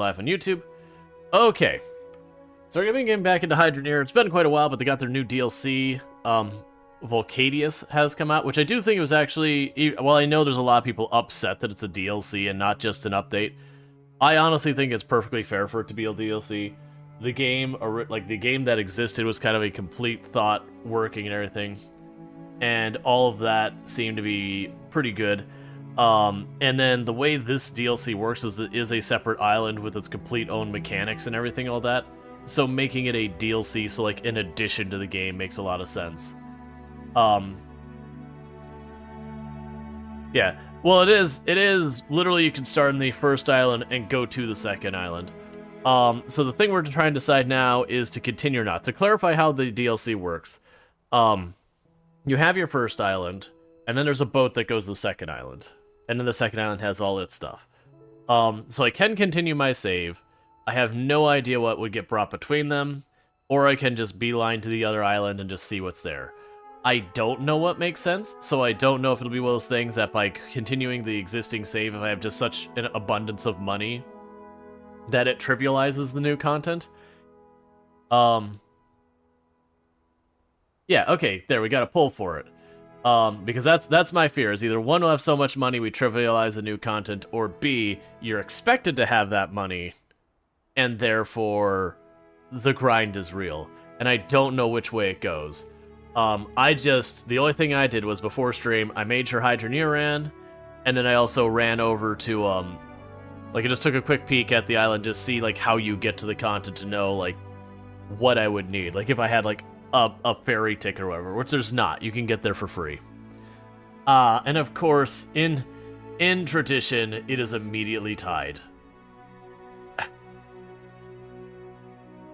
live on YouTube. Okay. So we're getting back into Hydroneer. It's been quite a while, but they got their new DLC. Volcanoes has come out, which I do think it was actually... Well, I know there's a lot of people upset that it's a DLC and not just an update. I honestly think it's perfectly fair for it to be a DLC. The game, the game that existed was kind of a complete thought working and everything. And all of that seemed to be pretty good. And then the way this DLC works is it is a separate island with its complete own mechanics and everything, all that. So making it a DLC, so like in addition to the game, makes a lot of sense. Yeah. Well, it is literally you can start in the first island and go to the second island. So the thing we're trying to decide now is to continue or not. To clarify how the DLC works, you have your first island, and then there's a boat that goes to the second island. And then the second island has all its stuff. So I can continue my save. I have no idea what would get brought between them, or I can just beeline to the other island and just see what's there. I don't know what makes sense, so I don't know if it'll be one of those things that by continuing the existing save, if I have just such an abundance of money, that it trivializes the new content. Yeah, okay, there, we got a pull for it. Because that's my fear, is either one, we'll have so much money we trivialize the new content, or B, you're expected to have that money, and therefore the grind is real. And I don't know which way it goes. The only thing I did was before stream, I made sure Hydroneer ran, and then I also ran over to, I just took a quick peek at the island, just see, like, how you get to the content to know, like, what I would need. Like, if I had, like, a ferry ticket or whatever, which there's not. You can get there for free. And of course, in tradition, it is immediately tied.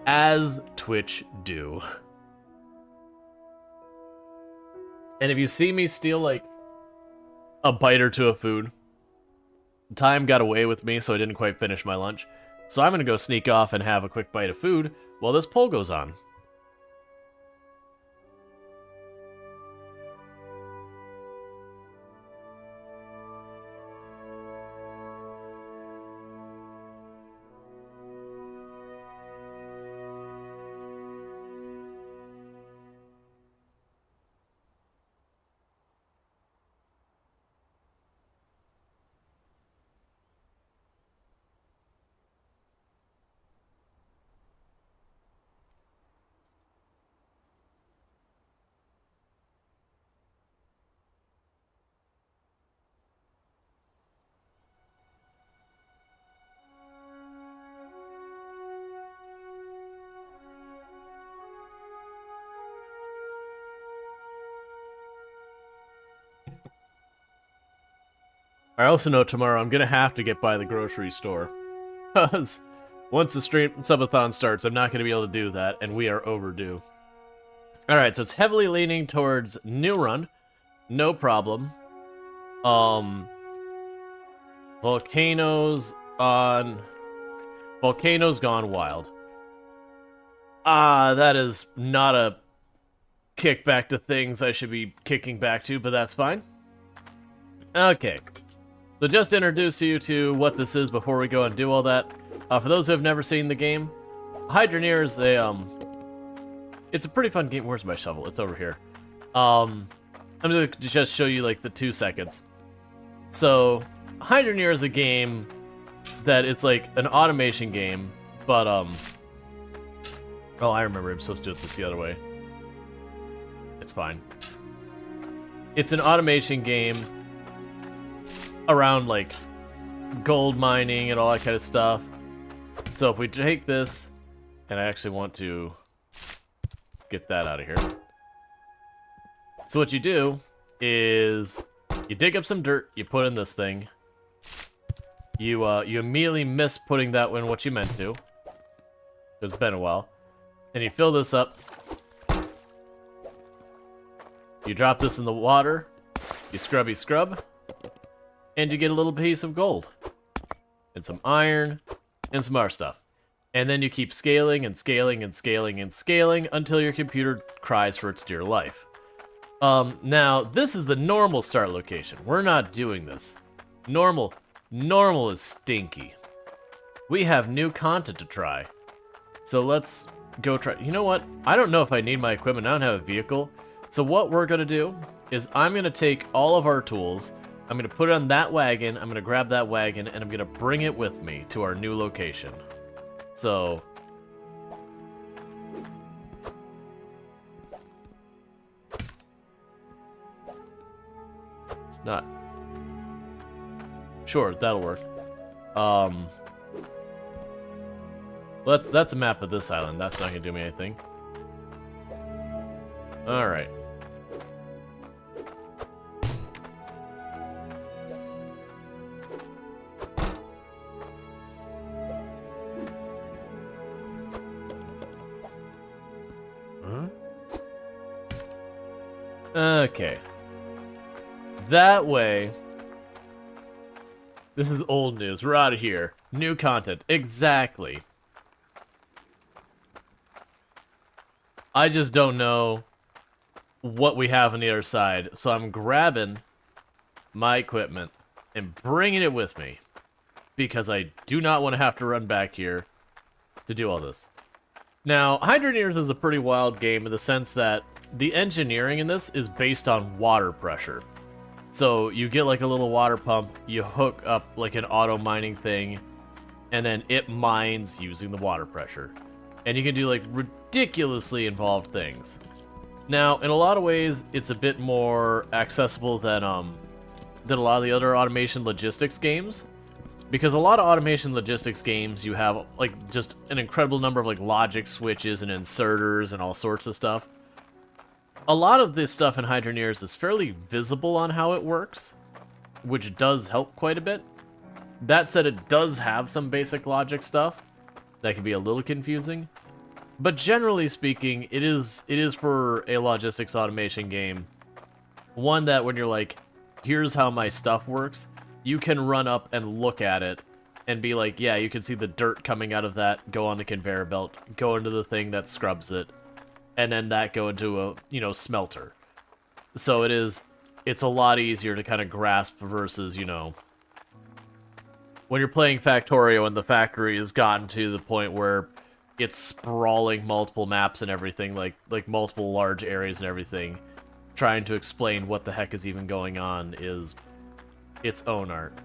As Twitch do. And if you see me steal, like, a bite or two of food, time got away with me, so I didn't quite finish my lunch. So I'm gonna go sneak off and have a quick bite of food while this poll goes on. I also know tomorrow I'm gonna have to get by the grocery store. Because once the stream subathon starts, I'm not gonna be able to do that, and we are overdue. Alright, so it's heavily leaning towards new run. No problem. Volcanoes gone wild. That is not a kickback to things I should be kicking back to, but that's fine. Okay. So just to introduce you to what this is before we go and do all that. For those who have never seen the game, Hydroneer is it's a pretty fun game. Where's my shovel? It's over here. I'm gonna just show you like the 2 seconds. So Hydroneer is a game that it's like an automation game, but oh, I remember I'm supposed to do it the other way. It's fine. It's an automation game around, like, gold mining and all that kind of stuff. So if we take this, and I actually want to get that out of here. So what you do is you dig up some dirt, you put in this thing. You immediately miss putting that in what you meant to. It's been a while. And you fill this up. You drop this in the water. You scrubby scrub. And you get a little piece of gold. And some iron. And some other stuff. And then you keep scaling and scaling and scaling and scaling until your computer cries for its dear life. Now, this is the normal start location. We're not doing this. Normal is stinky. We have new content to try. So let's go try. You know what? I don't know if I need my equipment. I don't have a vehicle. So what we're going to do is I'm going to take all of our tools. I'm going to put it on that wagon. I'm going to grab that wagon, and I'm going to bring it with me to our new location. So... it's not... Sure, that'll work. Well, that's a map of this island. That's not gonna do me anything. Alright. Huh? Okay. That way... This is old news. We're out of here. New content. Exactly. I just don't know what we have on the other side. So I'm grabbing my equipment and bringing it with me. Because I do not want to have to run back here to do all this. Now, Hydroneer is a pretty wild game in the sense that the engineering in this is based on water pressure. So you get like a little water pump, you hook up like an auto mining thing, and then it mines using the water pressure. And you can do like ridiculously involved things. Now, in a lot of ways, it's a bit more accessible than a lot of the other automation logistics games. Because a lot of automation logistics games, you have like just an incredible number of like logic switches and inserters and all sorts of stuff. A lot of this stuff in Hydroneers is fairly visible on how it works, which does help quite a bit. That said, it does have some basic logic stuff that can be a little confusing. But generally speaking, it is for a logistics automation game. One that when you're like, here's how my stuff works, you can run up and look at it and be like, yeah, you can see the dirt coming out of that, go on the conveyor belt, go into the thing that scrubs it, and then that go into a, you know, smelter. So it's a lot easier to kind of grasp versus, you know, when you're playing Factorio and the factory has gotten to the point where it's sprawling multiple maps and everything, like multiple large areas and everything, trying to explain what the heck is even going on is its own art.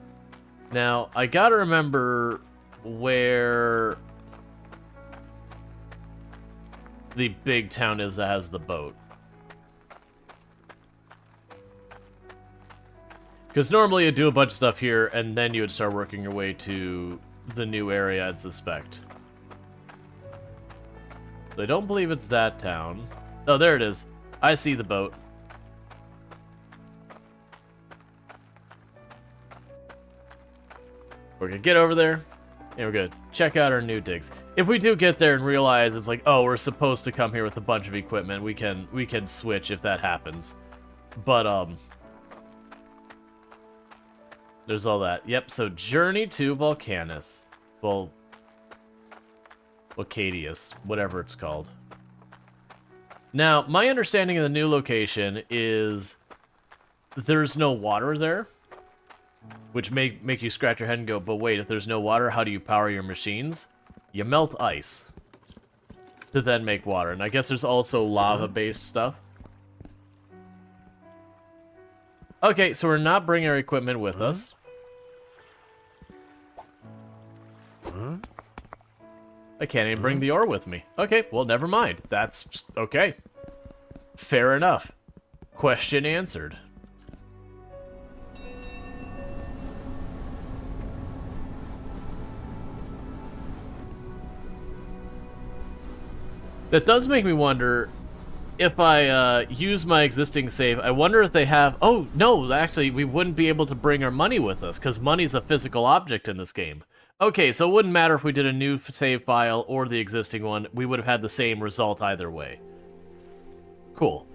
Now, I gotta remember where the big town is that has the boat. Because normally you'd do a bunch of stuff here, and then you would start working your way to the new area, I'd suspect. I don't believe it's that town. Oh, there it is. I see the boat. We're gonna get over there, and we're gonna check out our new digs. If we do get there and realize it's like, oh, we're supposed to come here with a bunch of equipment, we can switch if that happens. But there's all that. Yep. So journey to Volcanus. Well, Volcadius, whatever it's called. Now, my understanding of the new location is there's no water there. Which may make you scratch your head and go, but wait, if there's no water, how do you power your machines? You melt ice to then make water. And I guess there's also lava-based stuff. Okay, so we're not bringing our equipment with us. I can't even bring the ore with me. Okay, well, never mind. That's okay. Fair enough. Question answered. That does make me wonder if I use my existing save. I wonder if they have... Oh, no, actually, we wouldn't be able to bring our money with us because money's a physical object in this game. Okay, so it wouldn't matter if we did a new save file or the existing one. We would have had the same result either way. Cool.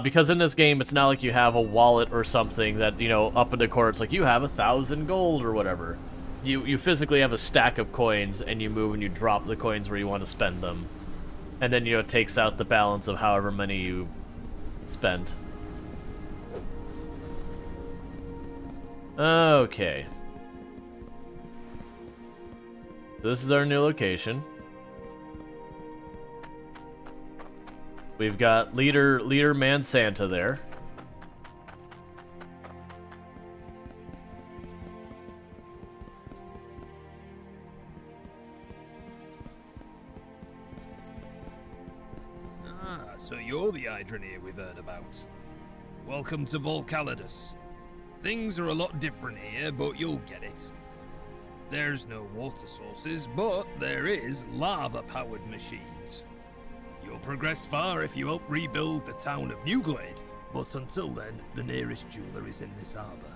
Because in this game, it's not like you have a wallet or something that, you know, up in the corner, it's like you have 1,000 gold or whatever. You physically have a stack of coins, and you move and you drop the coins where you want to spend them. And then, you know, it takes out the balance of however many you spent. Okay. This is our new location. We've got leader man Santa there. So you're the Hydroneer we've heard about. Welcome to Volcanoes. Things are a lot different here, but you'll get it. There's no water sources, but there is lava-powered machines. You'll progress far if you help rebuild the town of Newglade, but until then, the nearest jeweler is in this harbor.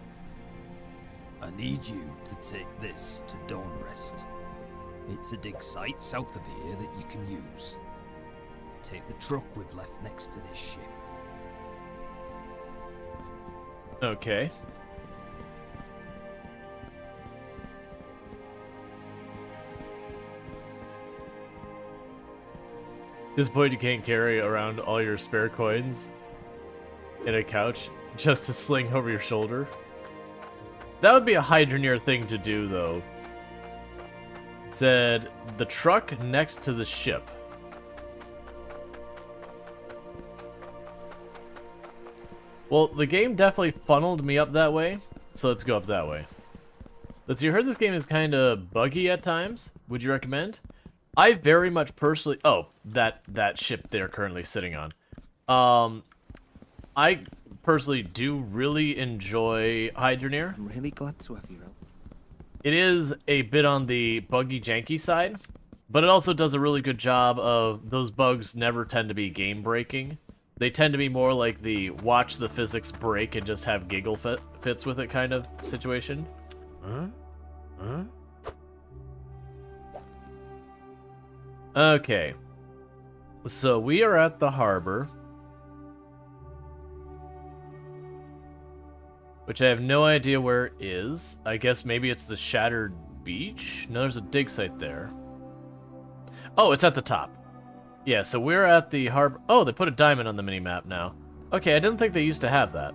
I need you to take this to Dawnrest. It's a dig site south of here that you can use. Take the truck we've left next to this ship. Okay. Disappointed you can't carry around all your spare coins in a couch just to sling over your shoulder. That would be a Hydroneer thing to do, though. Said the truck next to the ship. Well, the game definitely funneled me up that way, so let's go up that way. Let's see, you heard this game is kind of buggy at times. Would you recommend? I very much personally... Oh, that ship they're currently sitting on. I personally do really enjoy Hydroneer. I'm really glad to have you, Rual. It is a bit on the buggy janky side, but it also does a really good job of those bugs never tend to be game breaking. They tend to be more like the watch the physics break and just have giggle fits with it kind of situation. Huh? Okay. So we are at the harbor. Which I have no idea where it is. I guess maybe it's the Shattered Beach? No, there's a dig site there. Oh, it's at the top. Yeah, so we're at the harbor. Oh, they put a diamond on the mini-map now. Okay, I didn't think they used to have that.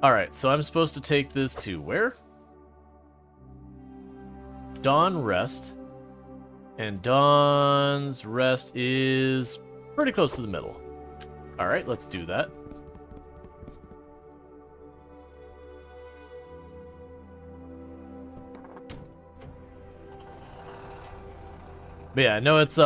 Alright, so I'm supposed to take this to where? Dawn Rest. And Dawn's Rest is pretty close to the middle. Alright, let's do that. But yeah, no, it's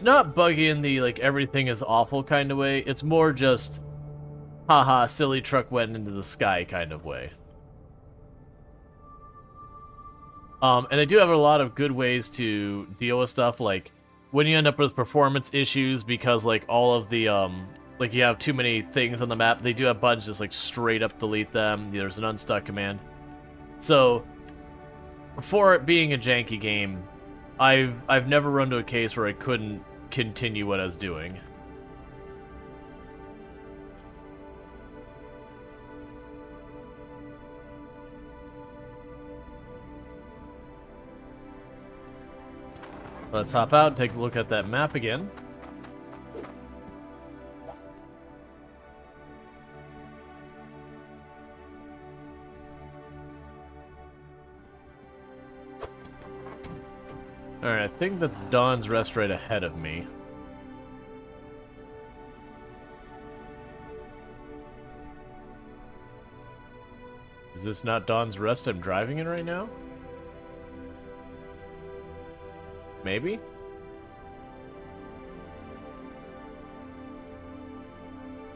not buggy in the, like, everything is awful kind of way. It's more just, haha, silly truck went into the sky kind of way. And I do have a lot of good ways to deal with stuff, like, when you end up with performance issues because, like, all of the, like, you have too many things on the map, they do have buttons just, like, straight up delete them. There's an unstuck command. So, for it being a janky game, I've never run to a case where I couldn't continue what I was doing. Let's hop out and take a look at that map again. Alright, I think that's Dawn's Rest right ahead of me. Is this not Dawn's Rest I'm driving in right now? Maybe?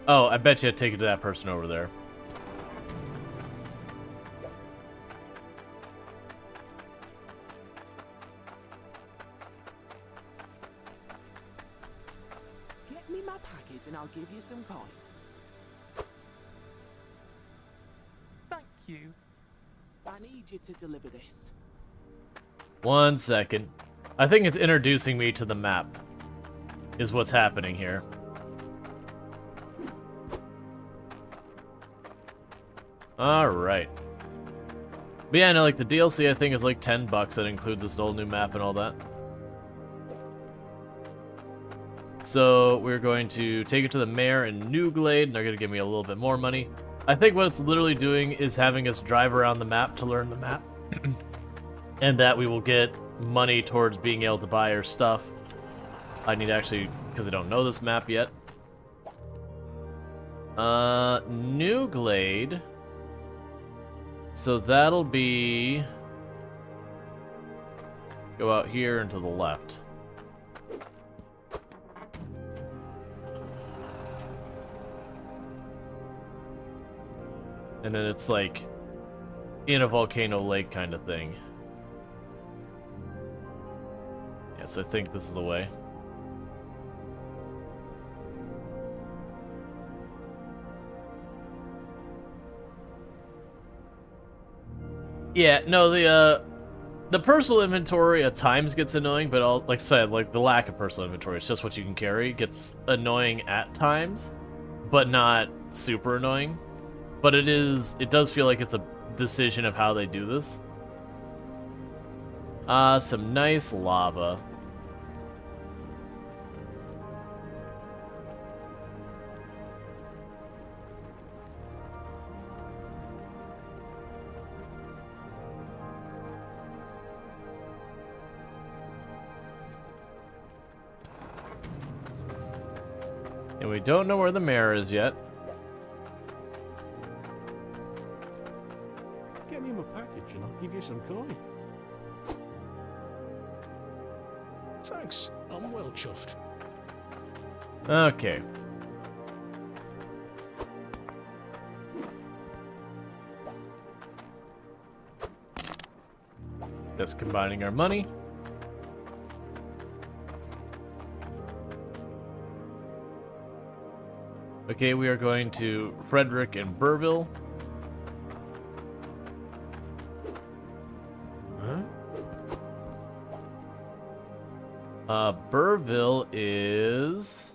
Oh, I bet you I'd take it to that person over there. Get me my package and I'll give you some coin. Thank you. I need you to deliver this. 1 second. I think it's introducing me to the map, is what's happening here. Alright. But yeah, no, like the DLC I think is like $10. That includes this whole new map and all that. So we're going to take it to the mayor in Newglade, and they're going to give me a little bit more money. I think what it's literally doing is having us drive around the map to learn the map. And that we will get money towards being able to buy our stuff. I need to actually, because I don't know this map yet. New Glade. So that'll be... Go out here and to the left. And then it's like in a volcano lake kind of thing. Yeah, so I think this is the way. Yeah, no, the personal inventory at times gets annoying, but like I said, like the lack of personal inventory, it's just what you can carry, gets annoying at times, but not super annoying. But it does feel like it's a decision of how they do this. Some nice lava. And we don't know where the mayor is yet. Get me my package and I'll give you some coin. Thanks, I'm well chuffed. Okay. Just combining our money. Okay, we are going to Frederick and Burville. Burville is...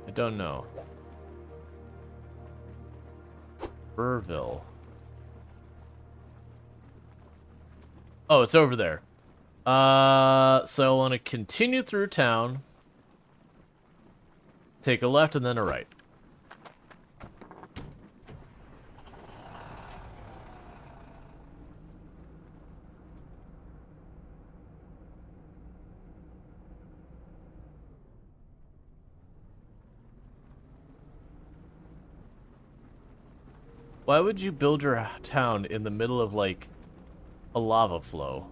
I don't know. Burville. Oh, it's over there. So I want to continue through town. Take a left and then a right. Why would you build your town in the middle of, like, a lava flow?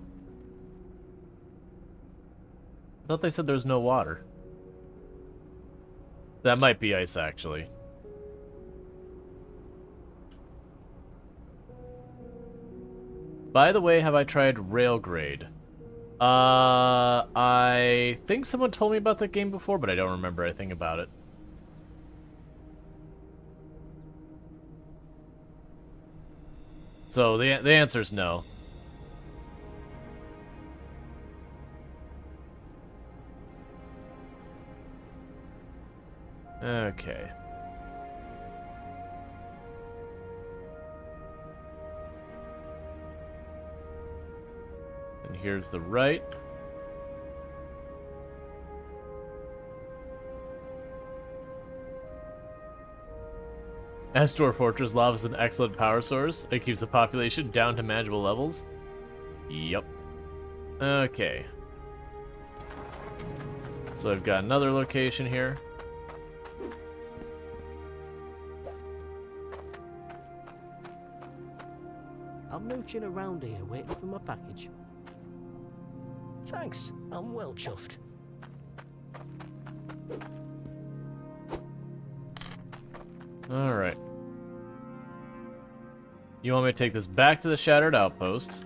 I thought they said there was no water. That might be ice, actually. By the way, have I tried Railgrade? I think someone told me about that game before, but I don't remember anything about it. So the answer is no. Okay. And here's the right. Astor Fortress lava is an excellent power source. It keeps the population down to manageable levels. Yup. Okay. So I've got another location here. I'm mooching around here waiting for my package. Thanks, I'm well chuffed. Alright. You want me to take this back to the Shattered Outpost?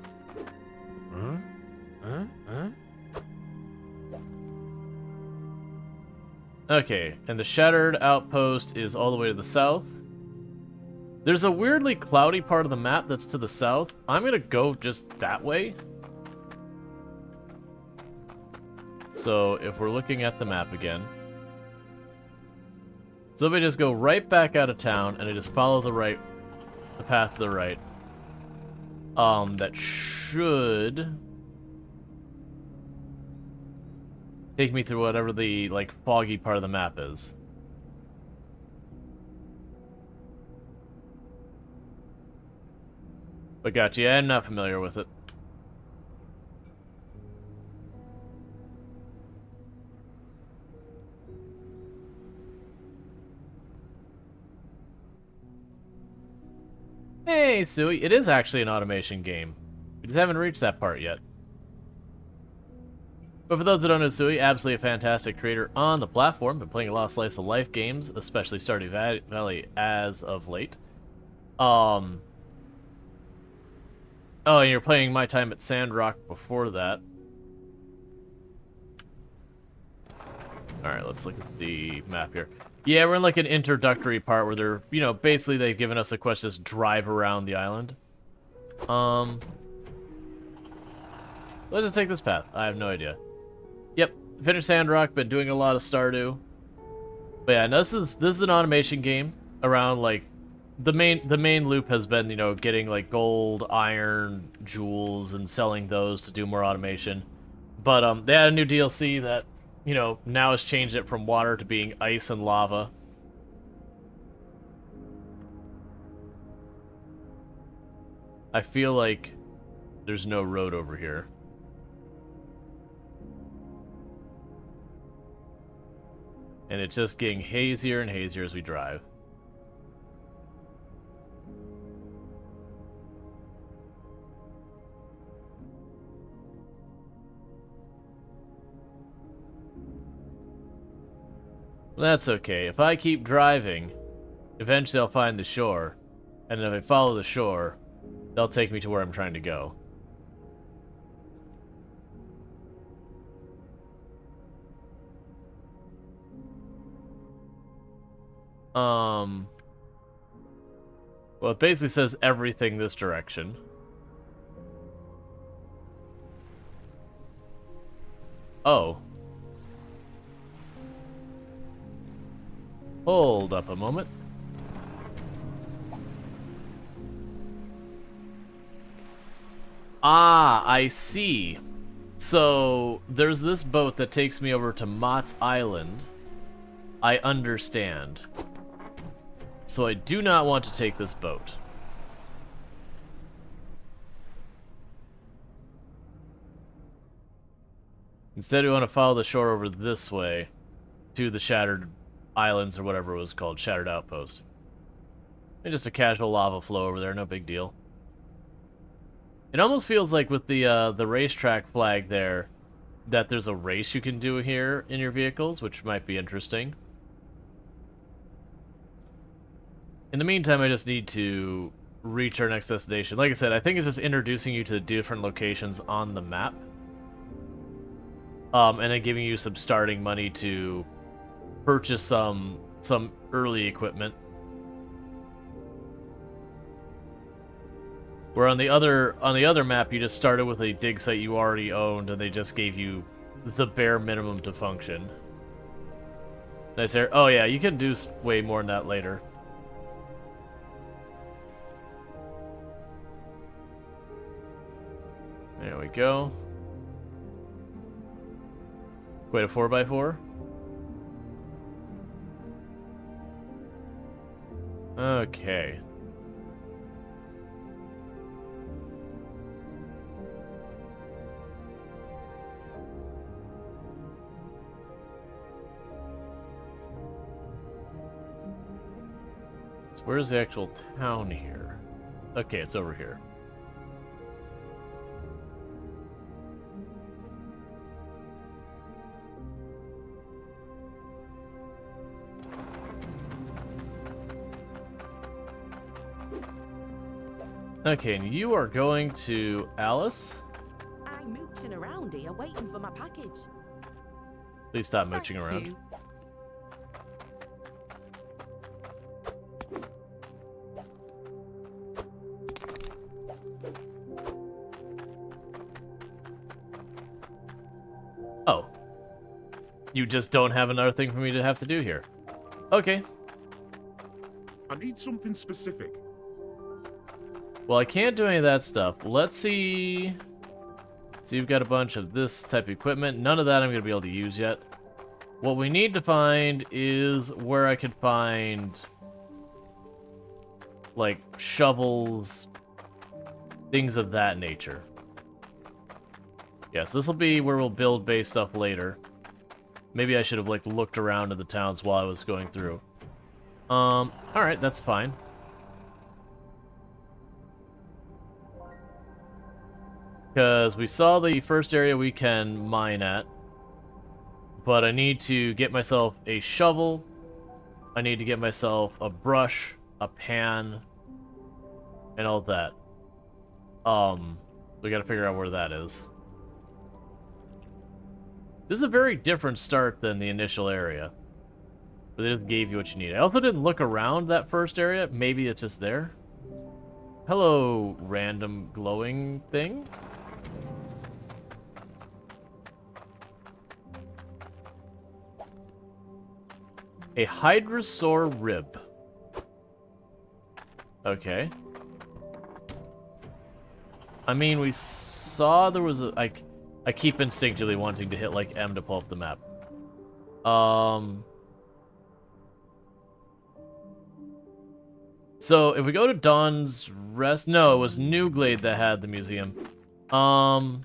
Okay, and the Shattered Outpost is all the way to the south. There's a weirdly cloudy part of the map that's to the south. I'm gonna go just that way. So, if we're looking at the map again. So if I just go right back out of town and I just follow the path to the right. That should take me through whatever the, like, foggy part of the map is. But gotcha, I'm not familiar with it. Hey, Suey, it is actually an automation game. We just haven't reached that part yet. But for those that don't know Suey, absolutely a fantastic creator on the platform. Been playing a lot of Slice of Life games, especially Stardew Valley as of late. Oh, and you're playing My Time at Sandrock before that. Alright, let's look at the map here. Yeah, we're in like an introductory part where they're, you know, basically they've given us a quest to just drive around the island. Let's just take this path. I have no idea. Yep, finished Sandrock, been doing a lot of Stardew. But yeah, no, this is an automation game around like the main loop has been, you know, getting like gold, iron, jewels, and selling those to do more automation. But they had a new DLC that, you know, now has changed it from water to being ice and lava. I feel like there's no road over here. And it's just getting hazier and hazier as we drive. That's okay. If I keep driving, eventually I'll find the shore. And if I follow the shore, they'll take me to where I'm trying to go. Well, it basically says everything this direction. Oh. Hold up a moment. Ah, I see. So, there's this boat that takes me over to Mott's Island. I understand. So I do not want to take this boat. Instead, we want to follow the shore over this way to the Shattered Islands or whatever it was called, Shattered Outpost. And just a casual lava flow over there, no big deal. It almost feels like with the racetrack flag there, that there's a race you can do here in your vehicles, which might be interesting. In the meantime, I just need to reach our next destination. Like I said, I think it's just introducing you to different locations on the map. And then giving you some starting money to purchase some early equipment. Where on the other map, you just started with a dig site you already owned, and they just gave you the bare minimum to function. Nice hair. Oh yeah, you can do way more than that later. There we go. Wait, a 4x4? Okay. So where's the actual town here? Okay, it's over here. Okay, and you are going to Alice? I'm mooching around here waiting for my package. Please stop mooching Thank around. you. Oh. You just don't have another thing for me to have to do here. Okay. I need something specific. Well, I can't do any of that stuff. Let's see So you've got a bunch of this type of equipment. None of that I'm going to be able to use yet. What we need to find is where I could find, like, shovels, things of that nature. Yes, this will be where we'll build base stuff later. Maybe I should have, like, looked around at the towns while I was going through. Alright, that's fine. Because we saw the first area we can mine at. But I need to get myself a shovel. I need to get myself a brush, a pan, and all that. We gotta figure out where that is. This is a very different start than the initial area. But they just gave you what you need. I also didn't look around that first area. Maybe it's just there. Hello, random glowing thing. A Hydroneer rib. Okay. I mean, we saw there was a... I keep instinctively wanting to hit, like, M to pull up the map. So, if we go to Dawn's Rest... No, it was Newglade that had the museum. I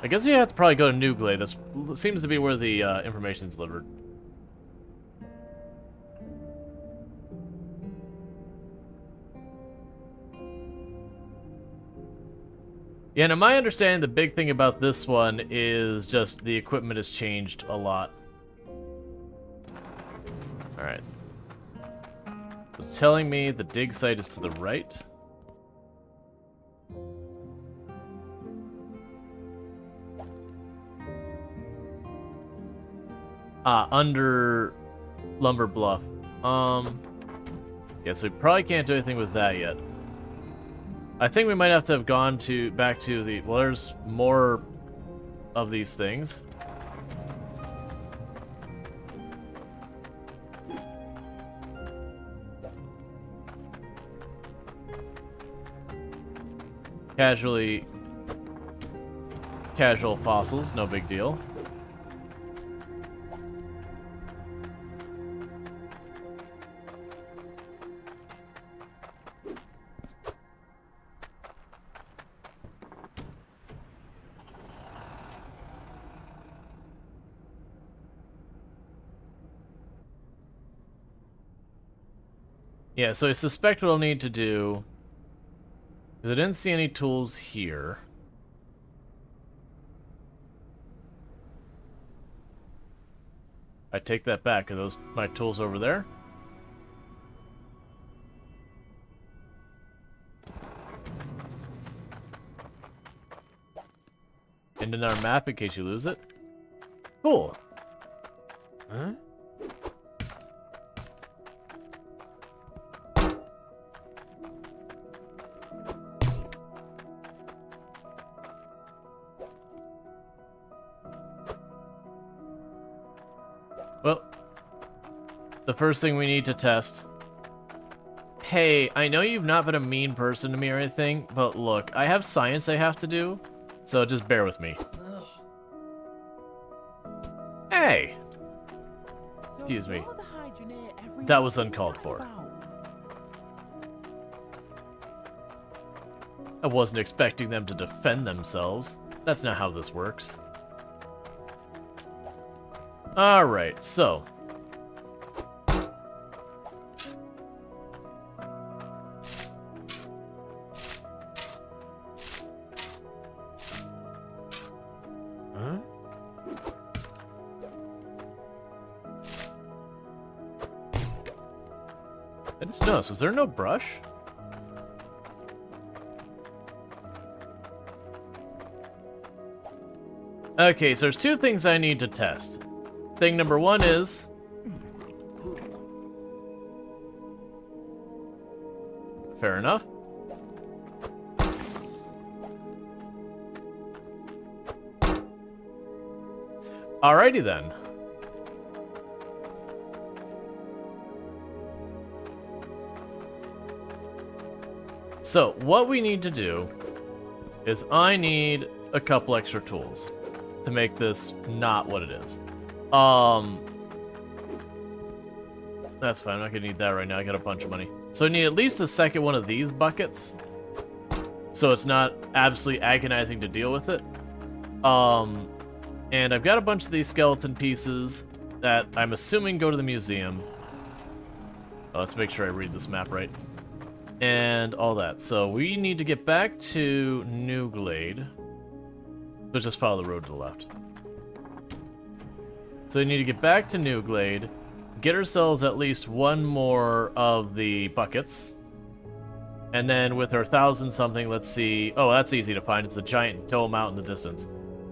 guess you have to probably go to Newglade. That seems to be where the information's delivered. Yeah, and in my understanding, the big thing about this one is just the equipment has changed a lot. Alright. It's telling me the dig site is to the right. Under Lumber Bluff. Yeah, so we probably can't do anything with that yet. I think we might have to have gone back to the... Well, there's more of these things. Casual fossils, no big deal. Yeah, so I suspect what I'll need to do, because I didn't see any tools here. I take that back. Are those my tools over there? And in our map in case you lose it. Cool. Huh? Well, the first thing we need to test. Hey, I know you've not been a mean person to me or anything, but look, I have science I have to do, so just bear with me. Hey! Excuse me. That was uncalled for. I wasn't expecting them to defend themselves. That's not how this works. Alright, so. Huh? I just noticed, was there no brush? Okay, so there's two things I need to test. Thing number one is... Fair enough. Alrighty then. So, what we need to do is I need a couple extra tools to make this not what it is. That's fine. I'm not gonna need that right now. I got a bunch of money. So I need at least a second one of these buckets, so it's not absolutely agonizing to deal with it. And I've got a bunch of these skeleton pieces that I'm assuming go to the museum. Let's make sure I read this map right. And all that. So we need to get back to Newglade. Let's just follow the road to the left. So we need to get back to Newglade, get ourselves at least one more of the buckets. And then with our 1,000 something, let's see. Oh, that's easy to find. It's a giant dome out in the distance.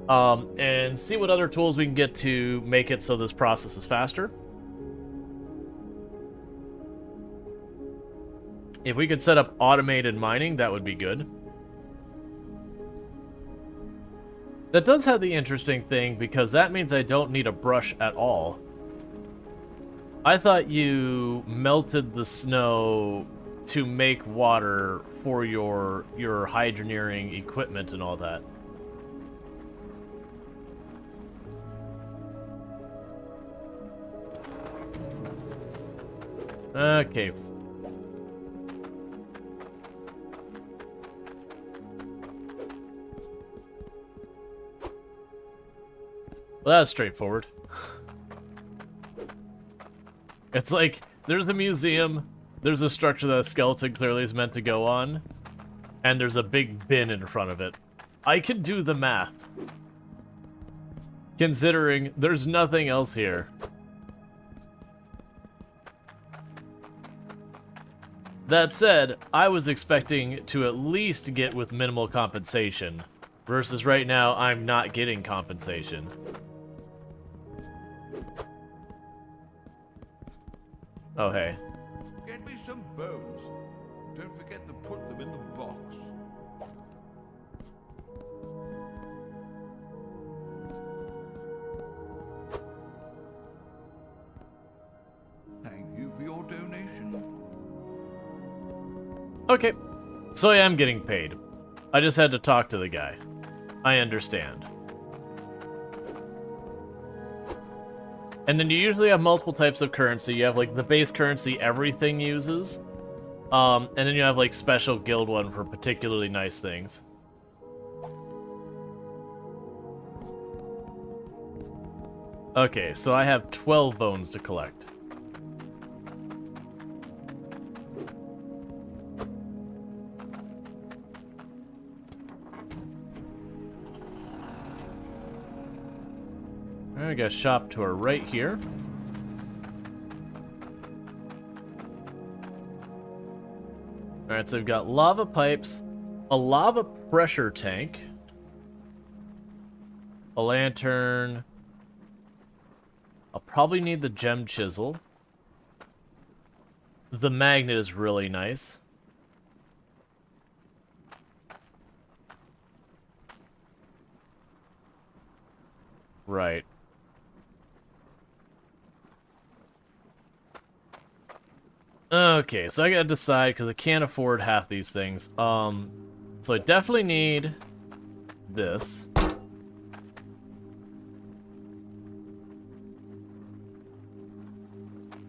And see what other tools we can get to make it so this process is faster. If we could set up automated mining, that would be good. That does have the interesting thing, because that means I don't need a brush at all. I thought you melted the snow to make water for your hydroneering equipment and all that. Okay. Well, that's straightforward. It's like, there's a museum, there's a structure that a skeleton clearly is meant to go on, and there's a big bin in front of it. I can do the math, considering there's nothing else here. That said, I was expecting to at least get with minimal compensation, versus right now I'm not getting compensation. Oh, hey. Get me some bones. Don't forget to put them in the box. Thank you for your donation. Okay, so I am getting paid. I just had to talk to the guy. I understand. And then you usually have multiple types of currency. You have like the base currency everything uses. And then you have like special guild one for particularly nice things. Okay, so I have 12 bones to collect. We got a shop to our right here. Alright, so we've got lava pipes, a lava pressure tank, a lantern. I'll probably need the gem chisel. The magnet is really nice. Right. Okay, so I gotta decide, because I can't afford half these things. So I definitely need this.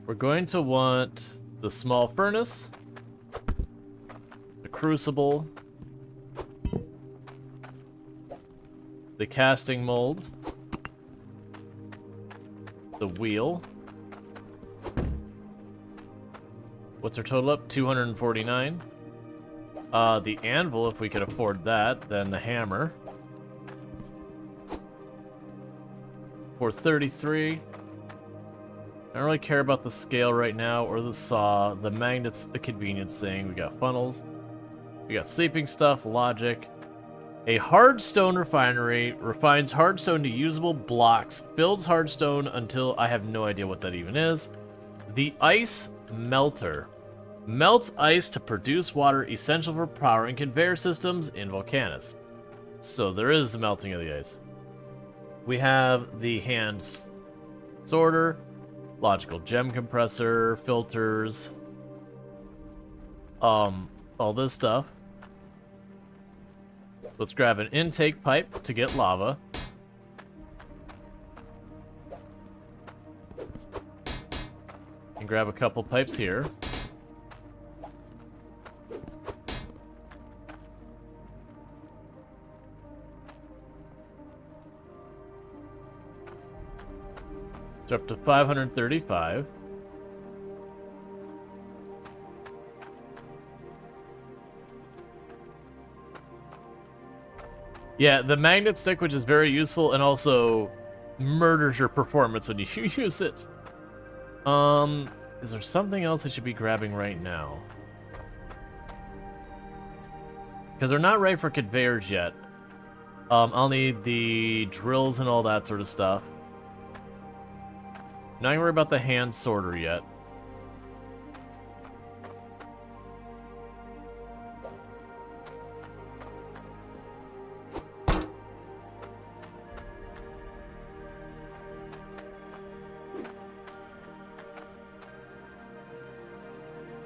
We're going to want the small furnace, the crucible, the casting mold, the wheel. What's our total up? 249. The anvil, if we could afford that, then the hammer. 433. I don't really care about the scale right now, or the saw. The magnet's a convenience thing. We got funnels. We got sleeping stuff, logic. A hardstone refinery refines hardstone to usable blocks. Builds hardstone until I have no idea what that even is. The ice melter. Melts ice to produce water essential for powering conveyor systems in volcanoes. So there is the melting of the ice. We have the hand sorter, logical gem compressor, filters, all this stuff. Let's grab an intake pipe to get lava. And grab a couple pipes here. It's up to 535. Yeah, the magnet stick, which is very useful and also murders your performance when you use it. Is there something else I should be grabbing right now? Because they're not right for conveyors yet. I'll need the drills and all that sort of stuff. Not gonna worry about the hand sorter yet.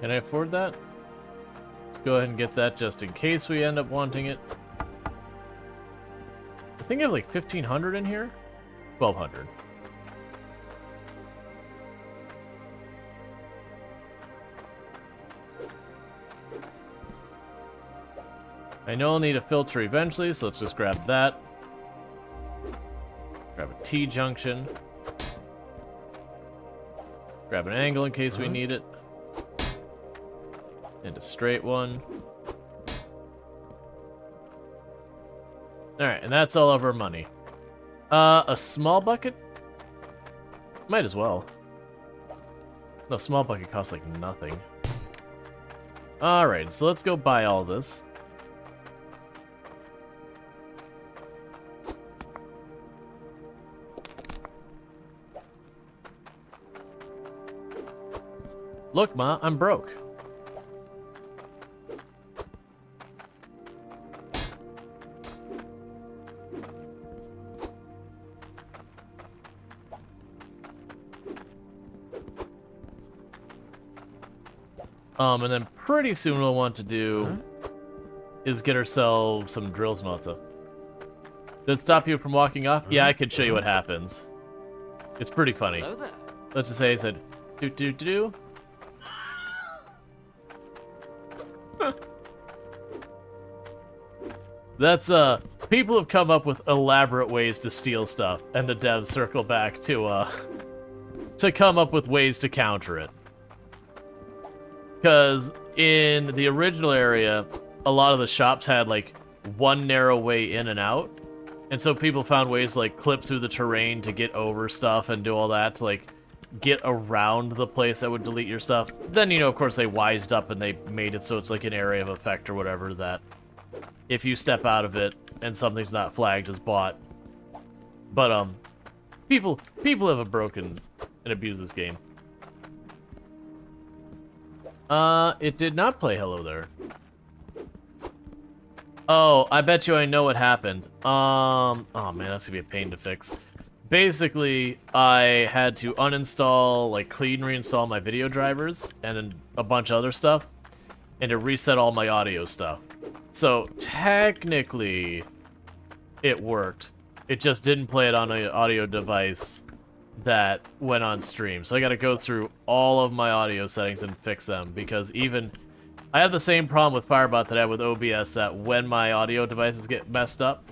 Can I afford that? Let's go ahead and get that just in case we end up wanting it. I think I have like 1,500 in here? 1,200. I know I'll need a filter eventually, so let's just grab that. Grab a T-junction. Grab an angle in case we need it. And a straight one. Alright, and that's all of our money. A small bucket? Might as well. No, small bucket costs like nothing. Alright, so let's go buy all this. Look, Ma, I'm broke. And then pretty soon what we'll want to do is get ourselves some drills and all that stuff. Did it stop you from walking off? Yeah, I could show you what happens. It's pretty funny. Hello there. Let's just say I said, do. That's, people have come up with elaborate ways to steal stuff, and the devs circle back to come up with ways to counter it. Because in the original area, a lot of the shops had, like, one narrow way in and out, and so people found ways to, like, clip through the terrain to get over stuff and do all that to, like, get around the place that would delete your stuff. Then, you know, of course, they wised up and they made it so it's like an area of effect or whatever that if you step out of it and something's not flagged as bought. But, people have broken and abused this game. It did not play Hello There. Oh, I bet you I know what happened. Oh man, that's gonna be a pain to fix. Basically, I had to uninstall, like, clean reinstall my video drivers and then a bunch of other stuff, and to reset all my audio stuff. So, technically, it worked. It just didn't play it on an audio device that went on stream. So I gotta go through all of my audio settings and fix them, because even... I have the same problem with Firebot that I have with OBS, that when my audio devices get messed up,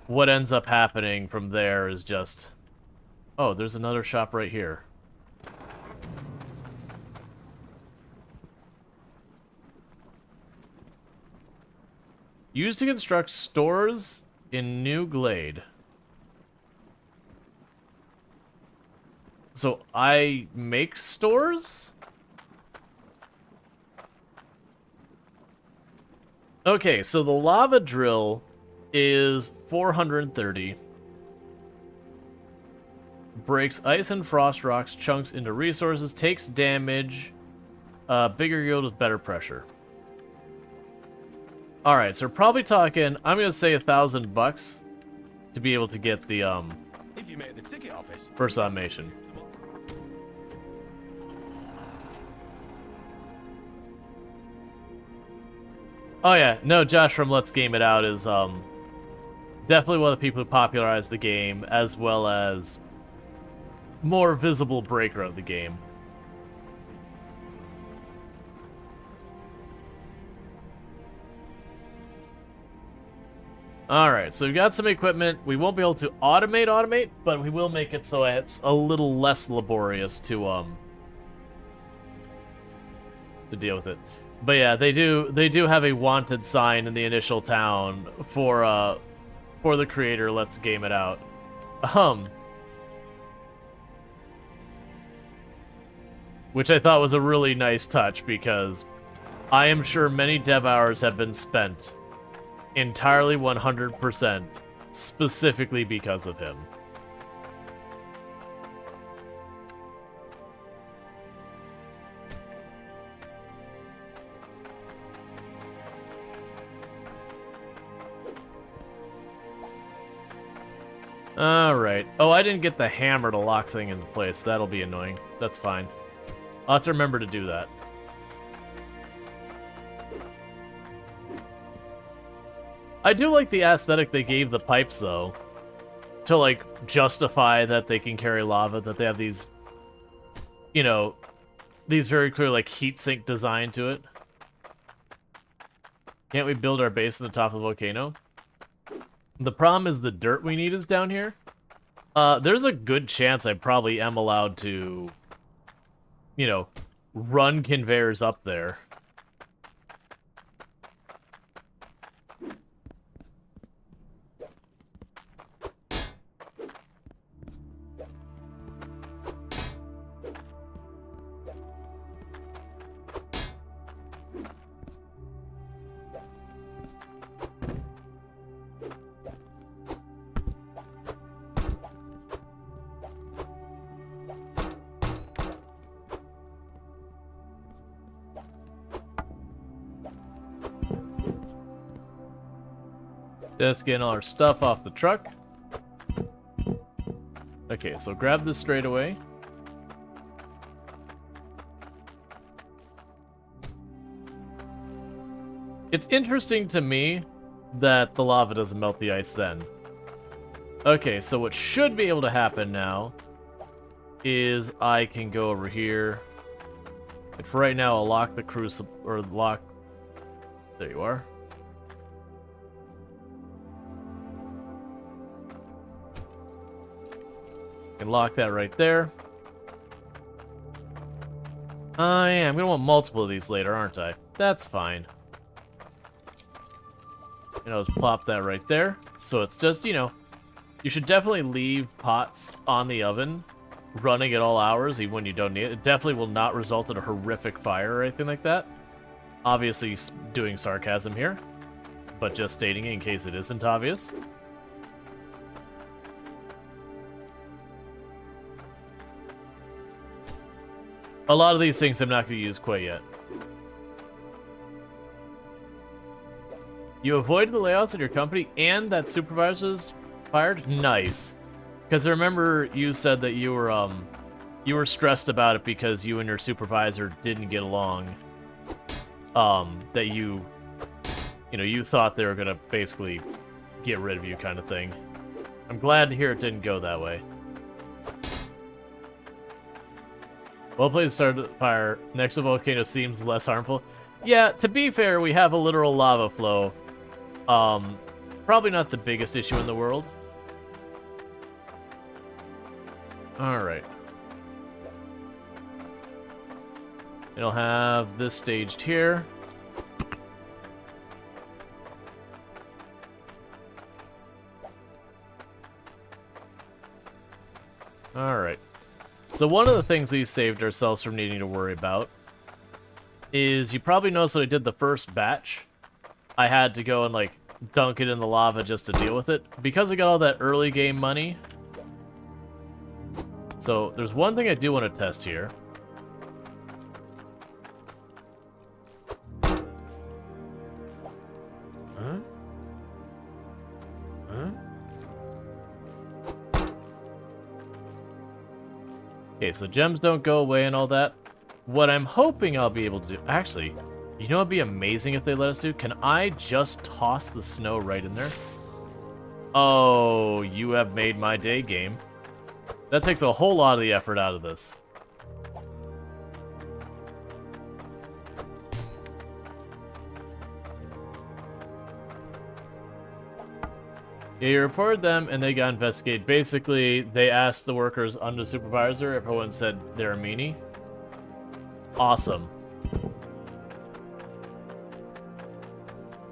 what ends up happening from there is just... Oh, there's another shop right here. Used to construct stores in New Glade. So I make stores? Okay, so the lava drill is 430. Breaks ice and frost rocks chunks into resources, takes damage, bigger yield with better pressure. Alright, so we're probably talking, I'm gonna say $1,000 to be able to get the If you make the ticket office. first automation. Oh yeah, no, Josh from Let's Game It Out is definitely one of the people who popularized the game, as well as more visible breaker of the game. Alright, so we've got some equipment. We won't be able to automate, but we will make it so it's a little less laborious to deal with it. But yeah, they do have a wanted sign in the initial town for the creator, Let's Game It Out. Which I thought was a really nice touch, because I am sure many dev hours have been spent entirely 100% specifically because of him. Alright. Oh, I didn't get the hammer to lock things into place. That'll be annoying. That's fine. I'll have to remember to do that. I do like the aesthetic they gave the pipes, though. To, like, justify that they can carry lava, that they have these, you know, these very clear, like, heat sink design to it. Can't we build our base on the top of the volcano? The problem is the dirt we need is down here. There's a good chance I probably am allowed to, you know, run conveyors up there. Just getting all our stuff off the truck. Okay, so grab this straight away. It's interesting to me that the lava doesn't melt the ice then. Okay, so what should be able to happen now is I can go over here. And for right now, I'll lock the crucible, or lock... There you are. Can lock that right there. Yeah, I'm gonna want multiple of these later, aren't I? That's fine. And I'll just plop that right there. So it's just, you know, you should definitely leave pots on the oven running at all hours, even when you don't need it. It definitely will not result in a horrific fire or anything like that. Obviously doing sarcasm here, but just stating it in case it isn't obvious. A lot of these things I'm not going to use quite yet. You avoided the layouts in your company and that supervisor's fired? Nice. Because I remember you said that you were stressed about it because you and your supervisor didn't get along. That you know, you thought they were going to basically get rid of you kind of thing. I'm glad to hear it didn't go that way. Well played to start the fire. Next to the volcano seems less harmful. Yeah, to be fair, we have a literal lava flow. Probably not the biggest issue in the world. Alright. It'll have this staged here. Alright. So one of the things we've saved ourselves from needing to worry about is, you probably noticed when I did the first batch, I had to go and, like, dunk it in the lava just to deal with it. Because I got all that early game money. So there's one thing I do want to test here. Huh? Huh? Okay, so gems don't go away and all that. What I'm hoping I'll be able to do... Actually, You know what'd be amazing if they let us do? Can I just toss the snow right in there? Oh, you have made my day, game. That takes a whole lot of the effort out of this. Yeah, you reported them and they got investigated. Basically, they asked the workers under the supervisor. Everyone said they're a meanie. Awesome.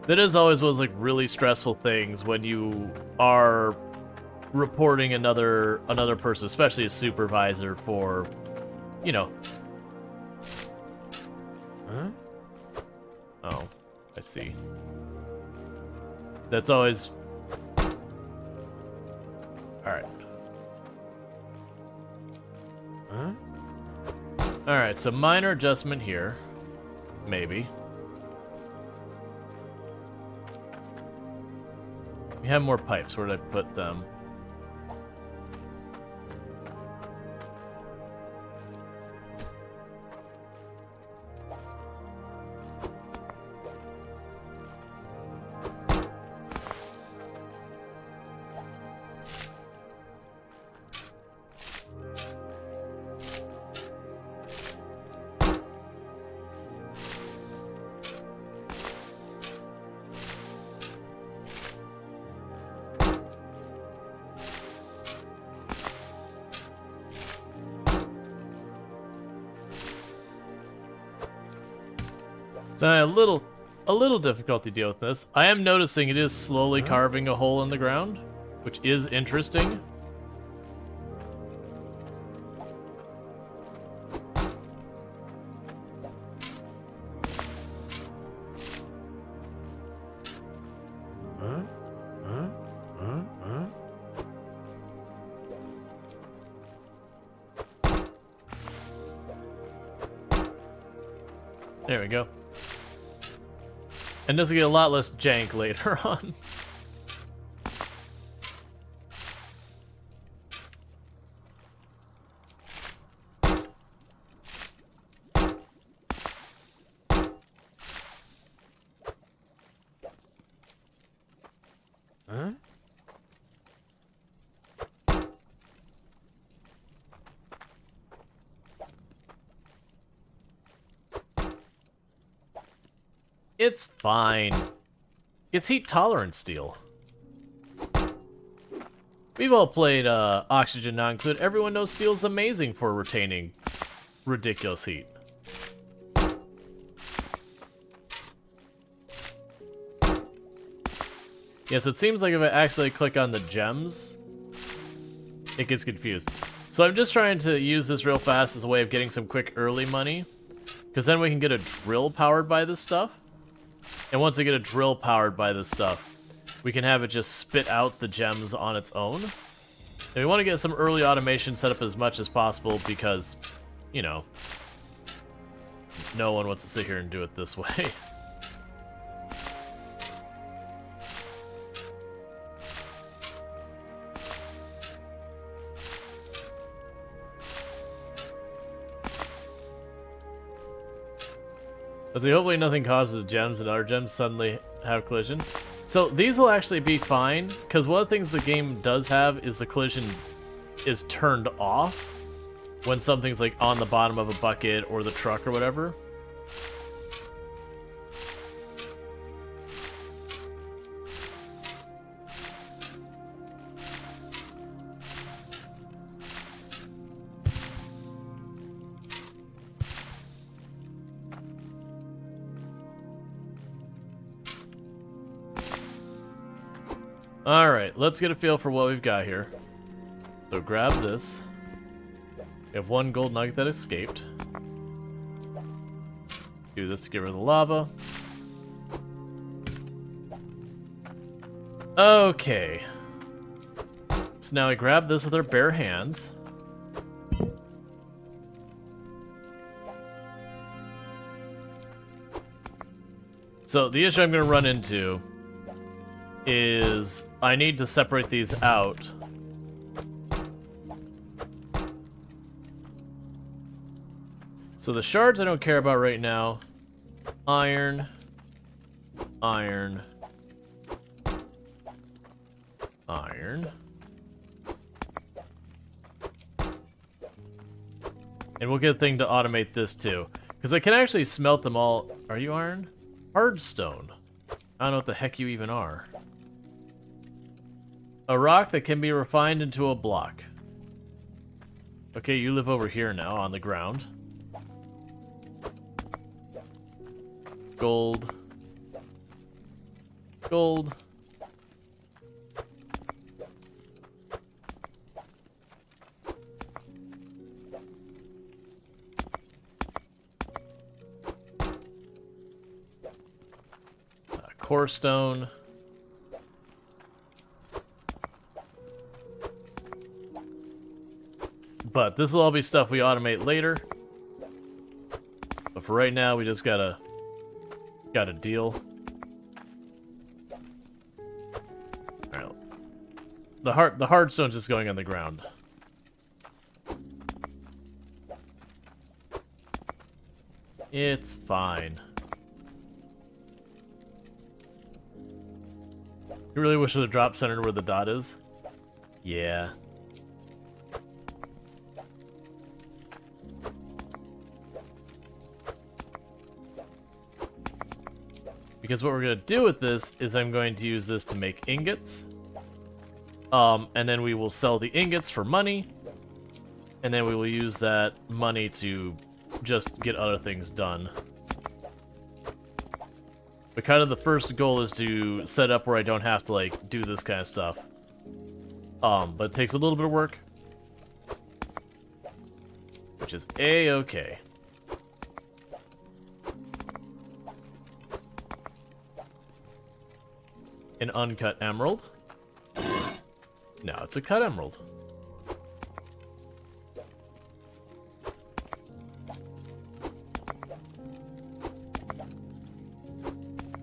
That is always one of those, like, really stressful things when you are reporting another person, especially a supervisor, for, you know. Huh? Oh, I see. That's always... Alright. Huh? Alright, so minor adjustment here. Maybe. We have more pipes. Where did I put them? So a little difficulty deal with this. I am noticing it is slowly carving a hole in the ground, which is interesting. There we go. And this will get a lot less jank later on. Huh? It's fine. It's heat tolerant steel. We've all played Oxygen Not Included. Everyone knows steel's amazing for retaining ridiculous heat. Yeah, so it seems like if I accidentally click on the gems, it gets confused. So I'm just trying to use this real fast as a way of getting some quick early money, because then we can get a drill powered by this stuff. And once I get a drill powered by this stuff, we can have it just spit out the gems on its own. And we want to get some early automation set up as much as possible because, you know, no one wants to sit here and do it this way. Let's see, hopefully nothing causes the gems and other gems suddenly have collision. So these will actually be fine, because one of the things the game does have is the collision is turned off when something's like on the bottom of a bucket or the truck or whatever. Alright, let's get a feel for what we've got here. So grab this. We have one gold nugget that escaped. Do this to get rid of the lava. Okay. So now we grab this with our bare hands. So the issue I'm going to run into is I need to separate these out. So the shards I don't care about right now. Iron. Iron. Iron. And we'll get a thing to automate this too. Because I can actually smelt them all. Are you iron? Hardstone. I don't know what the heck you even are. A rock that can be refined into a block. Okay, you live over here now on the ground. Gold. Gold. Core stone. But this will all be stuff we automate later. But for right now, we just gotta deal. Alright. The hardstone's just going on the ground. It's fine. You really wish it would drop centered where the dot is? Yeah. Because what we're going to do with this is I'm going to use this to make ingots. And then we will sell the ingots for money. And then we will use that money to just get other things done. But kind of the first goal is to set up where I don't have to, like, do this kind of stuff. But it takes a little bit of work. Which is A-okay. An uncut emerald. No, it's a cut emerald.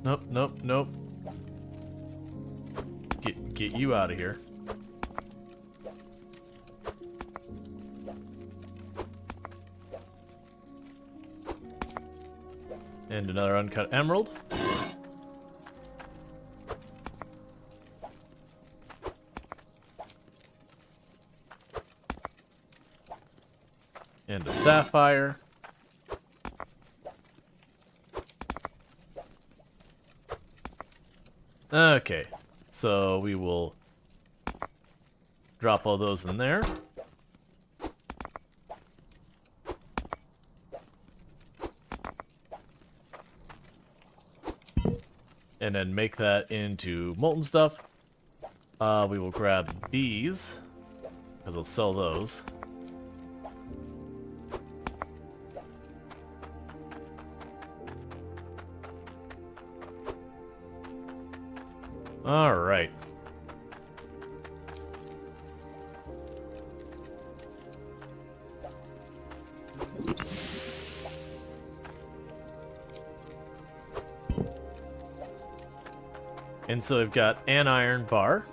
Nope, nope, nope. Get you out of here. And another uncut emerald. And a sapphire. Okay, so we will drop all those in there. And then make that into molten stuff. We will grab these, because we'll sell those. All right. And so we've got an iron bar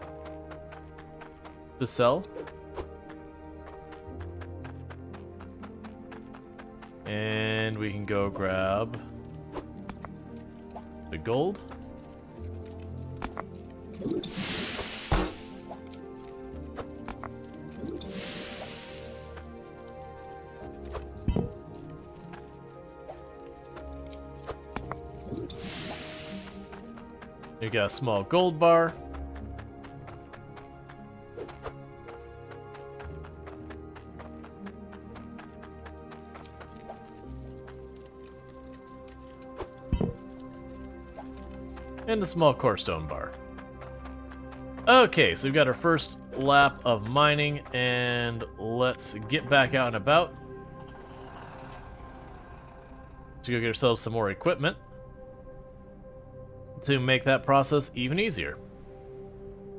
to sell. And we can go grab the gold. You got a small gold bar. And a small core stone bar. Okay, so we've got our first lap of mining, and let's get back out and about to go get ourselves some more equipment to make that process even easier.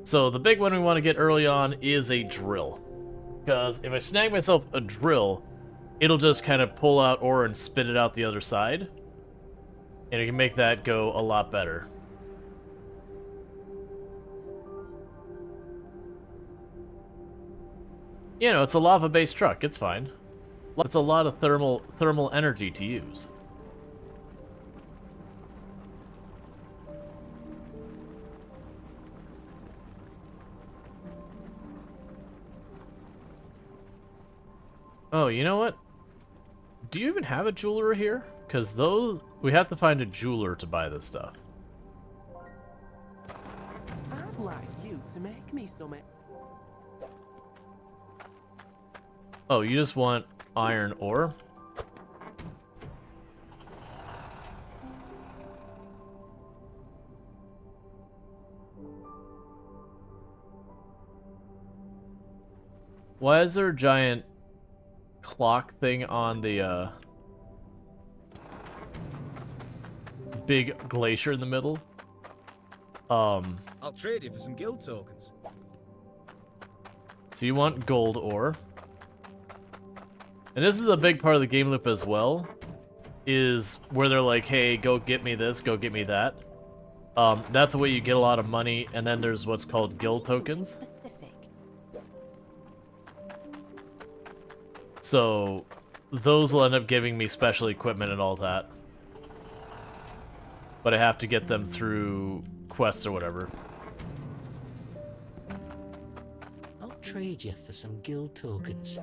So the big one we want to get early on is a drill, because if I snag myself a drill, it'll just kind of pull out ore and spit it out the other side, and it can make that go a lot better. You know, it's a lava-based truck, it's fine. It's a lot of thermal energy to use. Oh, you know what? Do you even have a jeweler here? Because those... We have to find a jeweler to buy this stuff. I'd like you to make me some. Oh, you just want iron ore? Why is there a giant clock thing on the big glacier in the middle? I'll trade you for some guild tokens. So you want gold ore. And this is a big part of the game loop as well, is where they're like, hey, go get me this, go get me that. That's the way you get a lot of money, and then there's what's called guild tokens. Specific. So those will end up giving me special equipment and all that. But I have to get them through quests or whatever. I'll trade you for some guild tokens.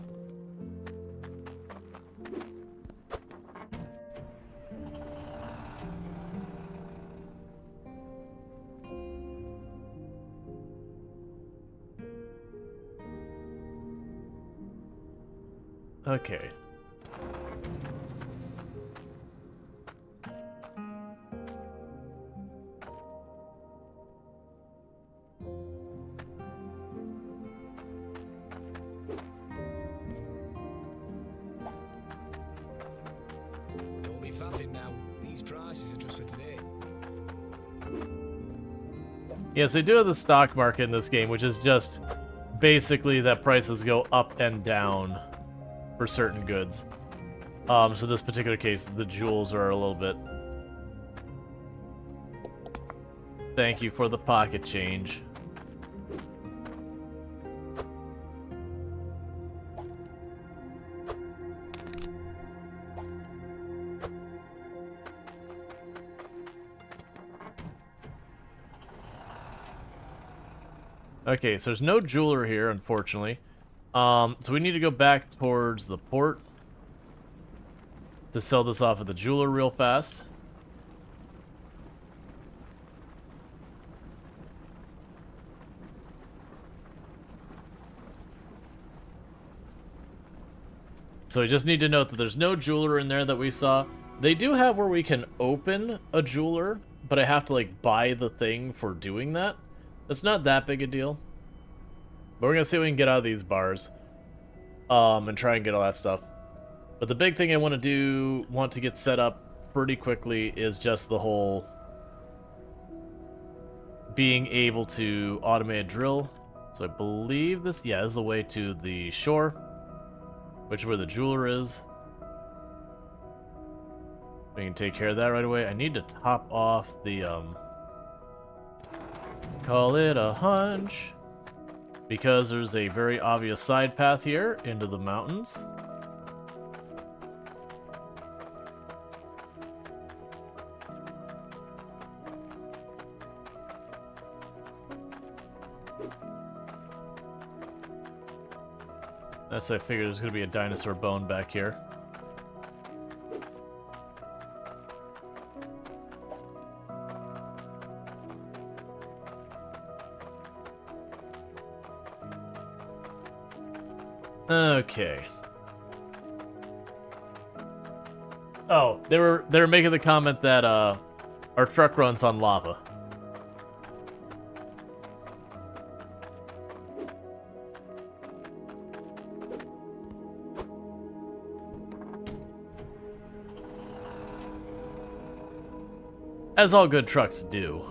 Okay. Don't be faffing now. These prices are just for today. Yes, they do have the stock market in this game, which is just basically that prices go up and down for certain goods. So this particular case, the jewels are a little bit... Thank you for the pocket change. Okay, so there's no jeweler here, unfortunately. So we need to go back towards the port to sell this off at the jeweler real fast. So we just need to note that there's no jeweler in there that we saw. They do have where we can open a jeweler, but I have to like buy the thing for doing that. It's not that big a deal. But we're gonna see what we can get out of these bars. And try and get all that stuff. But the big thing I want to get set up pretty quickly is just the whole being able to automate a drill. So I believe this, yeah, is the way to the shore, which is where the jeweler is. We can take care of that right away. I need to top off the, call it a hunch, because there's a very obvious side path here into the mountains. That's I figured there's gonna be a dinosaur bone back here. Okay. Oh, they were making the comment that our truck runs on lava. As all good trucks do.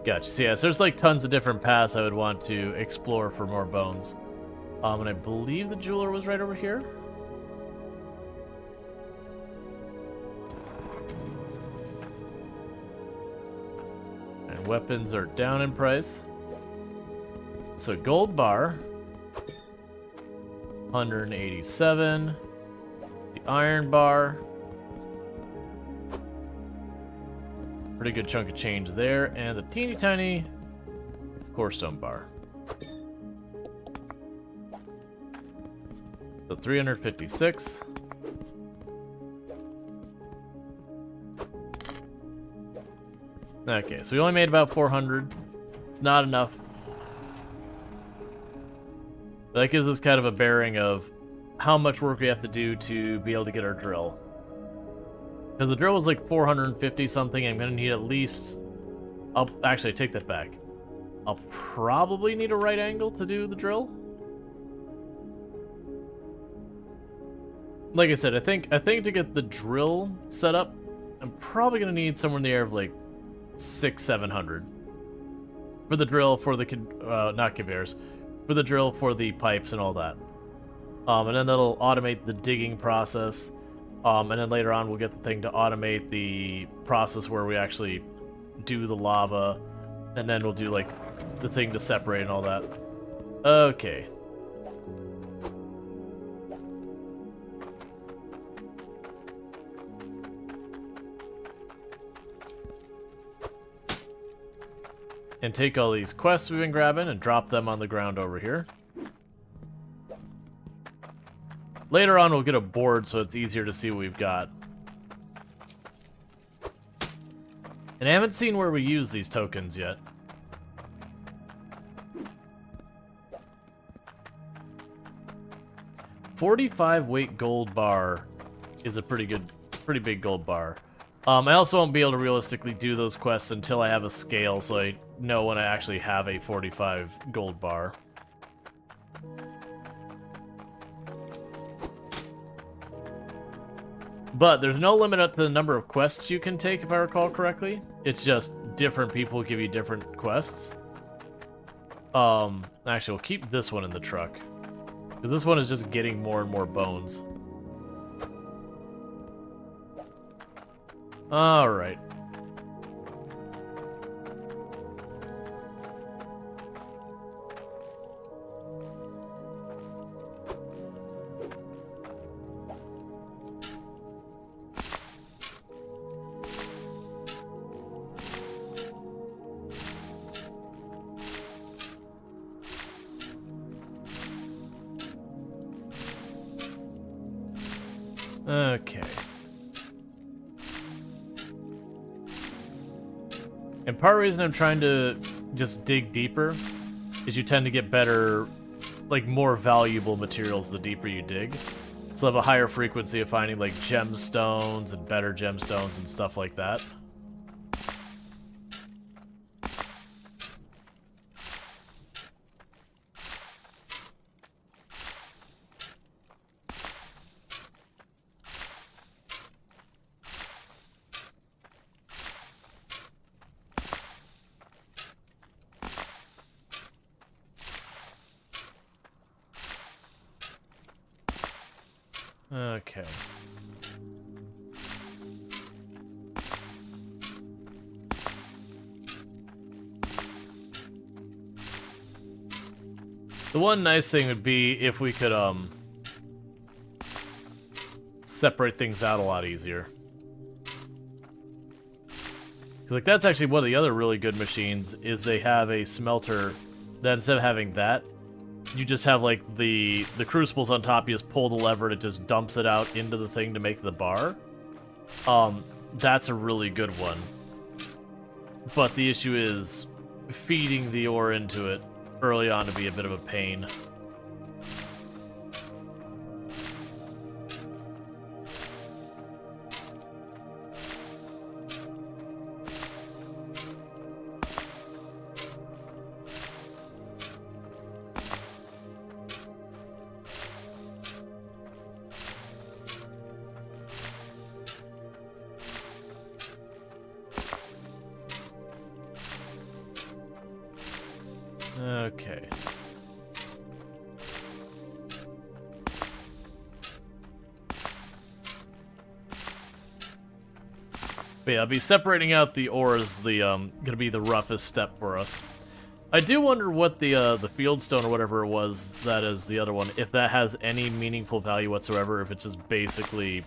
Gotcha. So yeah, so there's like tons of different paths I would want to explore for more bones. And I believe the jeweler was right over here. And weapons are down in price. So gold bar, 187. The iron bar. Pretty good chunk of change there, and the teeny tiny core stone bar. So 356. Okay, so we only made about 400. It's not enough. But that gives us kind of a bearing of how much work we have to do to be able to get our drill. Because the drill was like 450 something, I'm going to need at least... I'll actually take that back. I'll probably need a right angle to do the drill. Like I said, I think to get the drill set up, I'm probably going to need somewhere in the area of like 600-700 for the drill, for the not conveyors, for the drill, for the pipes and all that. And then that'll automate the digging process. And then later on we'll get the thing to automate the process where we actually do the lava, and then we'll do like the thing to separate and all that. Okay. And take all these quests we've been grabbing and drop them on the ground over here. Later on, we'll get a board so it's easier to see what we've got. And I haven't seen where we use these tokens yet. $45 weight gold bar is a pretty big gold bar. I also won't be able to realistically do those quests until I have a scale, so I know when I actually have a 45 gold bar. But there's no limit up to the number of quests you can take, if I recall correctly. It's just different people give you different quests. Actually, we'll keep this one in the truck, because this one is just getting more and more bones. Alright. Okay. And part of the reason I'm trying to just dig deeper is you tend to get better, like more valuable materials the deeper you dig. So I have a higher frequency of finding like gemstones and better gemstones and stuff like that. Okay. The one nice thing would be if we could separate things out a lot easier. 'Cause, like, that's actually one of the other really good machines, is they have a smelter that instead of having that, you just have like the crucibles on top. You just pull the lever and it just dumps it out into the thing to make the bar. That's a really good one. But the issue is feeding the ore into it early on to be a bit of a pain. Okay. But yeah, I'll be separating out the ore is the gonna be the roughest step for us. I do wonder what the field stone or whatever it was that is the other one, if that has any meaningful value whatsoever, if it's just basically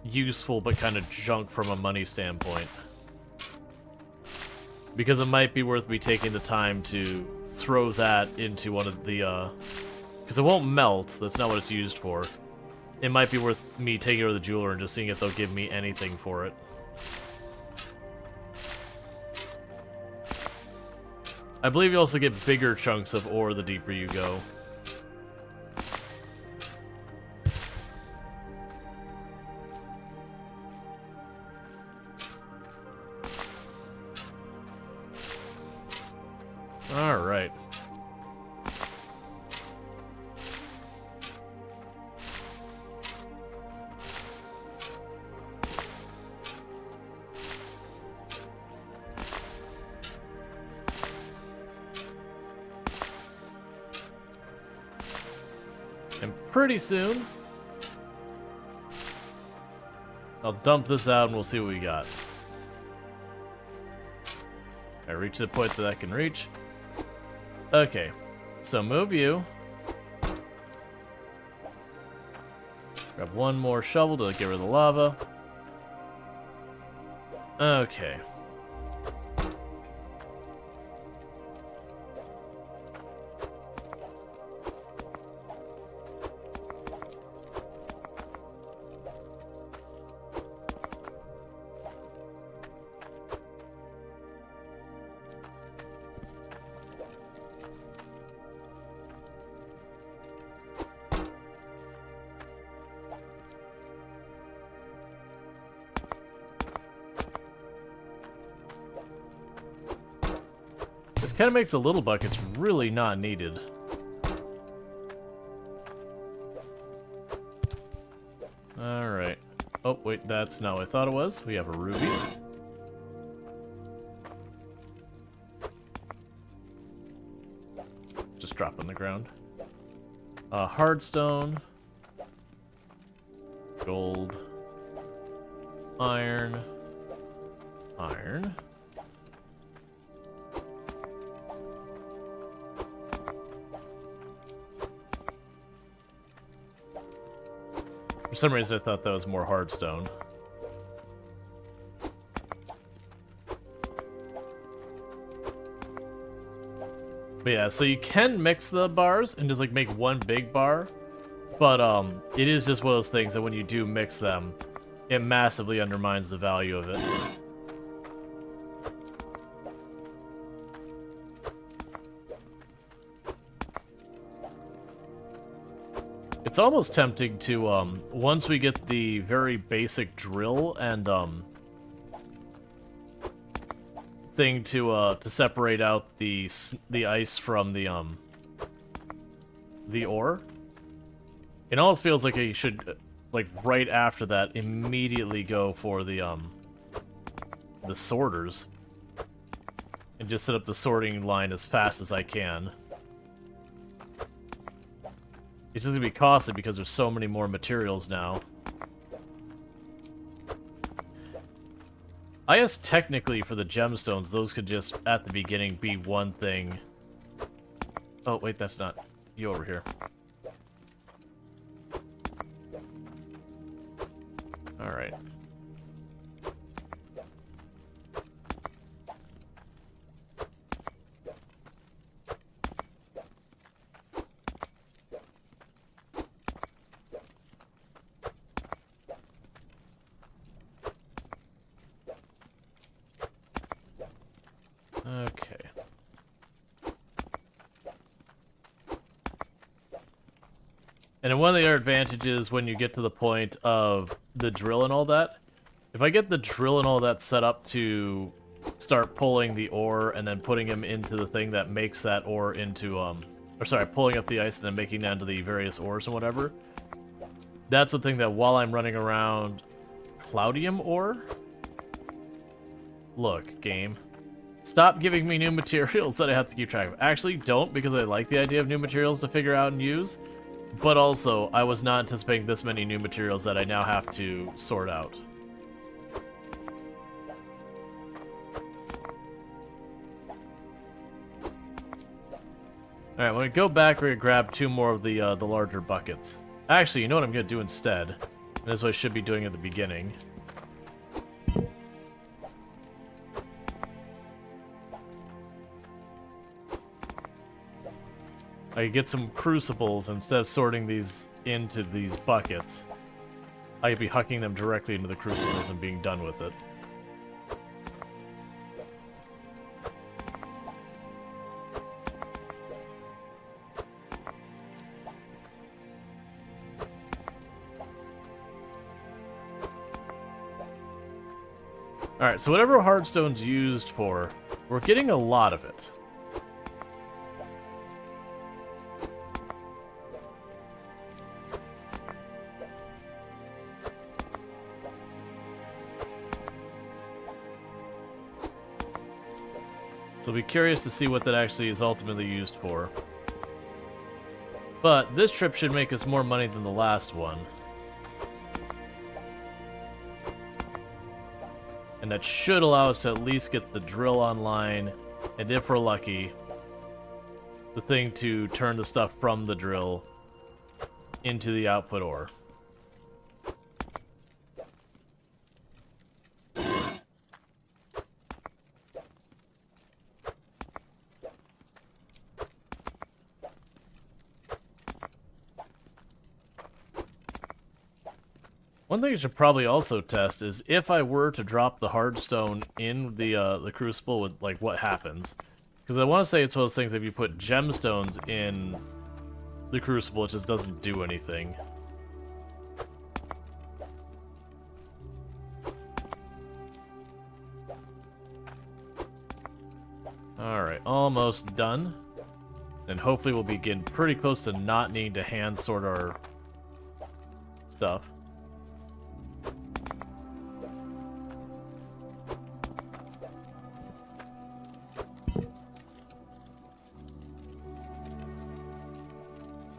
useful but kind of junk from a money standpoint. Because it might be worth me taking the time to throw that into one of the, because it won't melt. That's not what it's used for. It might be worth me taking it to the jeweler and just seeing if they'll give me anything for it. I believe you also get bigger chunks of ore the deeper you go. Alright. And pretty soon, I'll dump this out and we'll see what we got. I reach the point that I can reach. Okay, so move you. Grab one more shovel to get rid of the lava. Okay. This kind of makes the little buckets really not needed. Alright. Oh, wait, that's not what I thought it was. We have a ruby. Just drop on the ground. Hardstone. Gold. Iron. Iron. For some reason I thought that was more hardstone. But yeah, so you can mix the bars and just like make one big bar, but it is just one of those things that when you do mix them, it massively undermines the value of it. It's almost tempting to, once we get the very basic drill and, thing to separate out the ice from the ore. It almost feels like you should, like, right after that, immediately go for the sorters. And just set up the sorting line as fast as I can. It's just gonna be costly because there's so many more materials now. I guess technically for the gemstones, those could just, at the beginning, be one thing. Oh, wait, that's not you over here. Alright. Okay. And then one of the other advantages when you get to the point of the drill and all that, if I get the drill and all that set up to start pulling the ore and then putting them into the thing that makes that ore into, or sorry, pulling up the ice and then making that into the various ores and whatever, that's the thing that while I'm running around Cloudium ore? Look, game. Stop giving me new materials that I have to keep track of. Actually, don't, because I like the idea of new materials to figure out and use. But also, I was not anticipating this many new materials that I now have to sort out. Alright, when we go back, we're going to grab two more of the larger buckets. Actually, you know what I'm going to do instead? And this is what I should be doing at the beginning. I could get some crucibles instead of sorting these into these buckets. I could be hucking them directly into the crucibles and being done with it. Alright, so whatever hardstone's used for, we're getting a lot of it. So I'll be curious to see what that actually is ultimately used for. But this trip should make us more money than the last one. And that should allow us to at least get the drill online, and if we're lucky, the thing to turn the stuff from the drill into the output ore. One thing I should probably also test is if I were to drop the hardstone in the crucible, with like what happens. Because I want to say it's one of those things, if you put gemstones in the crucible, it just doesn't do anything. Alright, almost done. And hopefully we'll be getting pretty close to not needing to hand sort our stuff.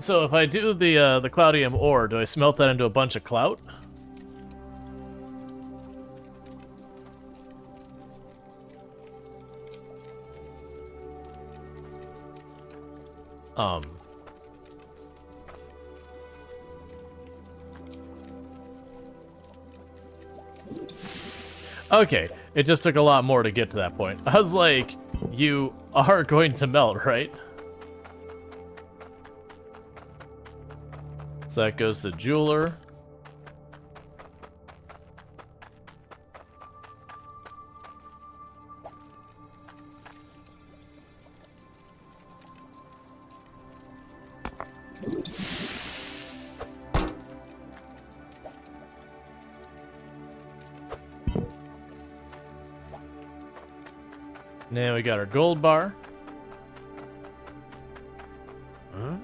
So if I do the cloudium ore, do I smelt that into a bunch of clout? Okay, it just took a lot more to get to that point. I was like, you are going to melt, right? So that goes to jeweler. Now we got our gold bar. Huh?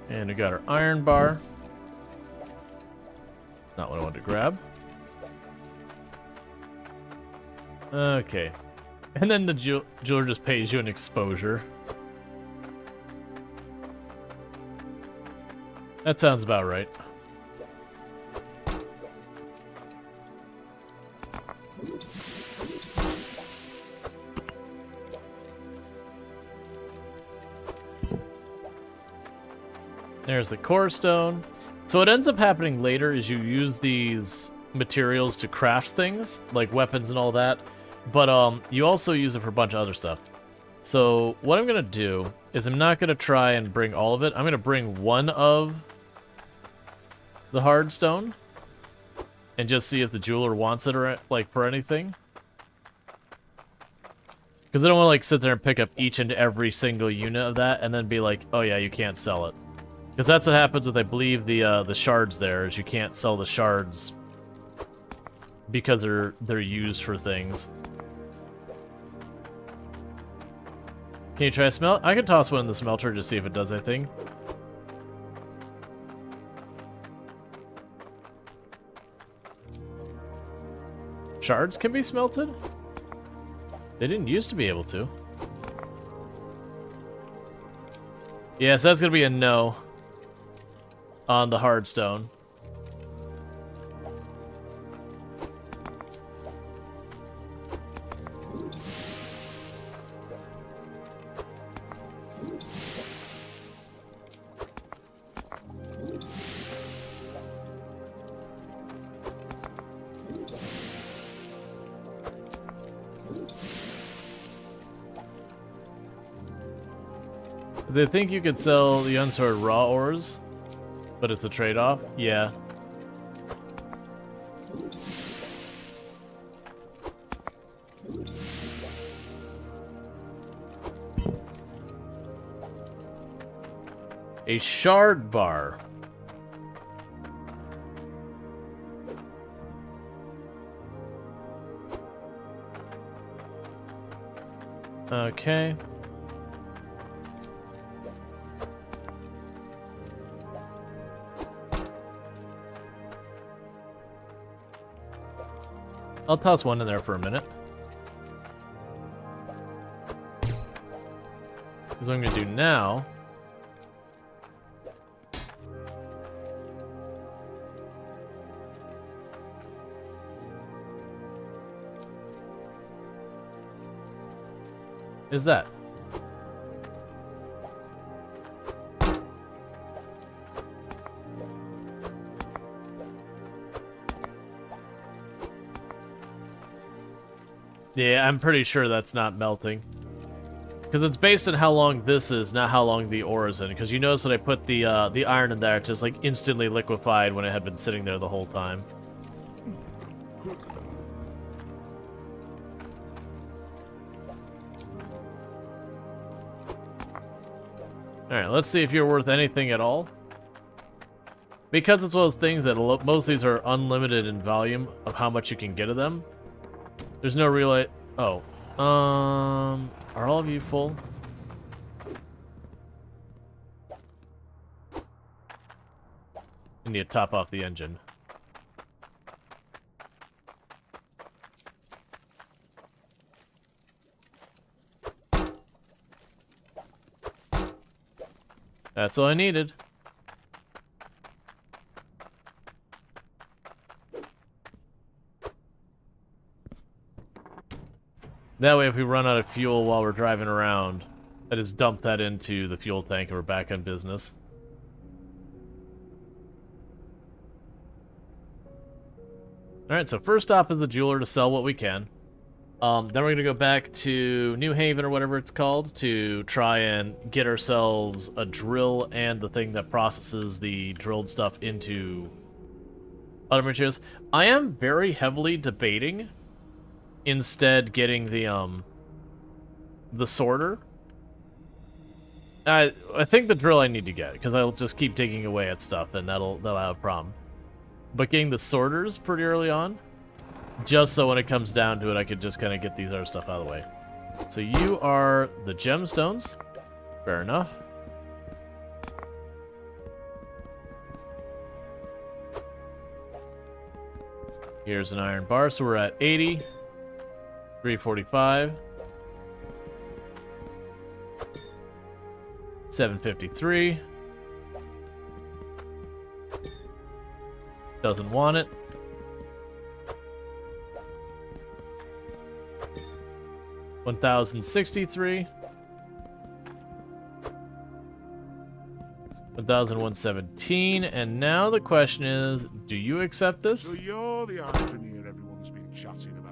And we got our iron bar. Not what I wanted to grab. Okay. And then the jeweler just pays you an exposure. That sounds about right. There's the core stone. So what ends up happening later is you use these materials to craft things, like weapons and all that, but you also use it for a bunch of other stuff. So what I'm gonna do is I'm not gonna try and bring all of it. I'm gonna bring one of the hard stone and just see if the jeweler wants it or like for anything. Because I don't want to like sit there and pick up each and every single unit of that and then be like, oh yeah, you can't sell it. Because that's what happens with, I believe, the shards there, is you can't sell the shards because they're used for things. Can you try a smelt? I can toss one in the smelter to see if it does anything. Shards can be smelted? They didn't used to be able to. Yeah, so that's gonna be a no on the hard stone. They think you could sell the unsorted raw ores, but it's a trade-off. Yeah. A shard bar. Okay. I'll toss one in there for a minute. Because what I'm going to do now... is that. Yeah, I'm pretty sure that's not melting. Because it's based on how long this is, not how long the ore is in. Because you notice when I put the iron in there, it just like instantly liquefied when it had been sitting there the whole time. Alright, let's see if you're worth anything at all. Because it's one of those things that most of these are unlimited in volume of how much you can get of them. There's no real... oh. Are all of you full? I need to top off the engine. That's all I needed. That way, if we run out of fuel while we're driving around, I just dump that into the fuel tank and we're back on business. Alright, so first stop is the jeweler to sell what we can. Then we're going to go back to New Haven or whatever it's called to try and get ourselves a drill and the thing that processes the drilled stuff into other materials. I am very heavily debating instead getting the sorter. I think the drill I need to get because I'll just keep digging away at stuff and that'll have a problem. But getting the sorters pretty early on, just so when it comes down to it, I could just kind of get these other stuff out of the way. So you are the gemstones. Fair enough. Here's an iron bar, so we're at 80. 345. 753. Doesn't want it. $1,063. 1,117. And now the question is, do you accept this? So you're the Hydroneer everyone's been chatting about.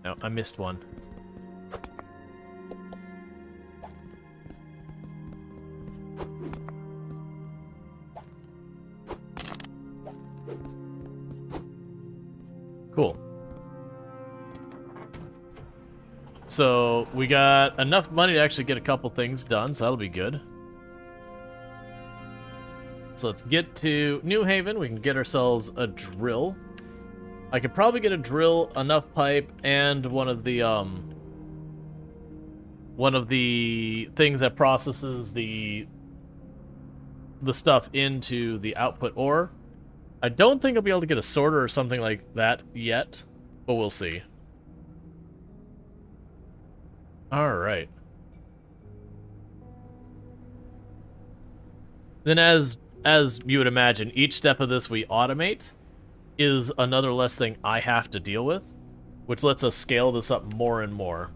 No, I missed one. Cool. So we got enough money to actually get a couple things done, so that'll be good. So let's get to New Haven. We can get ourselves a drill. I could probably get a drill, enough pipe, and one of the things that processes the stuff into the output ore. I don't think I'll be able to get a sorter or something like that yet, but we'll see. Alright. Then as you would imagine, each step of this we automate is another less thing I have to deal with, which lets us scale this up more and more.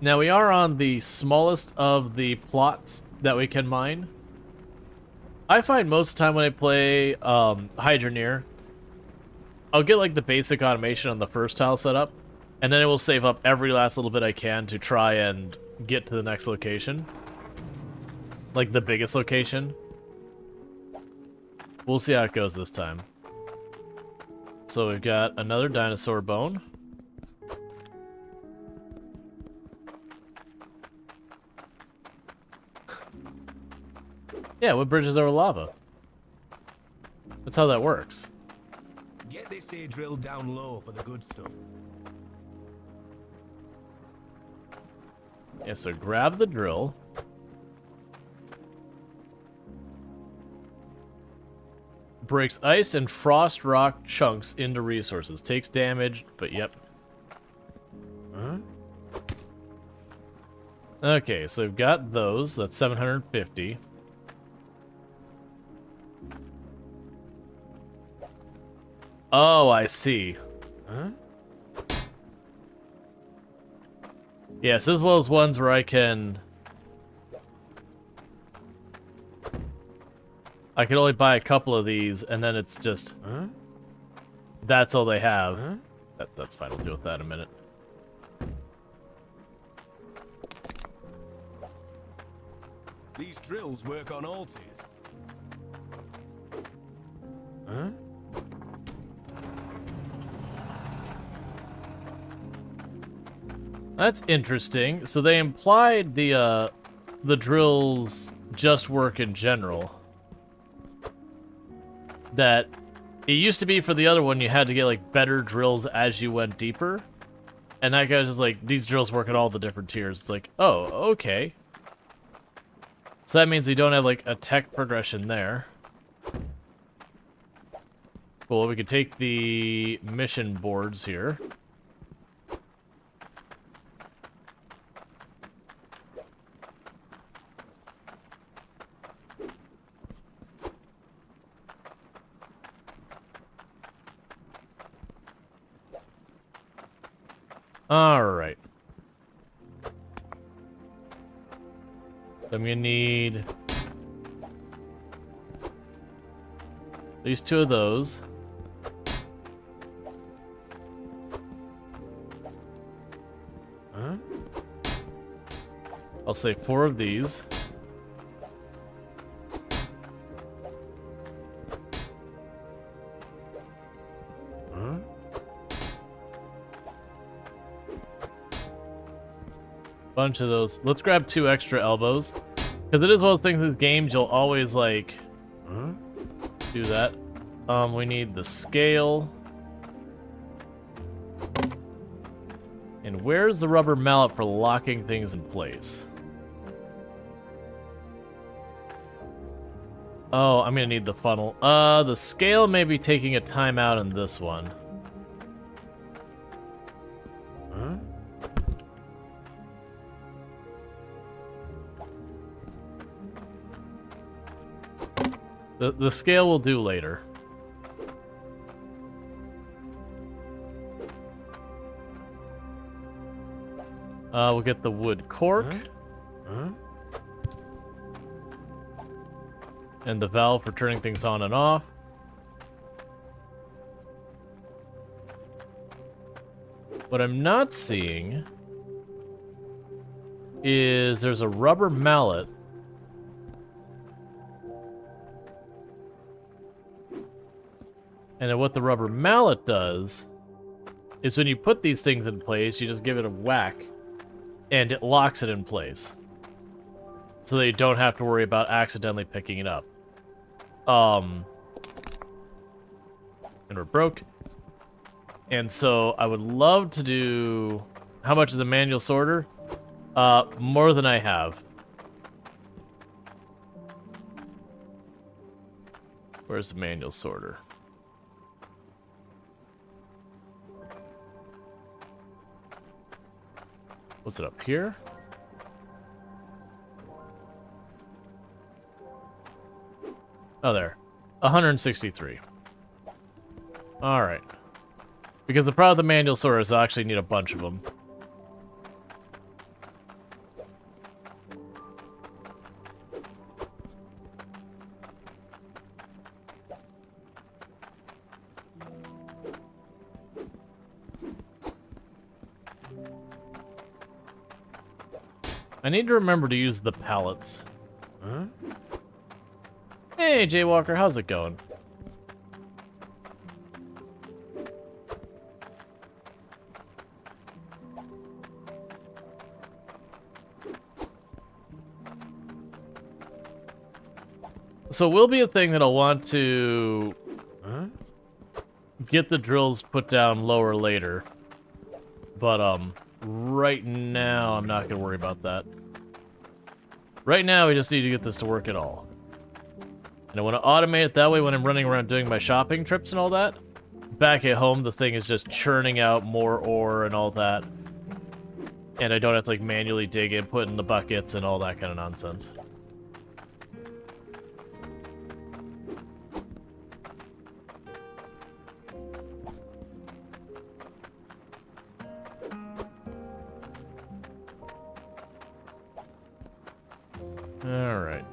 Now we are on the smallest of the plots that we can mine. I find most of the time when I play Hydroneer, I'll get like the basic automation on the first tile set up, and then it will save up every last little bit I can to try and get to the next location. Like the biggest location. We'll see how it goes this time. So we've got another dinosaur bone. Yeah, what bridges over lava? That's how that works. Get this here drilled down low for the good stuff. Yeah, so grab the drill. Breaks ice and frost rock chunks into resources. Takes damage, but yep. Huh? Okay, so we've got those. That's 750. Oh, I see. Huh? Yes, as well as ones where I can only buy a couple of these, and then it's just... Huh? That's all they have. Huh? That's fine, we'll deal with that in a minute. These drills work on all tiers. Huh? That's interesting. So they implied the drills just work in general. That it used to be for the other one you had to get like better drills as you went deeper. And that guy's just like, these drills work at all the different tiers. It's like, oh, okay. So that means we don't have like a tech progression there. Cool, we could take the mission boards here. Alright. I'm gonna need at least 2 of those. Huh? I'll say 4 of these. Huh? Bunch of those. Let's grab 2 extra elbows. Because it is one of those things in these games you'll always like do that. We need the scale. And where's the rubber mallet for locking things in place? Oh, I'm gonna need the funnel. The scale may be taking a timeout in this one. Huh? The scale will do later. We'll get the wood cork. Huh? And the valve for turning things on and off. What I'm not seeing is there's a rubber mallet. And then what the rubber mallet does is when you put these things in place, you just give it a whack, and it locks it in place. So that you don't have to worry about accidentally picking it up. And we're broke. And so I would love to do... How much is a manual sorter? More than I have. Where's the manual sorter? What's it up here? Oh, there. 163. Alright. Because the problem with the manual sorter is I actually need a bunch of them. I need to remember to use the pallets. Huh? Hey, Jaywalker, how's it going? So will be a thing that I'll want to get the drills put down lower later. But right now I'm not gonna worry about that. Right now we just need to get this to work at all. And I want to automate it that way when I'm running around doing my shopping trips and all that. Back at home the thing is just churning out more ore and all that. And I don't have to like manually dig in, put in the buckets and all that kind of nonsense. All right.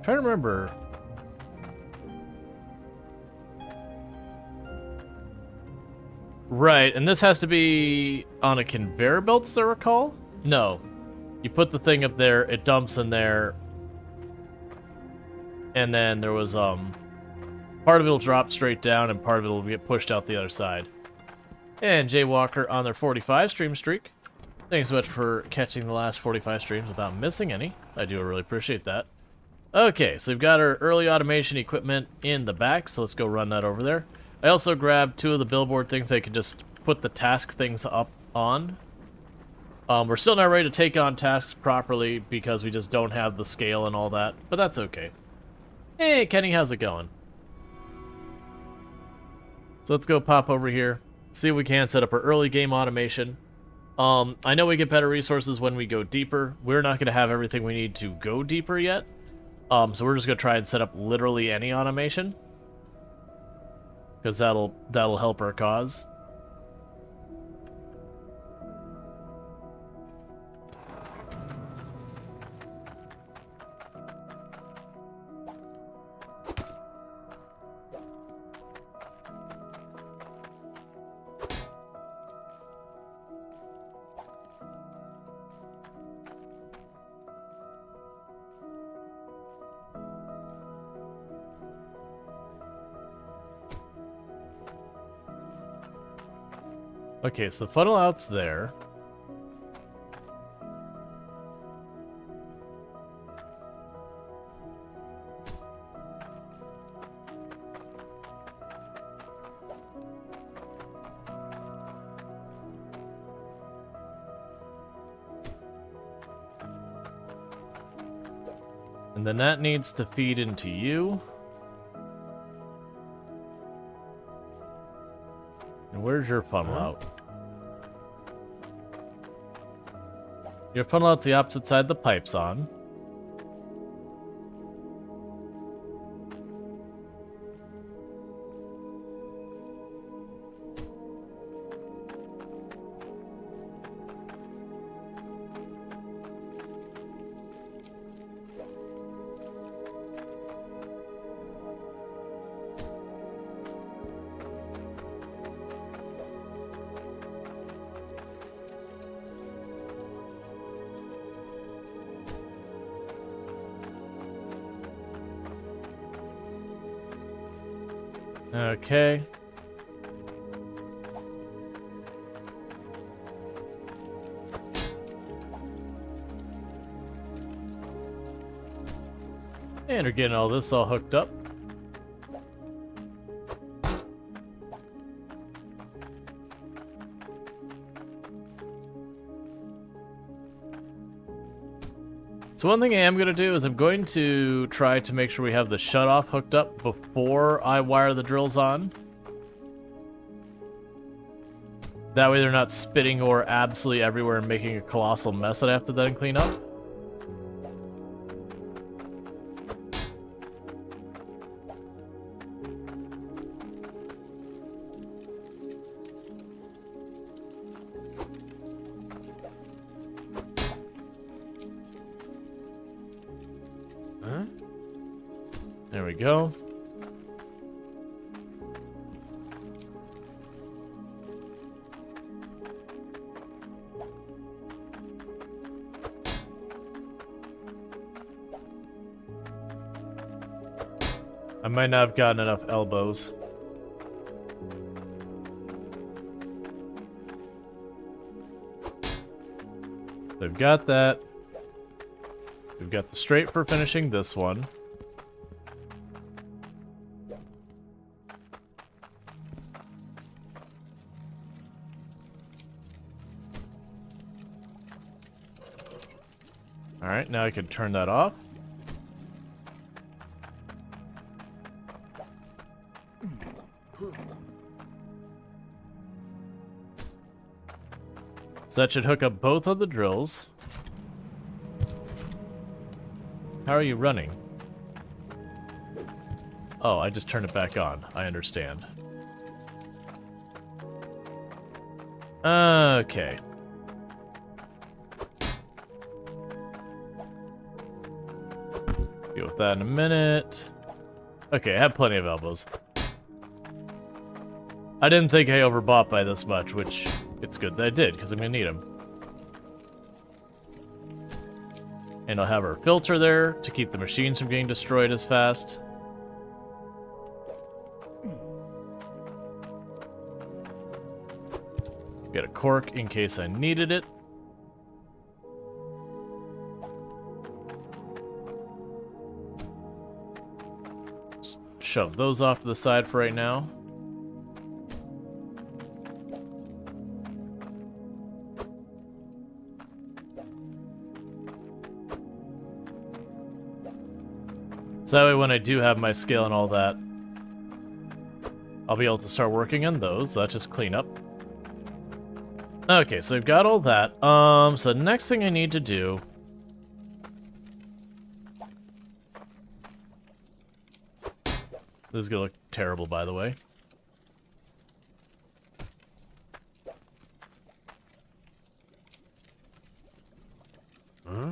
Trying to remember. Right, and this has to be on a conveyor belt, as I recall? No. You put the thing up there, it dumps in there, and then there was, part of it'll drop straight down, and part of it'll get pushed out the other side. And Jaywalker on their 45 stream streak. Thanks so much for catching the last 45 streams without missing any. I do really appreciate that. Okay, so we've got our early automation equipment in the back, so let's go run that over there. I also grabbed 2 of the billboard things that I could just put the task things up on. We're still not ready to take on tasks properly because we just don't have the scale and all that, but that's okay. Hey, Kenny, how's it going? So let's go pop over here, see if we can set up our early game automation. I know we get better resources when we go deeper. We're not going to have everything we need to go deeper yet. So we're just going to try and set up literally any automation. Because that'll help our cause. Okay, so the funnel out's there. And then that needs to feed into you. And where's your funnel out? Your funnel out's the opposite side the pipe's on. Okay. And we're getting all this all hooked up. So one thing I am going to do is I'm going to try to make sure we have the shutoff hooked up before I wire the drills on. That way they're not spitting ore absolutely everywhere and making a colossal mess that I have to then clean up. There we go. I might not have gotten enough elbows. They've got that. We've got the straight for finishing this one. Alright, now I can turn that off. So that should hook up both of the drills. How are you running? Oh, I just turned it back on. I understand. Okay. Deal with that in a minute. Okay, I have plenty of elbows. I didn't think I overbought by this much, which it's good that I did, because I'm going to need them. And I'll have our filter there to keep the machines from getting destroyed as fast. Get a cork in case I needed it. Just shove those off to the side for right now. So that way when I do have my scale and all that, I'll be able to start working on those. So that's just clean up. Okay, so I've got all that. So the next thing I need to do... This is gonna look terrible, by the way. Huh?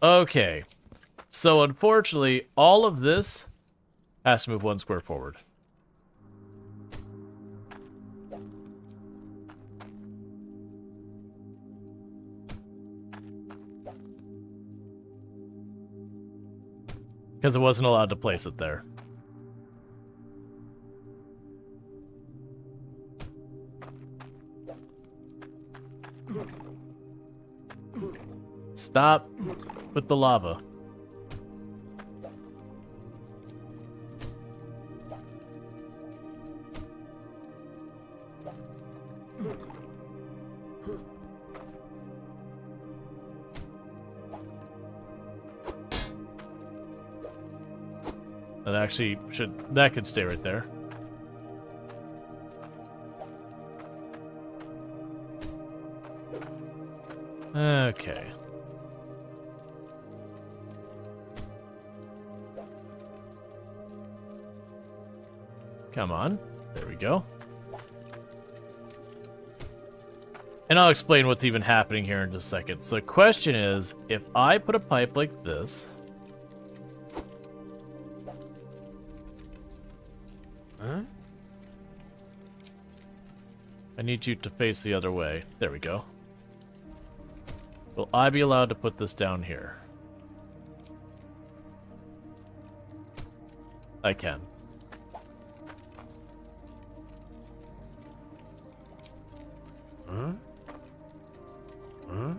Okay, so unfortunately, all of this has to move 1 square forward. Because I wasn't allowed to place it there. Stop with the lava. That actually should... That could stay right there. Okay. Come on. There we go. And I'll explain what's even happening here in just a second. So the question is, if I put a pipe like this... Huh? I need you to face the other way. There we go. Will I be allowed to put this down here? I can. Huh? Huh?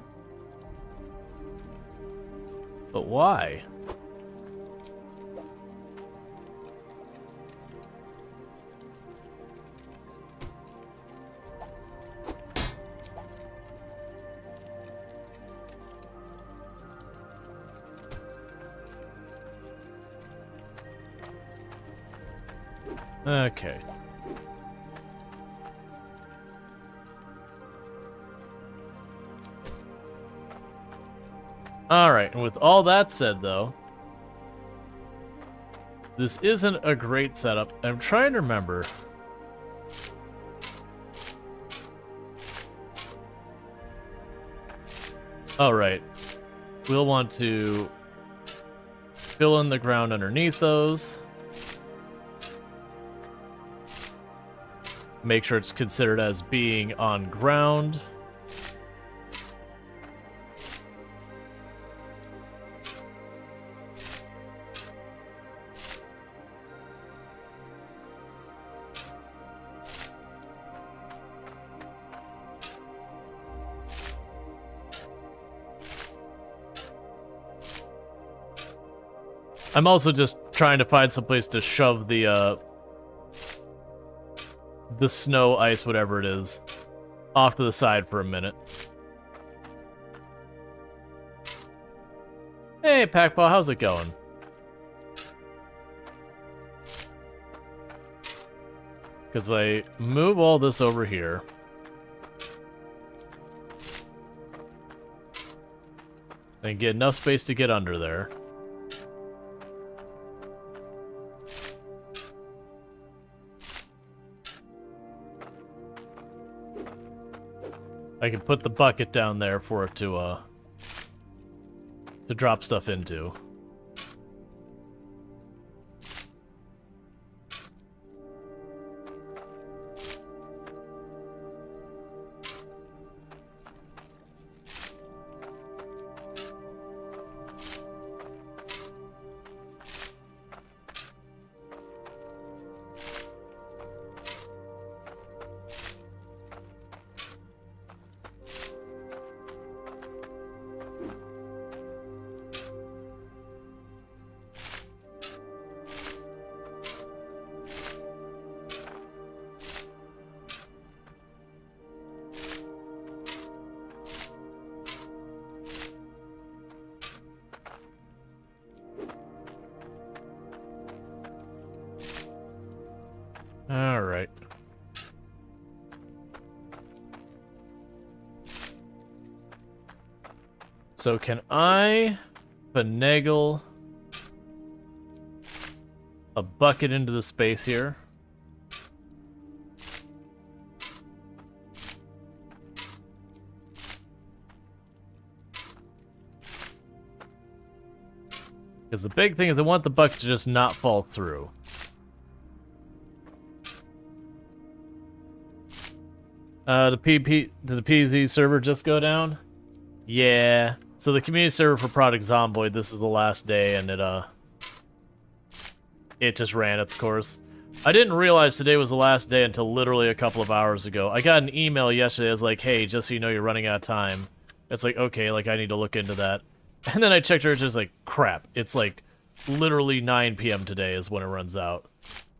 But why? Okay. Alright, and with all that said, though, this isn't a great setup. I'm trying to remember. Alright. we'll want to fill in the ground underneath those. Make sure it's considered as being on ground. I'm also just trying to find some place to shove the snow, ice, whatever it is, off to the side for a minute. Hey, Packpaw, how's it going? Because I move all this over here. And get enough space to get under there. I can put the bucket down there for it to drop stuff into. All right. So can I finagle a bucket into the space here? Because the big thing is I want the bucket to just not fall through. Did the PZ server just go down? Yeah. So the community server for Product Zomboid, this is the last day, and it just ran its course. I didn't realize today was the last day until literally a couple of hours ago. I got an email yesterday that was like, hey, just so you know you're running out of time. It's like, okay, like I need to look into that. And then I checked her, it's just like, crap. It's like literally 9 p.m. today is when it runs out.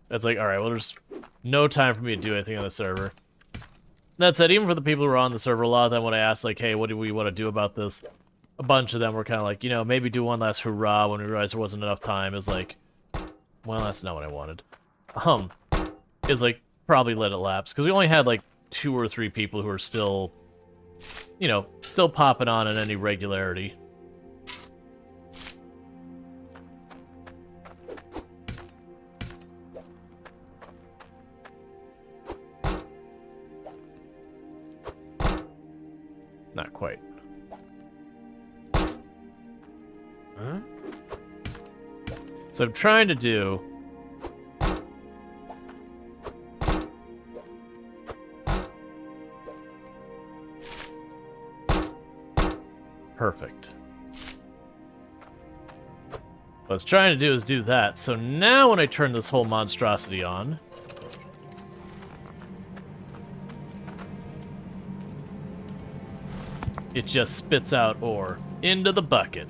It's like, alright, well there's no time for me to do anything on the server. That said, even for the people who are on the server, a lot of them, when I asked, like, hey, what do we want to do about this? A bunch of them were kind of like, you know, maybe do one last hurrah when we realized there wasn't enough time. Is like, well, that's not what I wanted. Is like, probably let it lapse. Because we only had, like, 2 or 3 people who are still, you know, still popping on in any regularity. Not quite. Huh? So I'm trying to do... Perfect. What I was trying to do is do that. So now when I turn this whole monstrosity on... it just spits out ore into the bucket.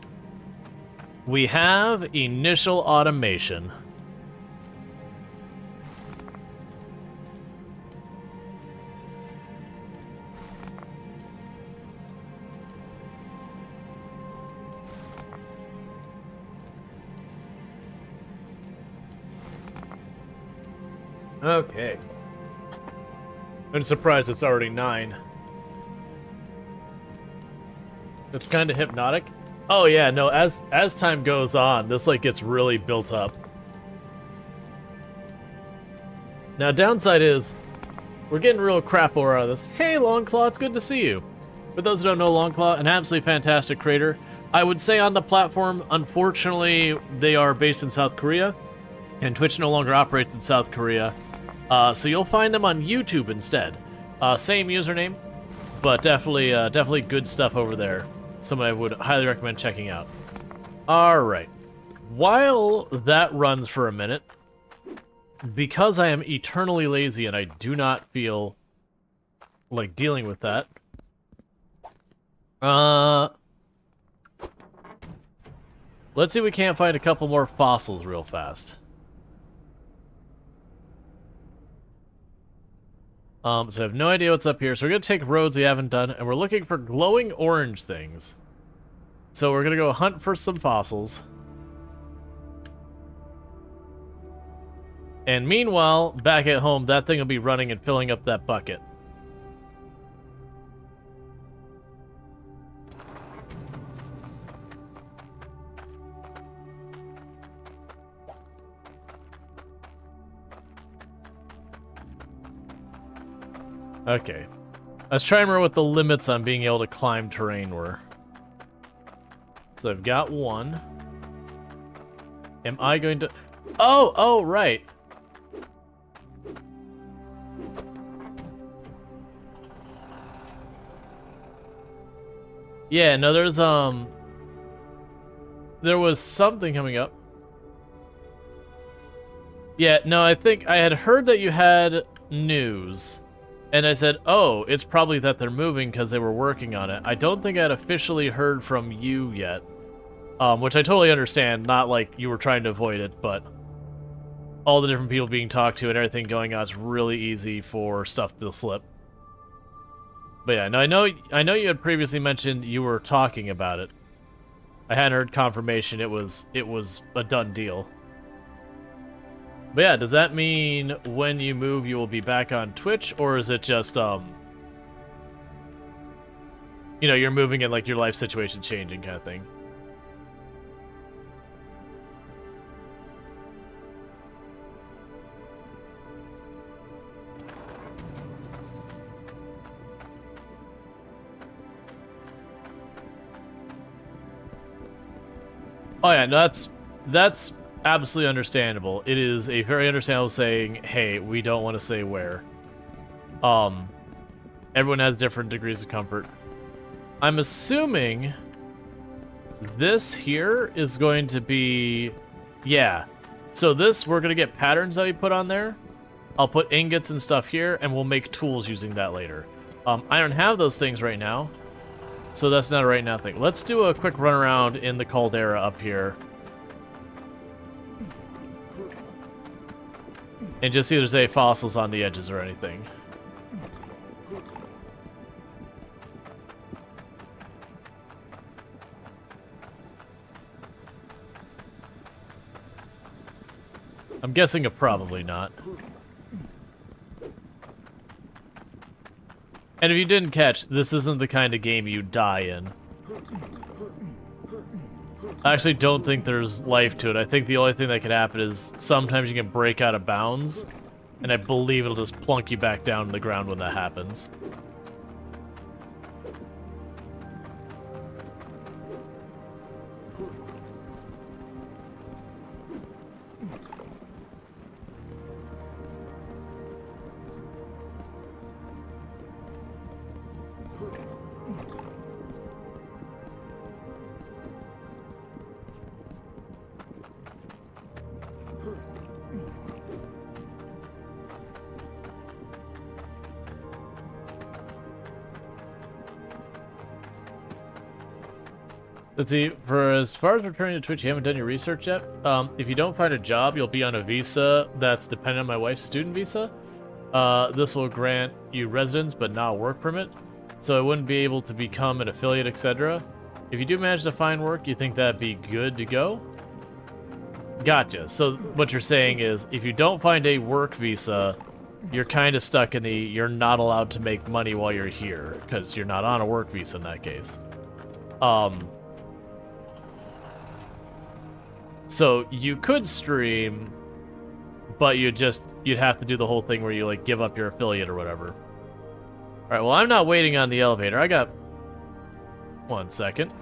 We have initial automation. Okay. I'm surprised it's already 9. It's kind of hypnotic. Oh yeah, no, as time goes on, this like gets really built up. Now downside is, we're getting real crap out of this. Hey Longclaw, it's good to see you. For those who don't know Longclaw, an absolutely fantastic creator. I would say on the platform, unfortunately, they are based in South Korea, and Twitch no longer operates in South Korea. So you'll find them on YouTube instead. Same username, but definitely good stuff over there. Someone I would highly recommend checking out. All right. While that runs for a minute, because I am eternally lazy and I do not feel like dealing with that, let's see if we can't find a couple more fossils real fast. So I have no idea what's up here, so we're going to take roads we haven't done, and we're looking for glowing orange things. So we're going to go hunt for some fossils. And meanwhile, back at home, that thing will be running and filling up that bucket. Okay. Let's try and remember what the limits on being able to climb terrain were. So I've got one. Am I going to... Oh, right. Yeah, no, there was something coming up. Yeah, no, I think I had heard that you had news. And I said, oh, it's probably that they're moving because they were working on it. I don't think I'd officially heard from you yet. Which I totally understand, not like you were trying to avoid it, but all the different people being talked to and everything going on is really easy for stuff to slip. But yeah, no, I know you had previously mentioned you were talking about it. I hadn't heard confirmation it was a done deal. But yeah, does that mean when you move you will be back on Twitch, or is it just you know, you're moving and like your life situation changing kind of thing? Oh yeah, no, that's absolutely understandable. It is a very understandable saying, hey, we don't want to say where. Everyone has different degrees of comfort. I'm assuming this here is going to be... Yeah. So this, we're going to get patterns that we put on there. I'll put ingots and stuff here, and we'll make tools using that later. I don't have those things right now, so that's not a right now thing. Let's do a quick run around in the caldera up here. And just see if there's any fossils on the edges or anything. I'm guessing probably not. And if you didn't catch, this isn't the kind of game you die in. I actually don't think there's life to it. I think the only thing that could happen is sometimes you can break out of bounds, and I believe it'll just plunk you back down to the ground when that happens. Let's see, for as far as returning to Twitch, you haven't done your research yet. If you don't find a job, you'll be on a visa that's dependent on my wife's student visa. This will grant you residence, but not a work permit, so I wouldn't be able to become an affiliate, etc. If you do manage to find work, you think that'd be good to go? Gotcha. So what you're saying is, if you don't find a work visa, you're kind of stuck in the, you're not allowed to make money while you're here, because you're not on a work visa in that case. So you could stream, but you'd have to do the whole thing where you like give up your affiliate or whatever. All right, well, I'm not waiting on the elevator. I got 1 second.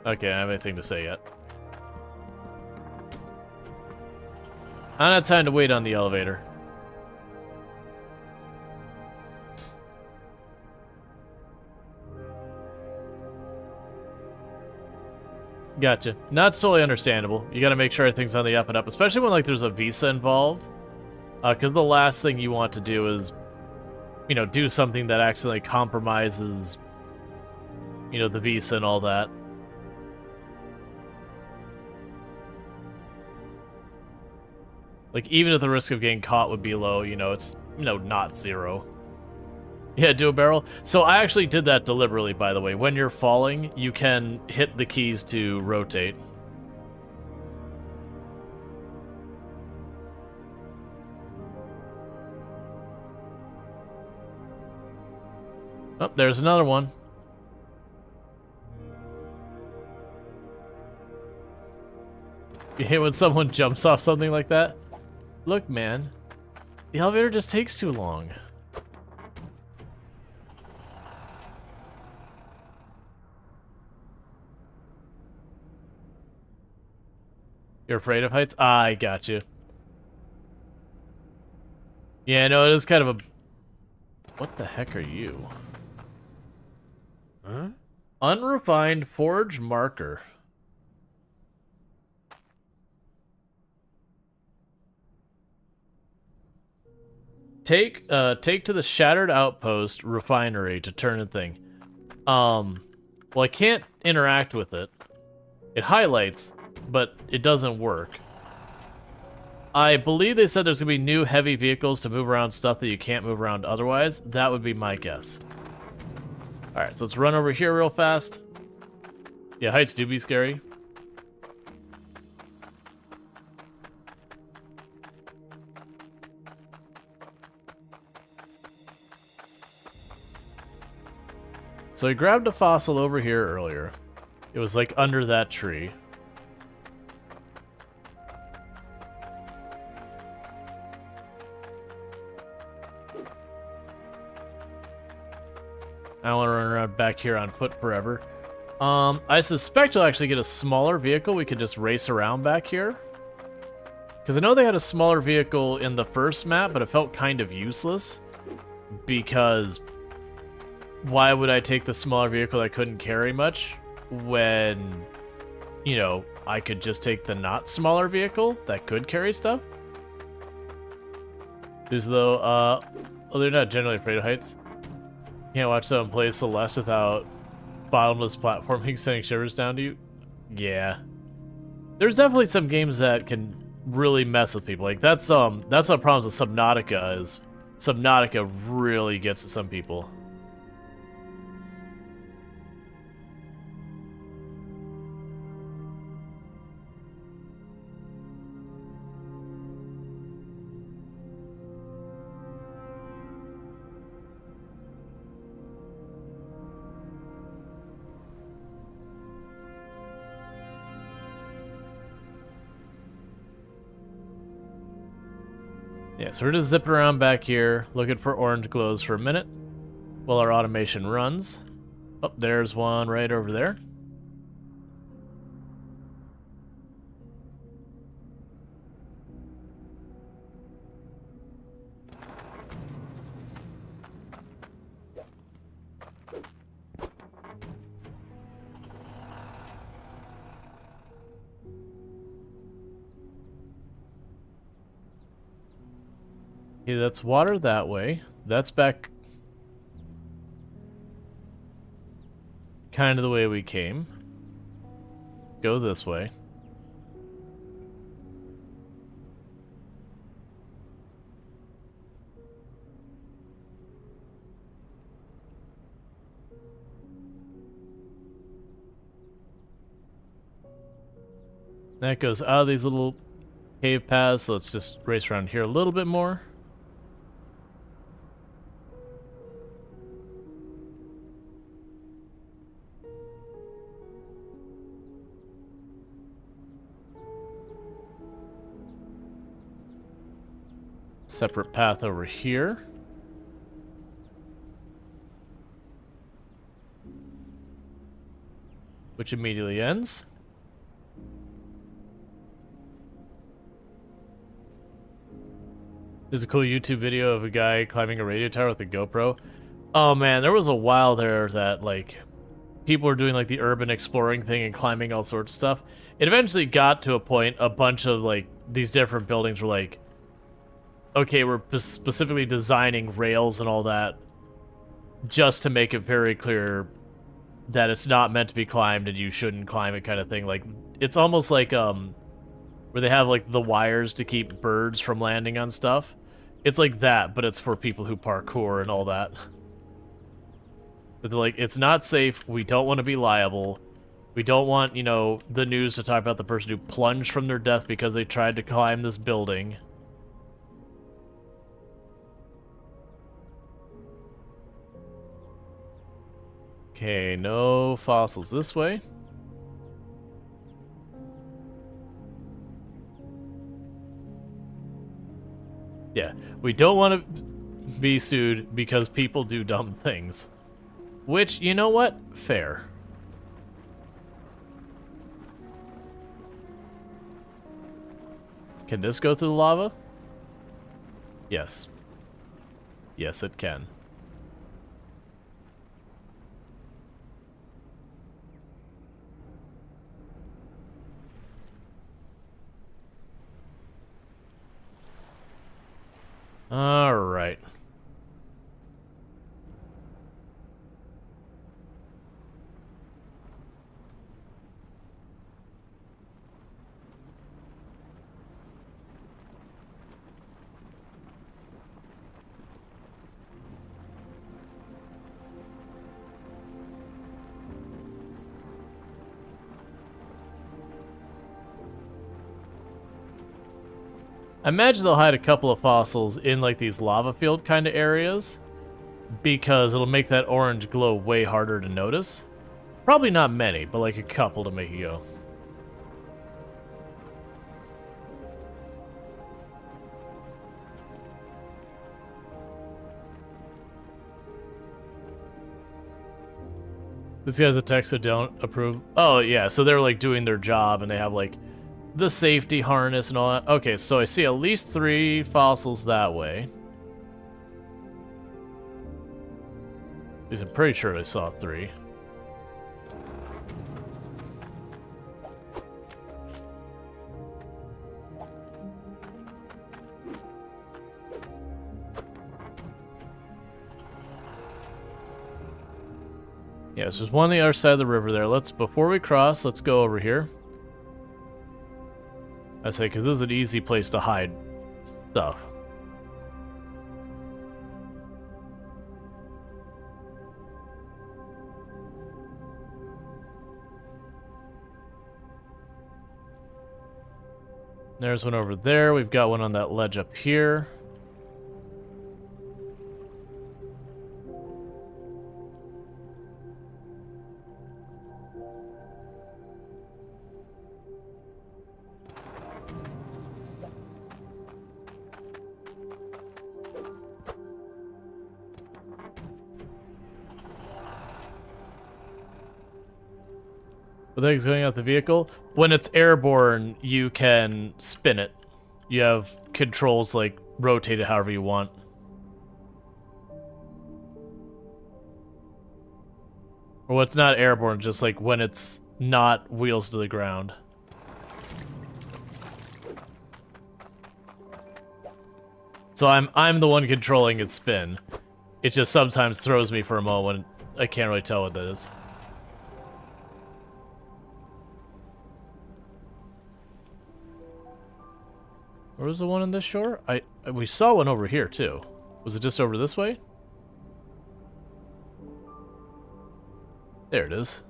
Okay, I don't have anything to say yet. I don't have time to wait on the elevator. Gotcha. No, that's totally understandable. You gotta make sure everything's on the up and up, especially when, like, there's a visa involved. Because the last thing you want to do is, you know, do something that accidentally compromises, you know, the visa and all that. Like, even if the risk of getting caught would be low, you know, it's, you know, not zero. Yeah, do a barrel. So I actually did that deliberately, by the way. When you're falling, you can hit the keys to rotate. Oh, there's another one. You hate when someone jumps off something like that? Look, man. The elevator just takes too long. You're afraid of heights? I got you. Yeah, no, it is kind of a... What the heck are you? Huh? Unrefined forge marker. Take to the shattered outpost refinery to turn a thing. Well, I can't interact with it. It highlights, but it doesn't work. I believe they said there's gonna be new heavy vehicles to move around stuff that you can't move around otherwise. That would be my guess. Alright, so let's run over here real fast. Yeah, heights do be scary. So I grabbed a fossil over here earlier. It was like under that tree. I don't want to run around back here on foot forever. I suspect you'll actually get a smaller vehicle. We could just race around back here. Because I know they had a smaller vehicle in the first map, but it felt kind of useless. Because why would I take the smaller vehicle that couldn't carry much when, you know, I could just take the not smaller vehicle that could carry stuff? As though, oh, they're not generally afraid of heights. Can't watch someone play Celeste without bottomless platforming sending shivers down to you. Yeah. There's definitely some games that can really mess with people. Like, that's the problems with Subnautica is Subnautica really gets to some people. Yeah, so we're just zipping around back here, looking for orange glows for a minute while our automation runs. Oh, there's one right over there. Okay, that's water that way. That's back kind of the way we came. Go this way. That goes out of these little cave paths, so let's just race around here a little bit more. Separate path over here. which immediately ends. There's a cool YouTube video of a guy climbing a radio tower with a GoPro. Oh man, there was a while there that, like, people were doing, like, the urban exploring thing and climbing all sorts of stuff. It eventually got to a point, a bunch of, like, these different buildings were like, okay, we're specifically designing rails and all that just to make it very clear that it's not meant to be climbed and you shouldn't climb it, kind of thing. Like, it's almost like, where they have, like, the wires to keep birds from landing on stuff. It's like that, but it's for people who parkour and all that. But they're like, it's not safe, we don't want to be liable. We don't want, you know, the news to talk about the person who plunged from their death because they tried to climb this building. Okay, no fossils this way. Yeah, we don't want to be sued because people do dumb things. Which, you know what? Fair. Can this go through the lava? Yes. Yes, it can. All right. I imagine they'll hide a couple of fossils in, like, these lava field kind of areas, because it'll make that orange glow way harder to notice. Probably not many, but like a couple to make it go. This guy's a text that don't approve. Oh yeah, so they're like doing their job and they have like the safety harness and all that. Okay, so I see at least 3 fossils that way. At least I'm pretty sure I saw 3. Yeah, so there's one on the other side of the river there. Before we cross, let's go over here. I say, because this is an easy place to hide stuff. There's one over there. We've got one on that ledge up here. What the heck's going out the vehicle? When it's airborne, you can spin it. You have controls like rotate it however you want. Or what's not airborne, just like when it's not wheels to the ground. So I'm the one controlling its spin. It just sometimes throws me for a moment. I can't really tell what that is. Where was the one on this shore? We saw one over here too. Was it just over this way? There it is.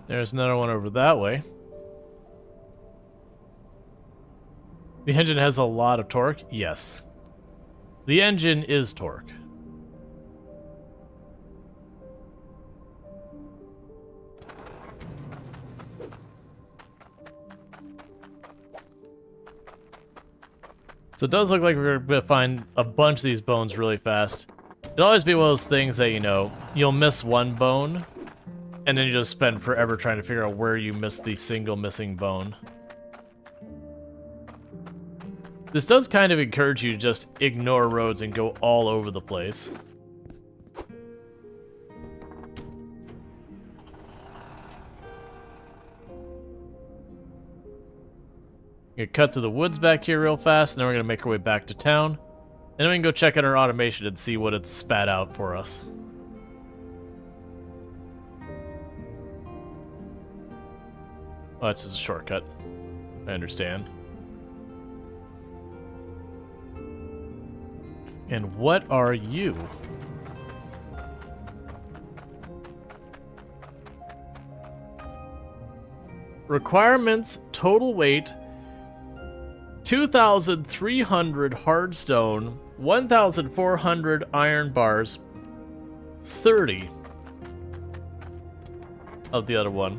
There's another one over that way. The engine has a lot of torque? Yes. The engine is torque. So it does look like we're going to find a bunch of these bones really fast. It'll always be one of those things that, you know, you'll miss one bone, and then you just spend forever trying to figure out where you missed the single missing bone. This does kind of encourage you to just ignore roads and go all over the place. Gonna cut to the woods back here real fast, and then we're gonna make our way back to town. And then we can go check out our automation and see what it's spat out for us. Oh, that's just a shortcut. I understand. And what are you? Requirements, total weight, 2,300 hard stone, 1,400 iron bars, 30 of the other one.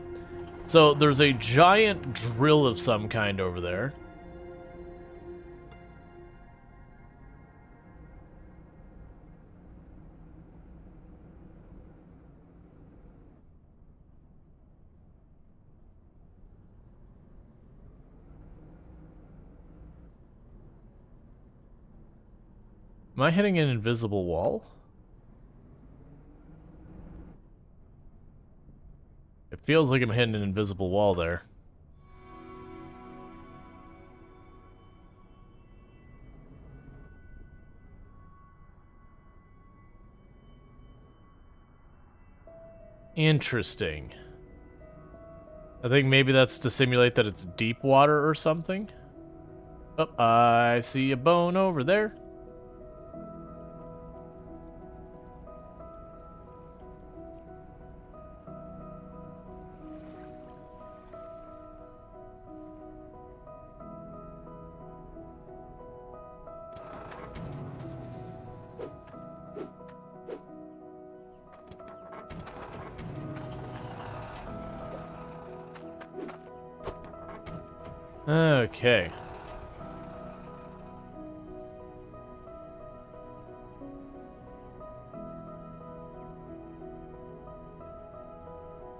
So there's a giant drill of some kind over there. Am I hitting an invisible wall? It feels like I'm hitting an invisible wall there. Interesting. I think maybe that's to simulate that it's deep water or something. Oh, I see a bone over there. Okay.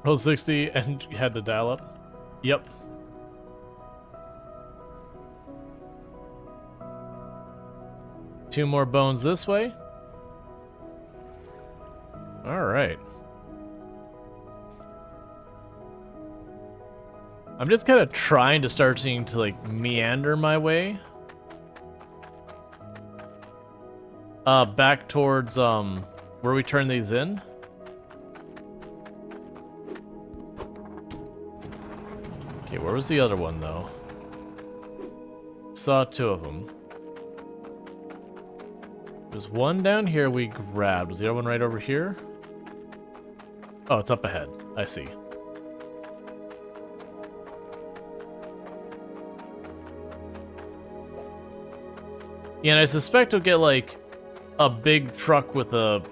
Roll 60 and you had to dial up? Yep. Two more bones this way. Alright. I'm just kind of trying to start to like meander my way back towards where we turn these in. Okay, where was the other one though? Saw two of them. There's one down here we grabbed. Was the other one right over here? Oh, it's up ahead. I see. Yeah, and I suspect we'll get, like, a big truck with a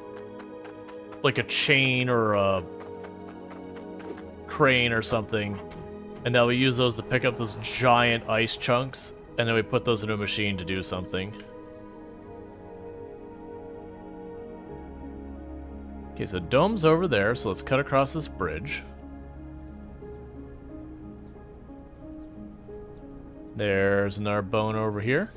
chain or a crane or something, and then we use those to pick up those giant ice chunks, and then we put those in a machine to do something. Okay, so dome's over there, so let's cut across this bridge. There's another bone over here.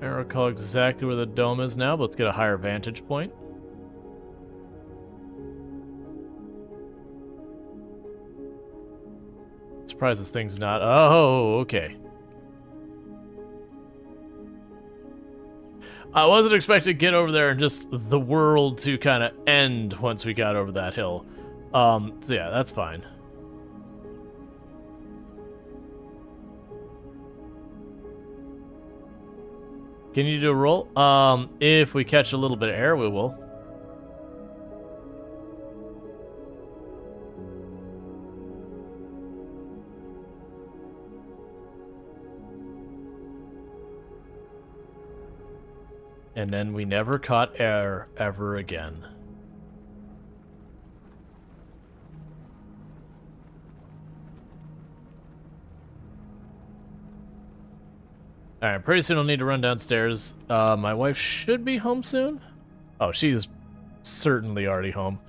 I don't recall exactly where the dome is now, but let's get a higher vantage point. Surprised this thing's not... Oh, okay. I wasn't expecting to get over there and just the world to kind of end once we got over that hill. So yeah, that's fine. Can you do a roll? If we catch a little bit of air, we will. And then we never caught air ever again. Alright, pretty soon I'll need to run downstairs. My wife should be home soon. Oh, she's certainly already home.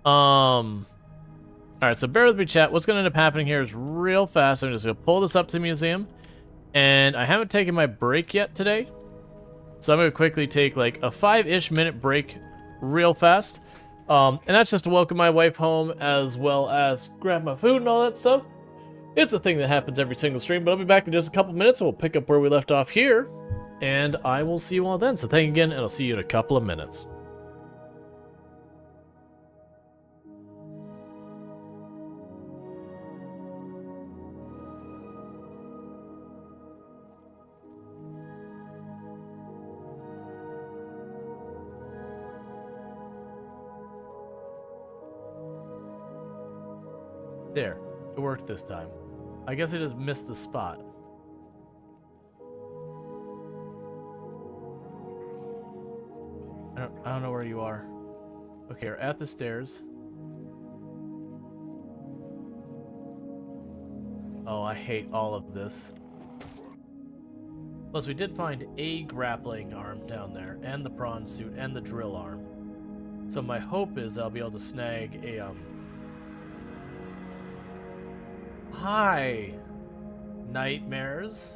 Alright, so bear with me, chat. What's going to end up happening here is real fast. I'm just going to pull this up to the museum. And I haven't taken my break yet today. So I'm going to quickly take like a 5-ish minute break real fast. And that's just to welcome my wife home as well as grab my food and all that stuff. It's a thing that happens every single stream, but I'll be back in just a couple minutes and we'll pick up where we left off here. And I will see you all then. So thank you again, and I'll see you in a couple of minutes. There, it worked this time. I guess I just missed the spot. I don't know where you are. Okay, we're at the stairs. Oh, I hate all of this. Plus, we did find a grappling arm down there, and the prawn suit, and the drill arm. So my hope is I'll be able to snag a, Hi, nightmares.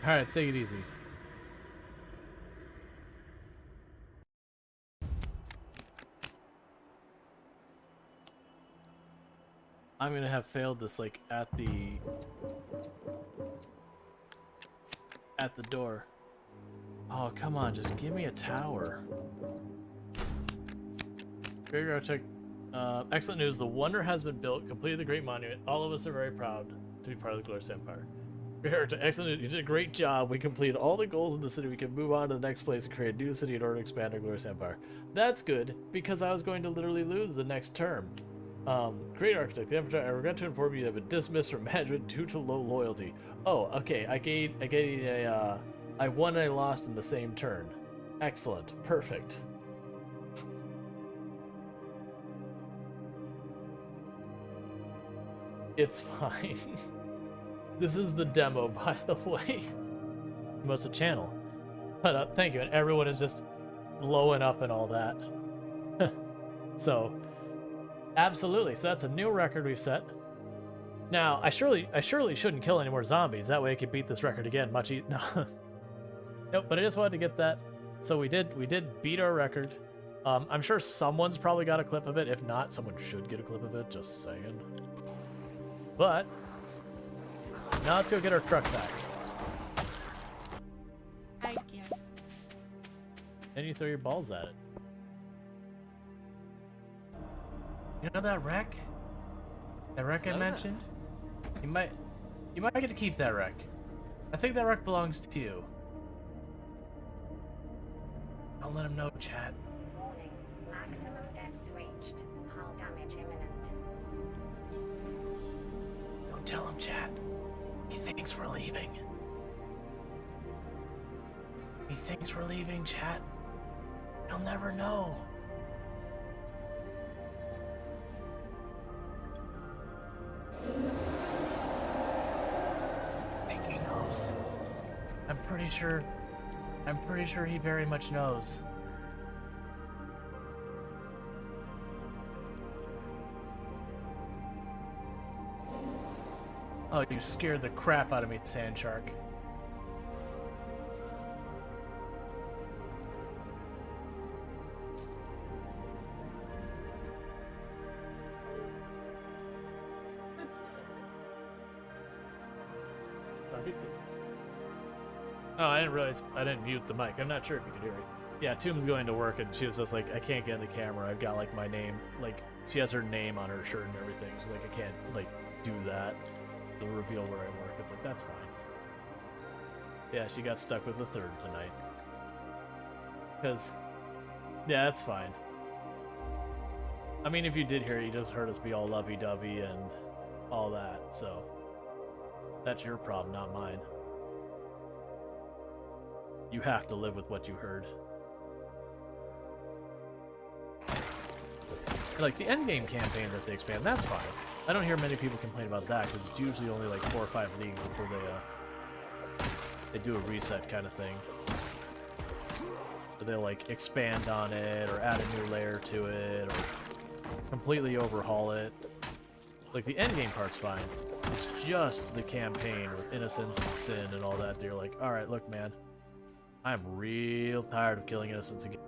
Alright, take it easy. I'm gonna have failed this, like, at the door. Oh, come on, just give me a tower. Excellent news, the wonder has been built, completed the great monument. All of us are very proud to be part of the Glorious Empire. Excellent news, you did a great job. We completed all the goals in the city. We can move on to the next place and create a new city in order to expand our Glorious Empire. That's good, because I was going to literally lose the next term. Great architect, the Emperor, I regret to inform you you have been dismissed from management due to low loyalty. Oh, okay, I won and I lost in the same turn. Excellent, perfect. It's fine. This is the demo, by the way. Most of the channel. But thank you, and everyone is just blowing up and all that. So, absolutely. So that's a new record we've set. Now, I surely shouldn't kill any more zombies. That way I could beat this record again much easier. No. Nope, but I just wanted to get that. So we did beat our record. I'm sure someone's probably got a clip of it. If not, someone should get a clip of it, just saying. But now let's go get our truck back. Thank you. Then you throw your balls at it. You know that wreck? That wreck I mentioned? You might get to keep that wreck. I think that wreck belongs to you. Don't let him know, chat. Warning. Maximum depth reached. Hull damage imminent. Don't tell him, chat. He thinks we're leaving. He thinks we're leaving, chat. He'll never know. I think he knows. I'm pretty sure he very much knows. Oh, you scared the crap out of me, Sand Shark. Oh, I didn't realize I didn't mute the mic. I'm not sure if you could hear it. Yeah, Tomb's going to work, and she was just like, I can't get in the camera. I've got, like, my name, like, she has her name on her shirt and everything. She's like, I can't, like, do that to reveal where I work. It's like, that's fine. Yeah, she got stuck with the third tonight. Because, yeah, that's fine. I mean, if you did hear it, you just heard us be all lovey-dovey and all that, so that's your problem, not mine. You have to live with what you heard. Like, the endgame campaign that they expand, that's fine. I don't hear many people complain about that, because it's usually only like 4 or 5 leagues before they do a reset kind of thing. So they'll, like, expand on it, or add a new layer to it, or completely overhaul it. Like, the endgame part's fine. It's just the campaign with innocence and sin and all that. You're like, alright, look, man. I'm real tired of killing innocents again.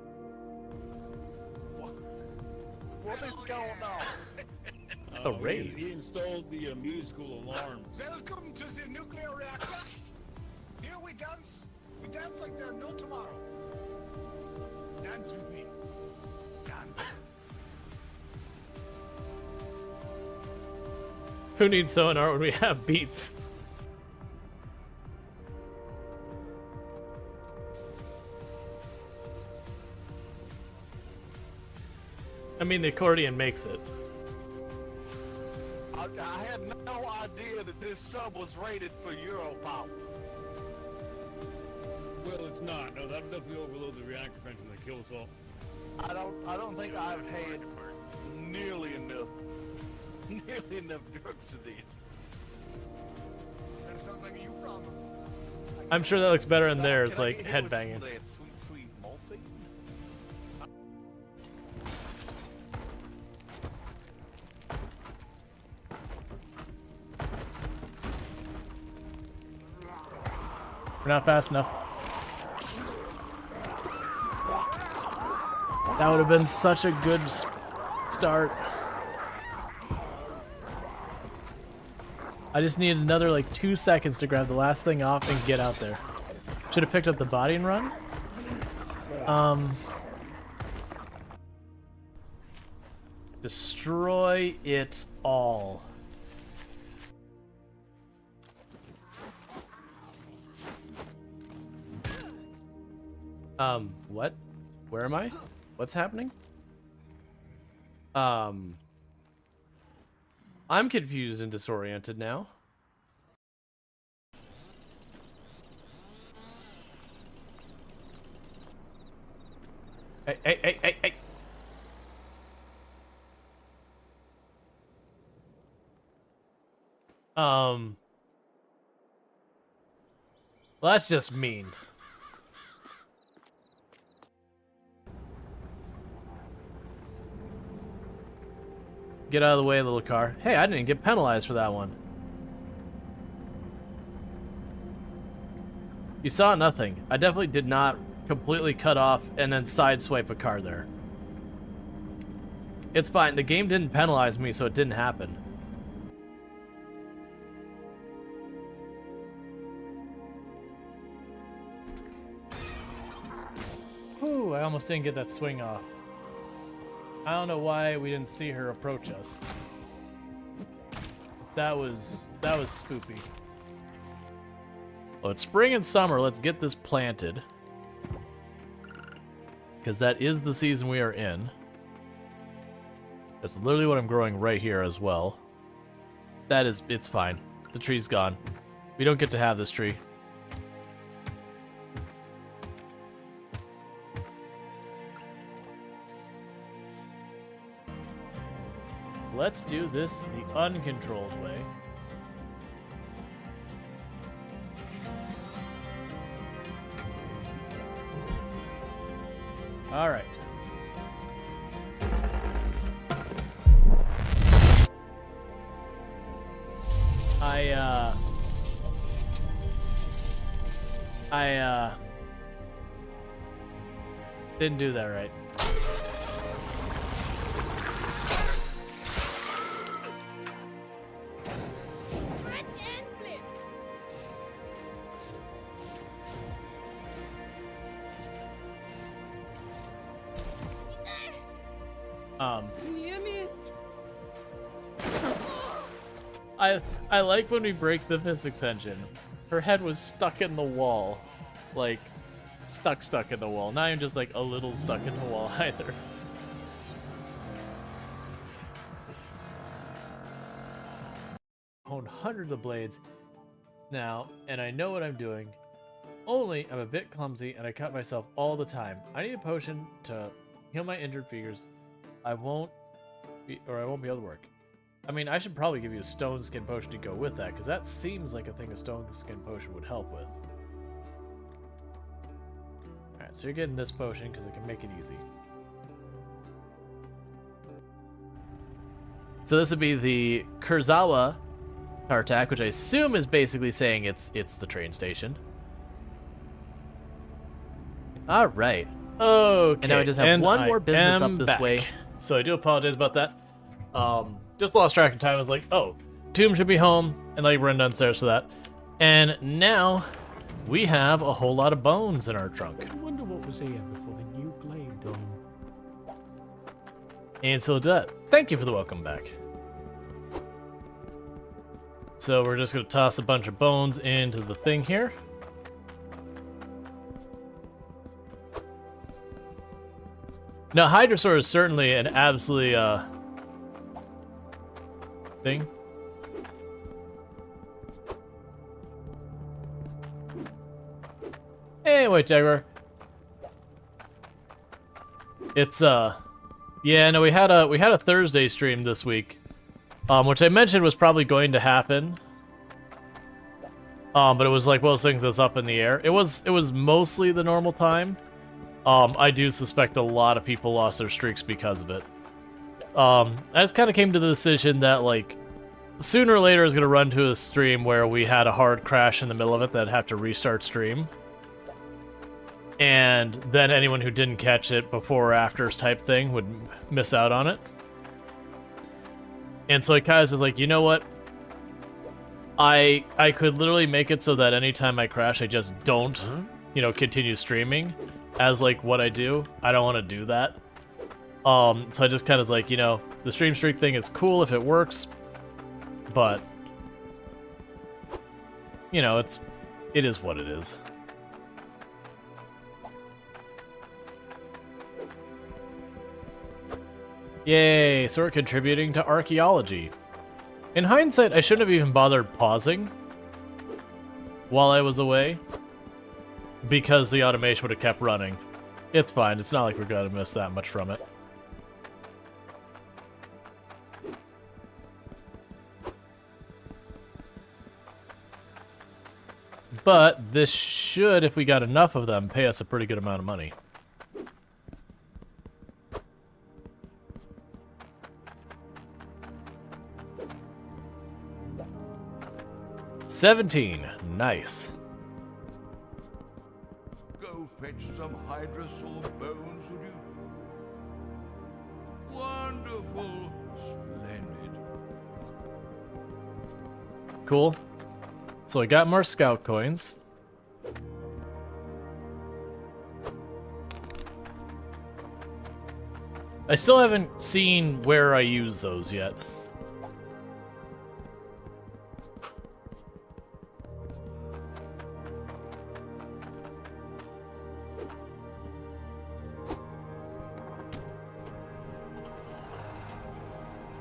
What is going on? A raid. He installed the musical alarm. Welcome to the nuclear reactor. Here we dance. We dance like there's no tomorrow. Dance with me. Dance. Who needs sonar when we have beats? I mean, the accordion makes it. I had no idea that this sub was rated for Euro power. Well, it's not. No, that definitely overload the reactor engine that kill us all. I don't think I've had nearly enough drugs for this. That sounds like a you problem. I'm sure that looks better in there. It's Can I like get hit with headbanging. some of that sweet morphine? We're not fast enough. That would have been such a good start. I just need another like 2 seconds to grab the last thing off and get out there. Should have picked up the body and run. Destroy it all. What? Where am I? What's happening? I'm confused and disoriented now. Hey. Well, that's just mean. Get out of the way, little car. Hey, I didn't get penalized for that one. You saw nothing. I definitely did not completely cut off and then sideswipe a car there. It's fine. The game didn't penalize me, so it didn't happen. Ooh, I almost didn't get that swing off. I don't know why we didn't see her approach us. That was spoopy. Well, it's spring and summer. Let's get this planted. Because that is the season we are in. That's literally what I'm growing right here as well. It's fine. The tree's gone. We don't get to have this tree. Let's do this the uncontrolled way. All right. I didn't do that right. I like when we break the physics engine. Her head was stuck in the wall. Like, stuck in the wall. Not even just like a little stuck in the wall either. hundreds of blades now, and I know what I'm doing. Only I'm a bit clumsy, and I cut myself all the time. I need a potion to heal my injured fingers. I won't be able to work. I mean, I should probably give you a stone skin potion to go with that, because that seems like a thing a stone skin potion would help with. Alright, so you're getting this potion because it can make it easy. So this would be the Kurzawa Tartak, which I assume is basically saying it's the train station. Alright. Okay. And now I just have one more business up this way. So I do apologize about that. Just lost track of time. I was like, oh, Tomb should be home, and like run downstairs for that. And now we have a whole lot of bones in our trunk. I wonder what was here before the new blade dome. And so that, thank you for the welcome back. So we're just gonna toss a bunch of bones into the thing here. Now, Hydrosaur is certainly an absolutely thing. Hey, White Jaguar. It's yeah, no, we had a Thursday stream this week, which I mentioned was probably going to happen. But it was like one of those things that's up in the air. It was mostly the normal time. I do suspect a lot of people lost their streaks because of it. I just kind of came to the decision that, like, sooner or later I was going to run to a stream where we had a hard crash in the middle of it that I'd have to restart stream. And then anyone who didn't catch it before or after type thing would miss out on it. And so I kind of was like, you know what? I could literally make it so that anytime I crash, I just don't, you know, continue streaming as like what I do. I don't want to do that. So I just kind of was like, you know, the stream streak thing is cool if it works, but you know, it is what it is. Yay, so we're contributing to archaeology. In hindsight, I shouldn't have even bothered pausing while I was away, because the automation would have kept running. It's fine, it's not like we're gonna miss that much from it. But this should, if we got enough of them, pay us a pretty good amount of money. $17. Nice. Go fetch some Hydrosaur bones, would you? Wonderful. Splendid. Cool. So I got more scout coins. I still haven't seen where I use those yet.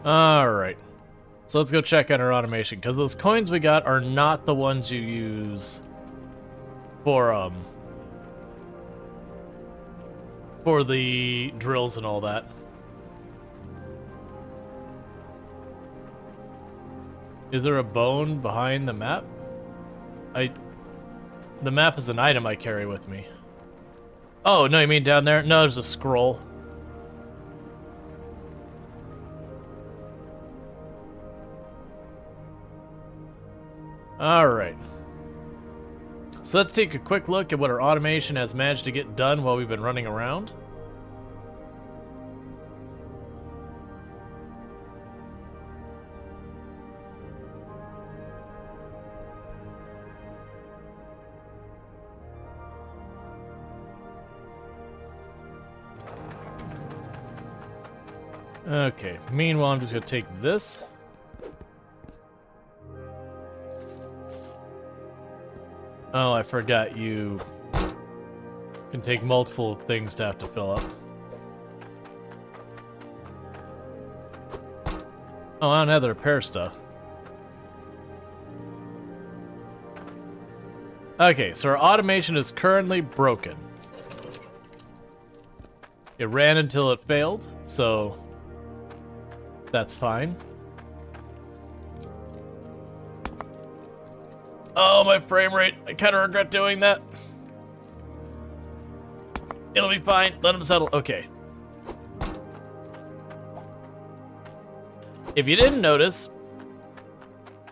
Alright. So let's go check on our automation, because those coins we got are not the ones you use for the drills and all that. Is there a bone behind the map? The map is an item I carry with me. Oh, no, you mean down there? No, there's a scroll. Alright. So let's take a quick look at what our automation has managed to get done while we've been running around. Okay, meanwhile I'm just going to take this. Oh, I forgot you can take multiple things to have to fill up. Oh, I don't have the repair stuff. Okay, so our automation is currently broken. It ran until it failed, so that's fine. Oh, my frame rate. I kind of regret doing that. It'll be fine. Let him settle. Okay. If you didn't notice,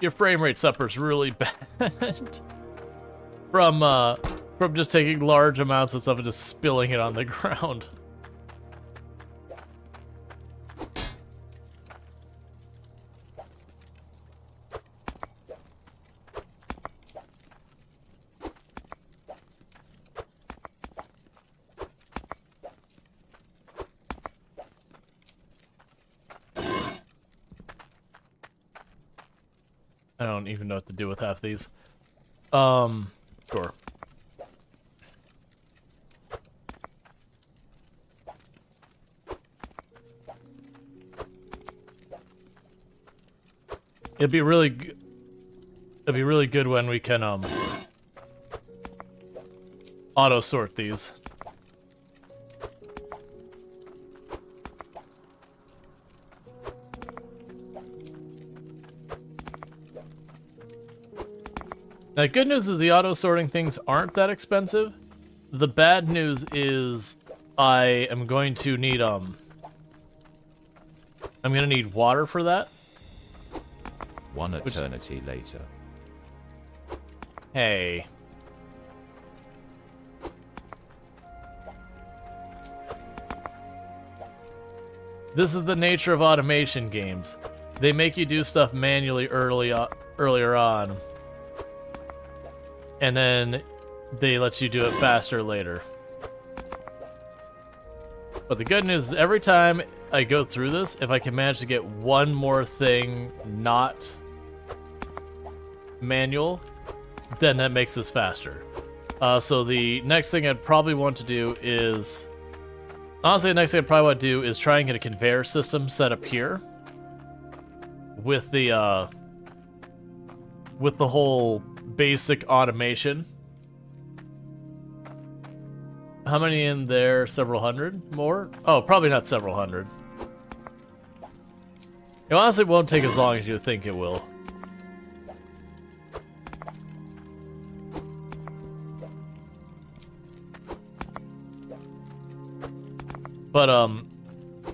your frame rate suffers really bad from just taking large amounts of stuff and just spilling it on the ground. I don't even know what to do with half these. Sure. It'd be really good when we can auto sort these. The good news is the auto-sorting things aren't that expensive. The bad news is I am going to need, I'm gonna need water for that. One eternity later. Hey. This is the nature of automation games. They make you do stuff manually earlier on. And then they let you do it faster later. But the good news is every time I go through this, if I can manage to get one more thing not manual, then that makes this faster. So the next thing I'd probably want to do is... Honestly, the next thing I'd probably want to do is try and get a conveyor system set up here. With the whole basic automation. How many in there? Several hundred more? Oh, probably not several hundred. It honestly won't take as long as you think it will. But,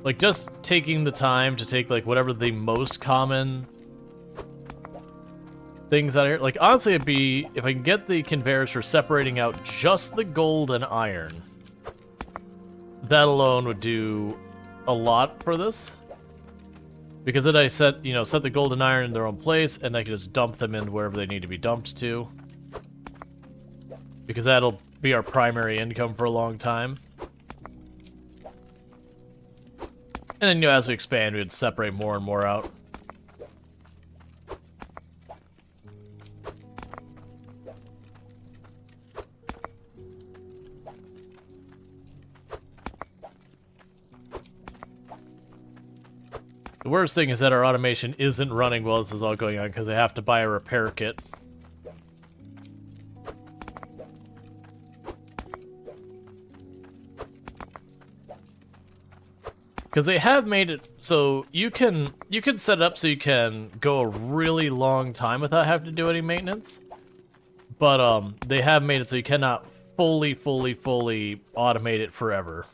like, just taking the time to take, like, whatever the most common things out here. Like, honestly, it'd be, if I can get the conveyors for separating out just the gold and iron, that alone would do a lot for this. Because then I set the gold and iron in their own place, and I can just dump them in wherever they need to be dumped to. Because that'll be our primary income for a long time. And then, as we expand, we'd separate more and more out. The worst thing is that our automation isn't running while this is all going on because I have to buy a repair kit. Because they have made it so you can set it up so you can go a really long time without having to do any maintenance. But they have made it so you cannot fully automate it forever.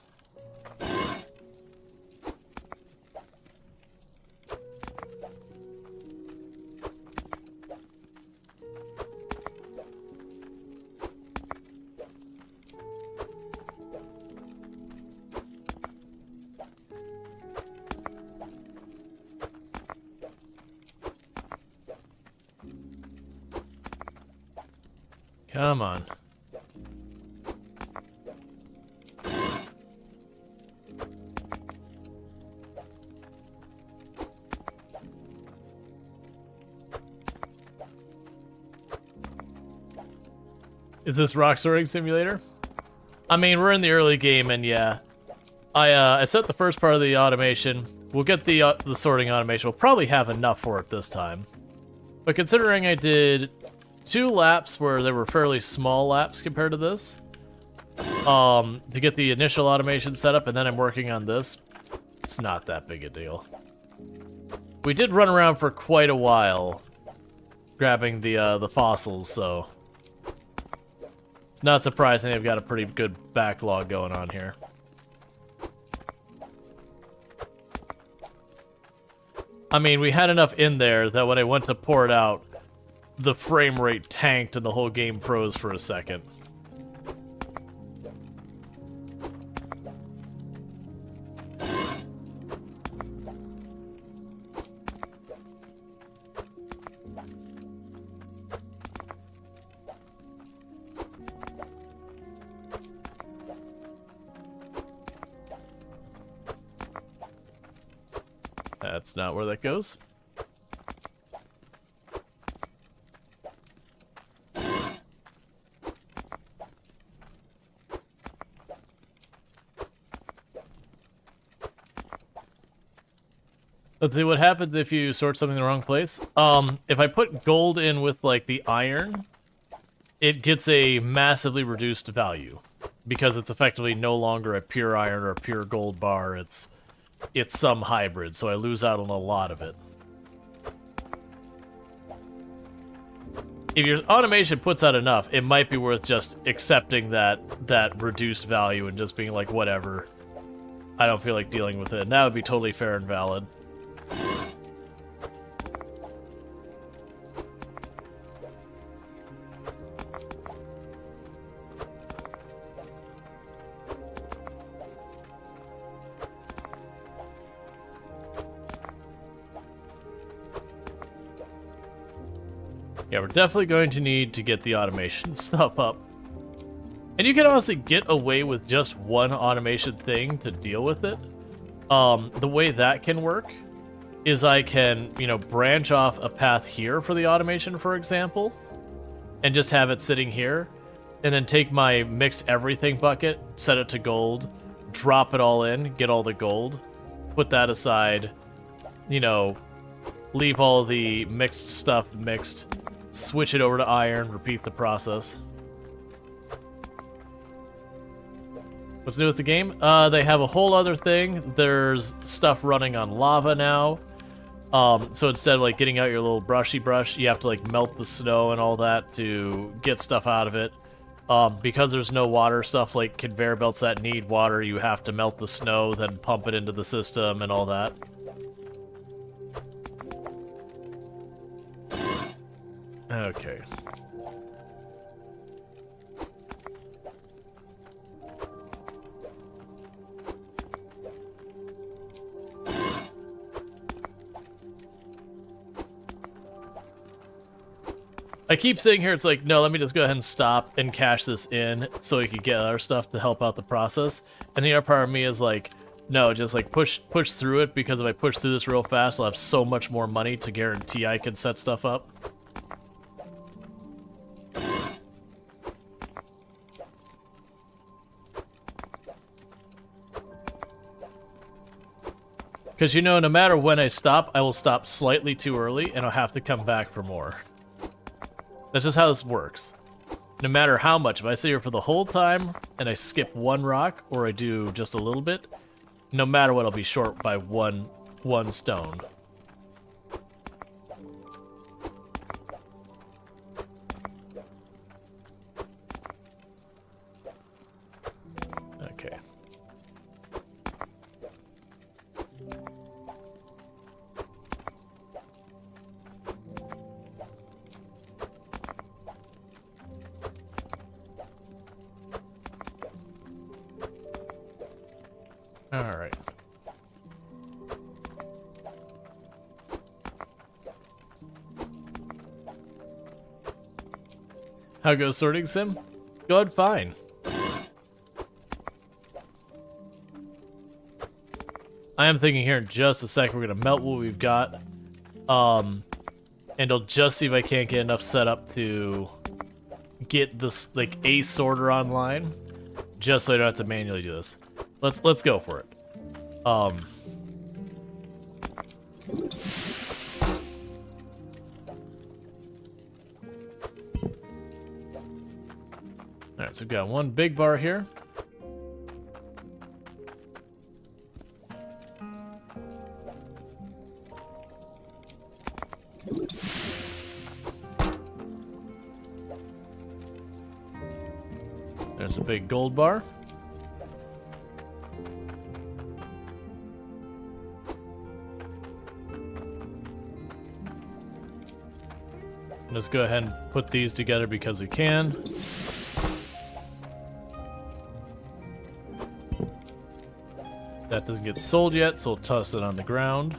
Come on. Is this rock sorting simulator? I mean, we're in the early game, and yeah. I set the first part of the automation. We'll get the sorting automation. We'll probably have enough for it this time. But considering I did 2 laps where they were fairly small laps compared to this. To get the initial automation set up, and then I'm working on this. It's not that big a deal. We did run around for quite a while, grabbing the fossils, so it's not surprising they've got a pretty good backlog going on here. I mean, we had enough in there that when I went to pour it out, the frame rate tanked and the whole game froze for a second. That's not where that goes. Let's see what happens if you sort something in the wrong place. If I put gold in with, like, the iron, it gets a massively reduced value because it's effectively no longer a pure iron or a pure gold bar. It's some hybrid, so I lose out on a lot of it. If your automation puts out enough, it might be worth just accepting that reduced value and just being like, whatever. I don't feel like dealing with it. And that would be totally fair and valid. Yeah, we're definitely going to need to get the automation stuff up. And you can honestly get away with just one automation thing to deal with it. The way that can work is I can, you know, branch off a path here for the automation, for example, and just have it sitting here, and then take my mixed everything bucket, set it to gold, drop it all in, get all the gold, put that aside, you know, leave all the mixed stuff mixed, switch it over to iron, repeat the process. What's new with the game? They have a whole other thing. There's stuff running on lava now. So instead of like getting out your little brushy brush, you have to like melt the snow and all that to get stuff out of it. Because there's no water, stuff like conveyor belts that need water, you have to melt the snow, then pump it into the system and all that. Okay. I keep saying here, it's like, no, let me just go ahead and stop and cash this in so we can get our stuff to help out the process. And the other part of me is like, no, just like push through it, because if I push through this real fast, I'll have so much more money to guarantee I can set stuff up. Because, you know, no matter when I stop, I will stop slightly too early, and I'll have to come back for more. That's just how this works. No matter how much, if I sit here for the whole time, and I skip one rock, or I do just a little bit, no matter what, I'll be short by one stone. Okay. All right. How goes sorting sim? Good, fine. I am thinking here in just a second we're gonna melt what we've got, and I'll just see if I can't get enough set up to get this like a sorter online, just so I don't have to manually do this. Let's go for it. Alright, so we've got one big bar here. There's a big gold bar. Let's go ahead and put these together because we can. That doesn't get sold yet, so we'll toss it on the ground.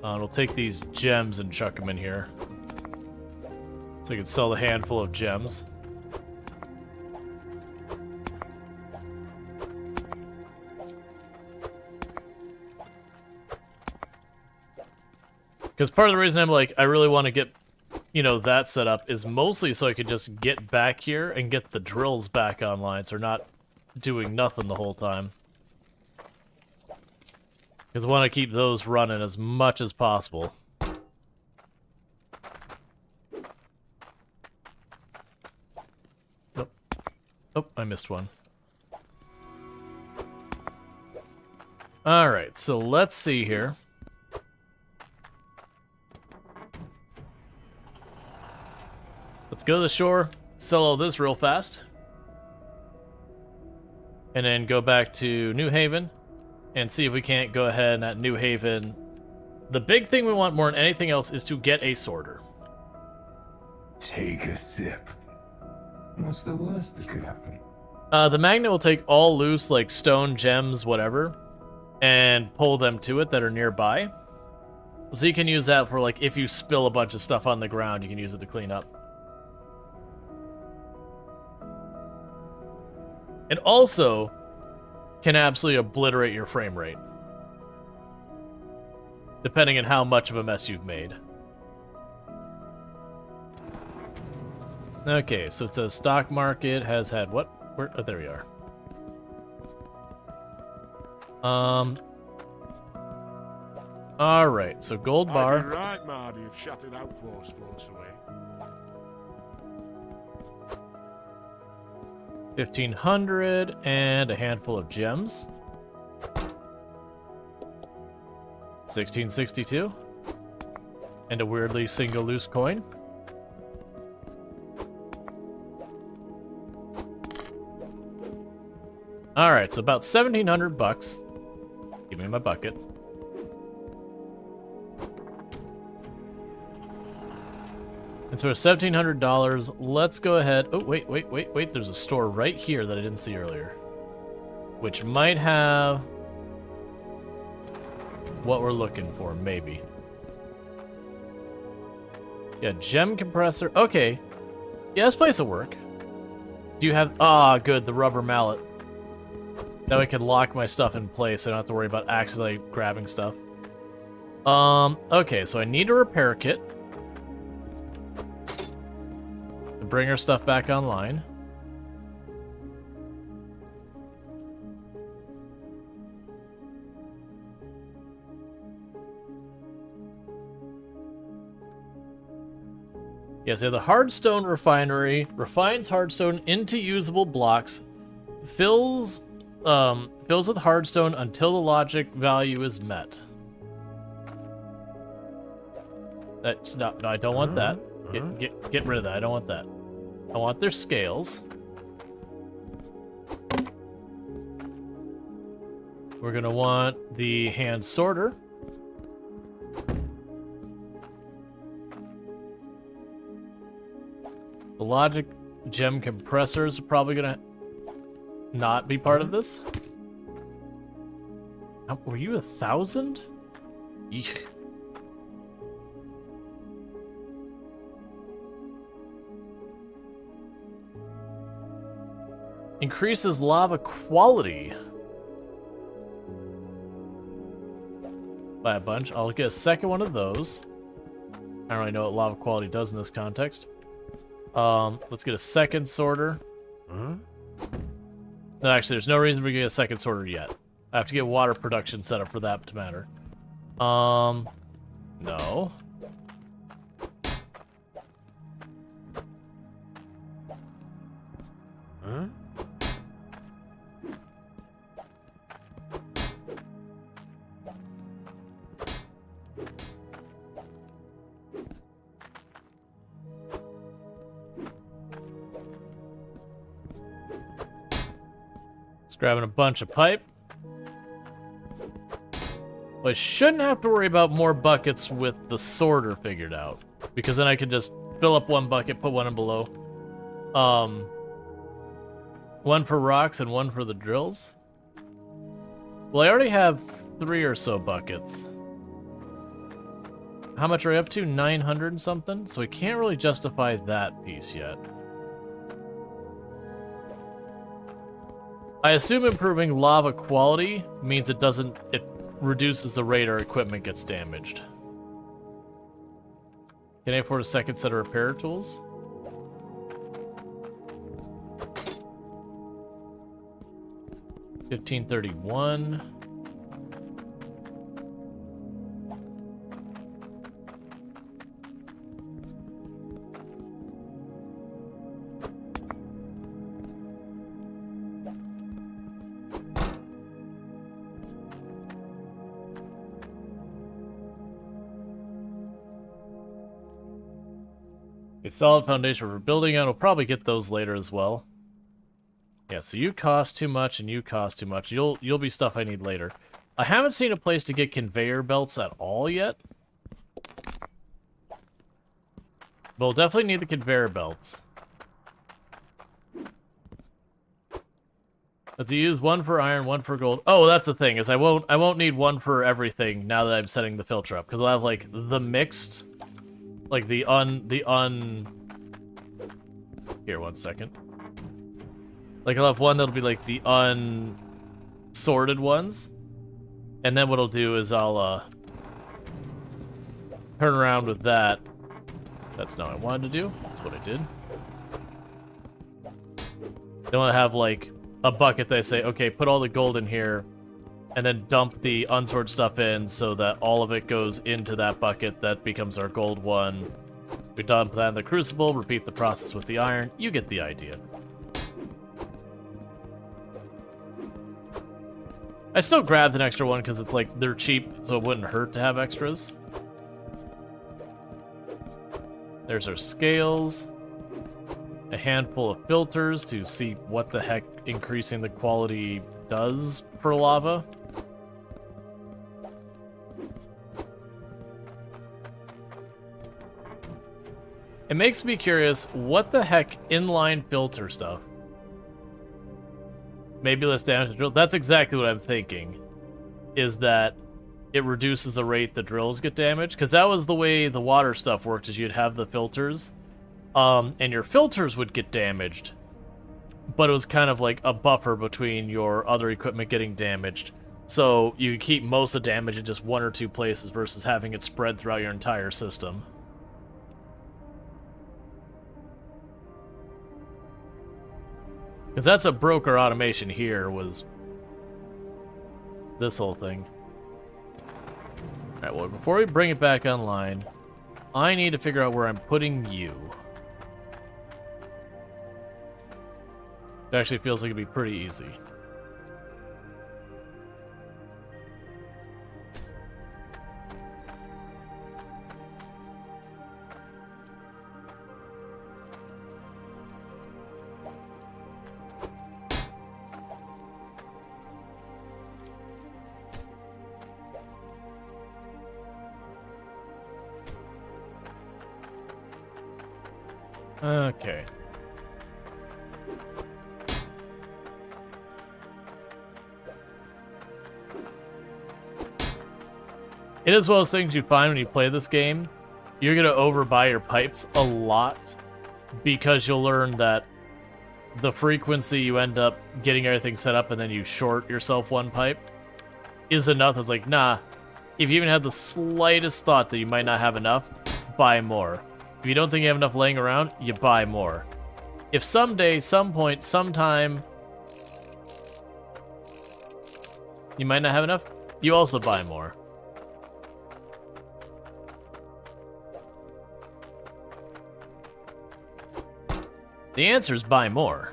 We'll take these gems and chuck them in here. So we can sell a handful of gems. Because part of the reason I'm like, I really want to get, you know, that set up is mostly so I could just get back here and get the drills back online, so we're not doing nothing the whole time. Because I want to keep those running as much as possible. Nope. Oh, I missed one. Alright, so let's see here. Let's go to the shore, sell all this real fast. And then go back to New Haven and see if we can't go ahead and at New Haven. The big thing we want more than anything else is to get a sorter. Take a sip. What's the worst that could happen? The magnet will take all loose, like stone, gems, whatever, and pull them to it that are nearby. So you can use that for, like, if you spill a bunch of stuff on the ground, you can use it to clean up. It also can absolutely obliterate your frame rate, depending on how much of a mess you've made. Okay, so it says stock market has had what? Where? Oh, there we are. All right, so gold bar. I'd be right, Marty, if shattered outpost floats away. 1,500 and a handful of gems. 1662 and a weirdly single loose coin. All right, so about 1,700 bucks. Give me my bucket. And so $1,700, let's go ahead. Oh, wait. There's a store right here that I didn't see earlier, which might have what we're looking for, maybe. Yeah, gem compressor. Okay. Yeah, this place will work. Do you have... Ah, good, the rubber mallet. That way I can lock my stuff in place so I don't have to worry about accidentally grabbing stuff. Okay, so I need a repair kit. Bring our stuff back online. Yes, yeah, the hardstone refinery refines hardstone into usable blocks, fills with hardstone until the logic value is met. That's not. No, I don't want that. Get rid of that. I don't want that. I want their scales. We're gonna want the hand sorter. The logic gem compressors are probably gonna not be part of this. Were you 1,000? Eek. Increases lava quality by a bunch. I'll get a second one of those. I don't really know what lava quality does in this context. Let's get a second sorter. No, actually, there's no reason we get a second sorter yet. I have to get water production set up for that to matter. No. Huh? Just grabbing a bunch of pipe. Well, I shouldn't have to worry about more buckets with the sorter figured out, because then I can just fill up one bucket, put one in below. One for rocks and one for the drills. Well, I already have 3 or so buckets. How much are we up to? 900 and something? So we can't really justify that piece yet. I assume improving lava quality means it reduces the rate our equipment gets damaged. Can I afford a second set of repair tools? $15.31. A solid foundation for building on. We'll probably get those later as well. Yeah, so you cost too much and you cost too much. You'll be stuff I need later. I haven't seen a place to get conveyor belts at all yet. But we'll definitely need the conveyor belts. Let's use one for iron, one for gold. Oh, that's the thing, is I won't need one for everything now that I'm setting the filter up, because I'll have like the mixed, like the here, one second. Like, I'll have one that'll be, like, the unsorted ones. And then what I'll do is I'll, turn around with that. That's not what I wanted to do. That's what I did. Then I'll have, like, a bucket that I say, okay, put all the gold in here, and then dump the unsorted stuff in so that all of it goes into that bucket. That becomes our gold one. We dump that in the crucible, repeat the process with the iron. You get the idea. I still grabbed an extra one because it's like they're cheap, so it wouldn't hurt to have extras. There's our scales. A handful of filters to see what the heck increasing the quality does for lava. It makes me curious, what the heck inline filter stuff? Maybe less damage to drill. That's exactly what I'm thinking. Is that it reduces the rate the drills get damaged? Because that was the way the water stuff worked, is you'd have the filters. And your filters would get damaged. But it was kind of like a buffer between your other equipment getting damaged. So you keep most of the damage in just 1 or 2 places versus having it spread throughout your entire system. Because that's what broke our automation here, was this whole thing. Alright, well, before we bring it back online, I need to figure out where I'm putting you. It actually feels like it'd be pretty easy. Okay. It is one of those things you find when you play this game. You're going to overbuy your pipes a lot because you'll learn that the frequency you end up getting everything set up and then you short yourself one pipe is enough. It's like, nah, if you even have the slightest thought that you might not have enough, buy more. If you don't think you have enough laying around, you buy more. If someday, some point, sometime, you might not have enough, you also buy more. The answer is buy more.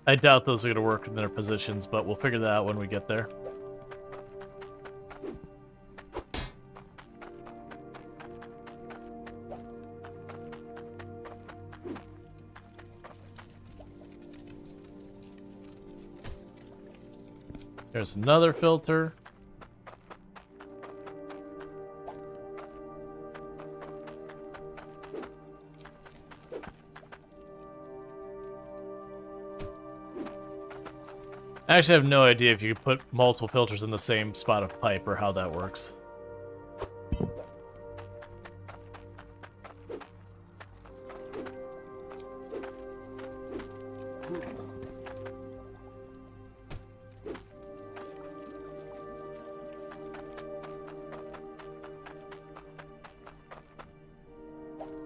I doubt those are going to work in their positions, but we'll figure that out when we get there. There's another filter. I actually have no idea if you could put multiple filters in the same spot of pipe or how that works.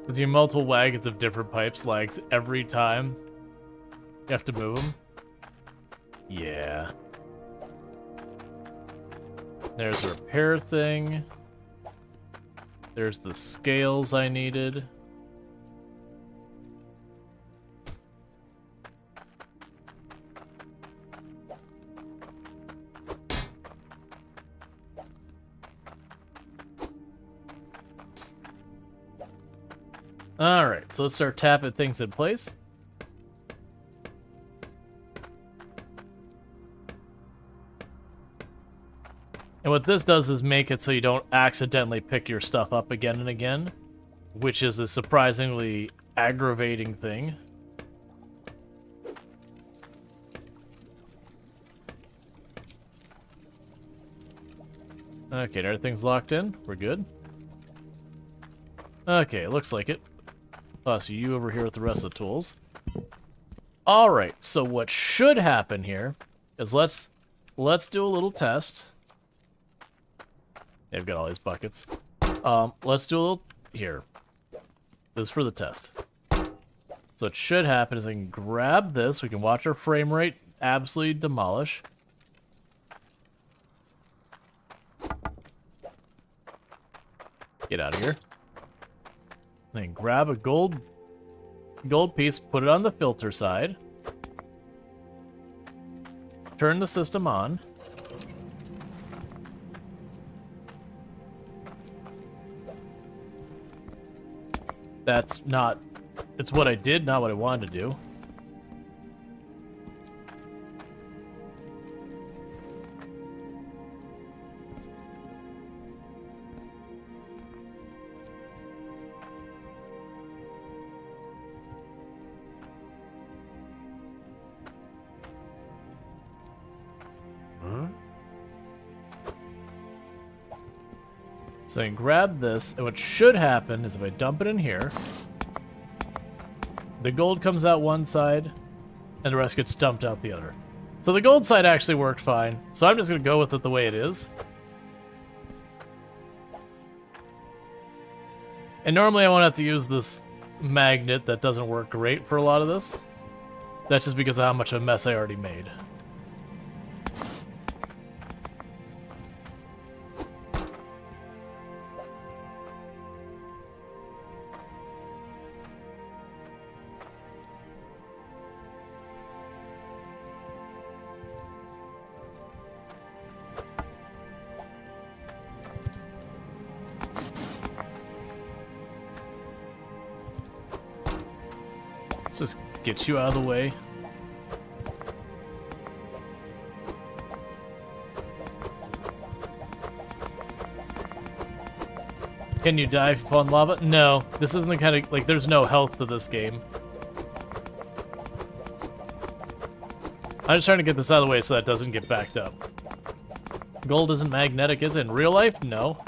With your multiple wagons of different pipes lags every time you have to move them. Yeah. There's a repair thing. There's the scales I needed. Alright, so let's start tapping things in place. And what this does is make it so you don't accidentally pick your stuff up again and again, which is a surprisingly aggravating thing. Okay, everything's locked in. We're good. Okay, looks like it. Toss you over here with the rest of the tools. Alright, so what should happen here is let's do a little test. They've got all these buckets. Let's do a little here. This is for the test. So what should happen is I can grab this. We can watch our frame rate absolutely demolish. Get out of here. Then grab a gold piece, put it on the filter side. Turn the system on. That's not... It's what I did, not what I wanted to do. So I can grab this, and what should happen is if I dump it in here, the gold comes out one side, and the rest gets dumped out the other. So the gold side actually worked fine, so I'm just going to go with it the way it is. And normally I won't have to use this magnet that doesn't work great for a lot of this. That's just because of how much of a mess I already made. Just get you out of the way. Can you die if you fall in lava? No, this isn't the kind of, like, there's no health to this game. I'm just trying to get this out of the way so that doesn't get backed up. Gold isn't magnetic, is it? In real life? No.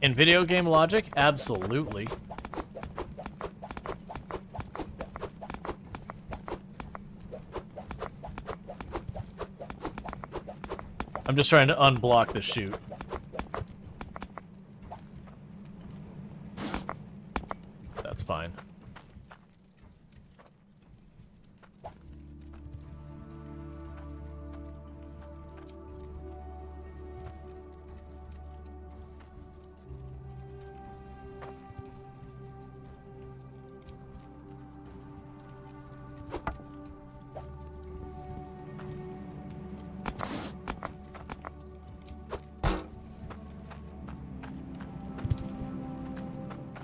In video game logic? Absolutely. I'm just trying to unblock the chute. That's fine.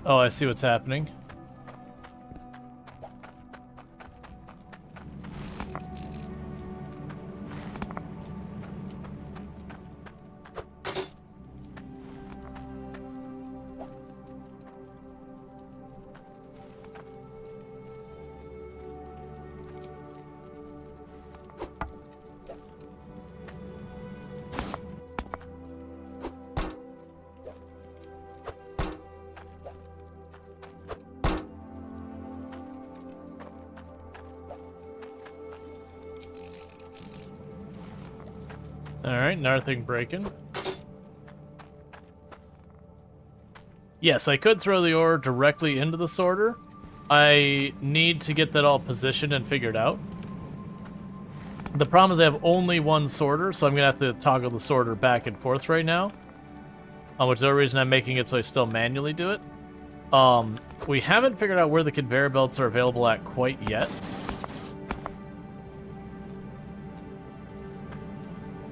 Oh, I see what's happening. Alright, another thing breaking. Yes, I could throw the ore directly into the sorter. I need to get that all positioned and figured out. The problem is I have only one sorter, so I'm going to have to toggle the sorter back and forth right now. Which is the reason I'm making it so I still manually do it. We haven't figured out where the conveyor belts are available at quite yet.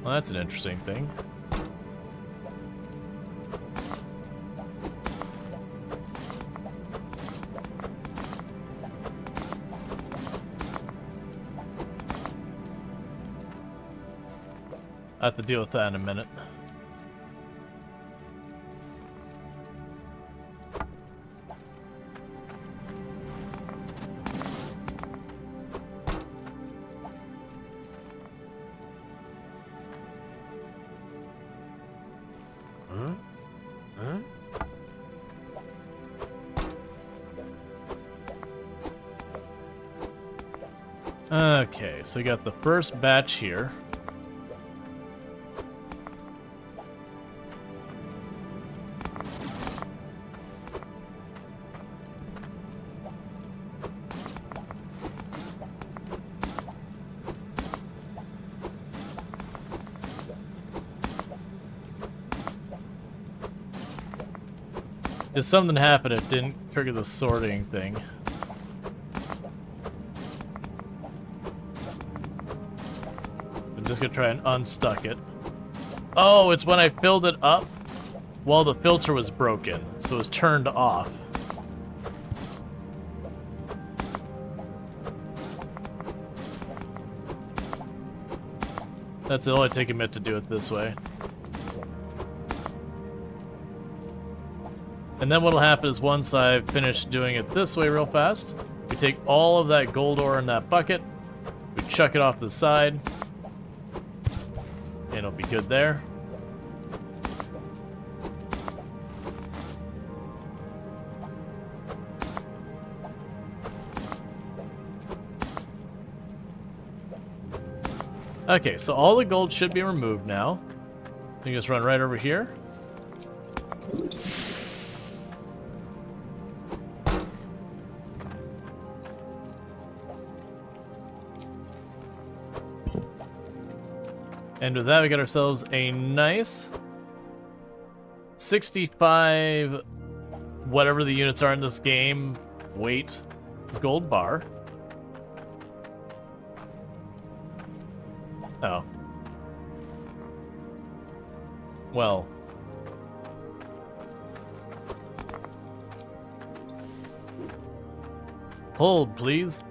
Well, that's an interesting thing. I have to deal with that in a minute. Okay, so we got the first batch here. If something happened, it didn't trigger the sorting thing. I'm just gonna try and unstuck it. Oh, it's when I filled it up while the filter was broken, so it was turned off. That's it. It'll only take a minute to do it this way. And then what'll happen is once I've finished doing it this way real fast, we take all of that gold ore in that bucket, we chuck it off to the side, and it'll be good there. Okay, so all the gold should be removed now. You just run right over here. And with that, we got ourselves a nice 65, whatever the units are in this game, weight gold bar. Oh. Well. Hold, please.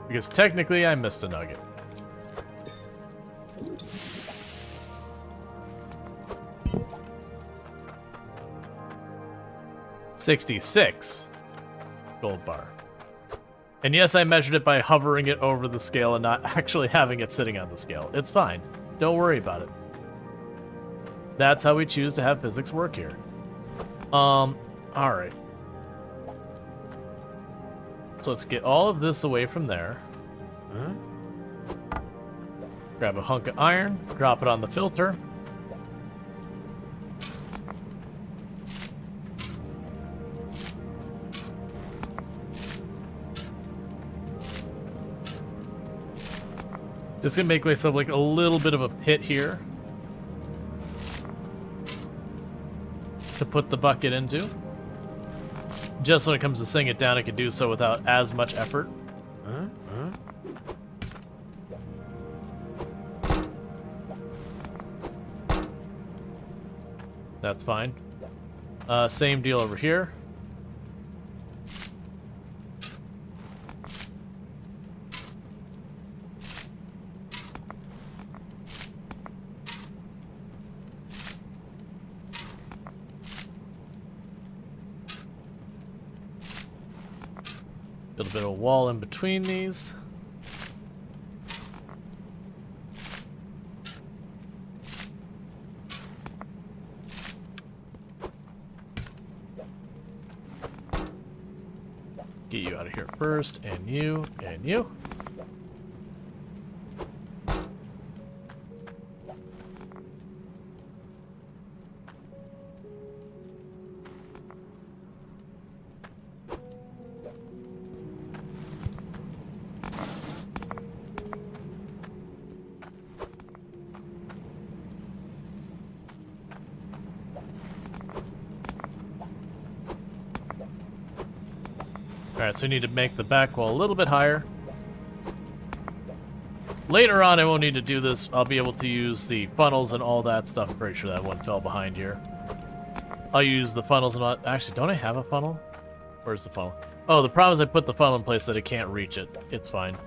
Because technically I missed a nugget. $66 gold bar. And yes, I measured it by hovering it over the scale and not actually having it sitting on the scale. It's fine. Don't worry about it. That's how we choose to have physics work here. Alright. So let's get all of this away from there. Grab a hunk of iron, drop it on the filter. Just gonna make myself like a little bit of a pit here to put the bucket into. Just when it comes to setting it down, I can do so without as much effort. That's fine. Same deal over here. Build a bit of a wall in between these. Get you out of here first, and you, and you. Alright, so we need to make the back wall a little bit higher. Later on, I won't need to do this. I'll be able to use the funnels and all that stuff. I'm pretty sure that one fell behind here. I'll use the funnels and all... Actually, don't I have a funnel? Where's the funnel? Oh, the problem is I put the funnel in place that it can't reach it. It's fine.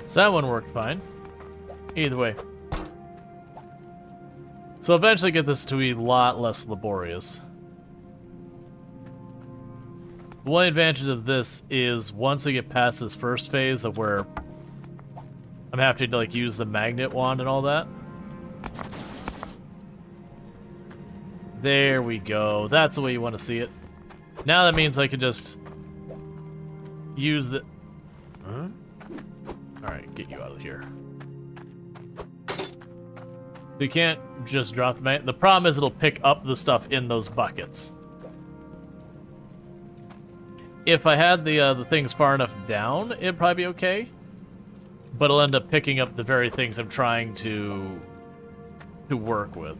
So that one worked fine. Either way. So eventually get this to be a lot less laborious. The one advantage of this is once I get past this first phase of where I'm having to like use the magnet wand and all that. There we go. That's the way you want to see it. Now that means I can just use the... Huh? Alright, get you out of here. You can't just drop the magnet. The problem is it'll pick up the stuff in those buckets. If I had the things far enough down, it'd probably be okay. But it'll end up picking up the very things I'm trying to work with.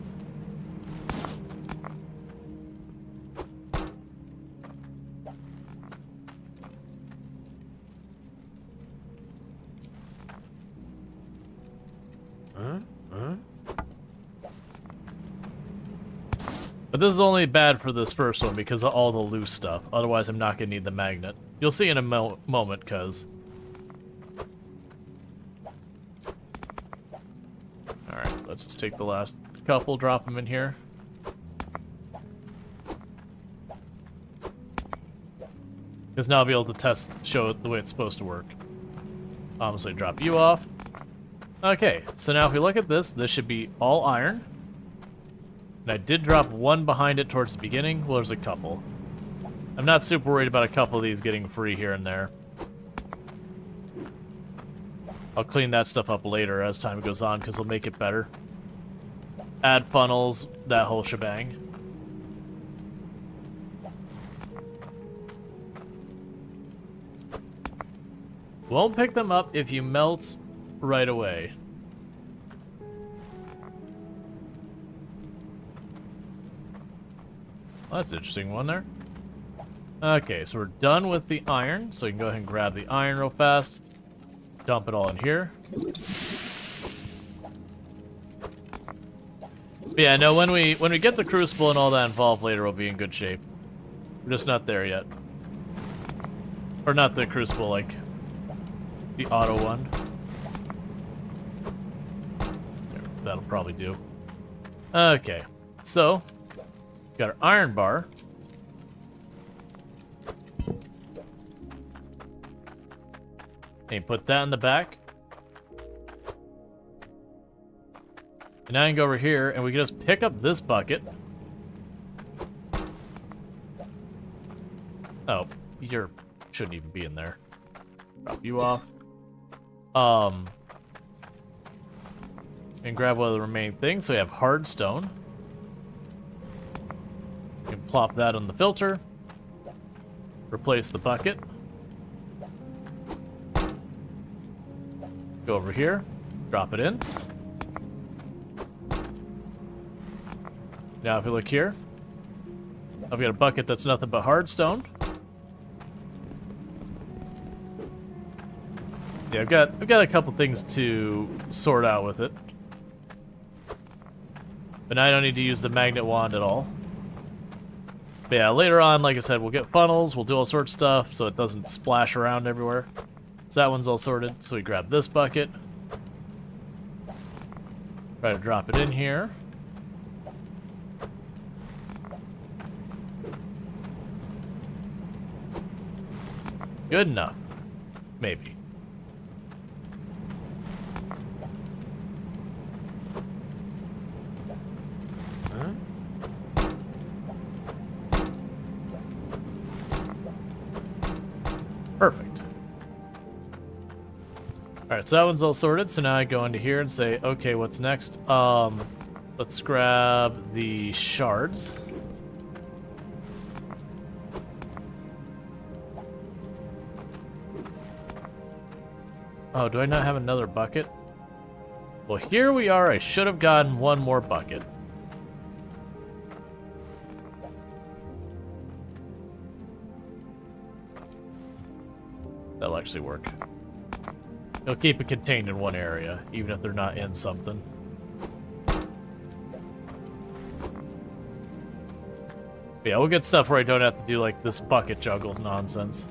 But this is only bad for this first one because of all the loose stuff. Otherwise, I'm not going to need the magnet. You'll see in a moment, cuz. Alright, let's just take the last couple, drop them in here. Because now I'll be able to show it the way it's supposed to work. So drop you off. Okay, so now if we look at this, this should be all iron. And I did drop one behind it towards the beginning. Well, there's a couple. I'm not super worried about a couple of these getting free here and there. I'll clean that stuff up later as time goes on because it'll make it better. Add funnels, that whole shebang. Won't pick them up if you melt right away. Well, that's an interesting one there. Okay, so we're done with the iron, so you can go ahead and grab the iron real fast. Dump it all in here. But yeah, no, when we get the crucible and all that involved later, we'll be in good shape. We're just not there yet. Or not the crucible, like the auto one. There, that'll probably do. Okay, so got our iron bar. And put that in the back. And now I can go over here and we can just pick up this bucket. Oh, you shouldn't even be in there. Drop you off. And grab one of the remaining things. So we have hard stone. You can plop that on the filter. Replace the bucket. Go over here. Drop it in. Now if we look here, I've got a bucket that's nothing but hard stone. Yeah, I've got a couple things to sort out with it. But now I don't need to use the magnet wand at all. But yeah, later on, like I said, we'll get funnels, we'll do all sorts of stuff so it doesn't splash around everywhere. So that one's all sorted. So we grab this bucket. Try to drop it in here. Good enough. Maybe. Huh? Perfect. Alright, so that one's all sorted, so now I go into here and say, okay, what's next? Let's grab the shards. Oh, do I not have another bucket? Well, here we are. I should have gotten one more bucket. That'll actually work. It'll keep it contained in one area, even if they're not in something. But yeah, we'll get stuff where I don't have to do, like, this bucket juggles nonsense.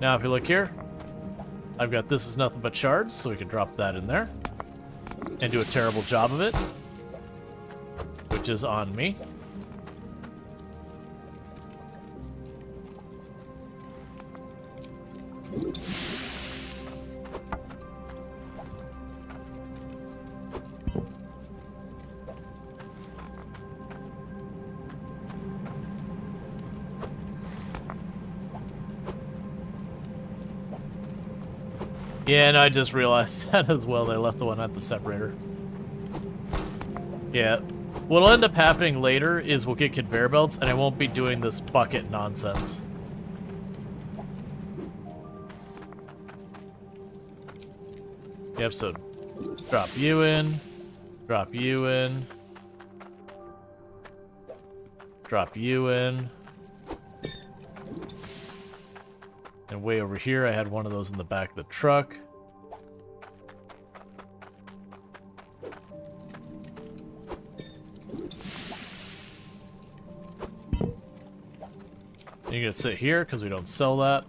Now, if you look here, I've got this is nothing but shards, so we can drop that in there. And do a terrible job of it. Which is on me. Yeah, and I just realized that as well. They left the one at the separator. Yeah. What'll end up happening later is we'll get conveyor belts, and I won't be doing this bucket nonsense. Yep, so drop you in, drop you in, drop you in. And way over here, I had one of those in the back of the truck. You're gonna sit here because we don't sell that.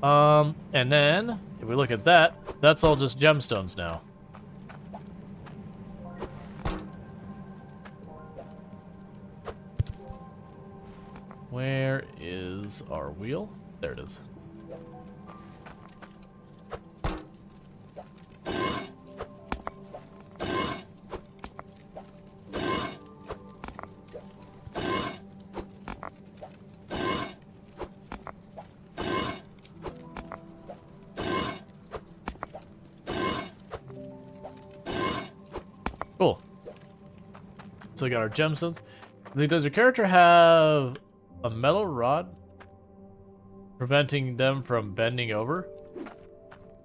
And then if we look at that, that's all just gemstones now. Where is our wheel? There it is. Cool. So we got our gemstones. Does your character have a metal rod preventing them from bending over?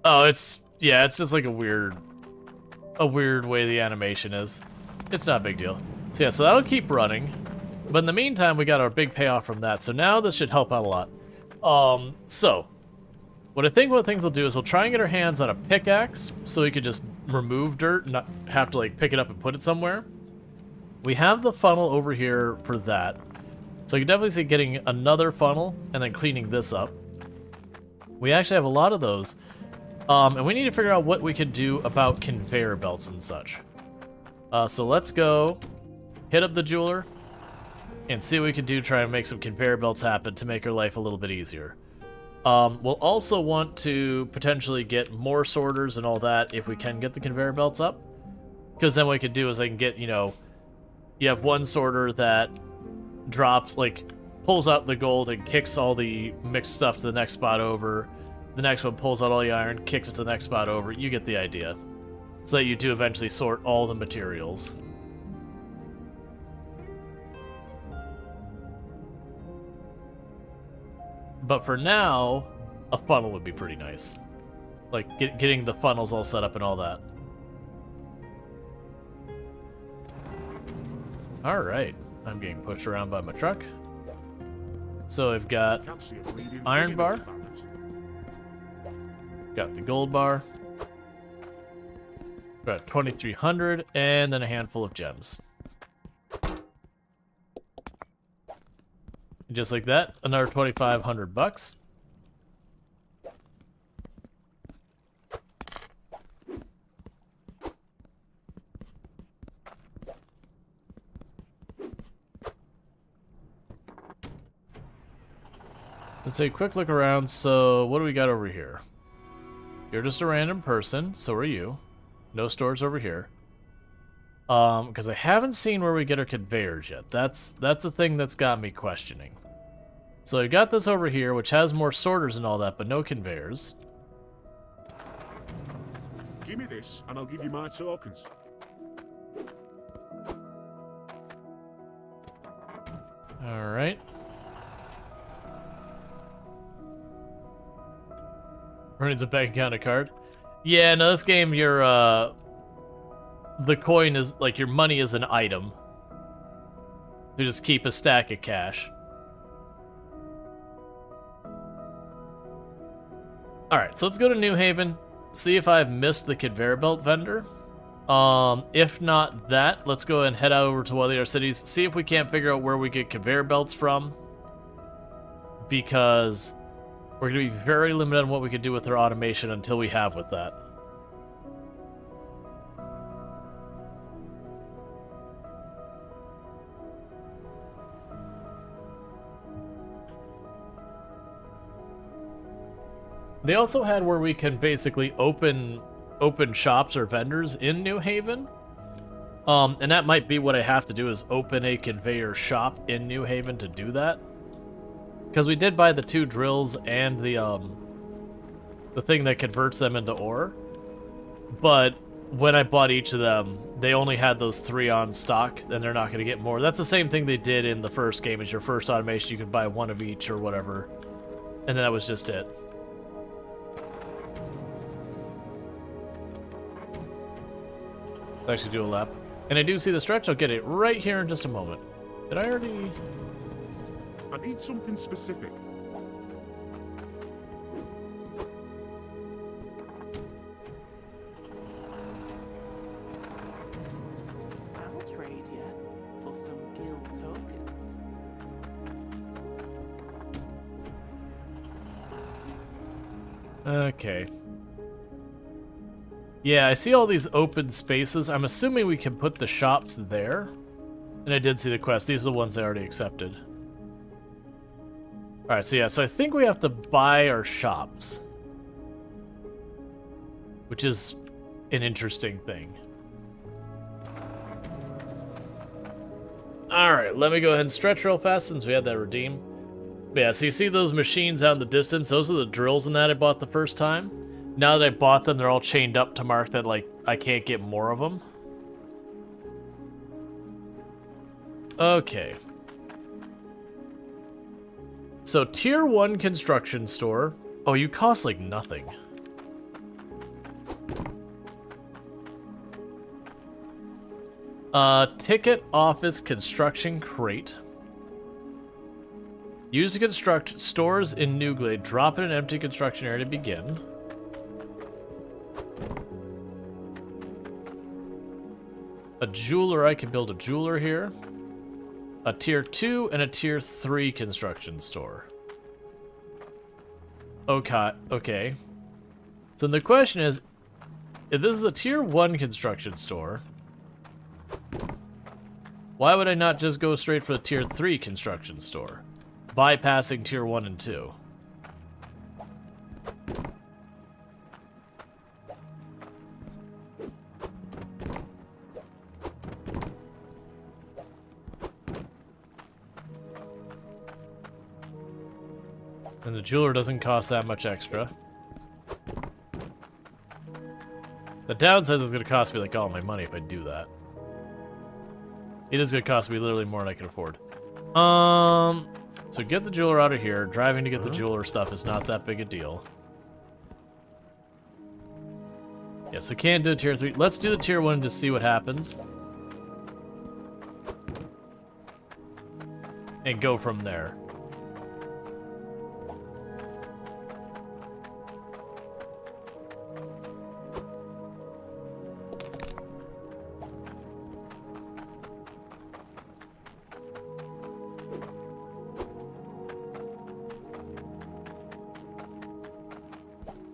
Oh, it's just like a weird way the animation is. It's not a big deal. So yeah, so that'll keep running. But in the meantime, we got our big payoff from that. So now this should help out a lot. So what I think what things we'll do is we'll try and get our hands on a pickaxe so we could just remove dirt and not have to like pick it up and put it somewhere. We have the funnel over here for that. So I can definitely see getting another funnel and then cleaning this up. We actually have a lot of those. And we need to figure out what we could do about conveyor belts and such. So let's go hit up the jeweler and see what we can do, try and make some conveyor belts happen to make our life a little bit easier. We'll also want to potentially get more sorters and all that if we can get the conveyor belts up. Because then what I could do is I can get, you know, you have one sorter that drops, like, pulls out the gold and kicks all the mixed stuff to the next spot over. The next one pulls out all the iron, kicks it to the next spot over. You get the idea. So that you do eventually sort all the materials. But for now, a funnel would be pretty nice. Like, getting the funnels all set up and all that. Alright. I'm getting pushed around by my truck. So I've got iron bar. Got the gold bar. Got 2,300, and then a handful of gems. Just like that, another 2,500 bucks. Let's take a quick look around. So, what do we got over here? You're just a random person, so are you. No stores over here. Because I haven't seen where we get our conveyors yet. That's the thing that's got me questioning. So I got this over here, which has more sorters and all that, but no conveyors. Give me this, and I'll give you my tokens. Alright. Earnings a bank account, a card. Yeah, no, this game, the coin is, like, your money is an item. You just keep a stack of cash. Alright, so let's go to New Haven, see if I've missed the conveyor belt vendor. If not that, let's go and head out over to one of the other cities, see if we can't figure out where we get conveyor belts from. Because we're going to be very limited on what we can do with our automation until we have with that. They also had where we can basically open shops or vendors in New Haven. And that might be what I have to do, is open a conveyor shop in New Haven to do that. Because we did buy the 2 drills and the thing that converts them into ore. But when I bought each of them, they only had those 3 on stock, and they're not going to get more. That's the same thing they did in the first game. As your first automation, you could buy 1 of each or whatever. And then that was just it. Let's actually do a lap. And I do see the stretch. I'll get it right here in just a moment. Did I already... I need something specific. I'll trade you for some guild tokens. Okay. Yeah, I see all these open spaces. I'm assuming we can put the shops there. And I did see the quest. These are the ones I already accepted. Alright, so yeah, so I think we have to buy our shops. Which is an interesting thing. Alright, let me go ahead and stretch real fast since we had that redeem. But yeah, so you see those machines out in the distance? Those are the drills in that I bought the first time. Now that I bought them, they're all chained up to mark that, like, I can't get more of them. Okay. So, Tier 1 construction store. Oh, you cost, like, nothing. Ticket office construction crate. Used to construct stores in Newglade. Drop in an empty construction area to begin. A jeweler, I can build a jeweler here. A tier 2 and a tier 3 construction store. Okay. So the question is, if this is a tier 1 construction store, why would I not just go straight for the tier 3 construction store, bypassing tier 1 and 2? And the jeweler doesn't cost that much extra. The downside is it's going to cost me like all my money if I do that. It is going to cost me literally more than I can afford. So get the jeweler out of here. Driving to get the jeweler stuff is not that big a deal. Yeah, so can't do tier 3. Let's do the tier 1 to see what happens. And go from there.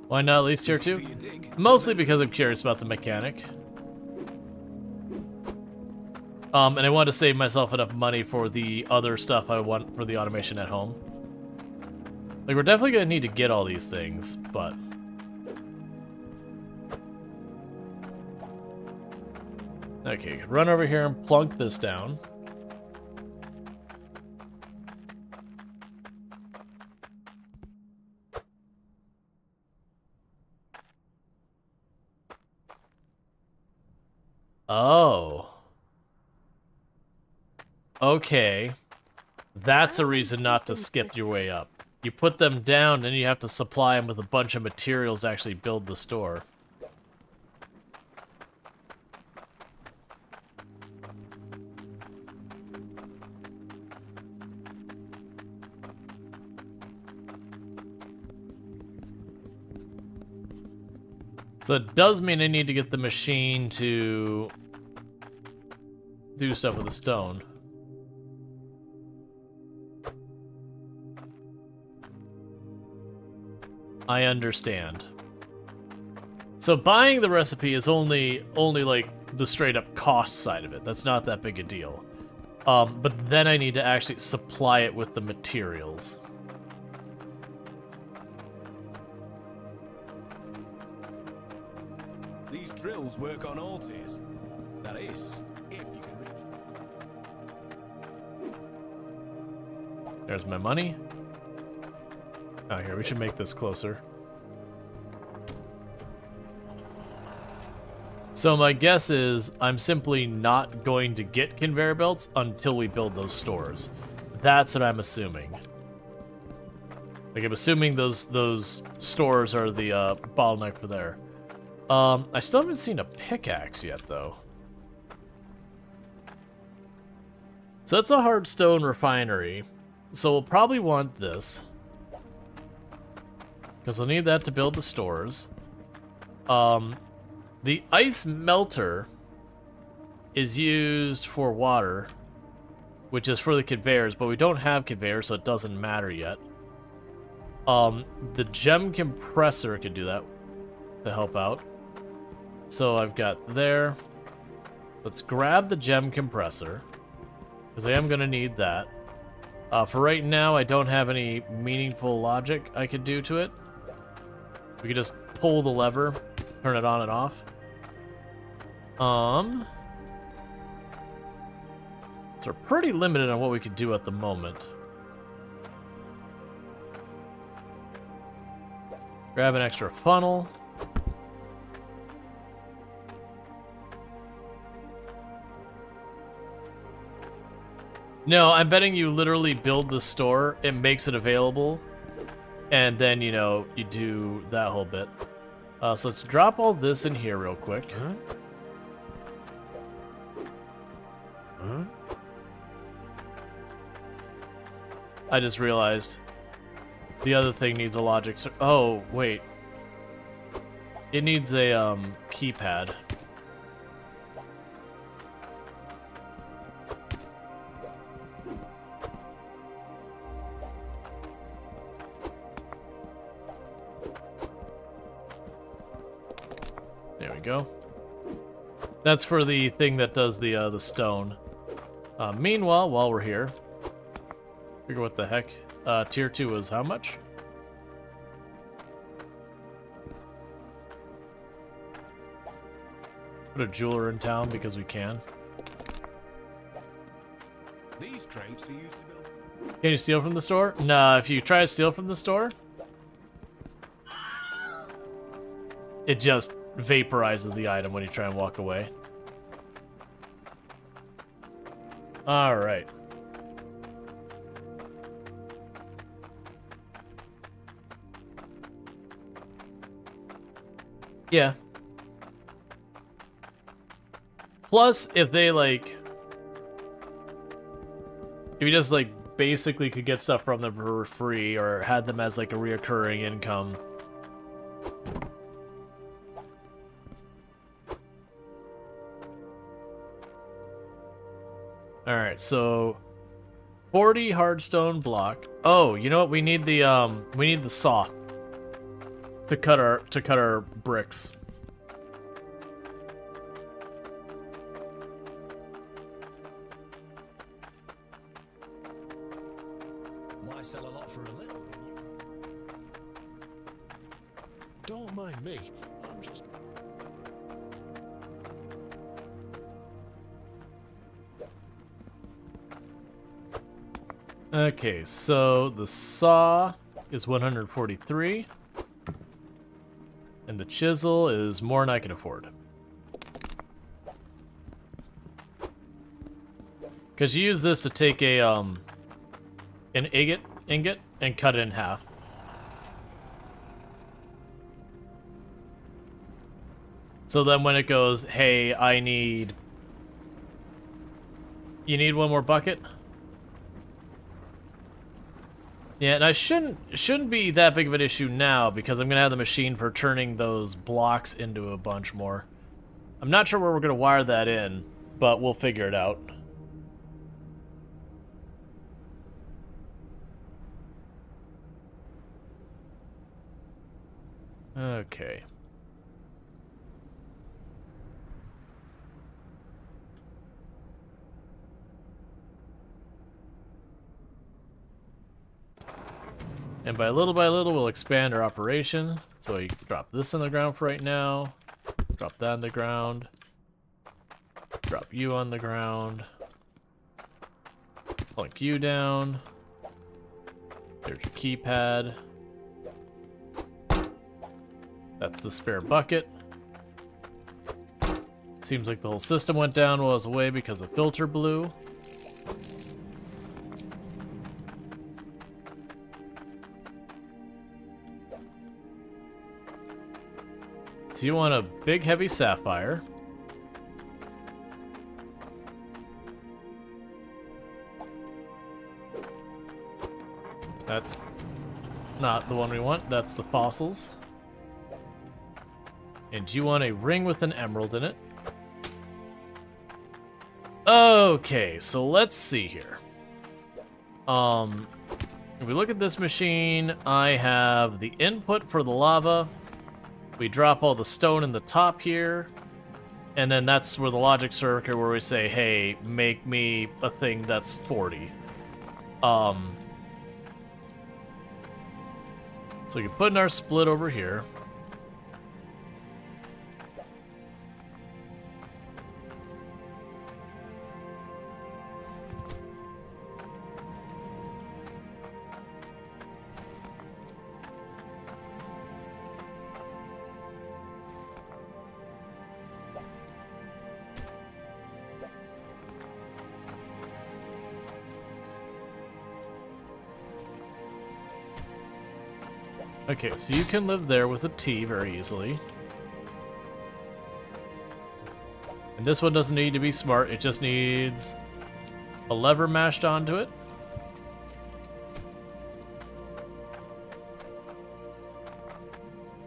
Why not at least tier 2? Mostly because I'm curious about the mechanic. And I want to save myself enough money for the other stuff I want for the automation at home. Like, we're definitely going to need to get all these things, but... Okay, run over here and plunk this down. Oh. Okay. That's a reason not to skip your way up. You put them down, then you have to supply them with a bunch of materials to actually build the store. So it does mean I need to get the machine to do stuff with the stone. I understand. So buying the recipe is only like the straight up cost side of it. That's not that big a deal. But then I need to actually supply it with the materials. These drills work on all tiers. That is, if you can reach them. There's my money. Oh, here, we should make this closer. So my guess is I'm simply not going to get conveyor belts until we build those stores. That's what I'm assuming. Like, I'm assuming those stores are the bottleneck for there. I still haven't seen a pickaxe yet, though. So that's a hard stone refinery. So we'll probably want this. Because we'll need that to build the stores. The ice melter is used for water, which is for the conveyors, but we don't have conveyors, so it doesn't matter yet. The gem compressor could do that to help out. So I've got there. Let's grab the gem compressor, because I am going to need that. For right now, I don't have any meaningful logic I could do to it. We could just pull the lever, turn it on and off. So we're pretty limited on what we could do at the moment. Grab an extra funnel. No, I'm betting you literally build the store, it makes it available, and then, you know, you do that whole bit. So let's drop all this in here real quick. Huh? Huh? I just realized the other thing needs a logic. Oh, wait. It needs a keypad. There we go. That's for the thing that does the stone. Meanwhile, while we're here, figure what the heck. Tier 2 is how much? Put a jeweler in town because we can. These crates are used to build. Can you steal from the store? Nah, if you try to steal from the store, it just vaporizes the item when you try and walk away. Alright. Yeah. Plus, if they like, if you just like basically could get stuff from them for free or had them as like a reoccurring income. All right, so 40 hardstone block. Oh, you know what? We need the saw to cut our bricks. Might sell a lot for a little. Don't mind me. I'm just. Okay, so the saw is 143, and the chisel is more than I can afford. Because you use this to take a an ingot and cut it in half. So then when it goes, hey, you need one more bucket? Yeah, and I shouldn't be that big of an issue now because I'm gonna have the machine for turning those blocks into a bunch more. I'm not sure where we're gonna wire that in, but we'll figure it out. Okay. And by little, we'll expand our operation. So you drop this on the ground for right now. Drop that on the ground. Drop you on the ground. Plunk you down. There's your keypad. That's the spare bucket. Seems like the whole system went down while I was away because the filter blew. So you want a big heavy sapphire. That's not the one we want, that's the fossils. And you want a ring with an emerald in it. Okay, so let's see here. If we look at this machine, I have the input for the lava. We drop all the stone in the top here, and then that's where the logic circuit where we say, hey, make me a thing that's 40. So we can put in our split over here. Okay, so you can live there with a T very easily. And this one doesn't need to be smart, it just needs a lever mashed onto it.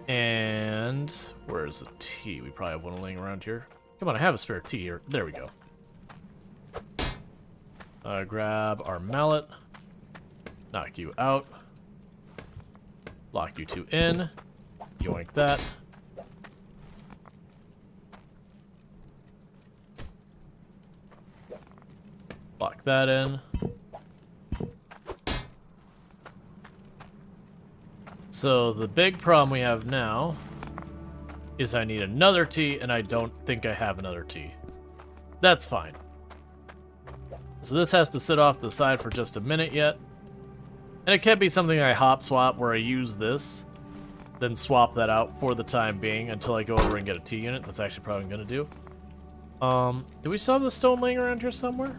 And where's the T? We probably have one laying around here. Come on, I have a spare T here. There we go. Grab our mallet. Knock you out. Lock you two in. Yoink that. Lock that in. So the big problem we have now is I need another T, and I don't think I have another T. That's fine. So this has to sit off the side for just a minute yet. And it can be something I hop swap where I use this, then swap that out for the time being until I go over and get a T unit. That's actually probably going to do. Do we still have the stone laying around here somewhere?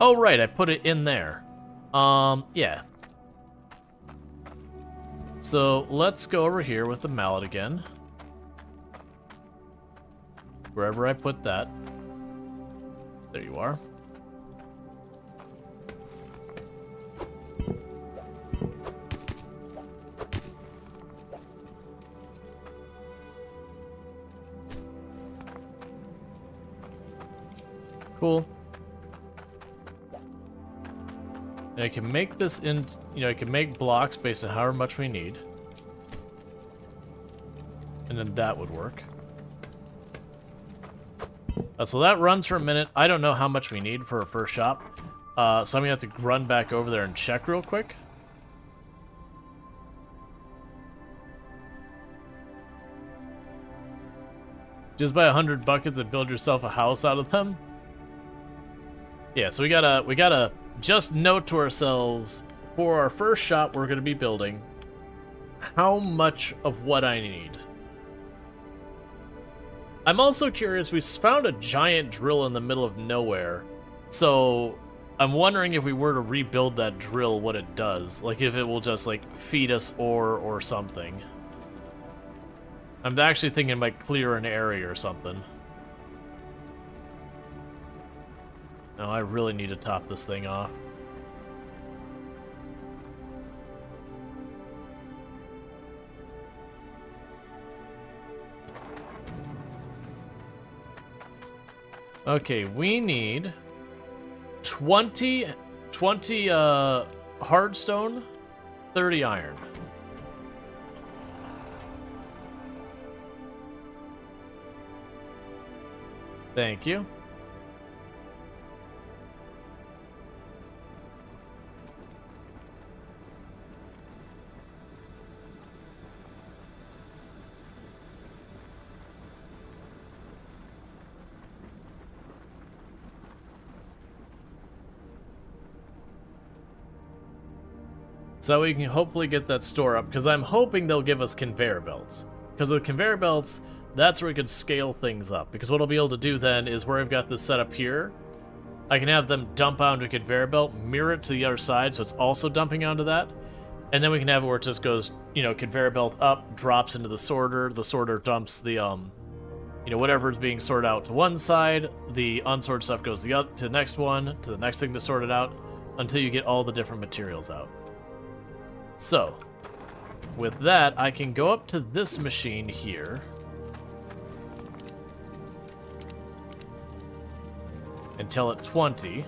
Oh, right, I put it in there. Yeah. So let's go over here with the mallet again. wherever I put that. There you are. Cool. And I can make this in, I can make blocks based on however much we need. And then that would work. So that runs for a minute. I don't know how much we need for a first shop. So I'm gonna have to run back over there and check real quick. Just buy 100 buckets and build yourself a house out of them. Yeah, so we gotta just note to ourselves for our first shop we're gonna be building how much of what I need. I'm also curious, we found a giant drill in the middle of nowhere, so I'm wondering if we were to rebuild that drill, what it does. Like, if it will just, like, feed us ore or something. I'm actually thinking it might clear an area or something. No, I really need to top this thing off. Okay, we need 20 hardstone, 30 iron. Thank you. So we can hopefully get that store up, because I'm hoping they'll give us conveyor belts. Because with conveyor belts, that's where we could scale things up. Because what I'll be able to do then is where I've got this set up here, I can have them dump onto a conveyor belt, mirror it to the other side, so it's also dumping onto that. And then we can have it where it just goes, conveyor belt up, drops into the sorter dumps the, whatever is being sorted out to one side, the unsorted stuff goes to the next one, to the next thing to sort it out, until you get all the different materials out. So, with that, I can go up to this machine here. And tell it 20.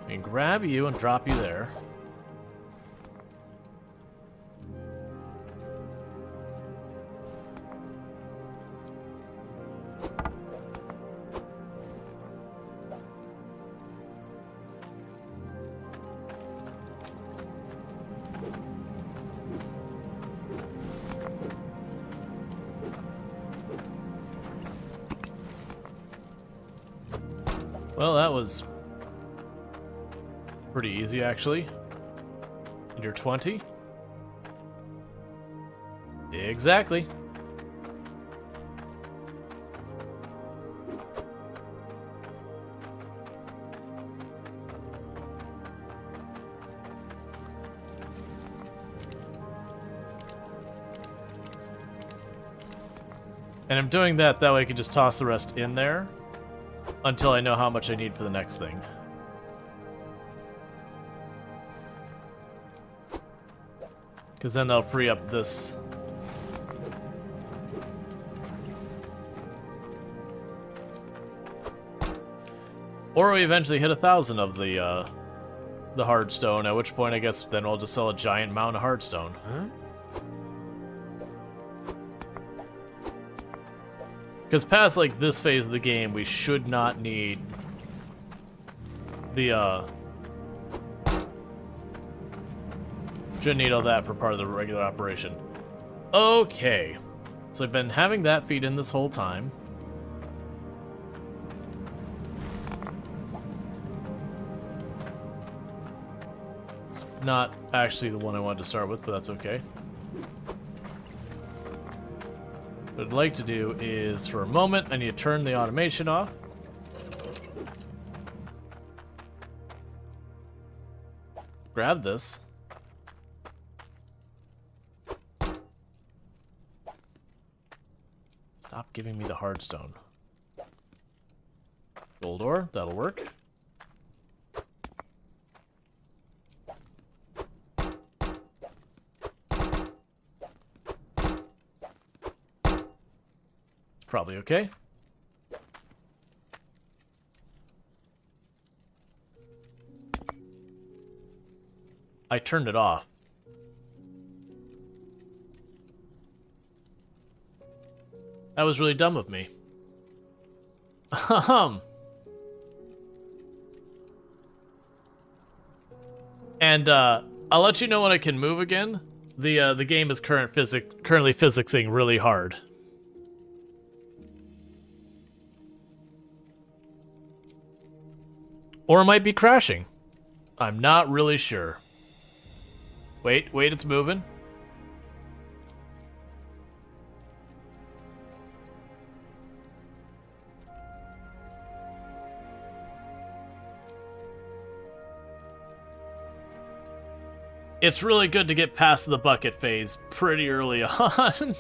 And grab you and drop you there. Well, that was pretty easy, actually. And you're 20? Exactly. And I'm doing that way I can just toss the rest in there until I know how much I need for the next thing. Because then they'll free up this. Or we eventually hit 1,000 of the hardstone, at which point I guess then we'll just sell a giant mound of hardstone. Huh? Because past, like, this phase of the game, we should not need the, shouldn't need all that for part of the regular operation. Okay. So I've been having that feed in this whole time. It's not actually the one I wanted to start with, but that's okay. What I'd like to do is, for a moment, I need to turn the automation off. Grab this. Stop giving me the hardstone. Gold ore, that'll work. Probably okay. I turned it off. That was really dumb of me. And I'll let you know when I can move again. The game is currently physicsing really hard. Or it might be crashing. I'm not really sure. Wait, it's moving. It's really good to get past the bucket phase pretty early on.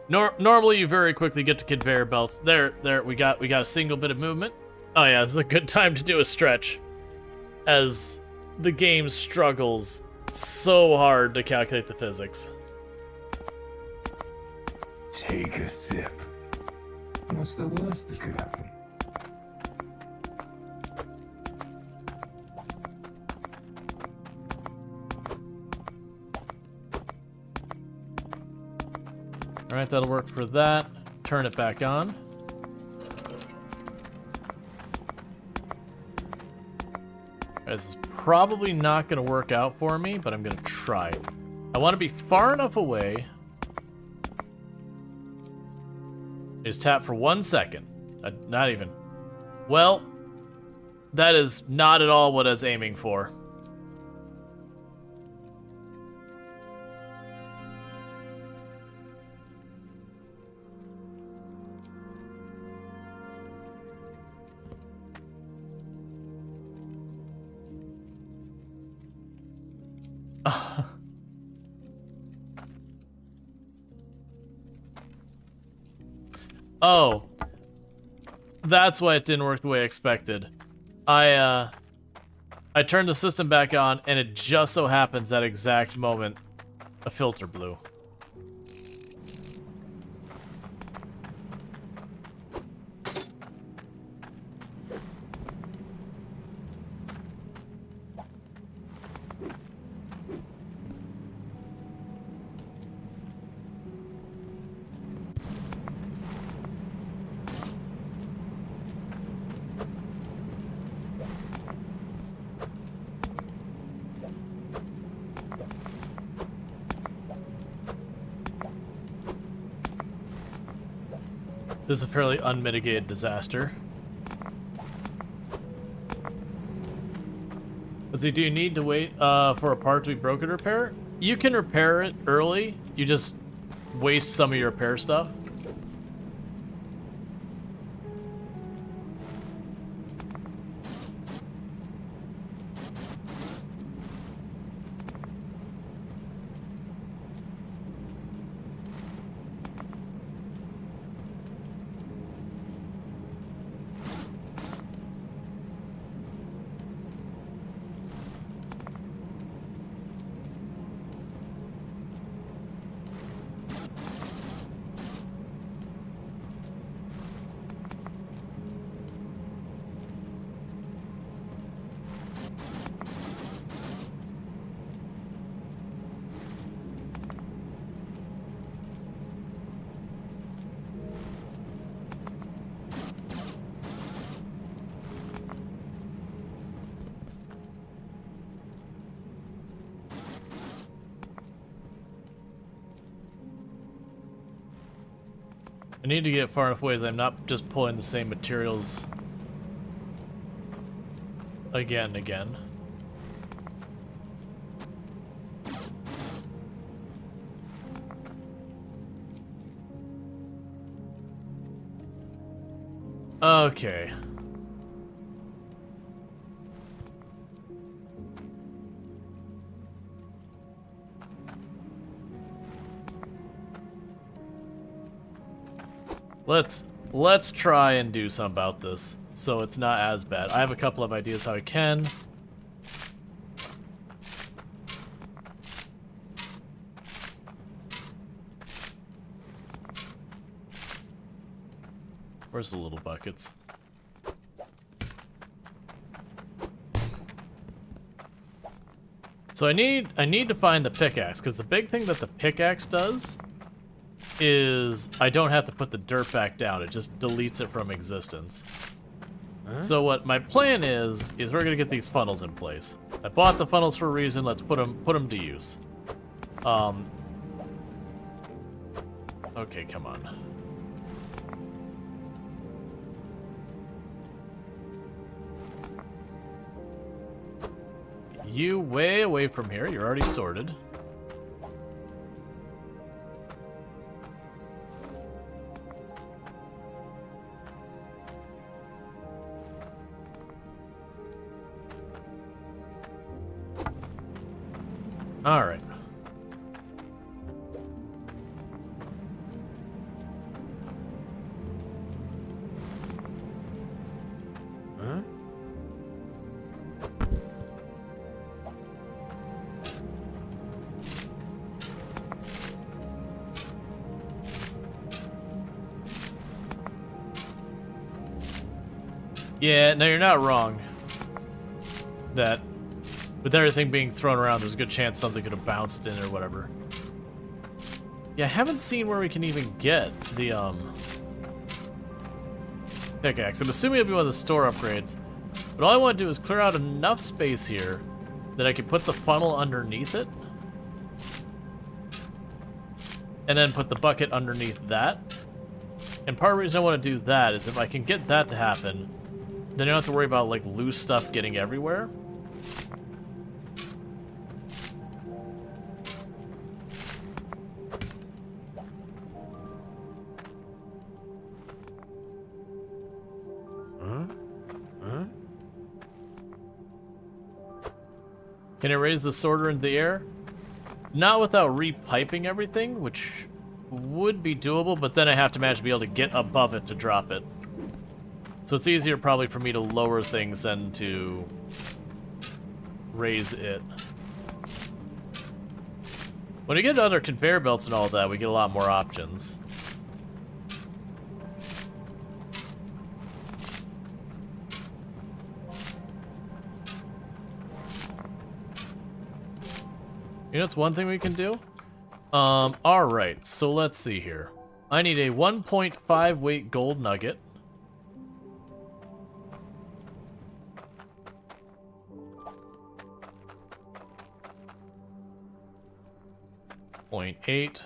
Normally, you very quickly get to conveyor belts. There, we got a single bit of movement. Oh yeah, this is a good time to do a stretch, as the game struggles so hard to calculate the physics. Take a sip. What's the worst that could happen? Alright, that'll work for that. Turn it back on. This is probably not going to work out for me, but I'm going to try. I want to be far enough away. Just tap for 1 second. Not even. Well, that is not at all what I was aiming for. Oh, that's why it didn't work the way I expected. I turned the system back on, and it just so happens that exact moment a filter blew. This is a fairly unmitigated disaster. Let's see, do you need to wait for a part to be broken to repair? You can repair it early, you just waste some of your repair stuff. I need to get far enough away that I'm not just pulling the same materials again and again. Okay. Let's try and do something about this so it's not as bad. I have a couple of ideas how I can. Where's the little buckets? So I need to find the pickaxe, because the big thing that the pickaxe does is I don't have to put the dirt back down. It just deletes it from existence. So what my plan is we're gonna get these funnels in place. I bought the funnels for a reason. Let's put them to use. Okay, come on. You way away from here. You're already sorted. All right. Huh? Yeah, no, you're not wrong. That with everything being thrown around, there's a good chance something could have bounced in or whatever. Yeah, I haven't seen where we can even get the pickaxe. I'm assuming it'll be one of the store upgrades. But all I want to do is clear out enough space here that I can put the funnel underneath it. And then put the bucket underneath that. And part of the reason I want to do that is if I can get that to happen, then you don't have to worry about like loose stuff getting everywhere. Can I raise the sorter into the air? Not without repiping everything, which would be doable, but then I have to manage to be able to get above it to drop it. So it's easier probably for me to lower things than to raise it. When you get to other conveyor belts and all of that, we get a lot more options. You know, it's one thing we can do. Alright, so let's see here. I need a 1.5 weight gold nugget. .8.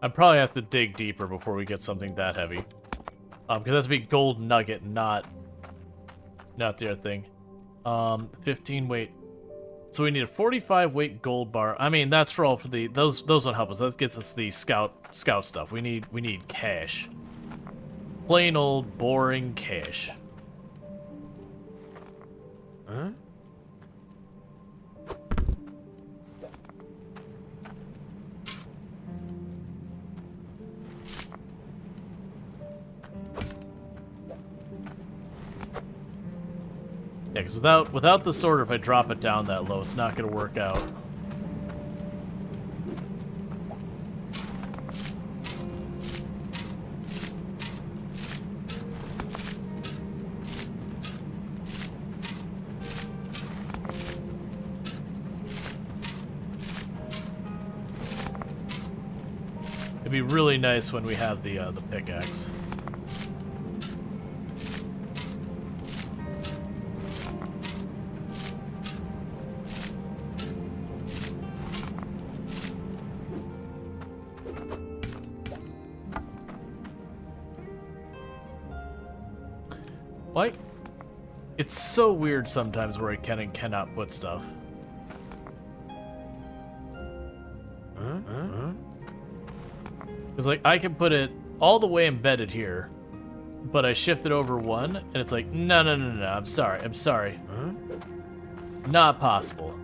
I probably have to dig deeper before we get something that heavy. Because that's a big gold nugget, not the other thing. 15 weight. So we need a 45 weight gold bar. I mean, that's for all for the those won't help us. That gets us the scout stuff. We need cash. Plain old boring cash. Huh? Yeah, because without the sorter, if I drop it down that low, it's not going to work out. It'd be really nice when we have the pickaxe. Why? It's so weird sometimes where I can and cannot put stuff. It's like I can put it all the way embedded here, but I shift it over one, and it's like, no, I'm sorry. Not possible.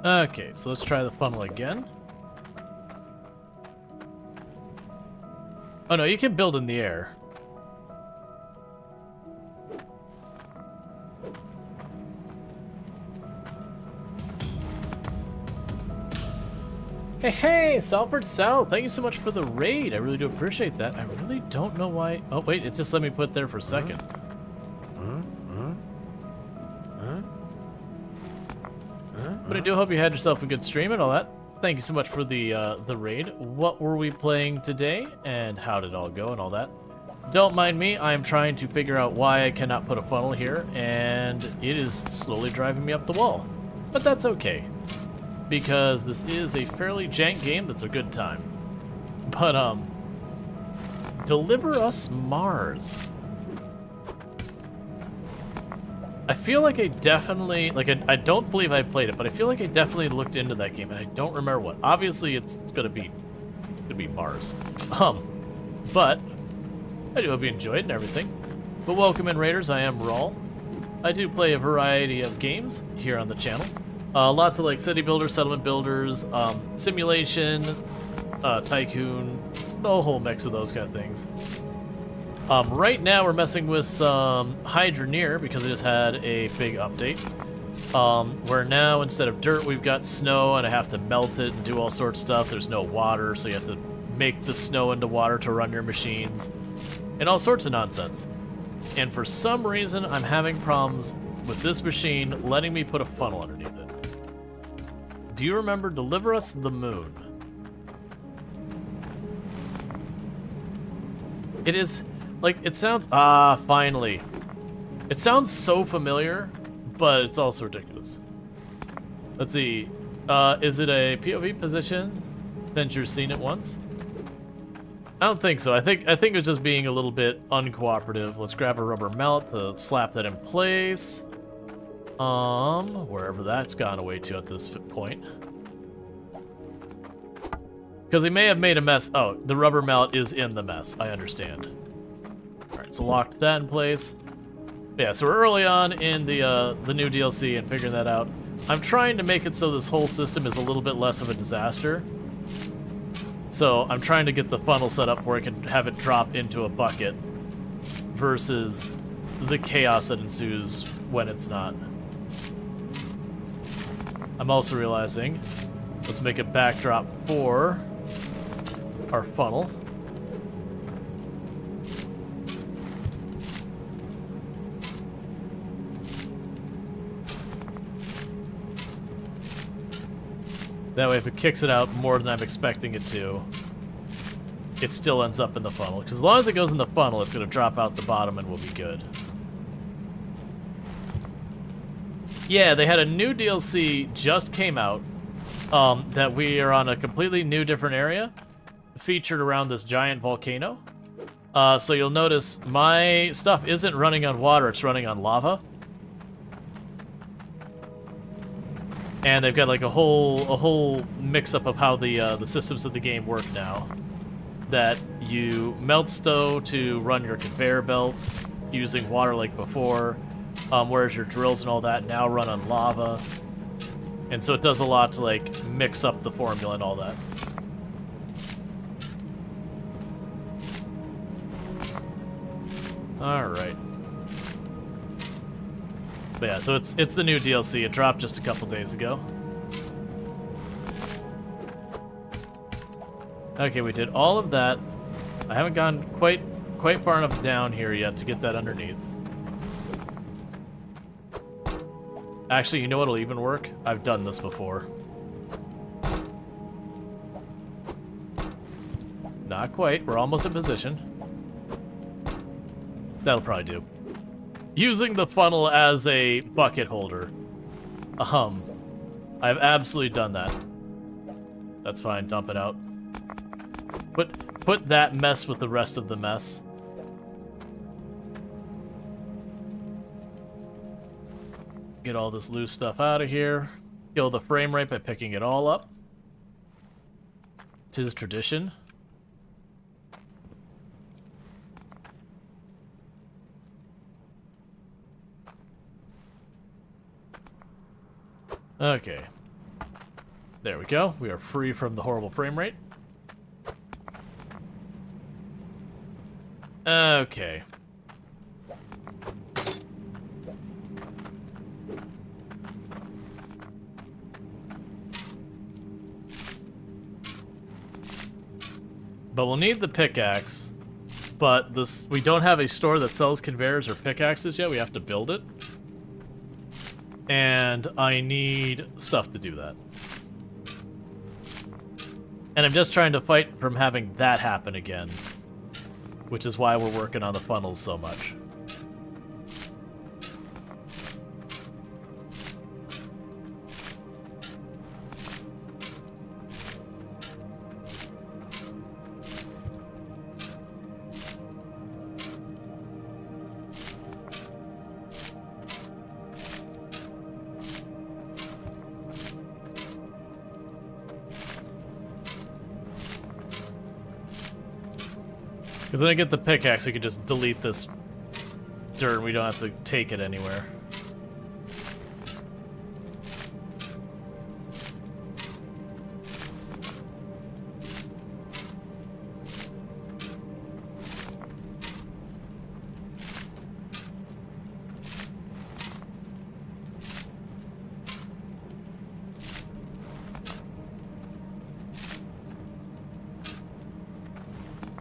Okay, so let's try the funnel again. Oh no, you can build in the air. Hey, Salford South, thank you so much for the raid. I really do appreciate that. I really don't know why. Oh, wait, it just let me put it there for a second. But I do hope you had yourself a good stream and all that. Thank you so much for the raid. What were we playing today, and how did it all go and all that? Don't mind me, I am trying to figure out why I cannot put a funnel here, and it is slowly driving me up the wall. But that's okay, because this is a fairly jank game that's a good time. But, deliver us Mars. I feel like I definitely, I don't believe I played it, but I feel like I definitely looked into that game, and I don't remember what. Obviously, it's gonna be Mars. But I do hope you enjoyed and everything. But welcome in, Raiders. I am Rual. I do play a variety of games here on the channel. Lots of like city builders, settlement builders, simulation, tycoon, the whole mix of those kind of things. Right now we're messing with some Hydroneer because it just had a big update. Where now instead of dirt we've got snow, and I have to melt it and do all sorts of stuff. There's no water, so you have to make the snow into water to run your machines, and all sorts of nonsense. And for some reason I'm having problems with this machine letting me put a funnel underneath it. Do you remember Deliver Us the Moon? It is... like, it sounds... finally. It sounds so familiar, but it's also ridiculous. Let's see. Is it a POV position since you've seen it once? I don't think so. I think it was just being a little bit uncooperative. Let's grab a rubber mallet to slap that in place. Wherever that's gone away to at this point. Because we may have made a mess. Oh, the rubber mallet is in the mess. I understand. Alright, so locked that in place. Yeah, so we're early on in the new DLC and figuring that out. I'm trying to make it so this whole system is a little bit less of a disaster. So I'm trying to get the funnel set up where I can have it drop into a bucket versus the chaos that ensues when it's not. I'm also realizing, let's make a backdrop for our funnel. That way if it kicks it out more than I'm expecting it to, it still ends up in the funnel. Because as long as it goes in the funnel, it's going to drop out the bottom and we'll be good. Yeah, they had a new DLC just came out that we are on a completely new different area featured around this giant volcano. So you'll notice my stuff isn't running on water, it's running on lava. And they've got like a whole mix-up of how the systems of the game work now. That you melt snow to run your conveyor belts using water like before, whereas your drills and all that now run on lava. And so it does a lot to like mix up the formula and all that. Alright. But yeah, so it's the new DLC. It dropped just a couple days ago. Okay, we did all of that. I haven't gone quite far enough down here yet to get that underneath. Actually, you know what'll even work? I've done this before. Not quite. We're almost in position. That'll probably do. Using the funnel as a bucket holder. I've absolutely done that. That's fine, dump it out. Put that mess with the rest of the mess. Get all this loose stuff out of here. Kill the frame rate by picking it all up. 'Tis tradition. Okay. There we go. We are free from the horrible frame rate. Okay. But we'll need the pickaxe. But we don't have a store that sells conveyors or pickaxes yet. We have to build it. And I need stuff to do that. And I'm just trying to fight from having that happen again. Which is why we're working on the funnels so much. Because when I get the pickaxe, we can just delete this dirt and we don't have to take it anywhere.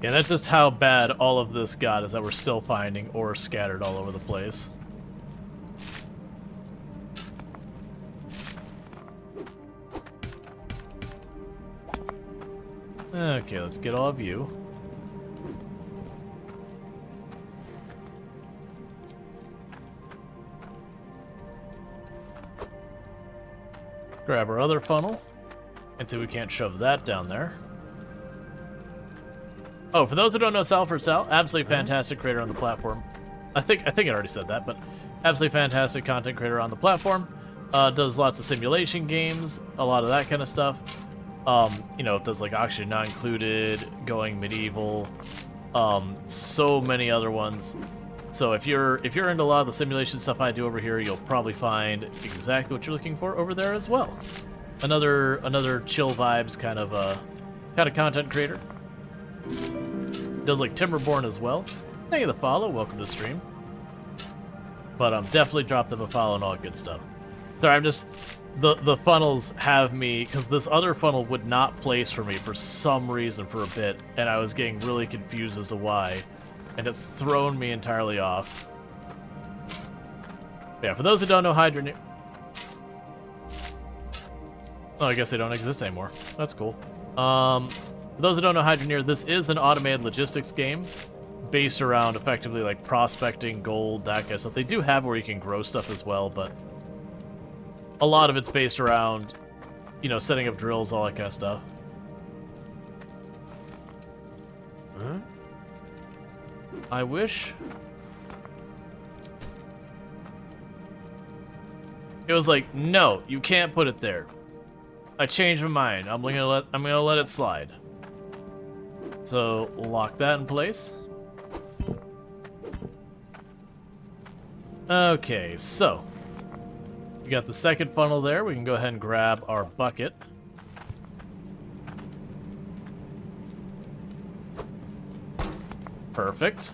Yeah, that's just how bad all of this got, is that we're still finding ore scattered all over the place. Okay, let's get all of you. Grab our other funnel, and see if we can't shove that down there. Oh, for those who don't know Salford Sal, absolutely fantastic creator on the platform. I think I already said that, but absolutely fantastic content creator on the platform. Does lots of simulation games, a lot of that kind of stuff. You know, does like Oxygen Not Included, Going Medieval, so many other ones. So if you're into a lot of the simulation stuff I do over here, you'll probably find exactly what you're looking for over there as well. Another chill vibes kind of content creator. Does like Timberborn as well. Thank you for the follow. Welcome to the stream. But definitely drop them a follow and all good stuff. Sorry, I'm just the funnels have me, because this other funnel would not place for me for some reason for a bit, and I was getting really confused as to why, and it's thrown me entirely off. Yeah, for those who don't know Hydroneer. Oh, I guess they don't exist anymore. That's cool. For those who don't know Hydroneer, this is an automated logistics game based around effectively like prospecting, gold, that kind of stuff. They do have where you can grow stuff as well, but a lot of it's based around, you know, setting up drills, all that kind of stuff. Huh? I wish it was like, no, you can't put it there. I changed my mind. I'm gonna let it slide. So lock that in place. Okay, so we got the second funnel there. We can go ahead and grab our bucket. Perfect.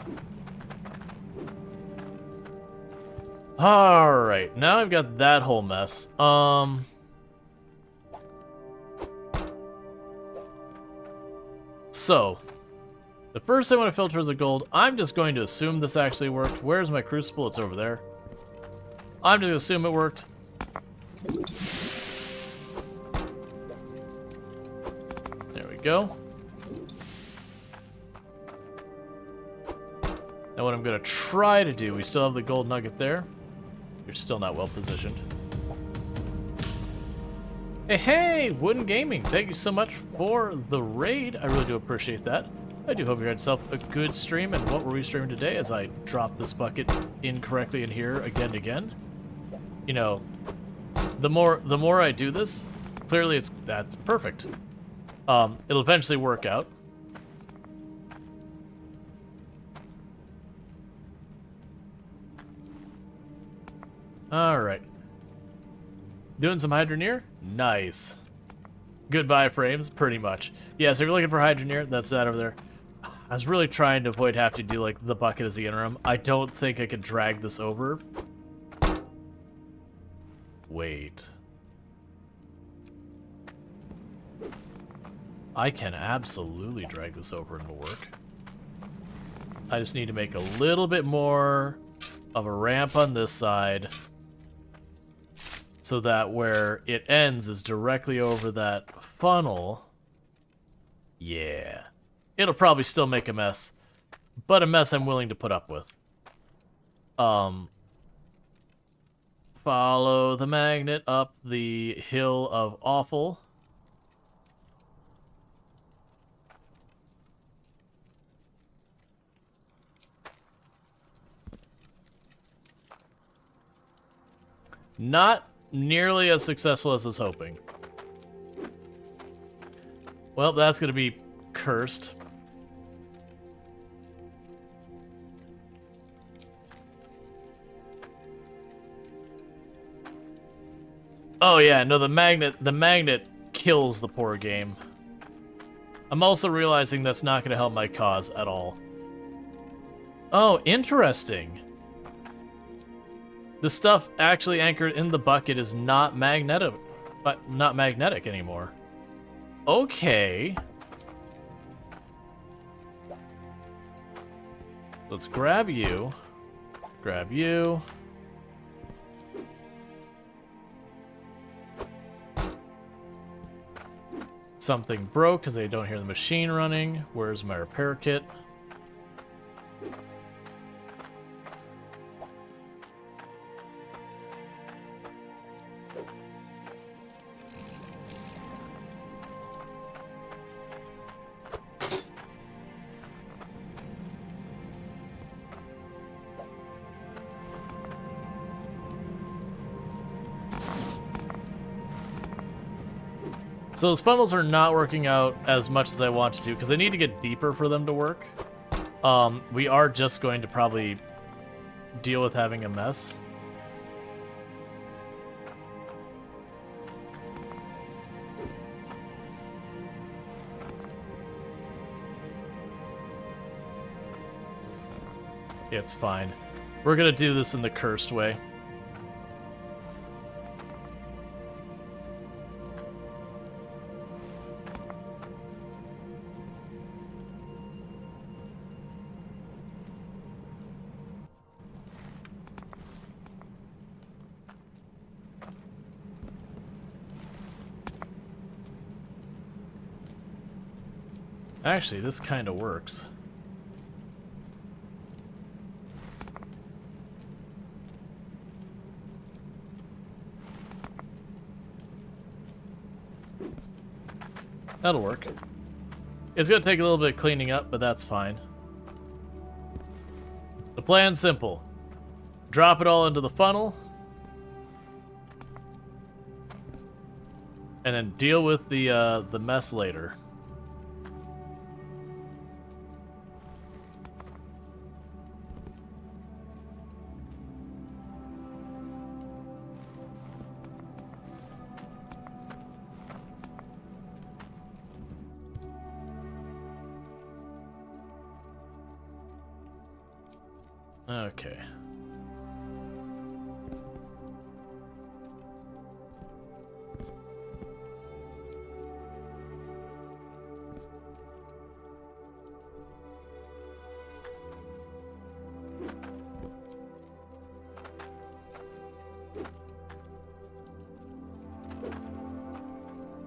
All right, now I've got that whole mess. So, the first thing I want to filter is the gold. I'm just going to assume this actually worked. Where's my crucible? It's over there. I'm just going to assume it worked. There we go. Now what I'm going to try to do, we still have the gold nugget there. You're still not well positioned. Hey, Wooden Gaming, thank you so much for the raid. I really do appreciate that. I do hope you had yourself a good stream. And what were we streaming today as I dropped this bucket incorrectly in here again and again? You know, the more I do this, clearly that's perfect. It'll eventually work out. All right. Doing some Hydroneer? Nice. Goodbye frames, pretty much. Yeah, so if you're looking for Hydroneer, that's that over there. I was really trying to avoid having to do, like, the bucket as the interim. I don't think I could drag this over. Wait. I can absolutely drag this over and it'll work. I just need to make a little bit more of a ramp on this side so that where it ends is directly over that funnel. Yeah. It'll probably still make a mess, but a mess I'm willing to put up with. Follow the magnet up the hill of awful. Not nearly as successful as I was hoping. Well, that's going to be cursed. Oh yeah, no, the magnet kills the poor game. I'm also realizing that's not going to help my cause at all. Oh, interesting. The stuff actually anchored in the bucket is not magnetic anymore. Okay. Let's grab you. Grab you. Something broke because I don't hear the machine running. Where's my repair kit? So those funnels are not working out as much as I want to because I need to get deeper for them to work. We are just going to probably deal with having a mess. It's fine. We're gonna do this in the cursed way. Actually, this kind of works. That'll work. It's gonna take a little bit of cleaning up, but that's fine. The plan's simple. Drop it all into the funnel. And then deal with the mess later. Okay.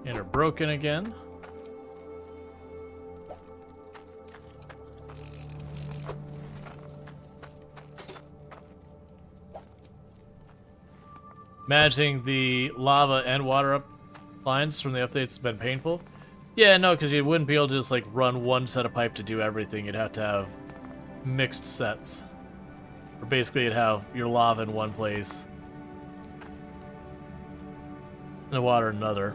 And are broken again. Managing the lava and water up lines from the updates has been painful. Yeah, no, because you wouldn't be able to just like run one set of pipe to do everything. You'd have to have mixed sets. Or basically you'd have your lava in one place and the water in another.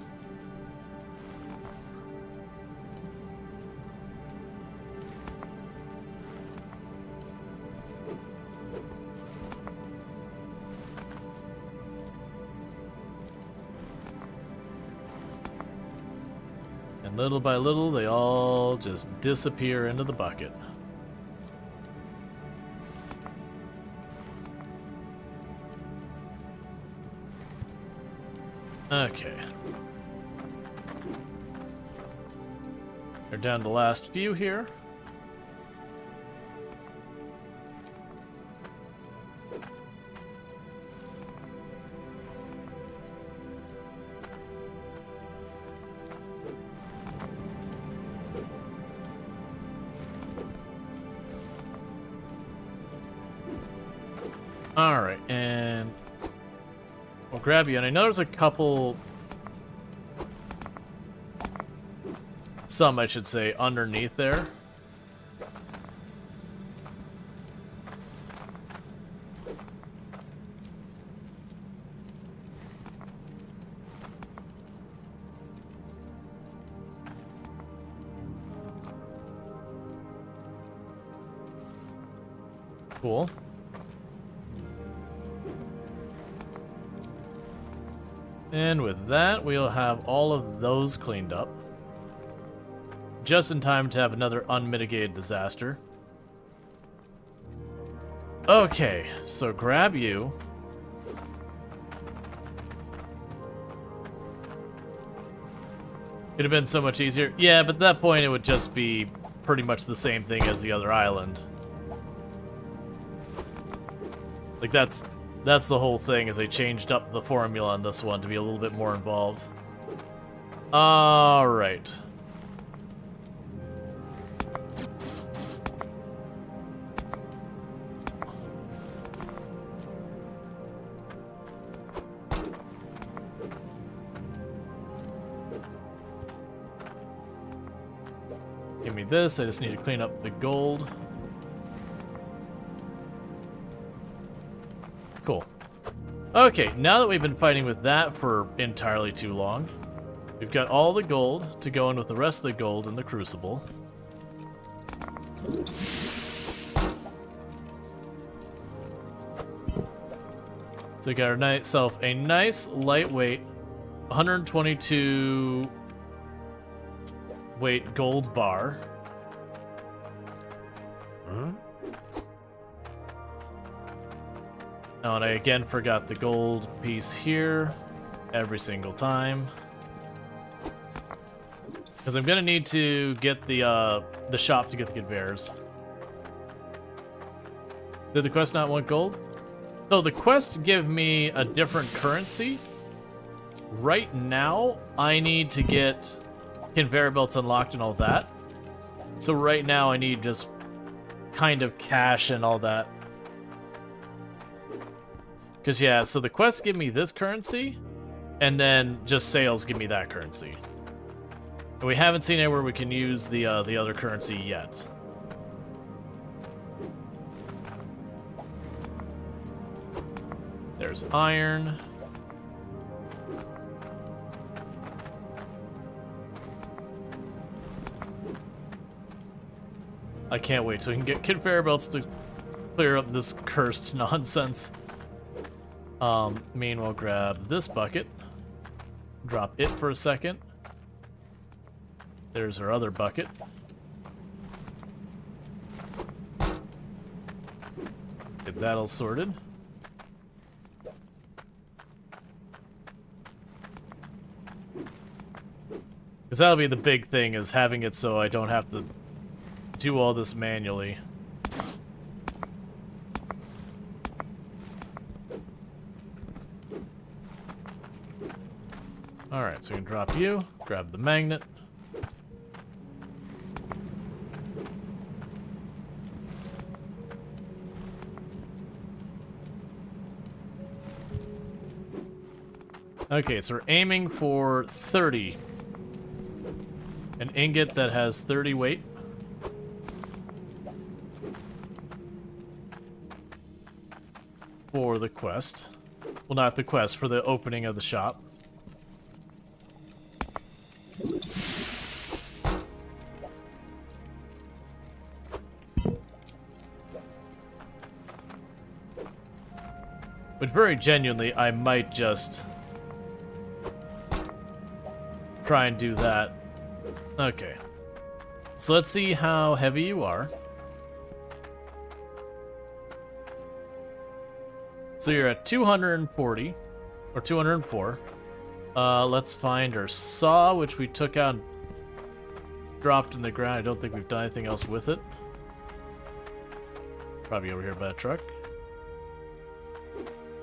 little by little, they all just disappear into the bucket. Okay. We're down to the last few here. Alright, and we'll grab you. And I know there's a couple... Some, I should say, underneath there. Cool. And with that, we'll have all of those cleaned up. Just in time to have another unmitigated disaster. Okay, so grab you. Could have been so much easier. Yeah, but at that point it would just be pretty much the same thing as the other island. Like that's the whole thing, is they changed up the formula on this one to be a little bit more involved. Alright. Give me this, I just need to clean up the gold. Cool. Okay, now that we've been fighting with that for entirely too long, we've got all the gold to go in with the rest of the gold in the crucible. So we got ourselves a nice lightweight 122 weight gold bar. Oh, and I again forgot the gold piece here every single time. Because I'm gonna need to get the shop to get the conveyors. Did the quest not want gold? So the quests give me a different currency. Right now, I need to get conveyor belts unlocked and all that. So right now I need just kind of cash and all that. Because, yeah, so the quests give me this currency, and then just sales give me that currency. And we haven't seen anywhere we can use the other currency yet. There's iron. I can't wait till we can get conveyor belts to clear up this cursed nonsense. Meanwhile, grab this bucket. Drop it for a second. There's our other bucket. Get that all sorted. Because that'll be the big thing, is having it so I don't have to do all this manually. Alright, so we can drop you, grab the magnet. Okay, so we're aiming for 30. An ingot that has 30 weight. For the quest. Well, not the quest, for the opening of the shop. But very genuinely, I might just try and do that. Okay. So let's see how heavy you are. So you're at 240, or 204. Let's find our saw, which we took out and dropped in the ground. I don't think we've done anything else with it. Probably over here by that truck.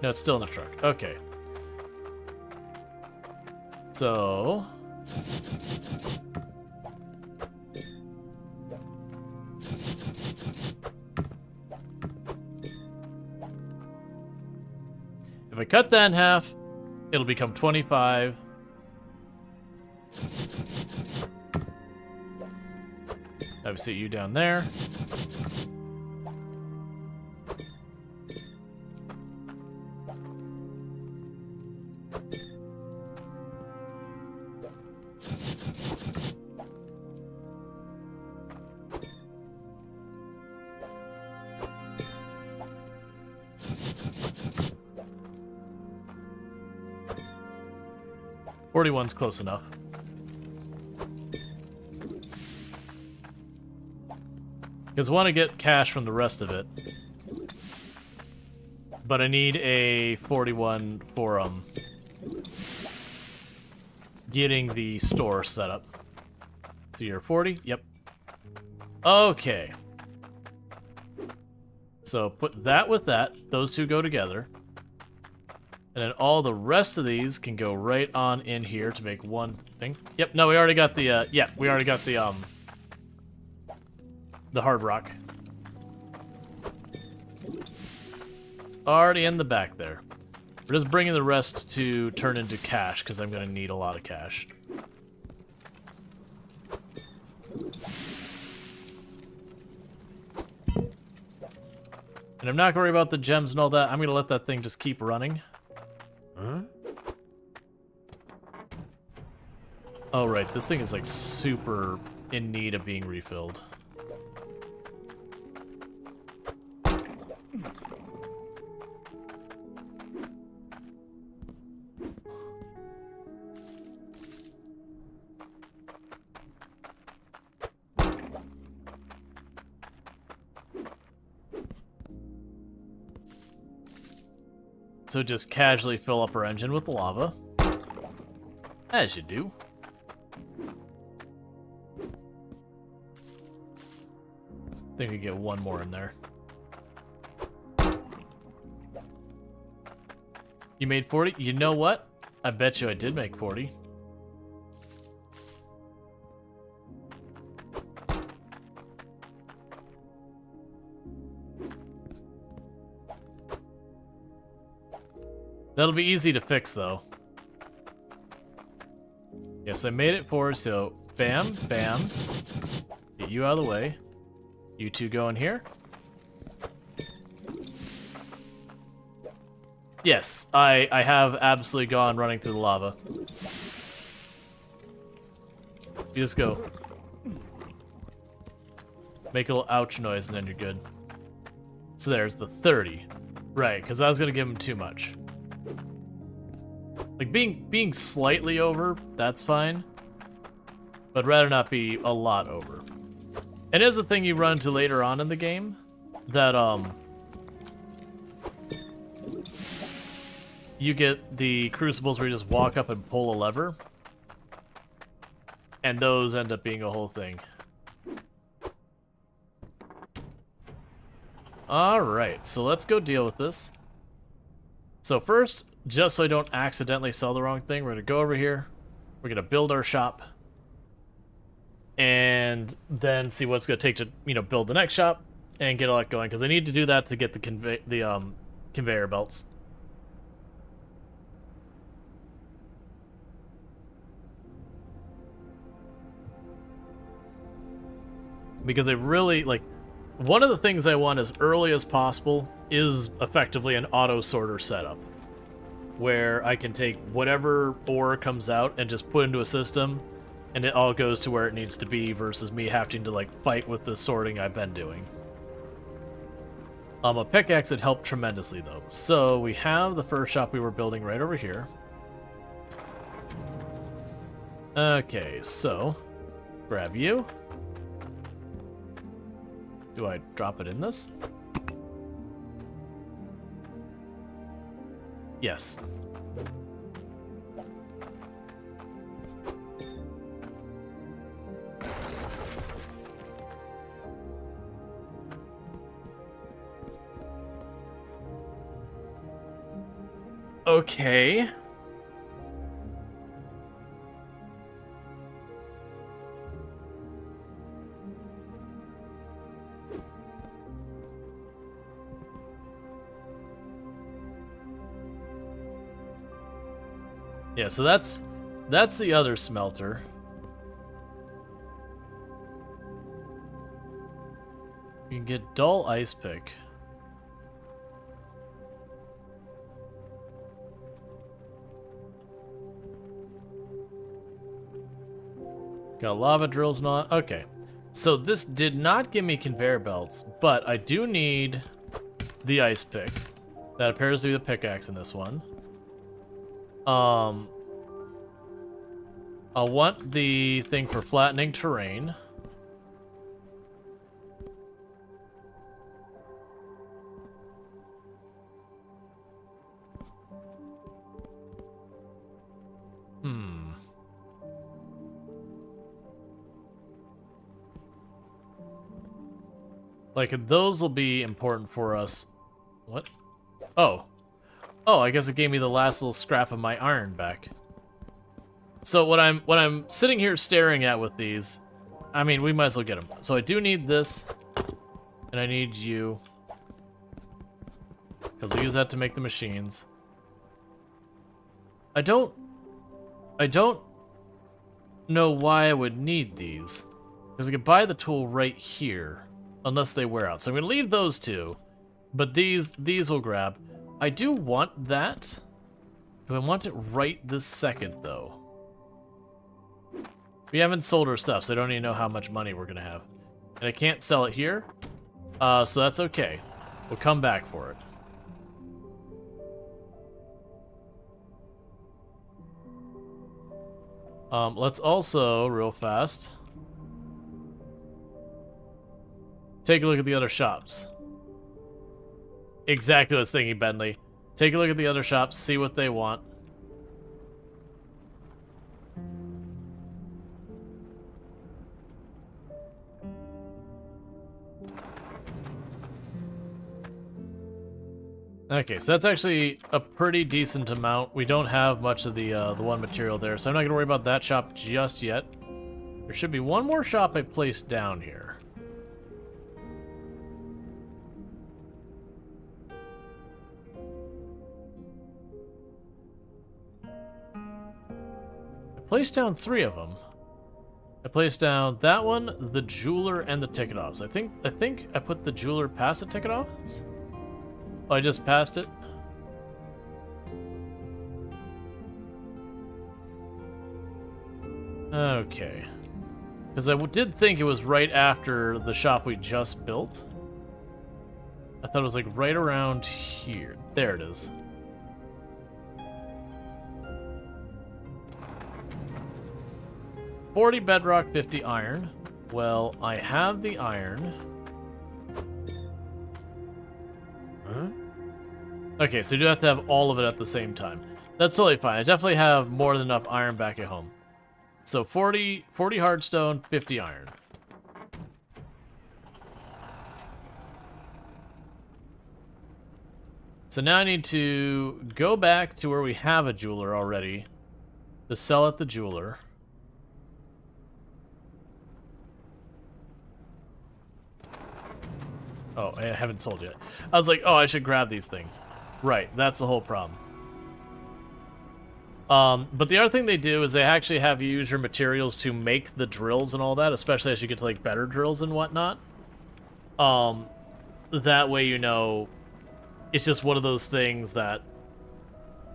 No, it's still in the truck. Okay. So... if I cut that in half, it'll become 25. Obviously, you down there. One's close enough. Because I want to get cash from the rest of it. But I need a 41 for getting the store set up. So you're 40? Yep. Okay. So put that with that. Those two go together. And then all the rest of these can go right on in here to make one thing. Yep, no, we already got the, we already got the hard rock. It's already in the back there. We're just bringing the rest to turn into cash, because I'm going to need a lot of cash. And I'm not going to worry about the gems and all that. I'm going to let that thing just keep running. Huh? Oh, right. This thing is, like, super in need of being refilled. So just casually fill up our engine with lava. As you do. I think we get one more in there. You made 40? You know what? I bet you I did make 40. That'll be easy to fix, though. Yes, I made it 4, so bam, bam. Get you out of the way. You two go in here. Yes, I have absolutely gone running through the lava. You just go. Make a little ouch noise and then you're good. So there's the 30. Right, because I was going to give him too much. Like, being slightly over, that's fine. But rather not be a lot over. It is a thing you run into later on in the game. That, you get the crucibles where you just walk up and pull a lever. And those end up being a whole thing. Alright, so let's go deal with this. So first, just so I don't accidentally sell the wrong thing, we're going to go over here. We're going to build our shop. And then see what it's going to take to, you know, build the next shop and get all that going. Because I need to do that to get the conveyor belts. Because I really, like, one of the things I want as early as possible is effectively an auto sorter setup. Where I can take whatever ore comes out and just put into a system, and it all goes to where it needs to be, versus me having to, like, fight with the sorting I've been doing. A pickaxe would help tremendously, though. So we have the first shop we were building right over here. Okay, so Grab you. Do I drop it in this? Yes. Okay. Yeah, so that's the other smelter. You can get dull ice pick. Got lava drills not. Okay. So this did not give me conveyor belts, but I do need the ice pick. That appears to be the pickaxe in this one. I'll want the thing for flattening terrain. Like, those will be important for us. What? Oh. Oh, I guess it gave me the last little scrap of my iron back. So what I'm sitting here staring at with these, I mean, we might as well get them. So I do need this, and I need you, because I use that to make the machines. I don't know why I would need these, because I could buy the tool right here, unless they wear out. So I'm gonna leave those two, but these will grab. I do want that. Do I want it right this second, though? We haven't sold our stuff, so I don't even know how much money we're gonna have. And I can't sell it here, so that's okay. We'll come back for it. Let's also, real fast, take a look at the other shops. Exactly what I was thinking, Bentley. Take a look at the other shops, see what they want. Okay, so that's actually a pretty decent amount. We don't have much of the one material there, so I'm not gonna worry about that shop just yet. There should be one more shop I placed down here. I placed down 3 of them. I placed down that one, the jeweler, and the ticket office. I think I put the jeweler past the ticket office. Oh, I just passed it. Okay. Because I did think it was right after the shop we just built. I thought it was like right around here. There it is. $40 bedrock, 50 iron. Well, I have the iron. Huh? Okay, so you do have to have all of it at the same time. That's totally fine. I definitely have more than enough iron back at home. So 40 hardstone, 50 iron. So now I need to go back to where we have a jeweler already to sell at the jeweler. Oh, I haven't sold yet. I was like, oh, I should grab these things. Right, that's the whole problem. But the other thing they do is they actually have you use your materials to make the drills and all that, especially as you get to like better drills and whatnot. That way, you know, it's just one of those things that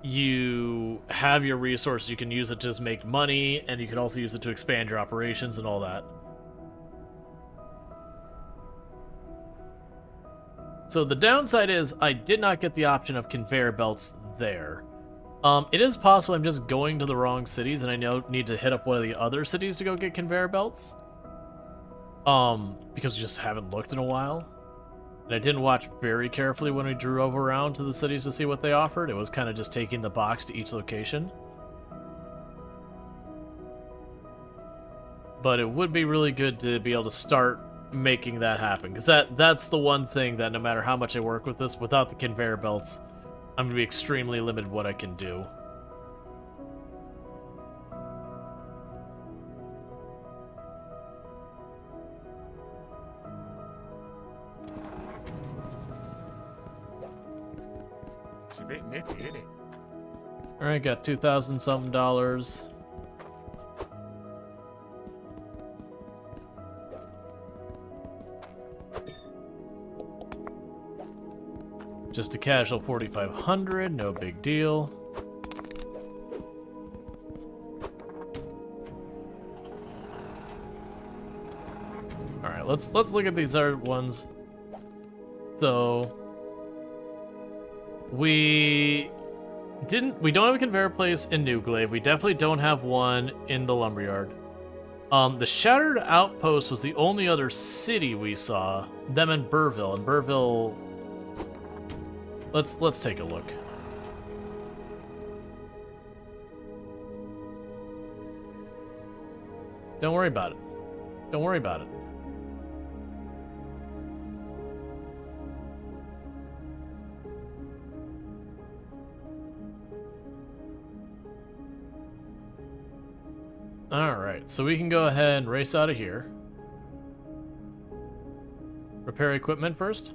you have your resources, you can use it to just make money, and you can also use it to expand your operations and all that. So the downside is I did not get the option of conveyor belts there. It is possible I'm just going to the wrong cities and I need to hit up one of the other cities to go get conveyor belts. because we just haven't looked in a while. And I didn't watch very carefully when we drove around to the cities to see what they offered. It was kind of just taking the box to each location. But it would be really good to be able to start making that happen, because that's the one thing that no matter how much I work with this, without the conveyor belts, I'm going to be extremely limited what I can do. It's a bit nippy, isn't it? Alright, got $2,000 something dollars. Just a casual 4,500, no big deal. All right, let's look at these other ones. So we don't have a conveyor place in Newglade. We definitely don't have one in the lumberyard. The Shattered Outpost was the only other city we saw. Them in Burville, and Burville. Let's take a look. Don't worry about it. Don't worry about it. Alright, so we can go ahead and race out of here. Repair equipment first.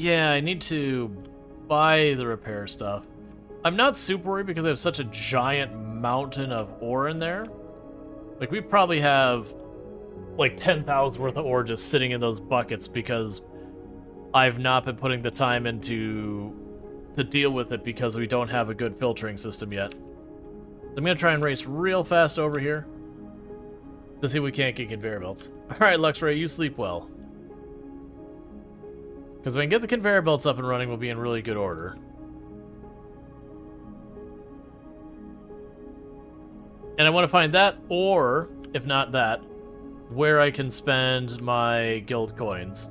Yeah, I need to buy the repair stuff. I'm not super worried because I have such a giant mountain of ore in there. Like, we probably have like 10,000 worth of ore just sitting in those buckets because I've not been putting the time into to deal with it because we don't have a good filtering system yet. I'm gonna try and race real fast over here to see if we can't get conveyor belts. Alright, Luxray, you sleep well. Because if I can get the conveyor belts up and running, we'll be in really good order. And I want to find that, or, if not that, where I can spend my guild coins.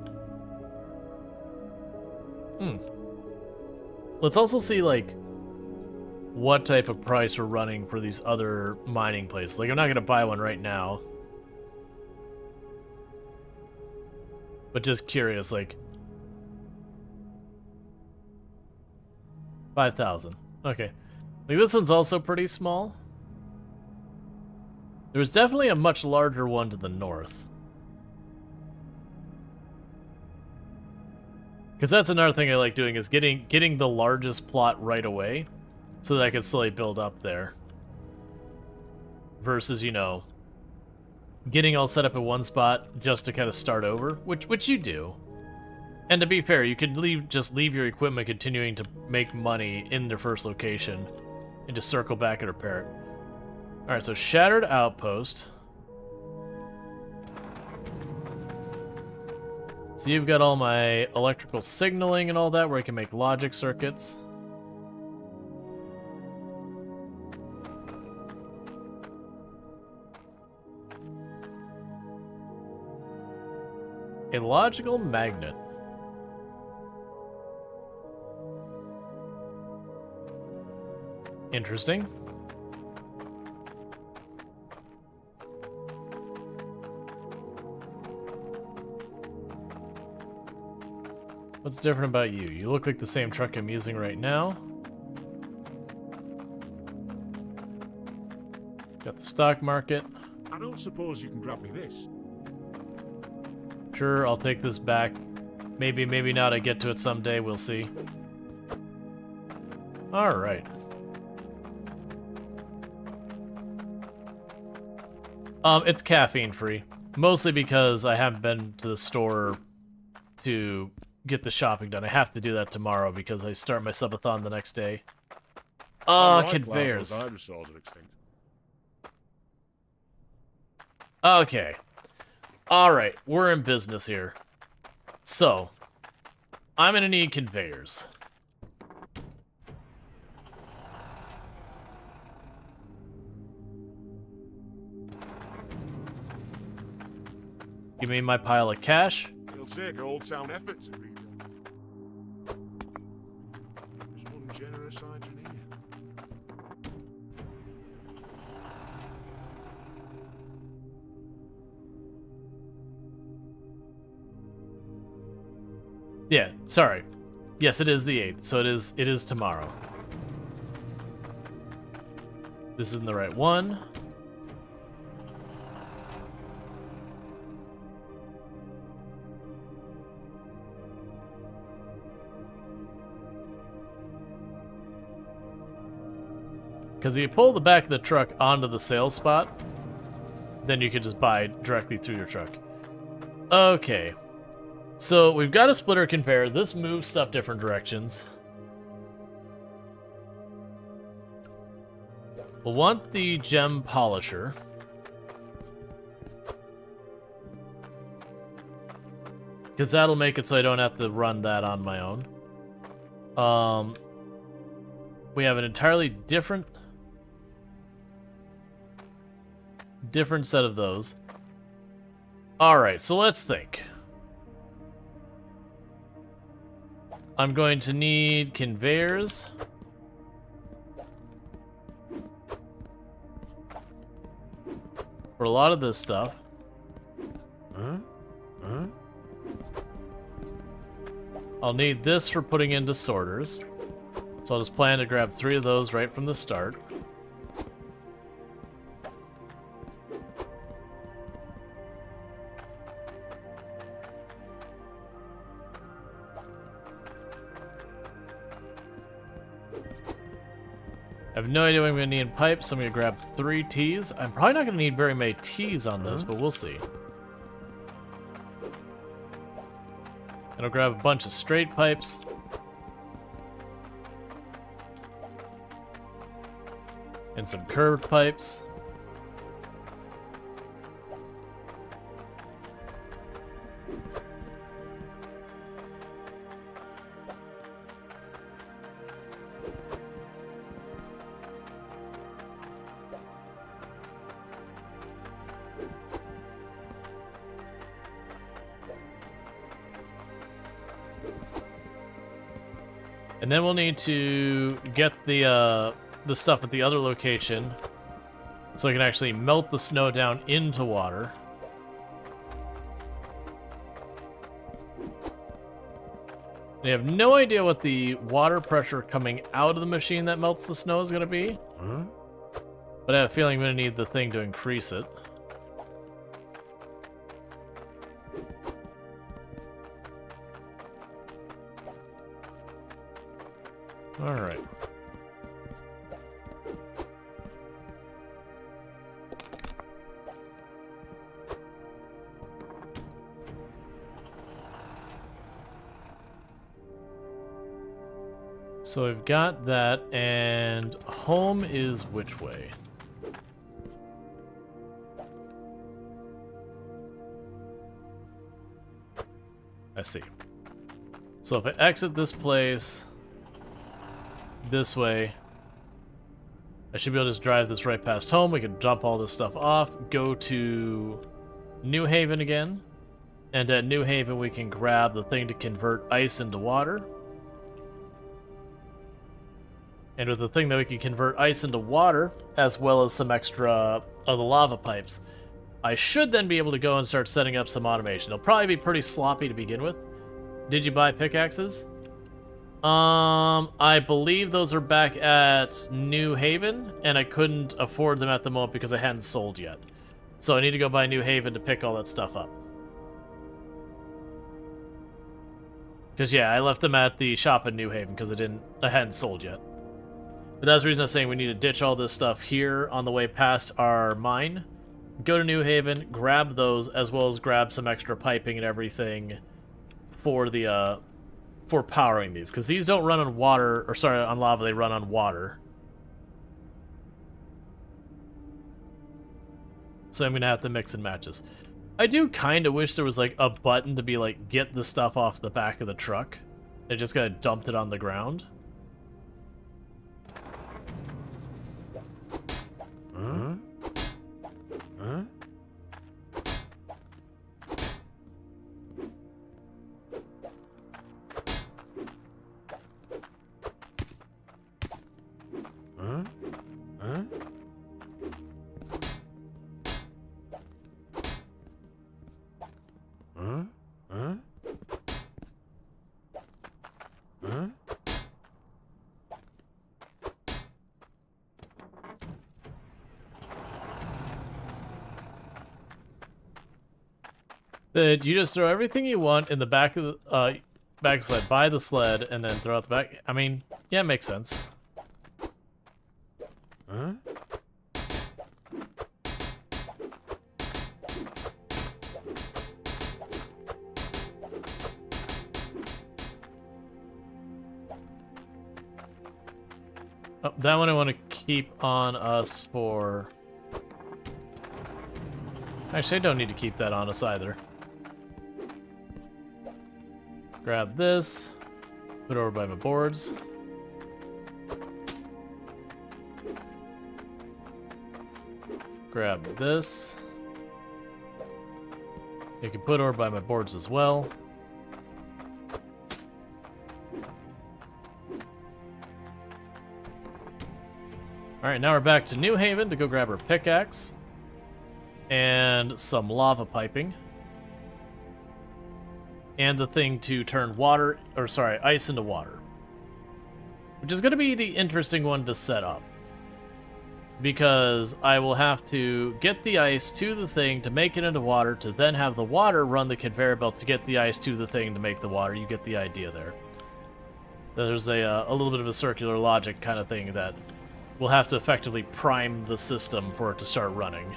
Let's also see, like, what type of price we're running for these other mining places. Like, I'm not going to buy one right now. But just curious, like... 5,000. Okay. Like, this one's also pretty small. There was definitely a much larger one to the north. Because that's another thing I like doing, is getting the largest plot right away, so that I can slowly build up there. Versus, you know, getting all set up in one spot just to kind of start over, which you do. And to be fair, you could just leave your equipment continuing to make money in the first location and just circle back and repair it. Alright, so Shattered Outpost. So you've got all my electrical signaling and all that where I can make logic circuits. A logical magnet. Interesting. What's different about you? You look like the same truck I'm using right now. Got the stock market. I don't suppose you can grab me this. Sure, I'll take this back. Maybe, maybe not. I get to it someday. We'll see. Alright. It's caffeine free. Mostly because I haven't been to the store to get the shopping done. I have to do that tomorrow because I start my subathon the next day. Conveyors. Okay. Alright, we're in business here. So, I'm gonna need conveyors. Give me my pile of cash. It'll take Old Town effort to rebuild. There's one generous Hydroneer. Yeah, sorry. Yes, it is the 8th, so it is tomorrow. This isn't the right one. Because if you pull the back of the truck onto the sales spot, then you can just buy directly through your truck. Okay. So we've got a splitter conveyor. This moves stuff different directions. We'll want the gem polisher. Because that'll make it so I don't have to run that on my own. We have an entirely different set of those. Alright, so let's think. I'm going to need conveyors. For a lot of this stuff. I'll need this for putting into sorters. So I'll just plan to grab 3 of those right from the start. I have no idea what I'm going to need in pipes, so I'm going to grab 3 Ts. I'm probably not going to need very many Ts on this, but we'll see. And I'll grab a bunch of straight pipes. And some curved pipes. And then we'll need to get the stuff at the other location so I can actually melt the snow down into water. I have no idea what the water pressure coming out of the machine that melts the snow is going to be. But I have a feeling I'm going to need the thing to increase it. Alright. So we've got that, and home is which way? I see. So if I exit this place this way, I should be able to just drive this right past home. We can dump all this stuff off, go to New Haven again, and at New Haven we can grab the thing to convert ice into water. And with the thing that we can convert ice into water, as well as some extra of the lava pipes, I should then be able to go and start setting up some automation. It'll probably be pretty sloppy to begin with. Did you buy pickaxes? I believe those are back at New Haven, and I couldn't afford them at the moment because I hadn't sold yet. So I need to go by New Haven to pick all that stuff up. Because yeah, I left them at the shop in New Haven because I hadn't sold yet. But that's the reason I was saying we need to ditch all this stuff here on the way past our mine. Go to New Haven, grab those, as well as grab some extra piping and everything for the for powering these, because these don't run on water, or sorry, on lava, they run on water. So I'm gonna have to mix and matches. I do kind of wish there was like a button to be like, get the stuff off the back of the truck. They just kind of dumped it on the ground. That you just throw everything you want in the back of the back sled, by the sled, and then throw out the back. I mean, yeah, it makes sense. Huh? Oh, that one I want to keep on us for... Actually, I don't need to keep that on us either. Grab this, put it over by my boards. Grab this. You can put it over by my boards as well. Alright, now we're back to New Haven to go grab our pickaxe. And some lava piping. And the thing to turn water, or sorry, ice into water. Which is going to be the interesting one to set up. Because I will have to get the ice to the thing to make it into water, to then have the water run the conveyor belt to get the ice to the thing to make the water. You get the idea there. There's a little bit of a circular logic kind of thing that we'll have to effectively prime the system for it to start running.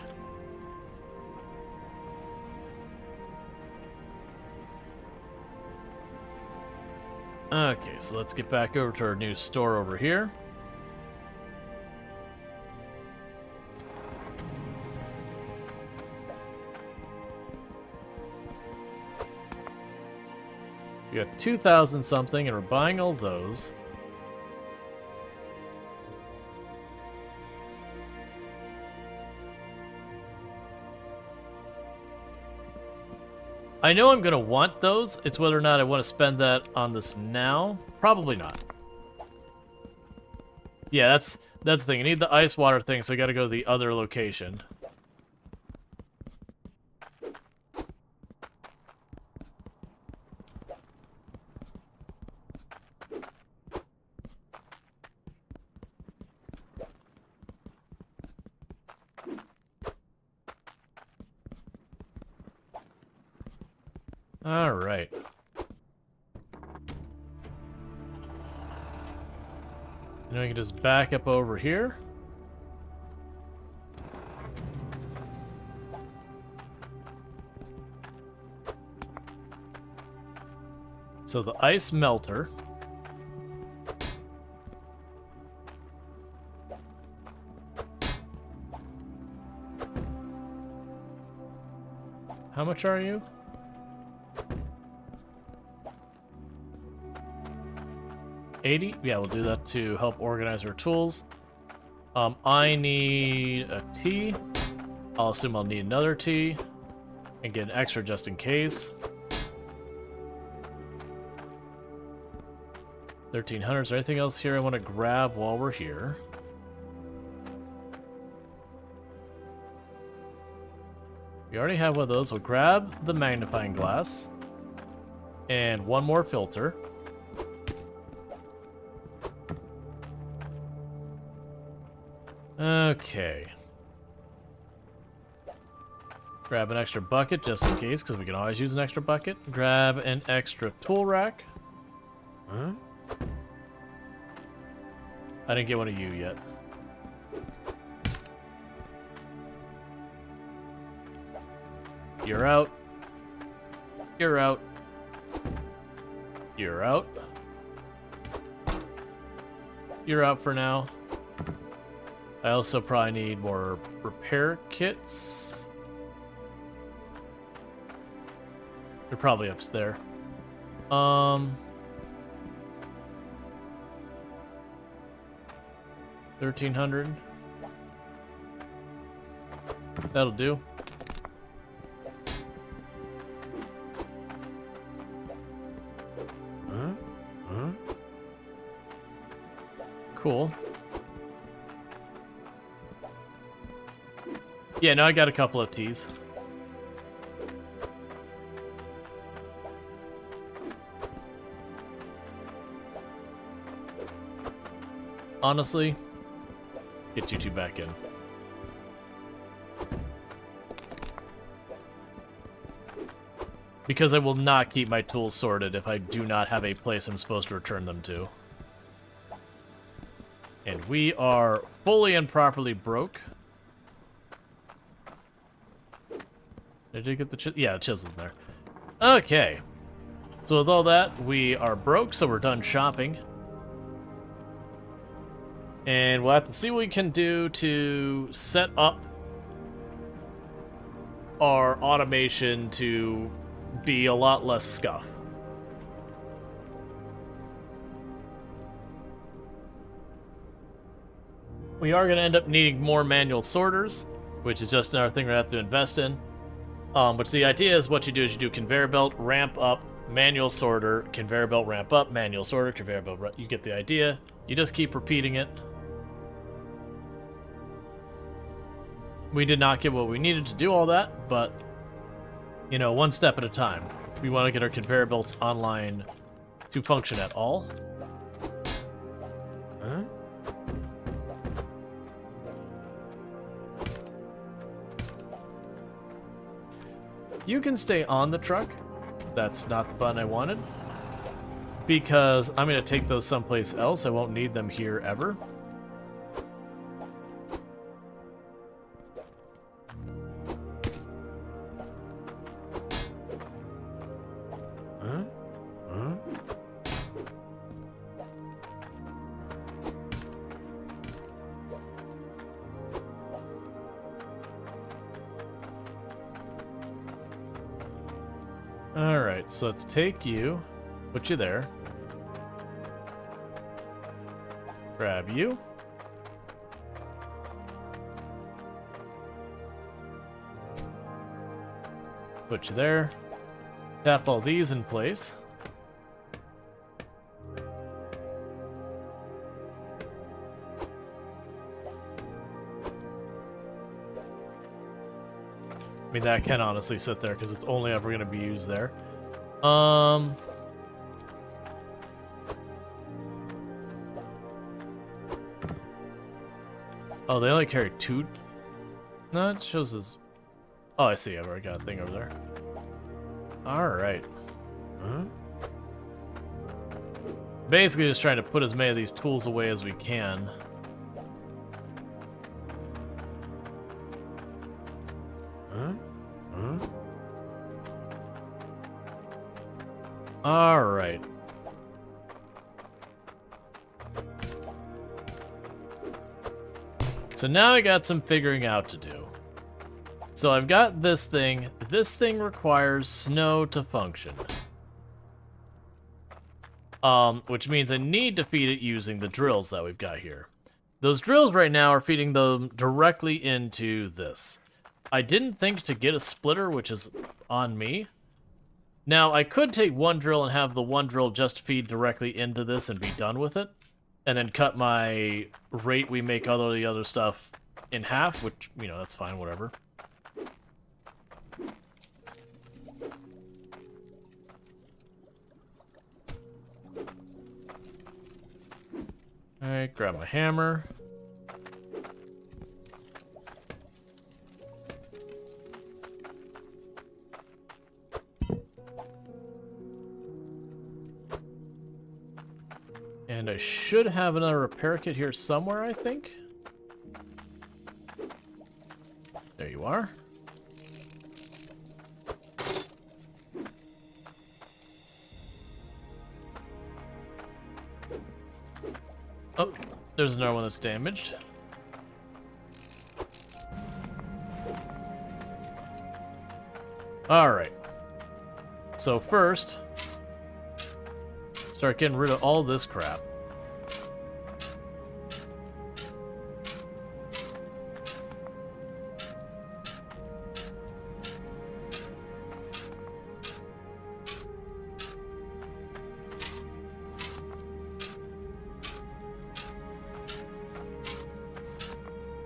Okay, so let's get back over to our new store over here. We got 2,000 something, and we're buying all those. I know I'm gonna want those. It's whether or not I want to spend that on this now. Probably not. Yeah, that's the thing. I need the ice water thing, so I gotta go to the other location. All right. And we can just back up over here. So the ice melter. How much are you? 80? Yeah, we'll do that to help organize our tools. I need a T. I'll assume I'll need another T. And get an extra just in case. 1,300. Is there anything else here I want to grab while we're here? We already have one of those. We'll grab the magnifying glass. And one more filter. Okay. Grab an extra bucket just in case, because we can always use an extra bucket. Grab an extra tool rack. Huh? I didn't get one of you yet. You're out. You're out. You're out. You're out for now. I also probably need more repair kits. They're probably up there. 1,300. That'll do. Huh? Huh? Cool. Yeah, now I got a couple of T's. Honestly, get you two back in. Because I will not keep my tools sorted if I do not have a place I'm supposed to return them to. And we are fully and properly broke. Did you get the yeah, the chisel's in there. Okay. So with all that, we are broke, so we're done shopping. And we'll have to see what we can do to set up our automation to be a lot less scuff. We are going to end up needing more manual sorters, which is just another thing we have to invest in. Which the idea is what you do is you do conveyor belt, ramp up, manual sorter, conveyor belt, ramp up, manual sorter, conveyor belt, you get the idea. You just keep repeating it. We did not get what we needed to do all that, but, you know, one step at a time. We want to get our conveyor belts online to function at all. Huh? You can stay on the truck. That's not the button I wanted. Because I'm going to take those someplace else. I won't need them here ever. Alright, so let's take you, put you there. Grab you. Put you there. Tap all these in place. I mean, that can honestly sit there because it's only ever going to be used there. Oh, they only carry 2. No, it shows as. Oh, I see. I've already got a thing over there. Alright. Huh? Basically, just trying to put as many of these tools away as we can. Alright. So now I got some figuring out to do. So I've got this thing. This thing requires snow to function. Which means I need to feed it using the drills that we've got here. Those drills right now are feeding them directly into this. I didn't think to get a splitter, which is on me. Now, I could take one drill and have the one drill just feed directly into this and be done with it. And then cut my rate we make all of the other stuff in half, which, you know, that's fine, whatever. Alright, grab my hammer. And I should have another repair kit here somewhere, I think. There you are. Oh, there's another one that's damaged. Alright. So first, start getting rid of all this crap.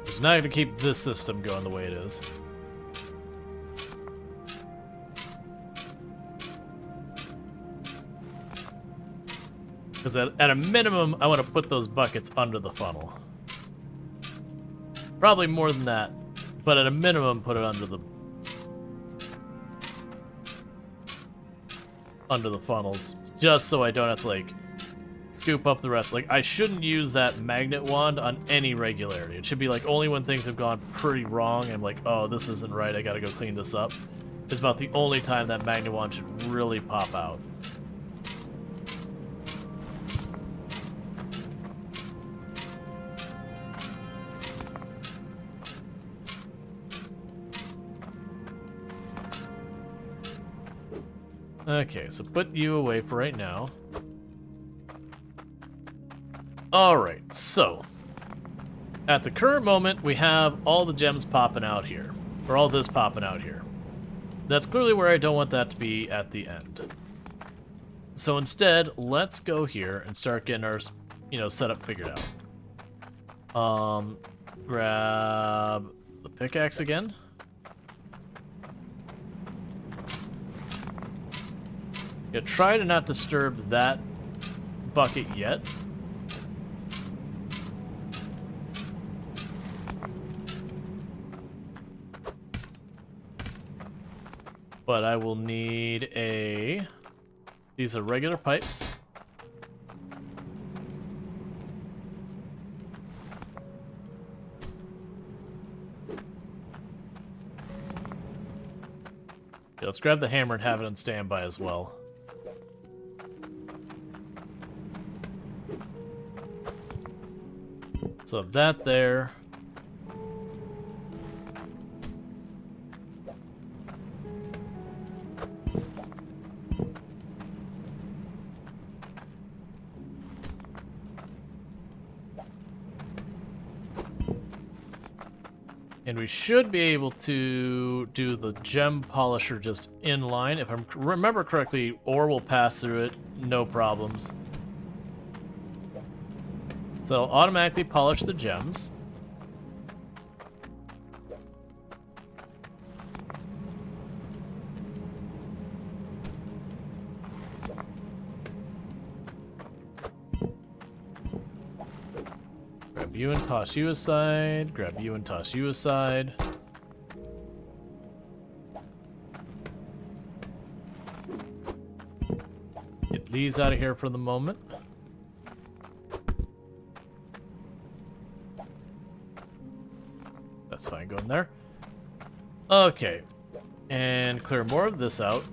So now I have to keep this system going the way it is. Because at a minimum, I want to put those buckets under the funnel. Probably more than that, but at a minimum, put it under the... under the funnels, just so I don't have to, like, scoop up the rest. Like, I shouldn't use that magnet wand on any regularity. It should be, like, only when things have gone pretty wrong and I'm like, oh, this isn't right, I gotta go clean this up. It's about the only time that magnet wand should really pop out. Okay, so put you away for right now. Alright, so at the current moment, we have all the gems popping out here. Or all this popping out here. That's clearly where I don't want that to be at the end. So instead, let's go here and start getting our, setup figured out. Grab the pickaxe again. Yeah, try to not disturb that bucket yet. But I will need a... These are regular pipes. Okay, let's grab the hammer and have it on standby as well. So that there. And we should be able to do the gem polisher just in line. If I remember correctly, ore will pass through it, no problems. So it'll automatically polish the gems. Grab you and toss you aside. Grab you and toss you aside. Get these out of here for the moment. That's fine, go in there. Okay. And clear more of this out.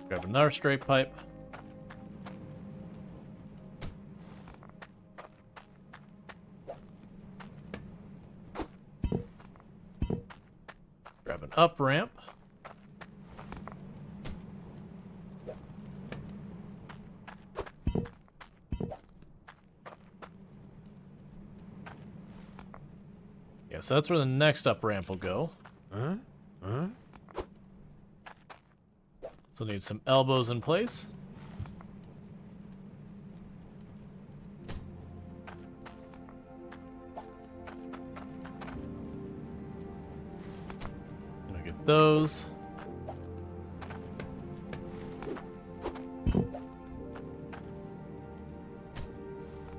Grab another straight pipe. Grab an up ramp. Yeah, so that's where the next up ramp will go. So need some elbows in place. Gonna get those.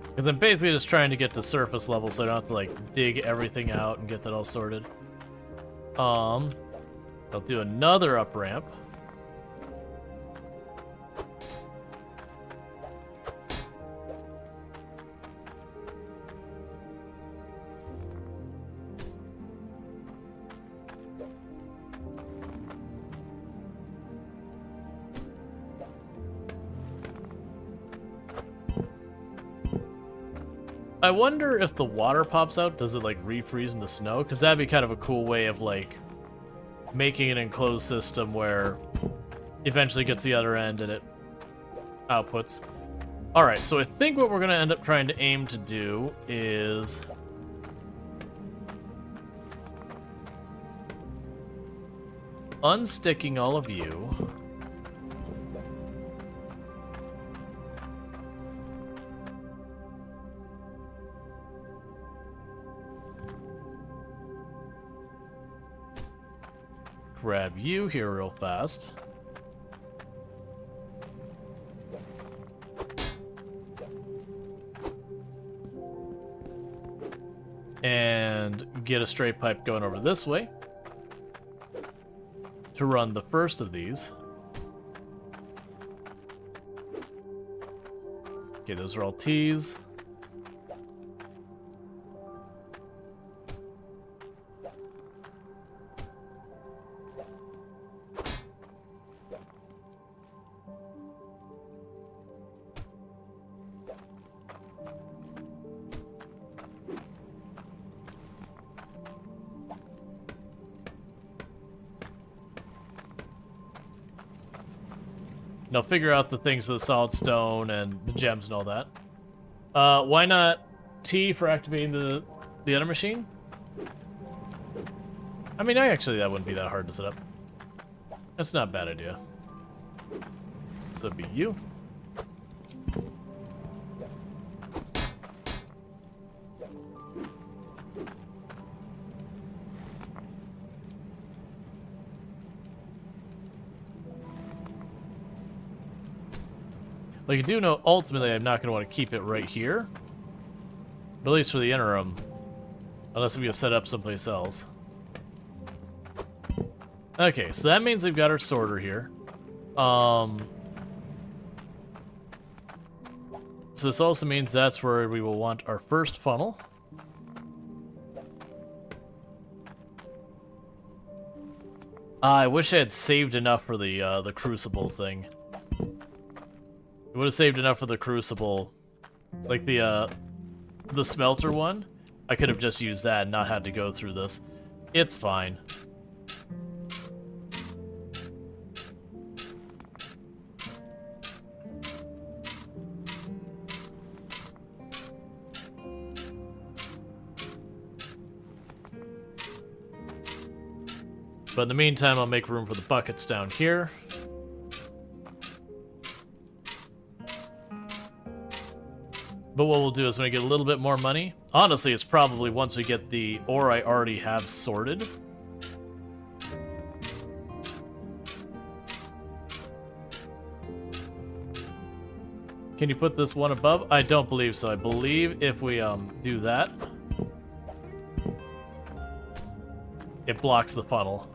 Because I'm basically just trying to get to surface level so I don't have to like dig everything out and get that all sorted. I'll do another up ramp. I wonder if the water pops out, does it like refreeze in the snow? Because that'd be kind of a cool way of like making an enclosed system where eventually gets the other end and it outputs. Alright, so I think what we're going to end up trying to aim to do is unsticking all of you. grab you here real fast. And get a straight pipe going over this way to run the first of these. Okay, those are all T's. Now figure out the things of the solid stone and the gems and all that. Why not T for activating the other machine? I mean, actually that wouldn't be that hard to set up. That's not a bad idea. So it'd be you. Like, you do know, ultimately, I'm not going to want to keep it right here. But at least for the interim. Unless I'm going to set up someplace else. Okay, so that means we've got our sorter here. So this also means that's where we will want our first funnel. I wish I had saved enough for the crucible thing. It would have saved enough for the crucible, like the smelter one. I could have just used that and not had to go through this. It's fine. But in the meantime, I'll make room for the buckets down here. But what we'll do is when we get a little bit more money, honestly, it's probably once we get the ore I already have sorted. Can you put this one above? I don't believe so. I believe if we do that, it blocks the funnel.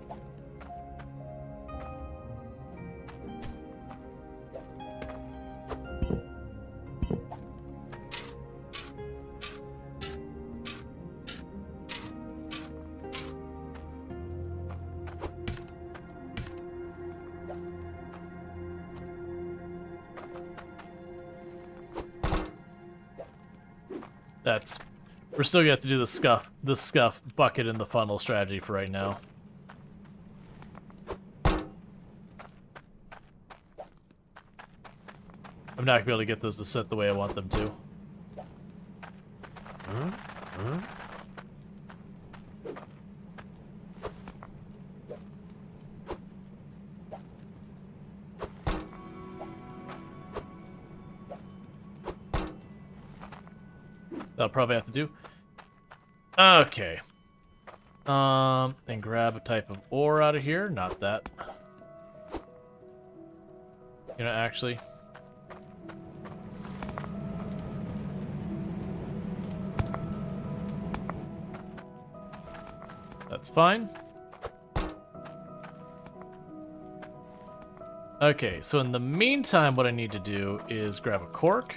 We're still gonna have to do the scuff bucket in the funnel strategy for right now. I'm not gonna be able to get those to set the way I want them to. That'll probably have to do. Okay. And grab a type of ore out of here. Not that. You know, actually. That's fine. Okay, so in the meantime, what I need to do is grab a cork.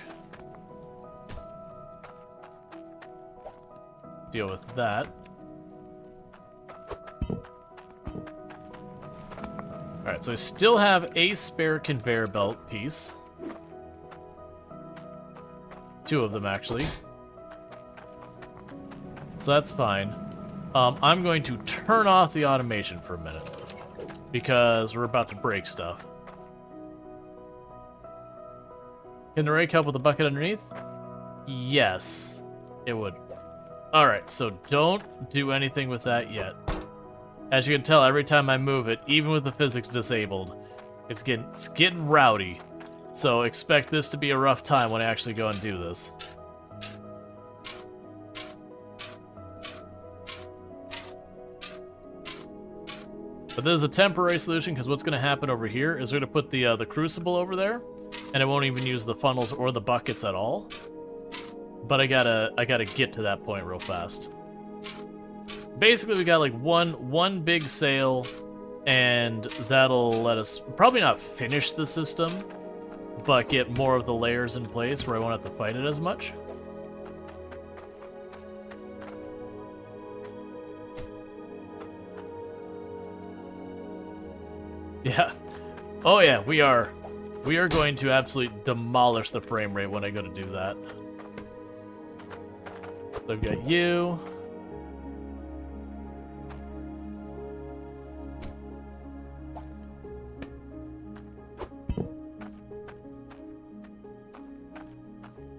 Deal with that. Alright, so I still have a spare conveyor belt piece. 2 of them, actually. So that's fine. I'm going to turn off the automation for a minute, because we're about to break stuff. Can the rake help with the bucket underneath? Yes, it would. Alright, so don't do anything with that yet. As you can tell, every time I move it, even with the physics disabled, it's getting rowdy. So expect this to be a rough time when I actually go and do this. But this is a temporary solution because what's going to happen over here is we're going to put the crucible over there, and it won't even use the funnels or the buckets at all. But I gotta get to that point real fast. Basically, we got like one big sail, and that'll let us probably not finish the system, but get more of the layers in place where I won't have to fight it as much. Yeah. Oh yeah, we are going to absolutely demolish the frame rate when I go to do that. So I've got you.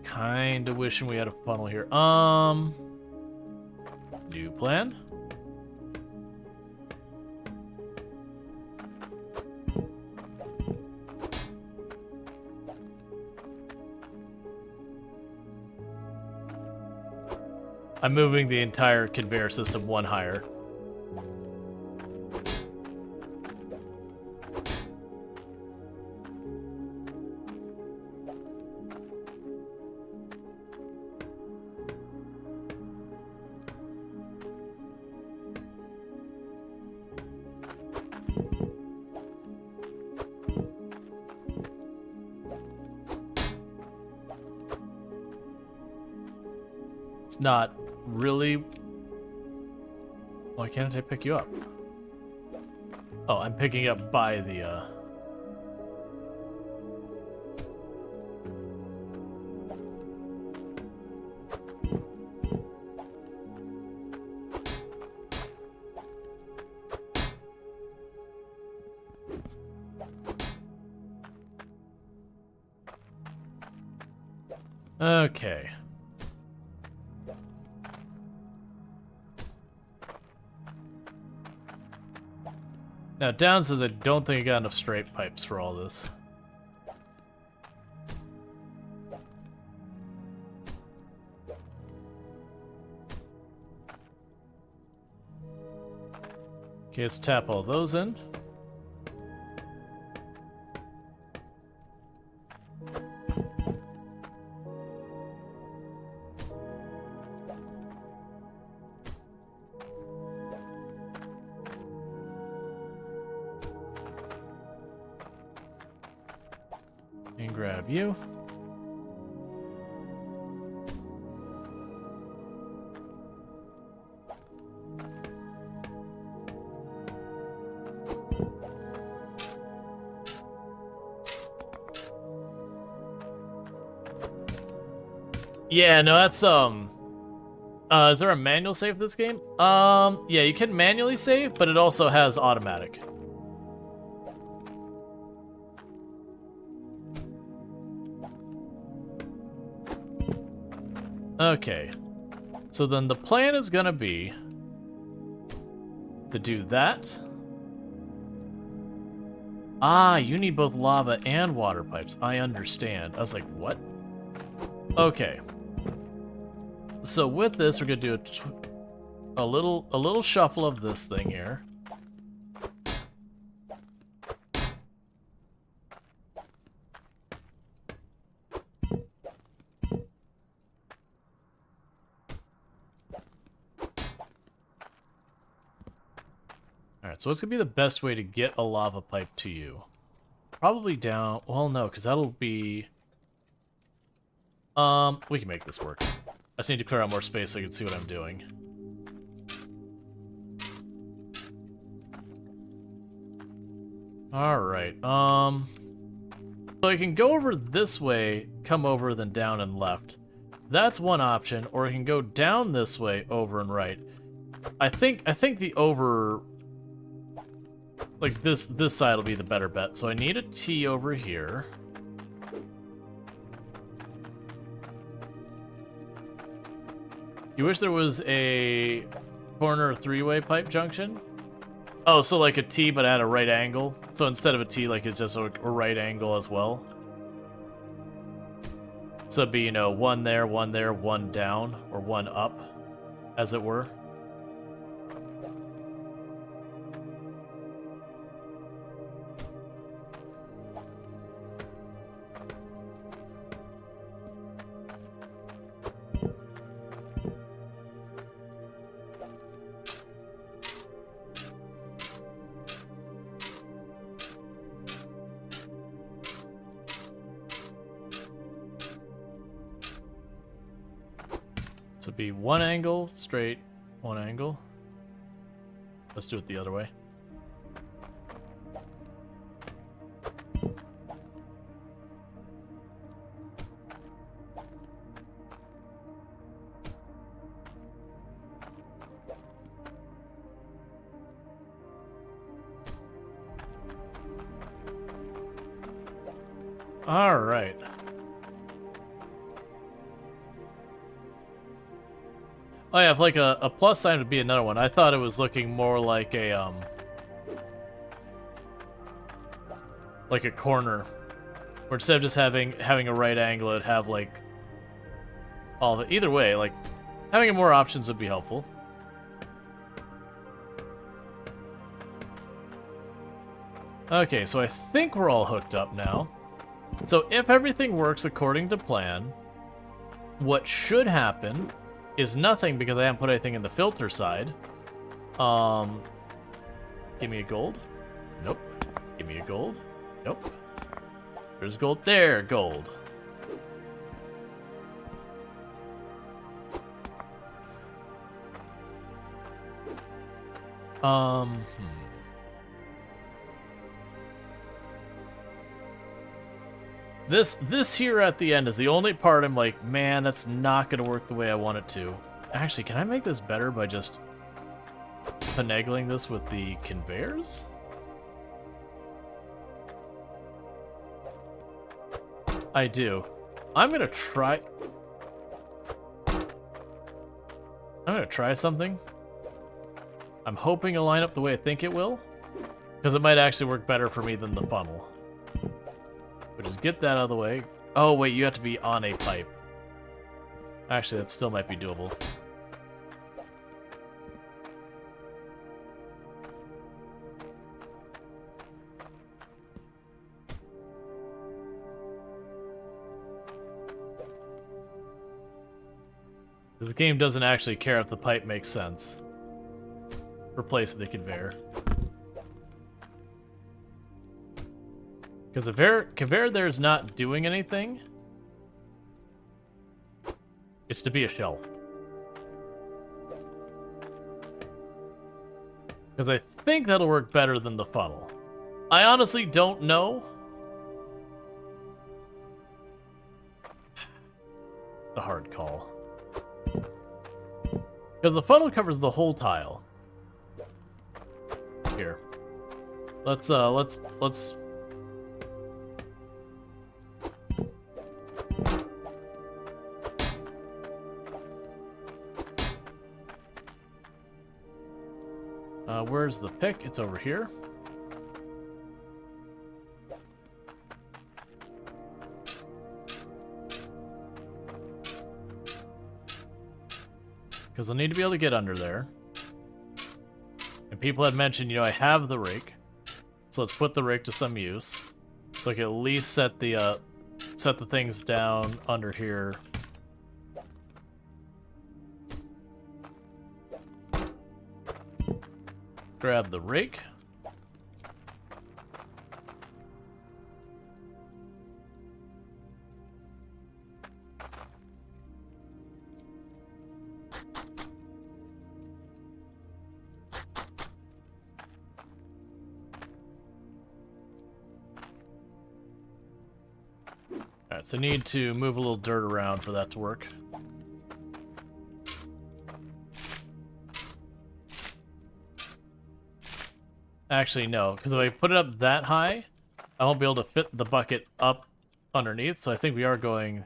Kinda wishing we had a funnel here. New plan. I'm moving the entire conveyor system one higher. It's not really... Why can't I pick you up? Oh, I'm picking up by the, Okay. Now, down says I don't think I got enough straight pipes for all this. Okay, let's tap all those in. And grab you. Yeah, no, that's, is there a manual save for this game? Yeah, you can manually save, but it also has automatic. Okay, so then the plan is gonna be to do that. Ah, you need both lava and water pipes. I understand. I was like, what? Okay. So with this, we're gonna do a little shuffle of this thing here. Alright, so what's gonna be the best way to get a lava pipe to you? Probably down... Well, no, because that'll be... we can make this work. I just need to clear out more space so I can see what I'm doing. Alright, so I can go over this way, come over, then down and left. That's one option, or I can go down this way, over and right. I think the over... Like, this side will be the better bet. So I need a T over here. You wish there was a corner three-way pipe junction? Oh, so like a T but at a right angle? So instead of a T, like it's just a right angle as well? So it'd be, you know, one there, one down, or one up, as it were. So it'd be one angle, straight, one angle. Let's do it the other way. All right. Oh yeah, if like a plus sign would be another one. I thought it was looking more like a corner, where instead of just having a right angle, it'd have like all of it. Either way, like having more options would be helpful. Okay, so I think we're all hooked up now. So if everything works according to plan, what should happen is nothing because I haven't put anything in the filter side. Give me a gold. Nope. Give me a gold. Nope. There's gold there, gold. This here at the end is the only part I'm like, man, that's not gonna work the way I want it to. Actually, can I make this better by just finagling this with the conveyors? I do. I'm gonna try something. I'm hoping it'll line up the way I think it will, because it might actually work better for me than the funnel. But just get that out of the way. Oh wait, you have to be on a pipe. Actually, that still might be doable. The game doesn't actually care if the pipe makes sense. Replace the conveyor. Because the conveyor there is not doing anything. It's to be a shelf. Because I think that'll work better than the funnel. I honestly don't know. The hard call. Because the funnel covers the whole tile. Here. Let's where's the pick? It's over here. Because I'll need to be able to get under there. And people had mentioned, you know, I have the rake. So let's put the rake to some use. So I can at least set the things down under here. Grab the rake. Alright, so I need to move a little dirt around for that to work. Actually, no, because if I put it up that high, I won't be able to fit the bucket up underneath, so I think we are going...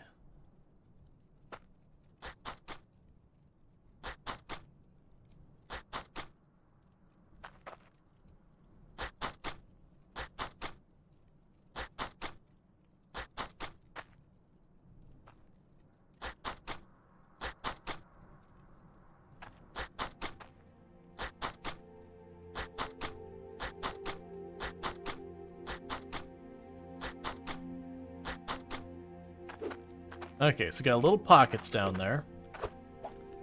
Okay, so got little pockets down there.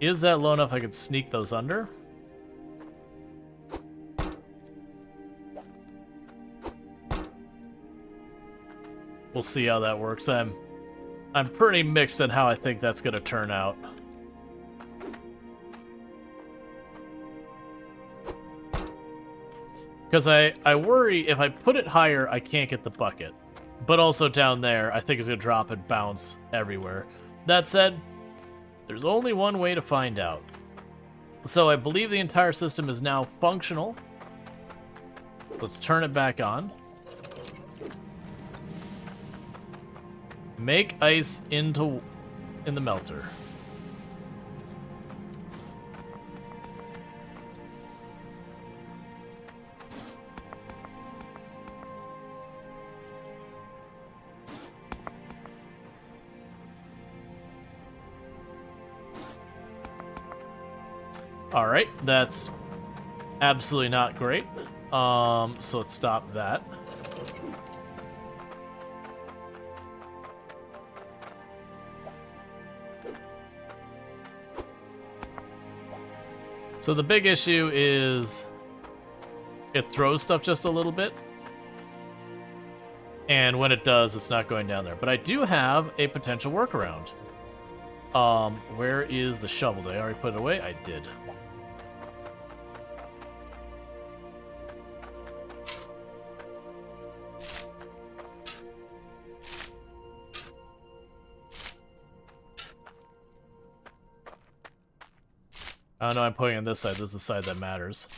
Is that low enough I could sneak those under? We'll see how that works. I'm pretty mixed on how I think that's gonna turn out. Because I worry if I put it higher, I can't get the bucket. But also down there, I think it's going to drop and bounce everywhere. That said, there's only one way to find out. So I believe the entire system is now functional. Let's turn it back on. Make ice in the melter. Alright, that's absolutely not great. So let's stop that. So the big issue is it throws stuff just a little bit. And when it does, it's not going down there. But I do have a potential workaround. Where is the shovel? Did I already put it away? I did. Oh no, I'm putting it on this side. This is the side that matters.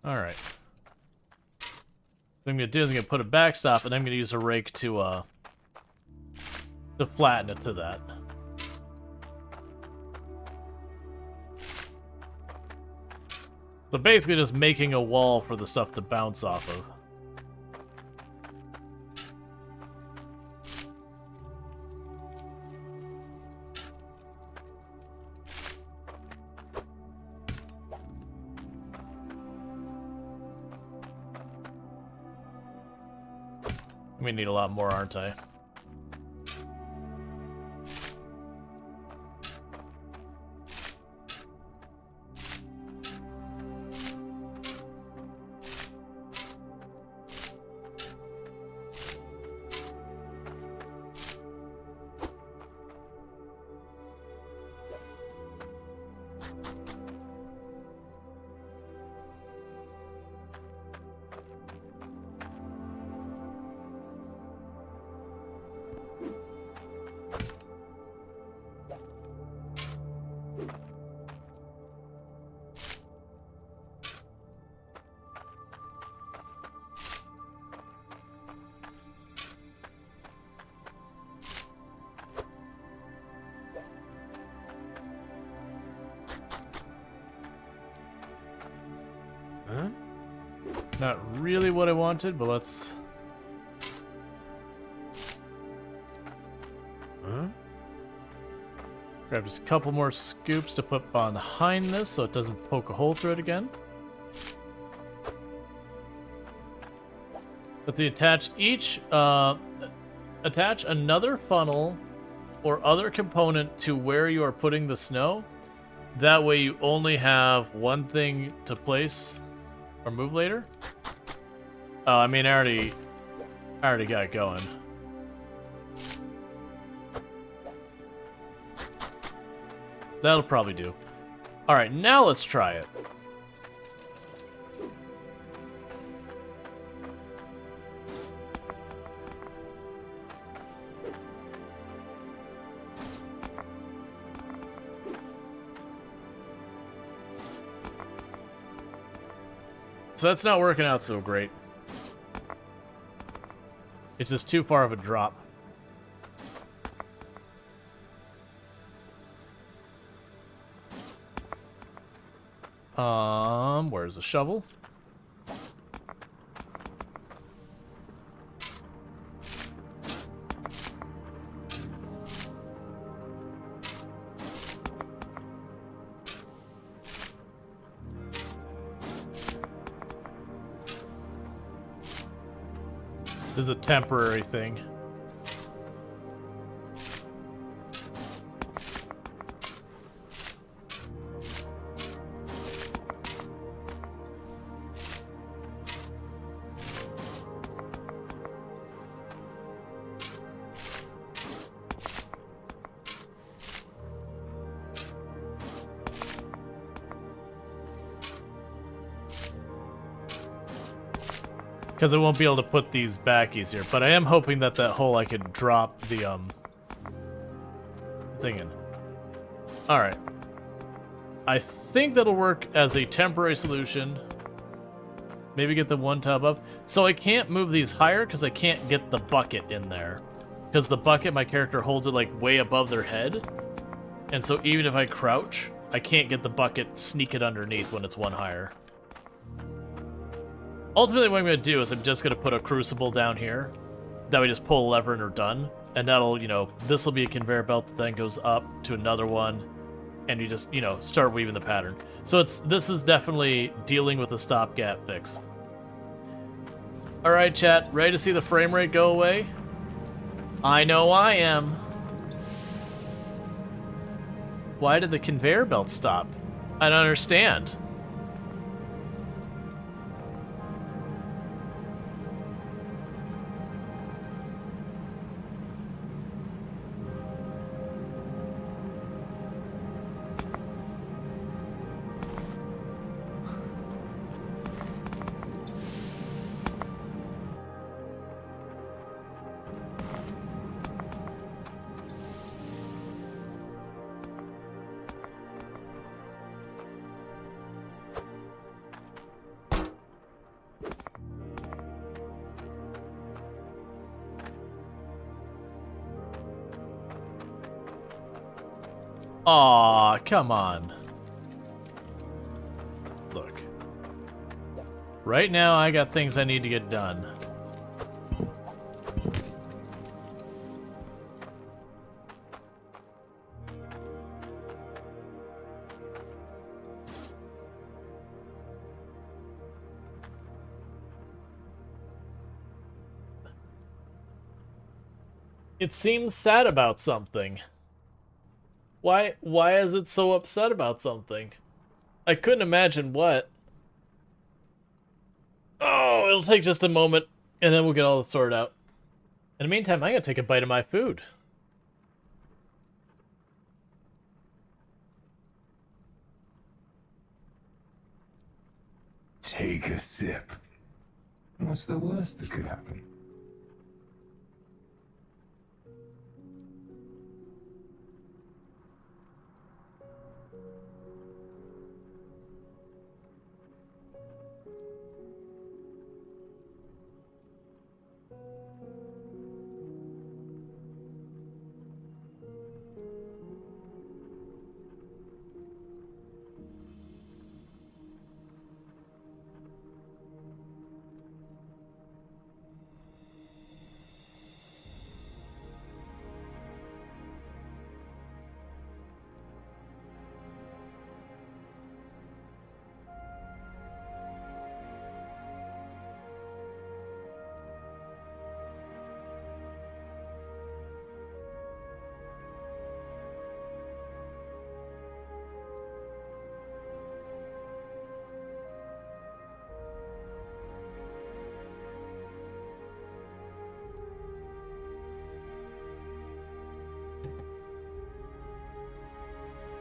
Alright. What I'm gonna do is I'm gonna put a backstop and I'm gonna use a rake to flatten it to that. So basically just making a wall for the stuff to bounce off of. We need a lot more, aren't I? Not really what I wanted, but let's... Grab just a couple more scoops to put behind this so it doesn't poke a hole through it again. Let's see, attach another funnel or other component to where you are putting the snow. That way you only have one thing to place or move later. Oh, I mean, I already got it going. That'll probably do. Alright, now let's try it. So that's not working out so great. It's just too far of a drop. Where's the shovel? This is a temporary thing. Because I won't be able to put these back easier. But I am hoping that that hole I could drop the thing in. Alright. I think that'll work as a temporary solution. Maybe get the one tub up. So I can't move these higher because I can't get the bucket in there. Because the bucket, my character holds it like way above their head. And so even if I crouch, I can't get the bucket, sneak it underneath when it's one higher. Ultimately what I'm going to do is I'm just going to put a crucible down here. That we just pull a lever and we're done. And that'll, you know, this will be a conveyor belt that then goes up to another one. And you just, you know, start weaving the pattern. So this is definitely dealing with a stopgap fix. Alright, chat, ready to see the frame rate go away? I know I am. Why did the conveyor belt stop? I don't understand. Aw, come on. Look. Right now, I got things I need to get done. It seems sad about something. Why is it so upset about something? I couldn't imagine what. Oh, it'll take just a moment, and then we'll get all this sorted out. In the meantime, I'm gonna take a bite of my food. Take a sip. What's the worst that could happen?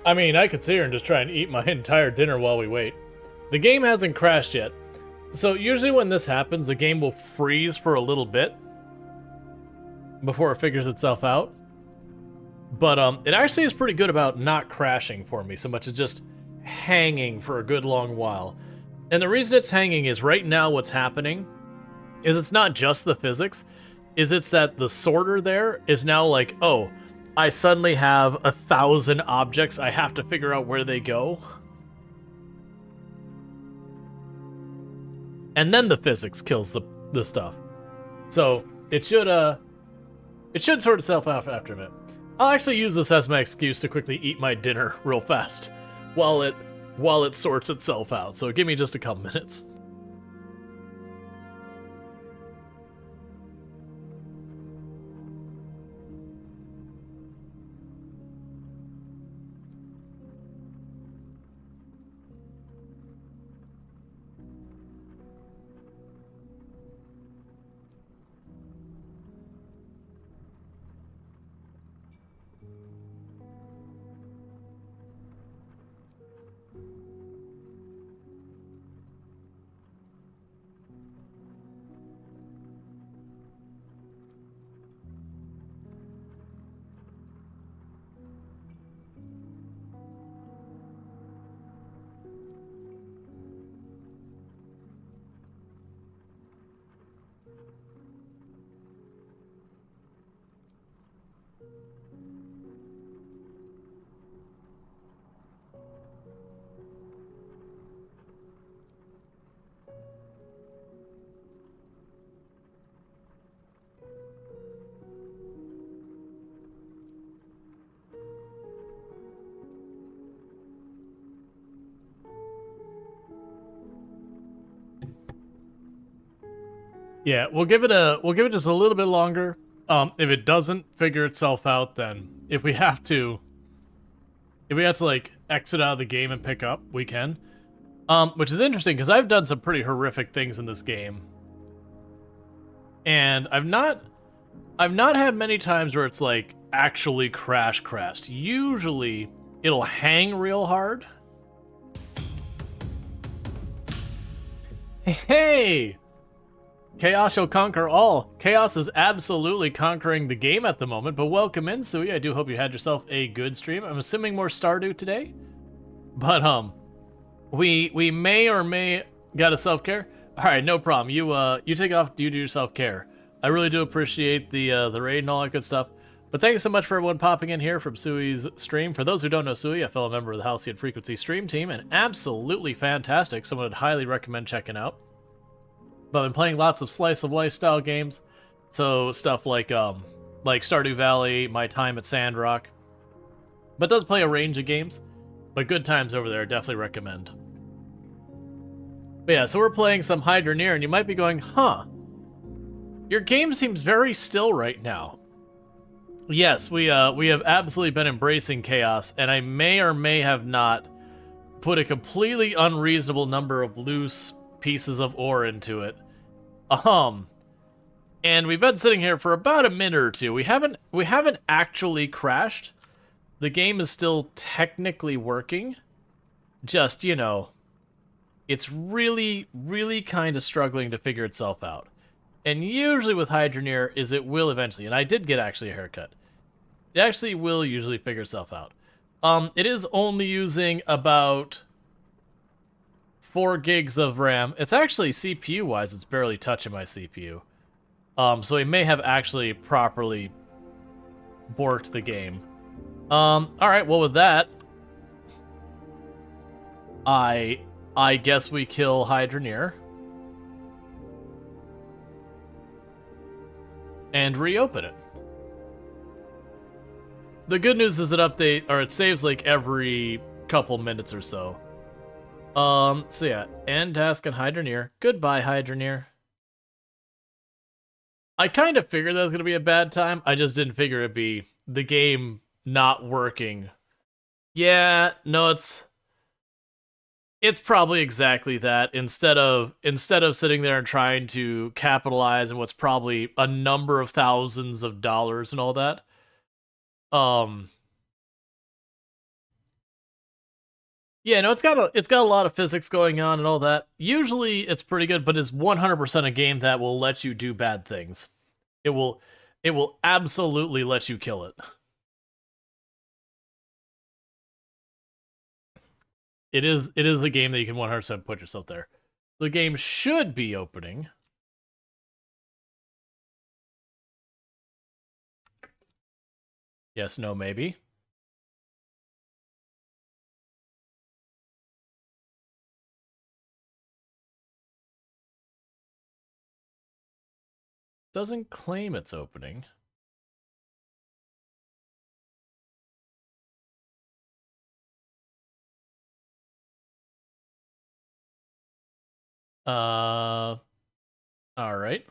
I mean, I could sit here and just try and eat my entire dinner while we wait. The game hasn't crashed yet. So usually when this happens, the game will freeze for a little bit before it figures itself out. But it actually is pretty good about not crashing for me so much as just hanging for a good long while. And the reason it's hanging is right now what's happening is it's not just the physics, it's that the sorter there is now like, oh, I suddenly have 1,000 objects. I have to figure out where they go. And then the physics kills the stuff. So it should sort itself out after a bit. I'll actually use this as my excuse to quickly eat my dinner real fast while it sorts itself out. So give me just a couple minutes. Yeah, we'll give it just a little bit longer. If it doesn't figure itself out, then if we have to like exit out of the game and pick up, we can. Which is interesting because I've done some pretty horrific things in this game, and I've not had many times where it's like actually crashed. Usually, it'll hang real hard. Hey! Chaos shall conquer all. Chaos is absolutely conquering the game at the moment, but welcome in, Sui. I do hope you had yourself a good stream. I'm assuming more Stardew today. But, we may or may got a self-care. Alright, no problem. You take off, you do your self-care. I really do appreciate the raid and all that good stuff. But thank you so much for everyone popping in here from Sui's stream. For those who don't know Sui, a fellow member of the Halcyon Frequency stream team, and absolutely fantastic, someone I'd highly recommend checking out. But I've been playing lots of slice of life style games, so stuff like Stardew Valley, my time at Sandrock. But does play a range of games, but good times over there, definitely recommend. But yeah, so we're playing some Hydroneer, and you might be going, huh, your game seems very still right now. Yes, we have absolutely been embracing chaos, and I may or may have not put a completely unreasonable number of loose pieces of ore into it. And we've been sitting here for about a minute or two. We haven't actually crashed. The game is still technically working. Just, you know, it's really, really kind of struggling to figure itself out. And usually with Hydroneer is it will eventually, and I did get actually a haircut. It actually will usually figure itself out. It is only using about 4 gigs of RAM. It's actually, CPU-wise, it's barely touching my CPU. So we may have actually properly borked the game. Alright, well with that, I guess we kill Hydroneer. And reopen it. The good news is it saves like every couple minutes or so. So yeah, end task on Hydroneer. Goodbye, Hydroneer. I kind of figured that was gonna be a bad time. I just didn't figure it'd be the game not working. Yeah, no, it's probably exactly that. Instead of sitting there and trying to capitalize on what's probably a number of thousands of dollars and all that. Yeah, no, it's got a lot of physics going on and all that. Usually it's pretty good, but it's 100% a game that will let you do bad things. It will absolutely let you kill it. It is a game that you can 100% put yourself there. The game should be opening. Yes, no, maybe. Doesn't claim it's opening. All right.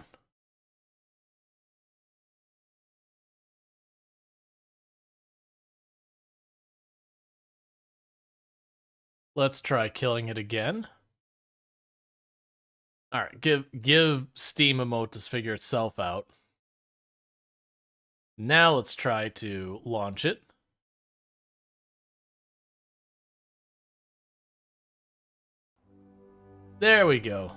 Let's try killing it again. All right, give Steam emote to figure itself out. Now let's try to launch it. There we go.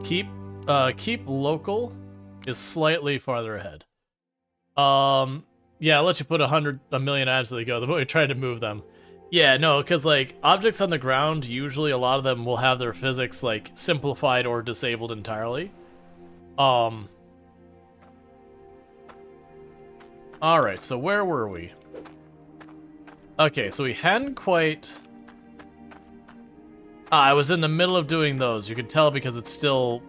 Keep local is slightly farther ahead. Yeah, I'll let you put 1 million items as they go. The more we try to move them. Yeah, no, because like objects on the ground, usually a lot of them will have their physics like simplified or disabled entirely. Alright, so where were we? Okay, so we hadn't quite... I was in the middle of doing those. You can tell because it's still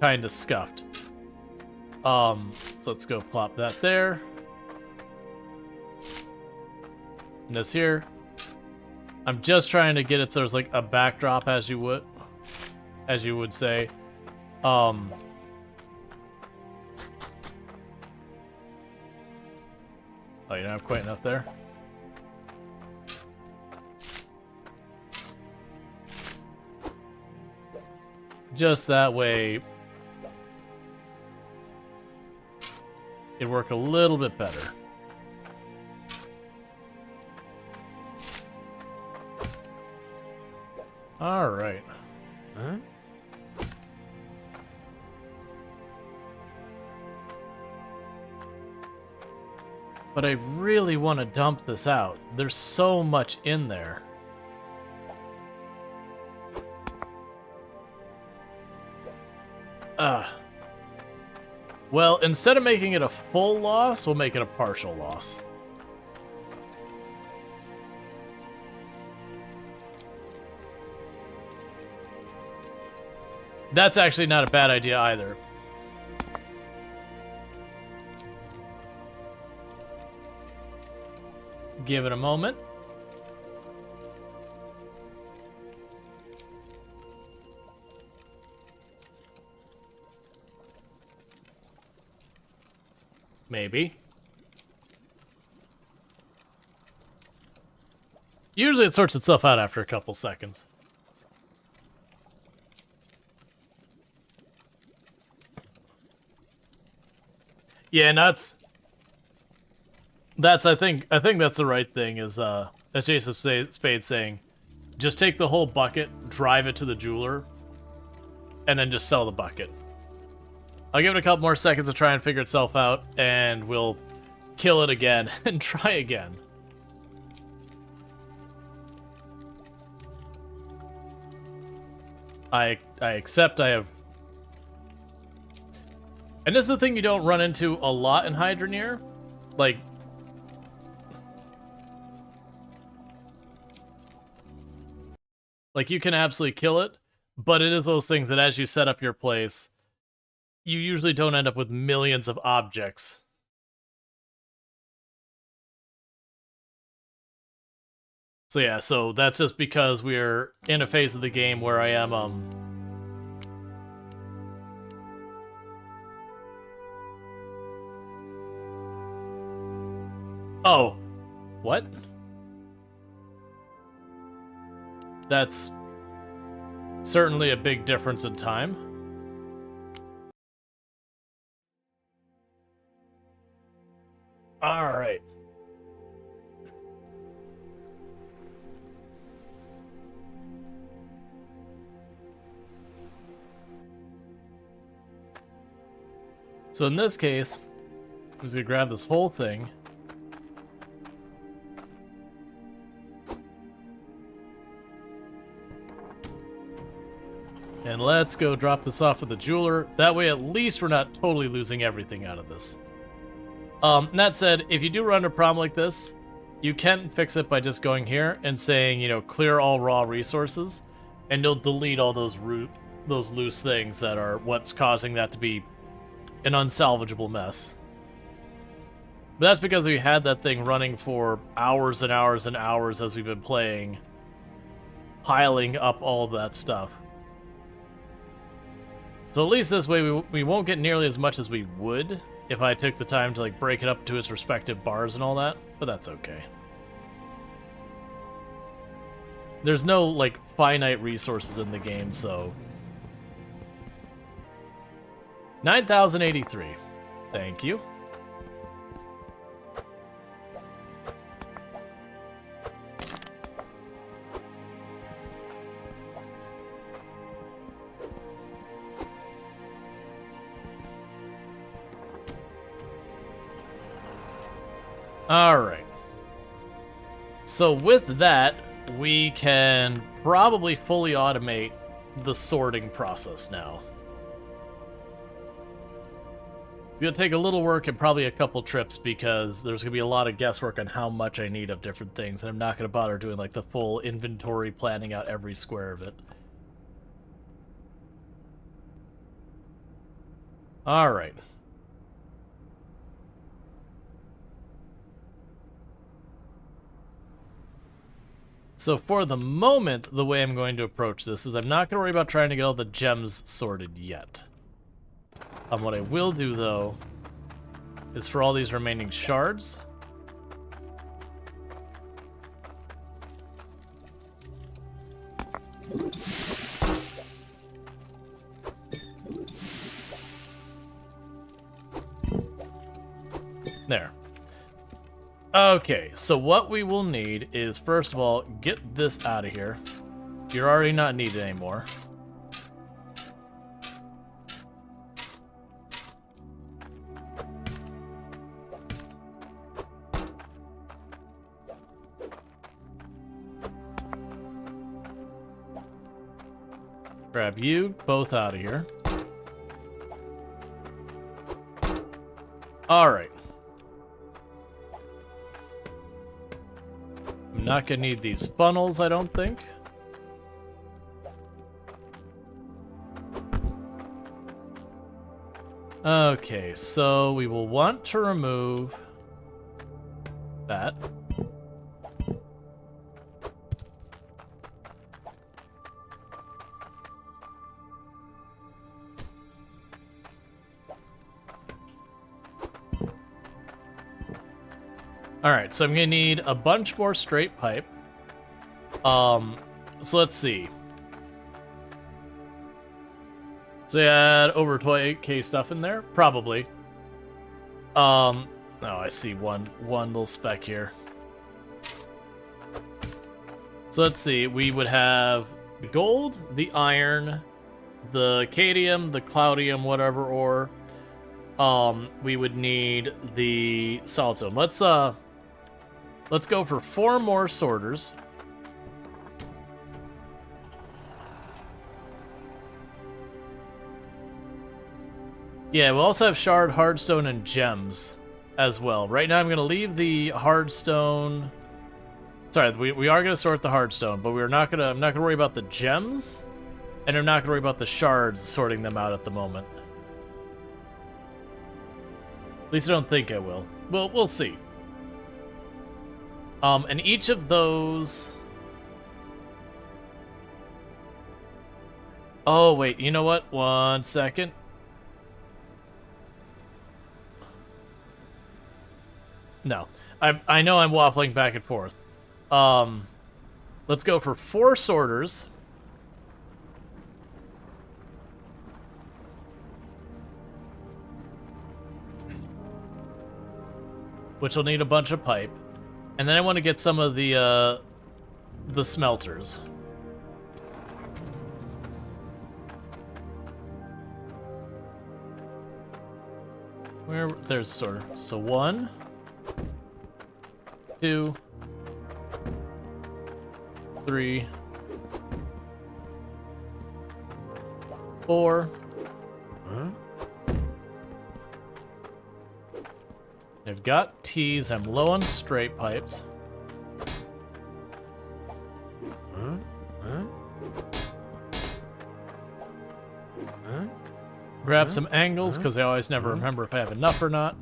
kind of scuffed. So let's go plop that there. And this here, I'm just trying to get it so there's like a backdrop, as you would say. Oh, you don't have quite enough there? Just that way, it'd work a little bit better. All right. Huh? But I really want to dump this out. There's so much in there. Well, instead of making it a full loss, we'll make it a partial loss. That's actually not a bad idea either. Give it a moment. Maybe. Usually it sorts itself out after a couple seconds. Yeah, and that's I think that's the right thing, is as Jason Spade's saying, just take the whole bucket, drive it to the jeweler, and then just sell the bucket. I'll give it a couple more seconds to try and figure itself out, and we'll kill it again and try again. I accept I have... And this is the thing you don't run into a lot in Hydroneer. Like... you can absolutely kill it, but it is those things that as you set up your place, you usually don't end up with millions of objects. So yeah, so that's just because we're in a phase of the game where I am, Oh. What? That's certainly a big difference in time. All right. So in this case, I'm just gonna grab this whole thing. And let's go drop this off with the jeweler. That way at least we're not totally losing everything out of this. That said, if you do run a problem like this, you can fix it by just going here and saying, you know, clear all raw resources, and you'll delete all those loose things that are what's causing that to be an unsalvageable mess. But that's because we had that thing running for hours and hours and hours as we've been playing, piling up all that stuff. So at least this way we won't get nearly as much as we would if I took the time to like break it up to its respective bars and all that, but that's okay. There's no like finite resources in the game, so 9,083. Thank you. Alright. So with that, we can probably fully automate the sorting process now. It's gonna take a little work and probably a couple trips because there's gonna be a lot of guesswork on how much I need of different things, and I'm not gonna bother doing like the full inventory, planning out every square of it. Alright. So for the moment, the way I'm going to approach this is I'm not going to worry about trying to get all the gems sorted yet. What I will do, though, is for all these remaining shards... There. Okay, so what we will need is, first of all, get this out of here. You're already not needed anymore. Grab you both out of here. Alright. I'm not gonna need these funnels, I don't think. Okay, so we will want to remove that. Alright, so I'm gonna need a bunch more straight pipe. So let's see. So they had over 28k stuff in there? Probably. Oh, I see one little speck here. So let's see, we would have the gold, the iron, the cadmium, the cloudium, whatever ore. We would need the solid stone. Let's go for 4 more sorters. Yeah, we'll also have shard, hardstone, and gems as well. Right now I'm going to leave the hardstone... Sorry, we are going to sort the hardstone, but I'm not going to worry about the gems, and I'm not going to worry about the shards, sorting them out at the moment. At least I don't think I will. Well, we'll see. And each of those... Oh, wait, you know what? 1 second. No. I know I'm waffling back and forth. Let's go for 4 sorters. Which will need a bunch of pipe. And then I want to get some of the smelters. There's a sorter. So 1, 2, 3, 4. I've got T's. I'm low on straight pipes. Grab some angles, because I always never remember if I have enough or not.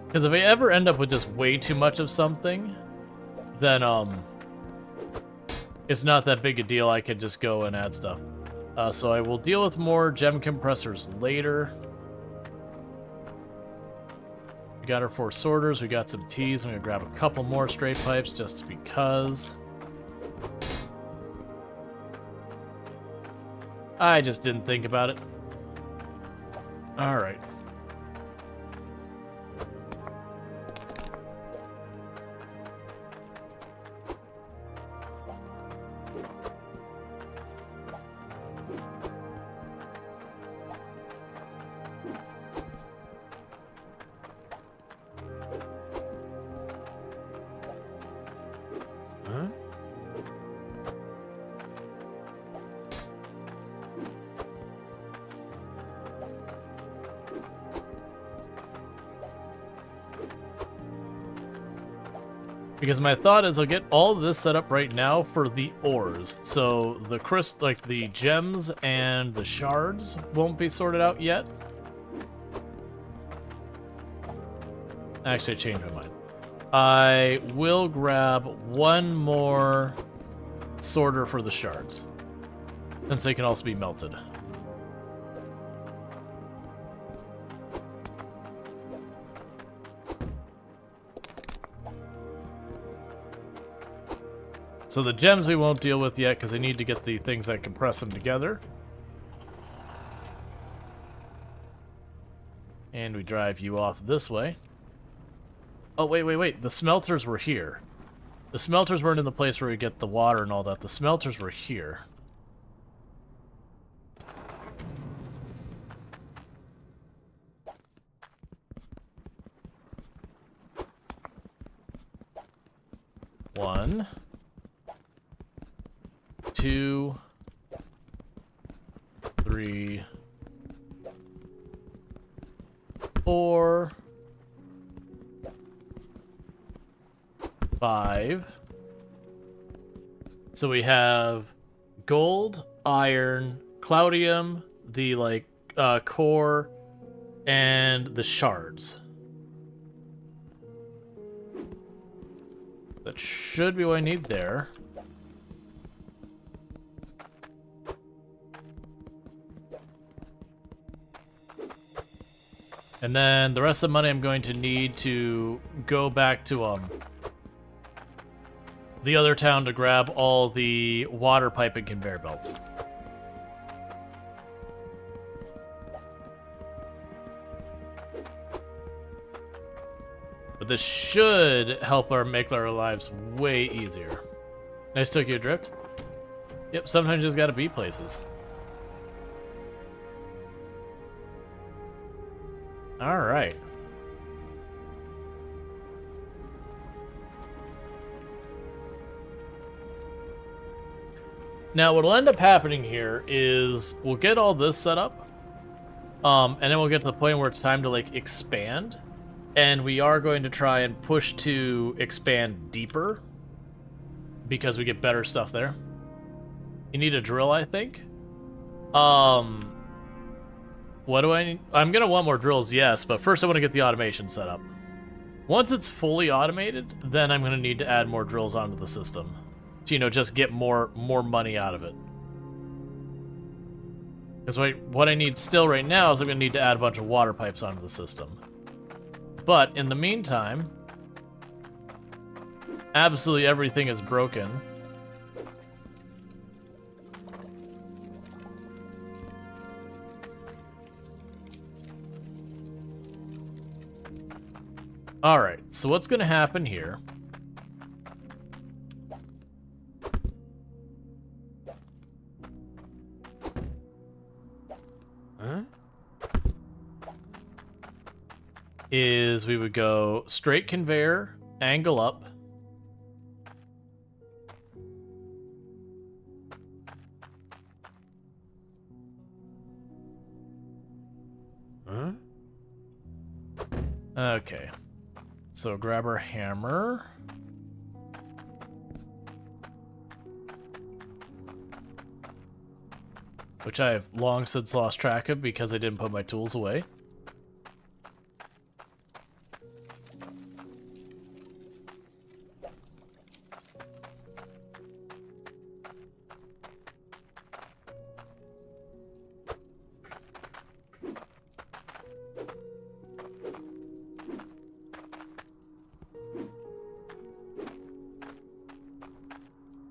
Because if I ever end up with just way too much of something, then it's not that big a deal. I can just go and add stuff. So I will deal with more gem compressors later. We got our 4 sorters. We got some T's. I'm gonna grab a couple more straight pipes just because. I just didn't think about it. All right. Because my thought is I'll get all of this set up right now for the ores. So the like the gems and the shards won't be sorted out yet. Actually, I changed my mind. I will grab one more sorter for the shards, since they can also be melted. So the gems we won't deal with yet because I need to get the things that compress them together. And we drive you off this way. Oh, wait. The smelters were here. The smelters weren't in the place where we get the water and all that. The smelters were here. One. 2, 3, 4, 5. So we have gold, iron, cloudium, the core, and the shards. That should be what I need there. And then the rest of the money I'm going to need to go back to the other town to grab all the water pipe and conveyor belts. But this should help make our lives way easier. Nice took you adrift? Yep, sometimes you just gotta be places. Alright. Now, what'll end up happening here is we'll get all this set up, and then we'll get to the point where it's time to, expand, and we are going to try and push to expand deeper, because we get better stuff there. You need a drill, I think. What do I need? I'm gonna want more drills, yes, but first I want to get the automation set up. Once it's fully automated, then I'm gonna need to add more drills onto the system. To, just get more money out of it. Because what I need still right now is I'm gonna need to add a bunch of water pipes onto the system. But in the meantime, absolutely everything is broken. Alright, so what's going to happen here is we would go straight conveyor, angle up, okay. So grab our hammer. Which I have long since lost track of because I didn't put my tools away.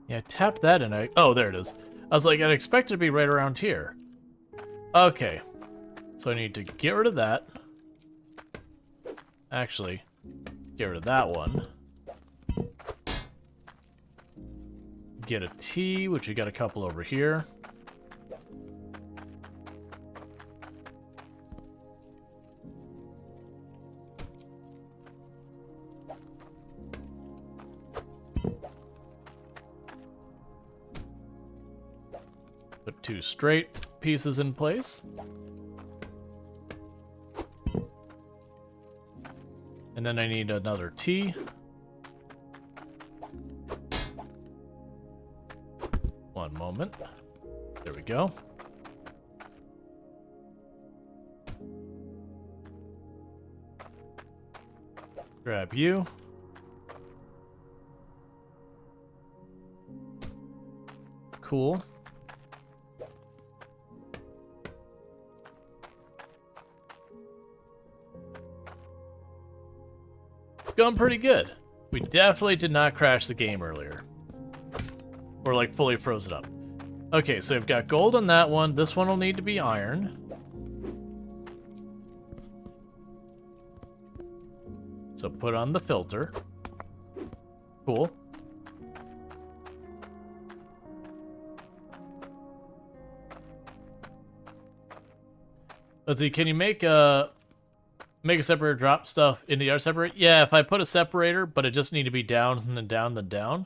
Yeah, tap that in. Oh, there it is. I was like, I'd expect it to be right around here. Okay. So I need to get rid of that. Actually, get rid of that one. Get a T, which we got a couple over here. Put two straight pieces in place. And then I need another T. moment. There we go. Grab you. Cool. Going pretty good. We definitely did not crash the game earlier. Or like fully froze it up. Okay, so we've got gold on that one. This one will need to be iron. So put on the filter. Cool. Let's see, can you make a separator drop stuff in the other separator? Yeah, if I put a separator, but it just need to be down and then down, then down.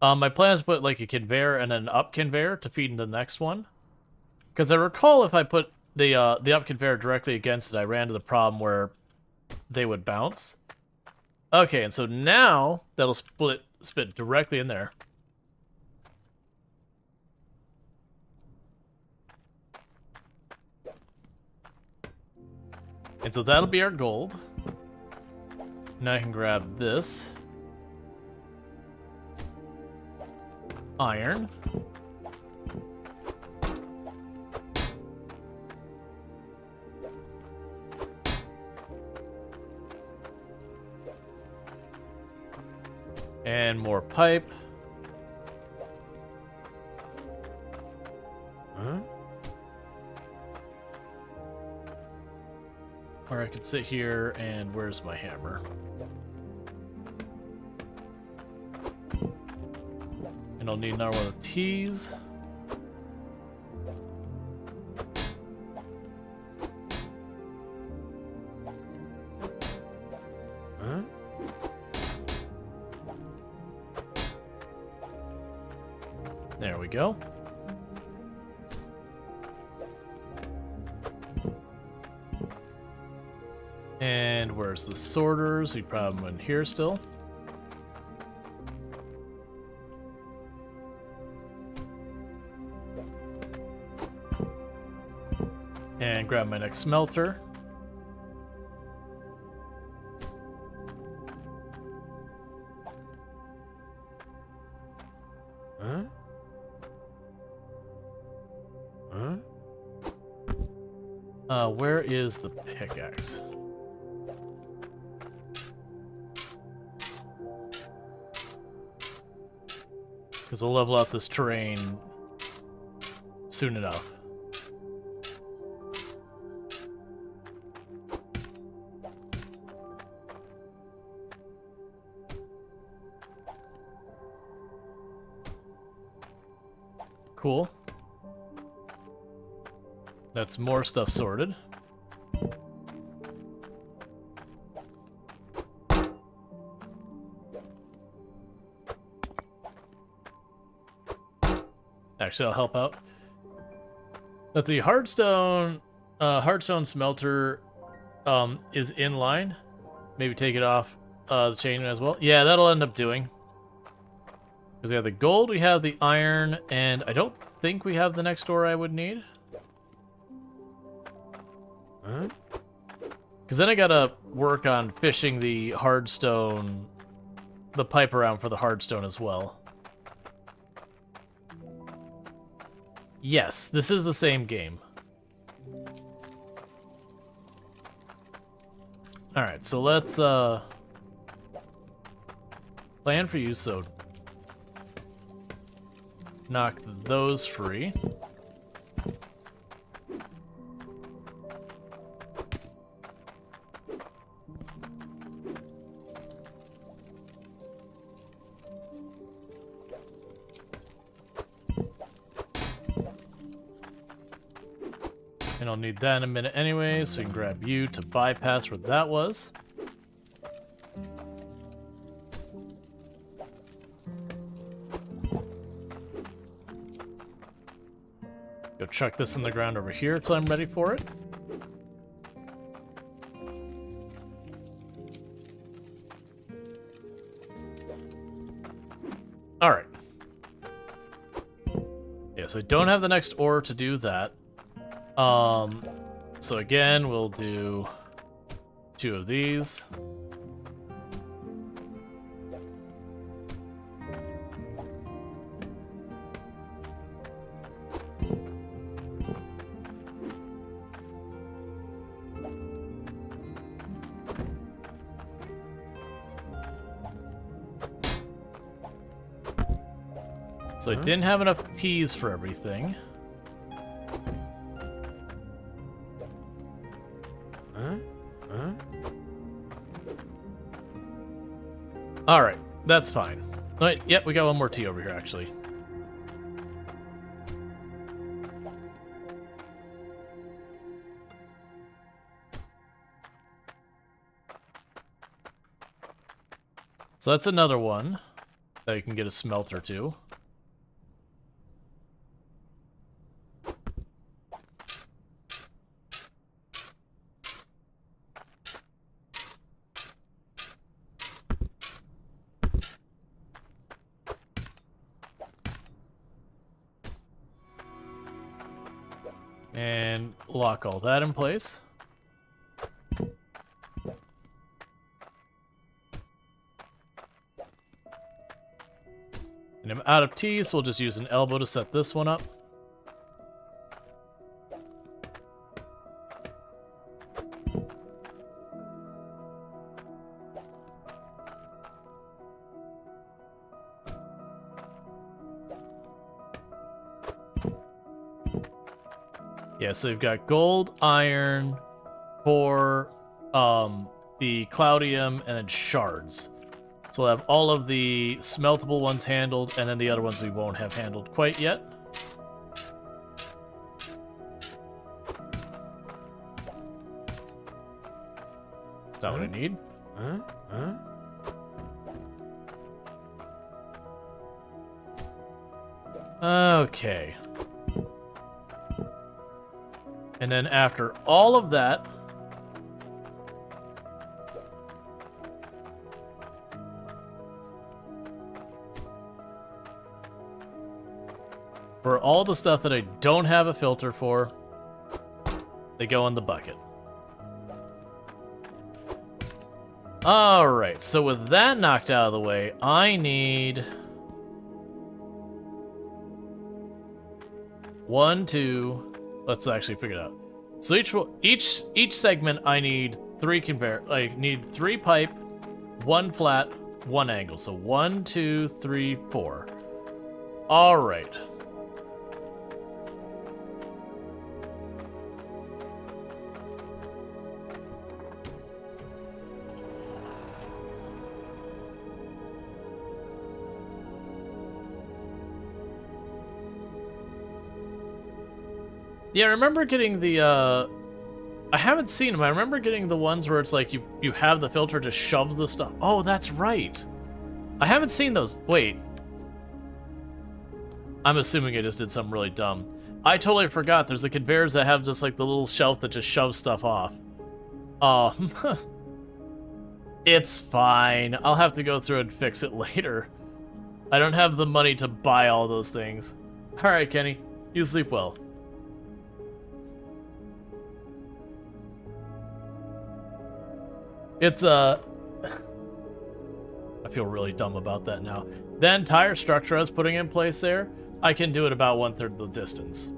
My plan is to put like a conveyor and an up conveyor to feed into the next one. Because I recall if I put the up conveyor directly against it, I ran into the problem where they would bounce. Okay, and so now that'll spit directly in there. And so that'll be our gold. Now I can grab this. Iron. And more pipe. Huh? Or I could sit here and where's my hammer? And I'll need another one of T's. Huh? There we go. And where's the sorters? We probably have them in here still. And grab my next smelter. Huh? Huh? Where is the pickaxe? Because we'll level out this terrain soon enough. Cool. That's more stuff sorted. Actually, I'll help out. That the hardstone smelter is in line. Maybe take it off the chain as well. Yeah, that'll end up doing. Because we have the gold, we have the iron, and I don't think we have the next ore I would need. Huh? Because then I gotta work on fishing the hardstone, the pipe around for the hardstone as well. Yes, this is the same game. Alright, so let's plan for you, so knock those free. And I'll need that in a minute anyway, so we can grab you to bypass where that was. Go chuck this in the ground over here till I'm ready for it. Alright. Okay, Yeah, so I don't have the next ore to do that. So again, we'll do 2 of these. So I didn't have enough teas for everything. Alright, that's fine. Wait, yep, we got one more tea over here, actually. So that's another one that you can get a smelter to. And lock all that in place. And I'm out of tea, so we'll just use an elbow to set this one up. Yeah, so we've got gold, iron, for the cloudium, and then shards. So we'll have all of the smeltable ones handled, and then the other ones we won't have handled quite yet. Is that what I need? Okay. And then after all of that, for all the stuff that I don't have a filter for, they go in the bucket. Alright, so with that knocked out of the way, I need 1, 2. Let's actually figure it out. So each segment, I need 3 conveyor. I need 3 pipe, 1 flat, 1 angle. So 1, 2, 3, 4. All right. Yeah, I remember getting the, I haven't seen them. I remember getting the ones where it's like you have the filter to shove the stuff. Oh, that's right. I haven't seen those. Wait. I'm assuming I just did something really dumb. I totally forgot. There's the conveyors that have just like the little shelf that just shoves stuff off. It's fine. I'll have to go through and fix it later. I don't have the money to buy all those things. Alright, Kenny. You sleep well. It's, I feel really dumb about that now. The entire structure I was putting in place there, I can do it about 1/3 the distance.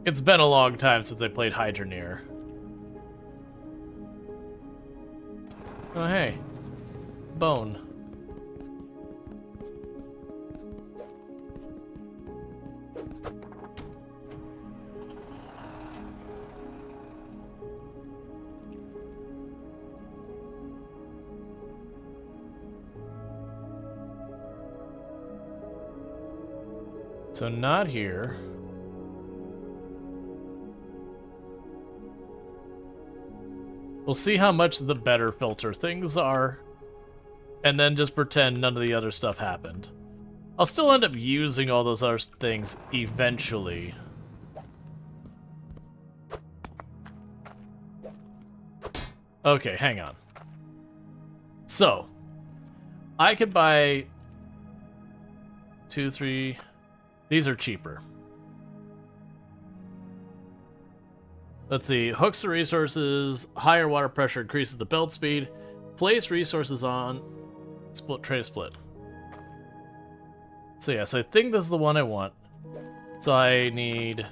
It's been a long time since I played Hydroneer. Oh, hey. Bone. So not here. We'll see how much the better filter things are, and then just pretend none of the other stuff happened. I'll still end up using all those other things eventually. Okay, hang on. So, I could buy 2, 3. These are cheaper. Let's see. Hooks the resources. Higher water pressure increases the build speed. Place resources on. Split tray split. So yeah, so I think this is the one I want. So I need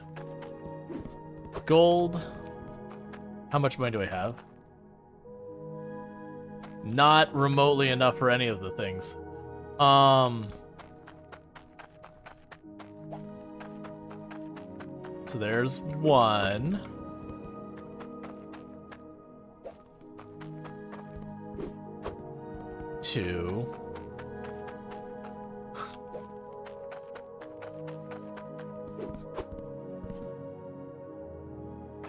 gold. How much money do I have? Not remotely enough for any of the things. So there's 1. 2.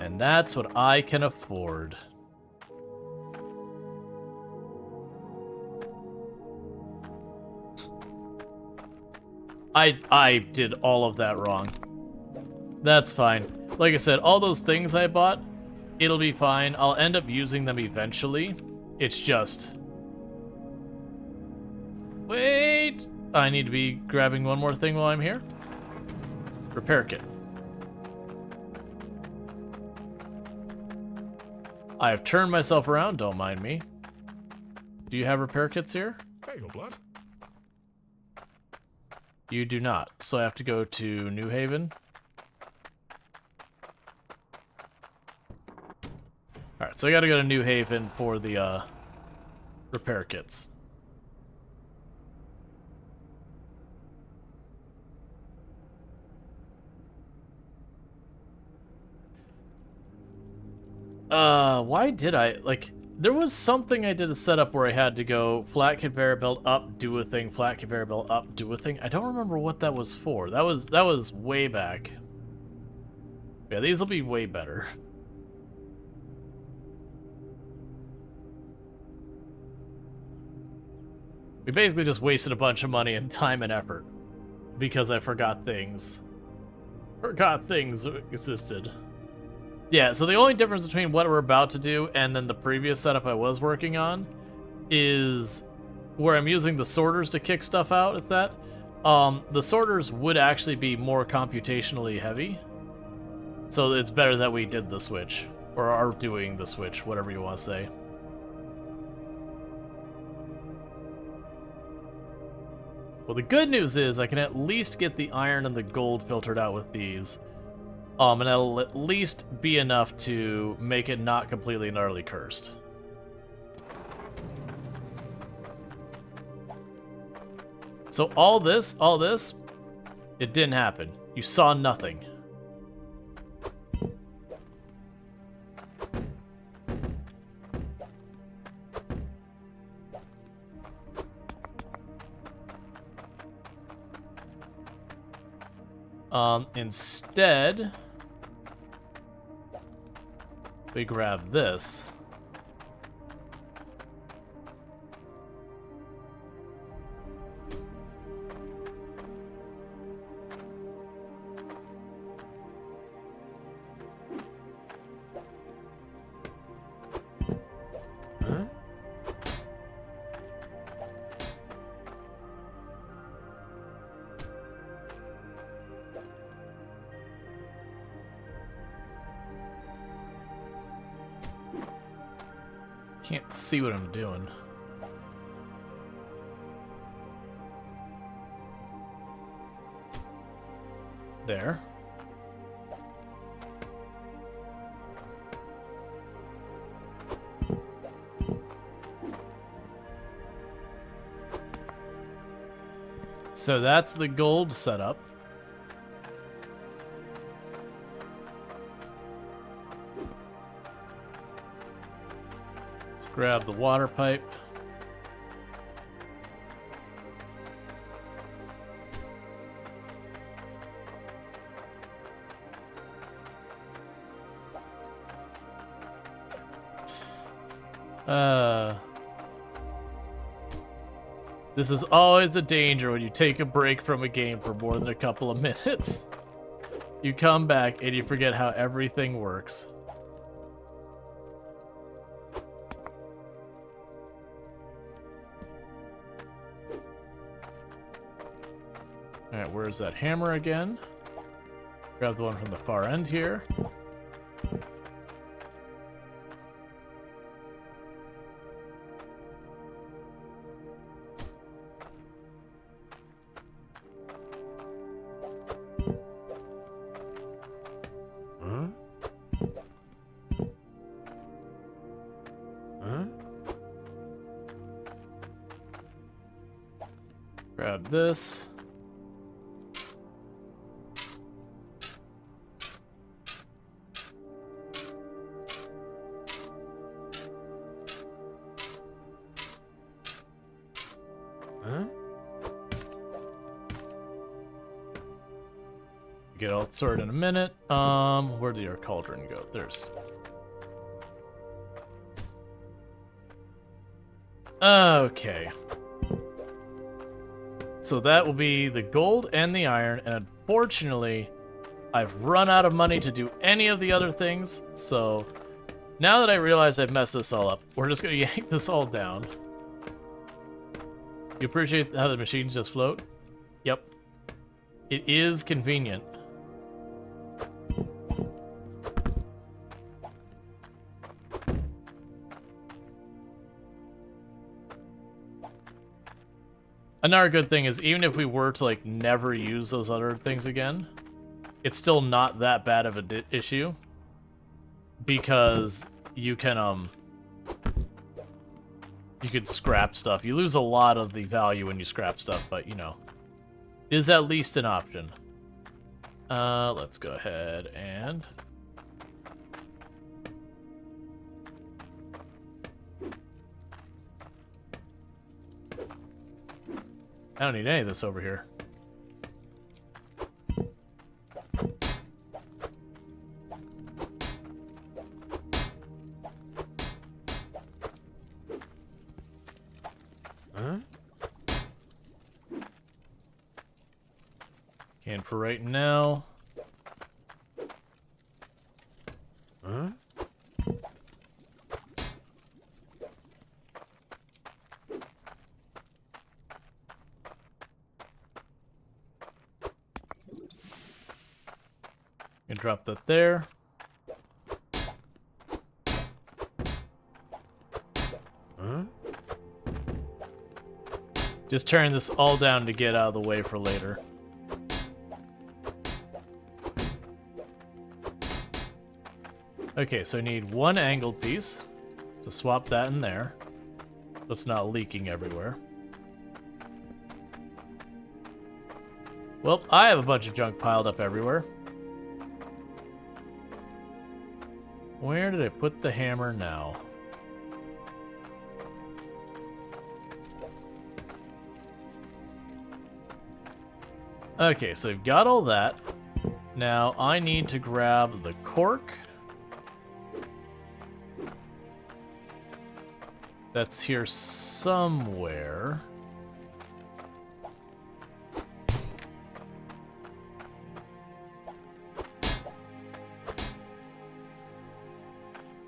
And that's what I can afford. I did all of that wrong. That's fine. Like I said, all those things I bought, it'll be fine. I'll end up using them eventually. It's just... Wait! I need to be grabbing one more thing while I'm here. Repair kit. I have turned myself around, don't mind me. Do you have repair kits here? Hey, old blood. You do not, so I have to go to New Haven. Alright, so I gotta go to New Haven for the repair kits. Why did I, like, there was something I did a setup where I had to go flat conveyor belt up, do a thing, flat conveyor belt up, do a thing. I don't remember what that was for. That was way back. Yeah, these will be way better. We basically just wasted a bunch of money and time and effort because I forgot things. Forgot things existed. Yeah, so the only difference between what we're about to do and then the previous setup I was working on is where I'm using the sorters to kick stuff out at that. The sorters would actually be more computationally heavy. So it's better that we did the switch. Or are doing the switch, whatever you want to say. Well, the good news is I can at least get the iron and the gold filtered out with these. And that'll at least be enough to make it not completely and utterly cursed. So all this, it didn't happen. You saw nothing. Instead, we grab this. Can't see what I'm doing. There. So that's the gold setup. Grab the water pipe. This is always a danger when you take a break from a game for more than a couple of minutes. You come back and you forget how everything works. Alright, where's that hammer again? Grab the one from the far end here. Grab this. Get all sorted in a minute. Where did your cauldron go? There's. Okay. So that will be the gold and the iron, and unfortunately, I've run out of money to do any of the other things, so now that I realize I've messed this all up, we're just gonna yank this all down. You appreciate how the machines just float? Yep. It is convenient. Another good thing is, even if we were to, like, never use those other things again, it's still not that bad of an issue. Because you can, you could scrap stuff. You lose a lot of the value when you scrap stuff, but, you know, it is at least an option. Let's go ahead and... I don't need any of this over here. And for right now... And drop that there. Just turn this all down to get out of the way for later. Okay, so I need one angled piece. So swap that in there. That's not leaking everywhere. Well, I have a bunch of junk piled up everywhere. Where did I put the hammer now? Okay, so I've got all that. Now I need to grab the cork. That's here somewhere.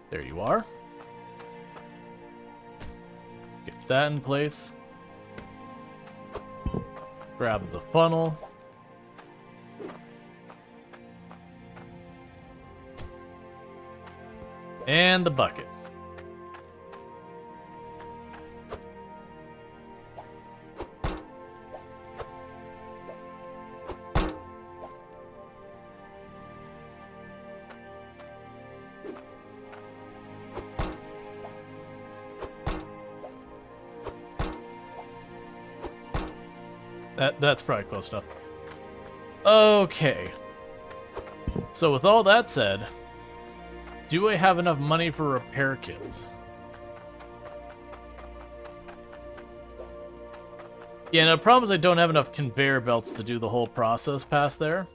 There you are. Get that in place. Grab the funnel. And the bucket. That's probably close enough. Okay. So with all that said, do I have enough money for repair kits? Yeah, no, the problem is I don't have enough conveyor belts to do the whole process past there.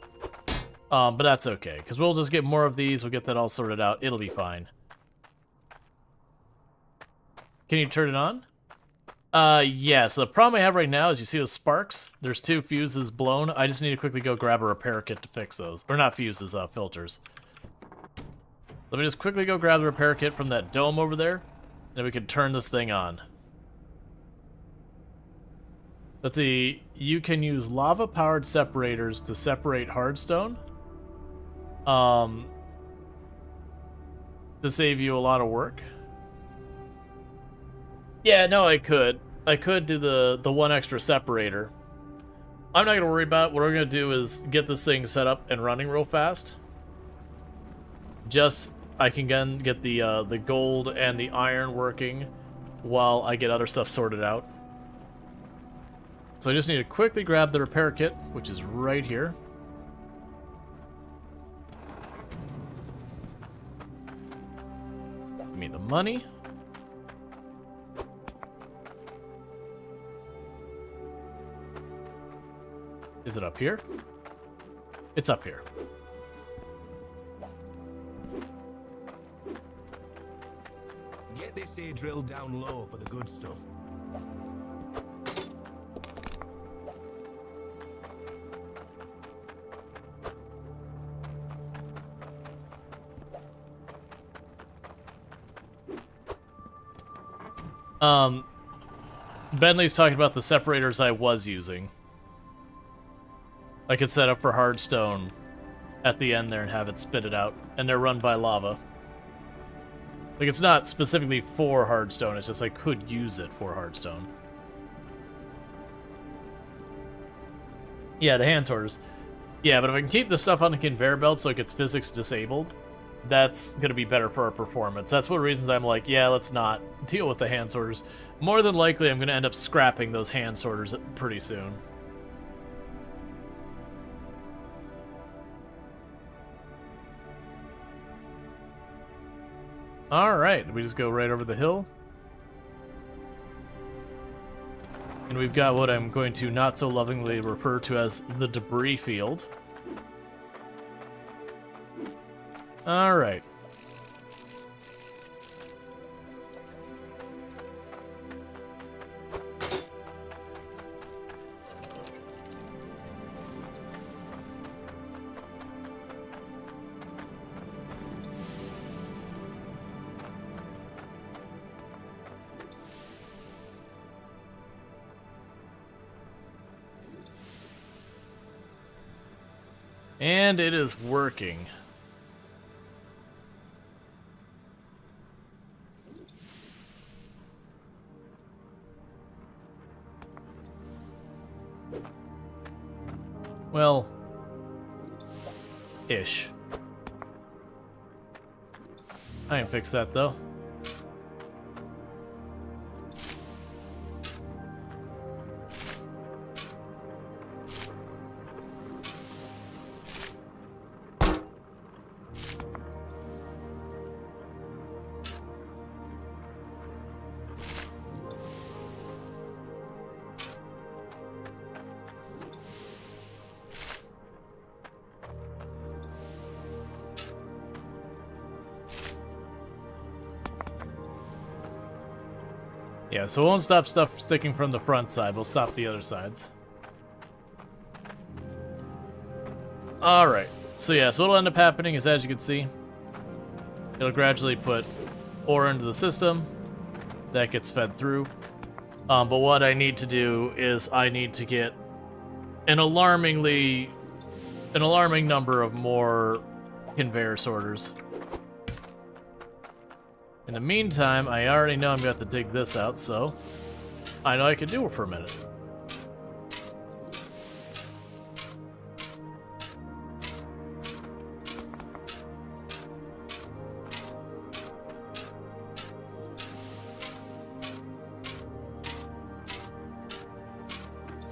But that's okay, because we'll just get more of these, we'll get that all sorted out, it'll be fine. Can you turn it on? Yeah, so the problem I have right now is you see the sparks? There's 2 fuses blown. I just need to quickly go grab a repair kit to fix those. Or not fuses, filters. Let me just quickly go grab the repair kit from that dome over there, and then we can turn this thing on. Let's see. You can use lava-powered separators to separate hardstone. To save you a lot of work. Yeah, no, I could. I could do the one extra separator. I'm not gonna worry about it. What we're gonna do is get this thing set up and running real fast. Just I can again get the gold and the iron working while I get other stuff sorted out. So I just need to quickly grab the repair kit, which is right here. Give me the money. Is it up here? It's up here. Get this here drilled down low for the good stuff. Bentley's talking about the separators I was using. I could set up for hardstone at the end there and have it spit it out. And they're run by lava. Like, it's not specifically for hardstone, it's just I could use it for hardstone. Yeah, the hand sorters. Yeah, but if I can keep the stuff on the conveyor belt so it gets physics disabled, that's going to be better for our performance. That's one of the reasons I'm like, yeah, let's not deal with the hand sorters. More than likely, I'm going to end up scrapping those hand sorters pretty soon. Alright, we just go right over the hill. And we've got what I'm going to not so lovingly refer to as the debris field. Alright. And it is working. Well, ish. I can fix that though. Yeah, so it won't stop stuff sticking from the front side. We'll stop the other sides. Alright. So yeah, so what'll end up happening is, as you can see, it'll gradually put ore into the system. That gets fed through. But what I need to do is I need to get an alarming number of more conveyor sorters. In the meantime, I already know I'm going to have to dig this out, so I know I can do it for a minute.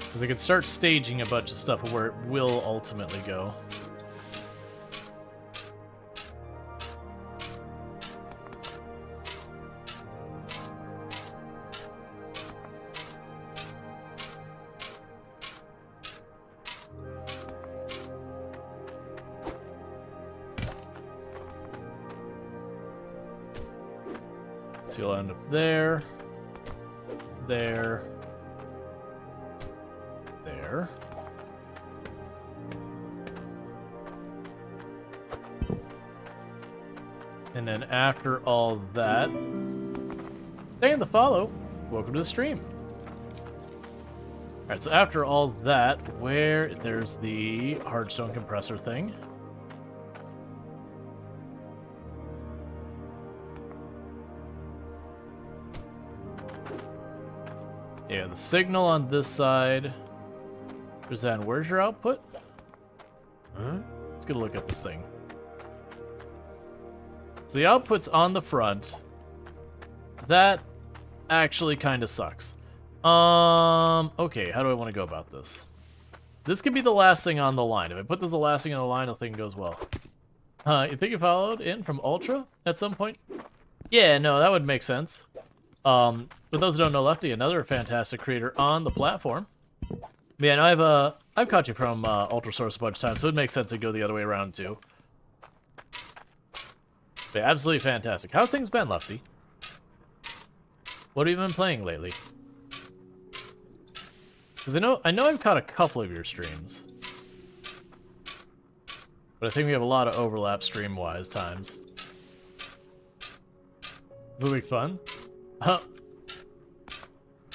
Because I can start staging a bunch of stuff where it will ultimately go. So you'll end up there, there, there. And then after all that, stay in the follow. Welcome to the stream. Alright, so after all that, there's the hardstone compressor thing. Yeah, the signal on this side. Rizan, where's your output? Huh? Let's get a look at this thing. So the output's on the front. That actually kind of sucks. Okay, how do I want to go about this? This could be the last thing on the line. If I put this the last thing on the line, the thing goes well. You think you followed in from Ultra at some point? Yeah, no, that would make sense. For those who don't know Lefty, another fantastic creator on the platform. Man, I've caught you from Ultra Source a bunch of times, so it makes sense to go the other way around too. But absolutely fantastic. How have things been, Lefty? What have you been playing lately? Because I know I've caught a couple of your streams. But I think we have a lot of overlap stream-wise times. This week fun?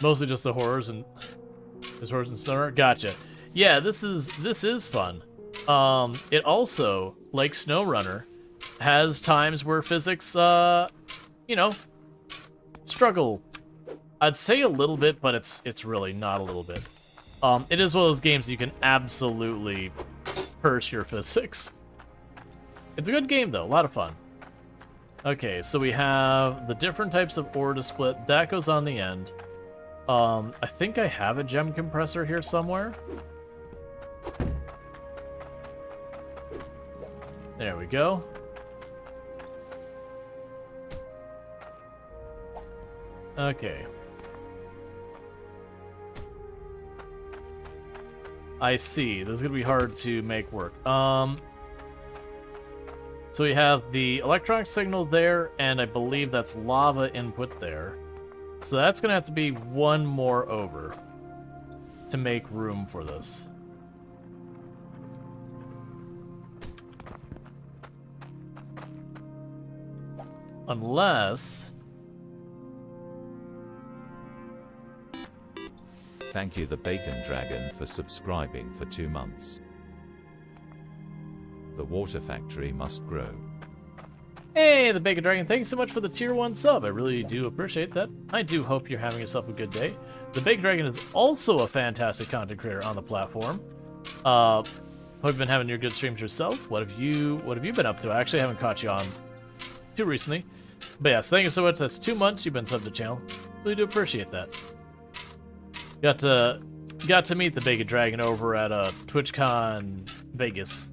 Mostly just the horrors and Snowrunner? Gotcha. Yeah, this is fun. It also, like SnowRunner, has times where physics, you know, struggle. I'd say a little bit, but it's really not a little bit. It is one of those games that you can absolutely curse your physics. It's a good game, though. A lot of fun. Okay, so we have the different types of ore to split. That goes on the end. I think I have a gem compressor here somewhere. There we go. Okay. I see. This is gonna be hard to make work. So we have the electronic signal there, and I believe that's lava input there. So that's gonna have to be one more over to make room for this. Unless... Thank you, the Bacon Dragon, for subscribing for 2 months. The water factory must grow. Hey, the Bacon Dragon, thanks so much for the tier 1 sub. I really do appreciate that. I do hope you're having yourself a good day. The Bacon Dragon is also a fantastic content creator on the platform. Hope you've been having your good streams yourself. What have you been up to? I actually haven't caught you on too recently. But yes, thank you so much. That's 2 months you've been subbed to the channel. Really do appreciate that. Got to meet the Bacon Dragon over at TwitchCon Vegas.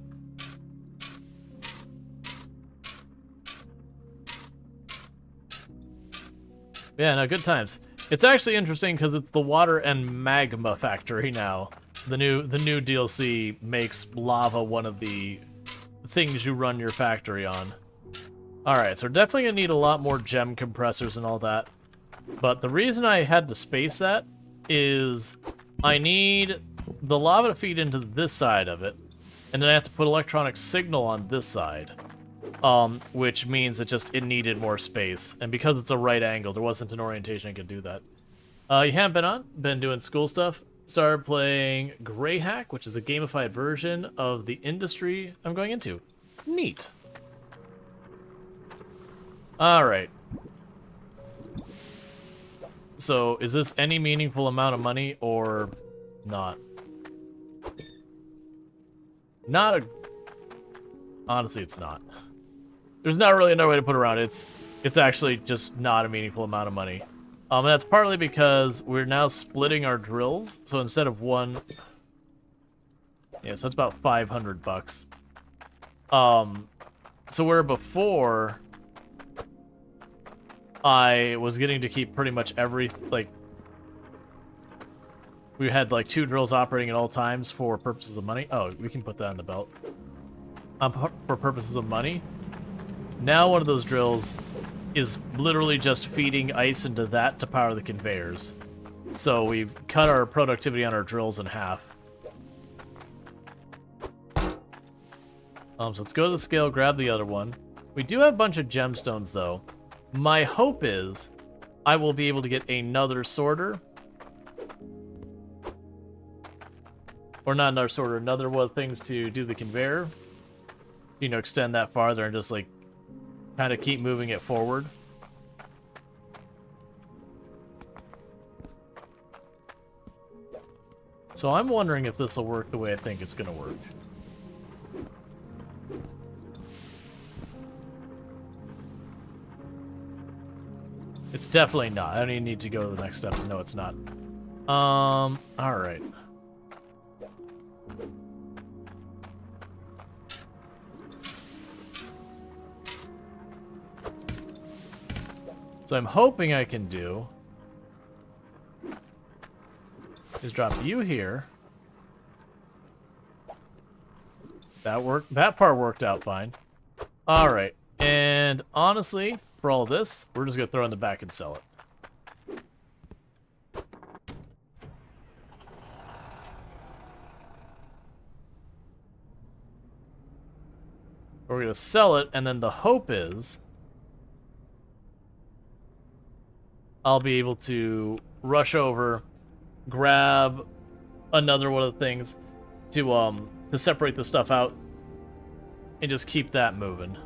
Yeah, no, good times. It's actually interesting because it's the water and magma factory now. The new DLC makes lava one of the things you run your factory on. Alright, so we're definitely gonna need a lot more gem compressors and all that. But the reason I had to space that is I need the lava to feed into this side of it, and then I have to put electronic signal on this side. Which means it needed more space, and because it's a right angle, there wasn't an orientation I could do that. You haven't been doing school stuff. Started playing Greyhack, which is a gamified version of the industry I'm going into. Neat. Alright. So, is this any meaningful amount of money, or not? Honestly, it's not. There's not really another way to put it around it. It's actually just not a meaningful amount of money. And that's partly because we're now splitting our drills. So instead of one... Yeah, so it's about 500 bucks. So where before... I was getting to keep pretty much we had like 2 drills operating at all times for purposes of money. Oh, we can put that in the belt. For purposes of money. Now one of those drills is literally just feeding ice into that to power the conveyors. So we've cut our productivity on our drills in half. So let's go to the scale, grab the other one. We do have a bunch of gemstones though. My hope is I will be able to get another sorter or not another sorter, another one of the things to do the conveyor. You know, extend that farther and just like kind of keep moving it forward. So I'm wondering if this will work the way I think it's going to work. It's definitely not. I don't even need to go to the next step to know it's not. Alright. So I'm hoping I can do is drop you here. That part worked out fine. Alright. And honestly, for all this, we're just gonna throw it in the back and sell it. We're gonna sell it, and then the hope is I'll be able to rush over, grab another one of the things to separate the stuff out and just keep that moving.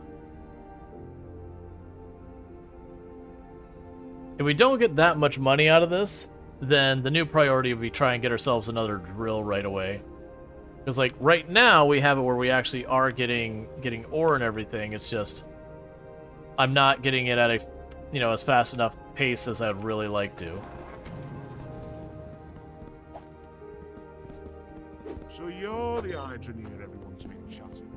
If we don't get that much money out of this, then the new priority will be try and get ourselves another drill right away. Because like right now we have it where we actually are getting ore and everything. It's just I'm not getting it at a as fast enough pace as I'd really like to. So you're the Hydroneer everyone's been chatting.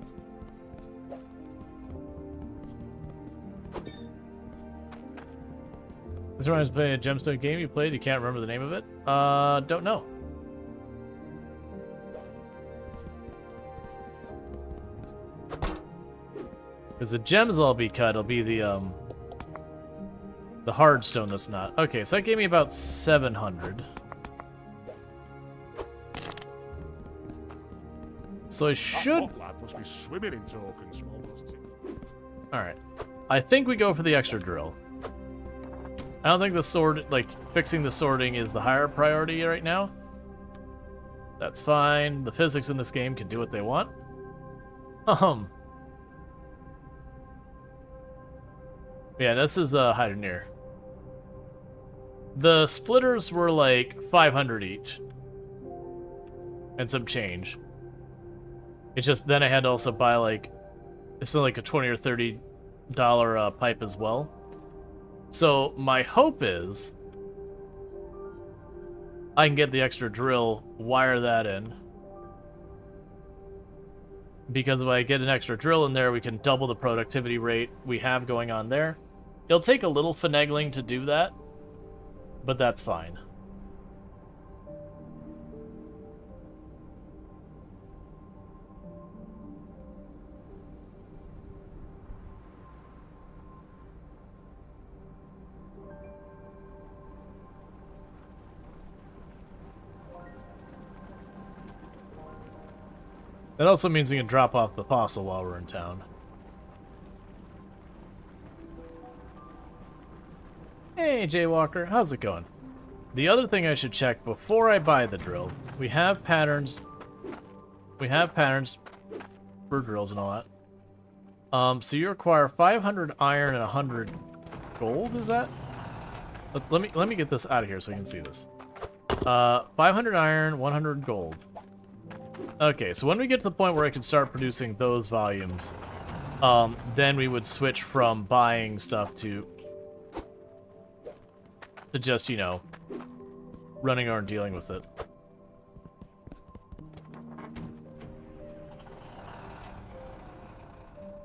This reminds me of a gemstone game you played. You can't remember the name of it? Don't know. Because the gems will all be cut. It'll be the hard stone that's not. Okay, so that gave me about 700. So I should... That lad must be swimming in tokens from all those things. Alright. I think we go for the extra drill. I don't think the sword, like, fixing the sorting is the higher priority right now. That's fine. The physics in this game can do what they want. Yeah, this is Hydroneer. The splitters were like 500 each. And some change. It's just then I had to also buy like it's like a $20 or $30 pipe as well. So my hope is I can get the extra drill, wire that in. Because if I get an extra drill in there, we can double the productivity rate we have going on there. It'll take a little finagling to do that, but that's fine. That also means we can drop off the fossil while we're in town. Hey, Jaywalker, how's it going? The other thing I should check before I buy the drill, we have patterns. We have patterns for drills and all that. So you require 500 iron and 100 gold, is that? Let me get this out of here so you can see this. 500 iron, 100 gold. Okay, so when we get to the point where I can start producing those volumes, then we would switch from buying stuff to just, running or dealing with it.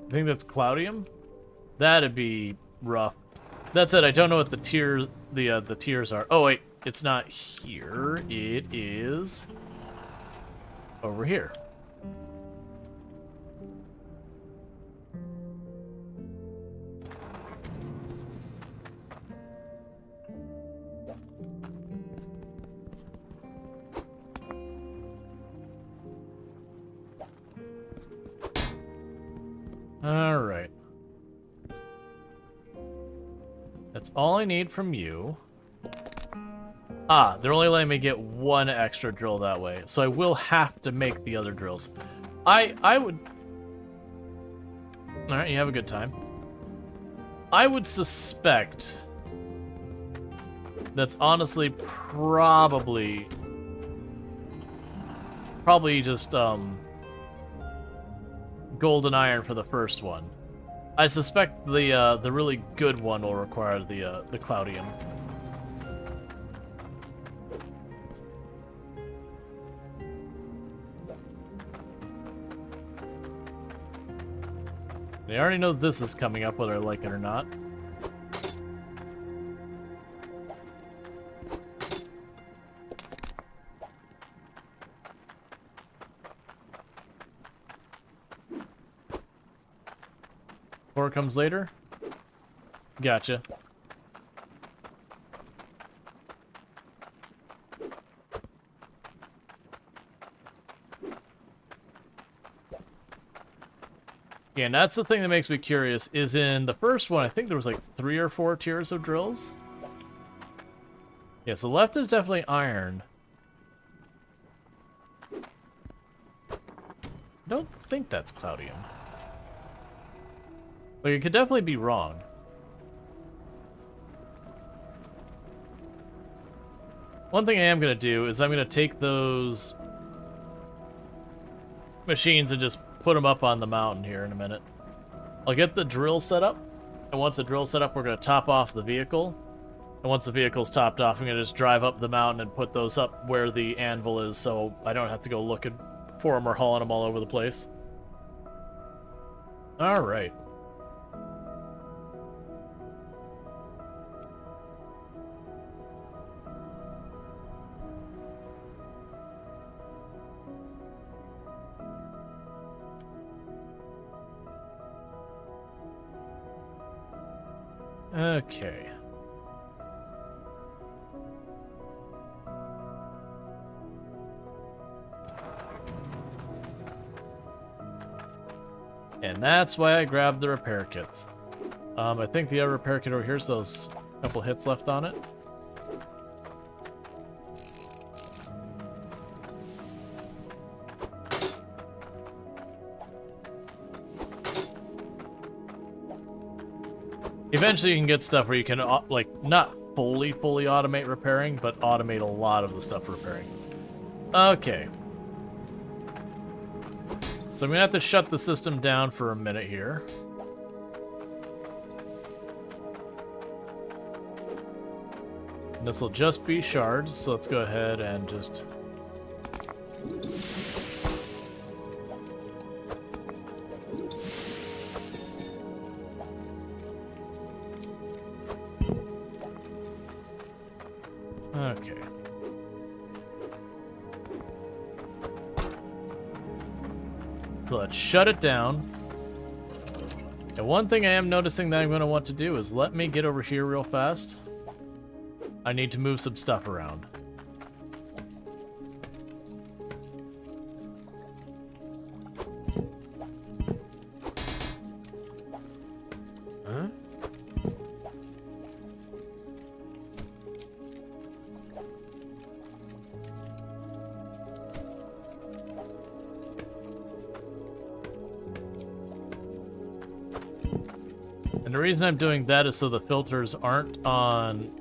I think that's Cloudium? That'd be rough. That said, I don't know what the tiers are. Oh wait, it's not here. It is over here. All right. That's all I need from you. Ah, they're only letting me get one extra drill that way, so I will have to make the other drills. I would... Alright, you have a good time. I would suspect that's honestly probably just gold and iron for the first one. I suspect the really good one will require the Cloudium. They already know this is coming up, whether I like it or not. Ore comes later? Gotcha. Yeah, and that's the thing that makes me curious, is in the first one, I think there was like 3 or 4 tiers of drills. Yeah, so left is definitely iron. I don't think that's Cloudium. Like, it could definitely be wrong. One thing I am going to do is I'm going to take those machines and just put them up on the mountain here in a minute. I'll get the drill set up, and once the drill's set up, we're going to top off the vehicle. And once the vehicle's topped off, I'm going to just drive up the mountain and put those up where the anvil is, so I don't have to go looking for them or hauling them all over the place. Alright. Okay. And that's why I grabbed the repair kits. I think the other repair kit over here's those couple hits left on it. Eventually you can get stuff where you can, like, not fully automate repairing, but automate a lot of the stuff repairing. Okay. So I'm gonna have to shut the system down for a minute here. And this will just be shards, so let's go ahead and just... Okay. So let's shut it down. And one thing I am noticing that I'm going to want to do is let me get over here real fast. I need to move some stuff around. Huh? And the reason I'm doing that is so the filters aren't on...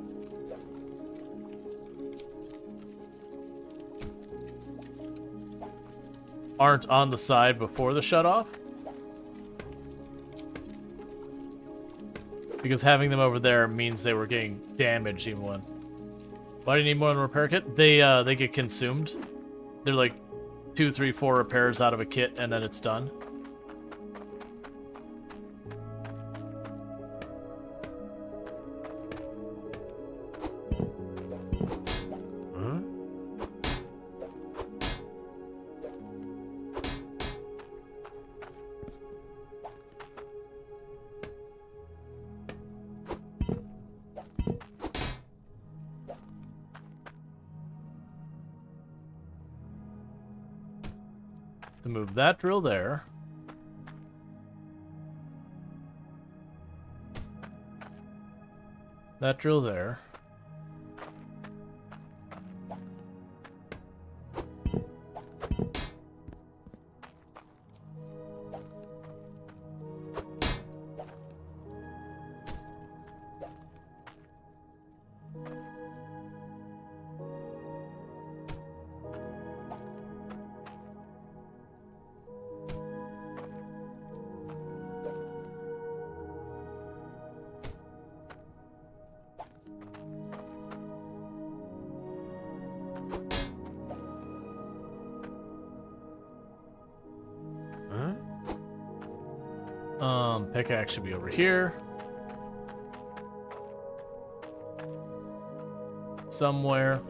the side before the shutoff. Because having them over there means they were getting damaged even when... Why do you need more than a repair kit? They get consumed. They're like 2, 3, 4 repairs out of a kit and then it's done. To move that drill there. That drill there. Pickaxe should be over here. Somewhere.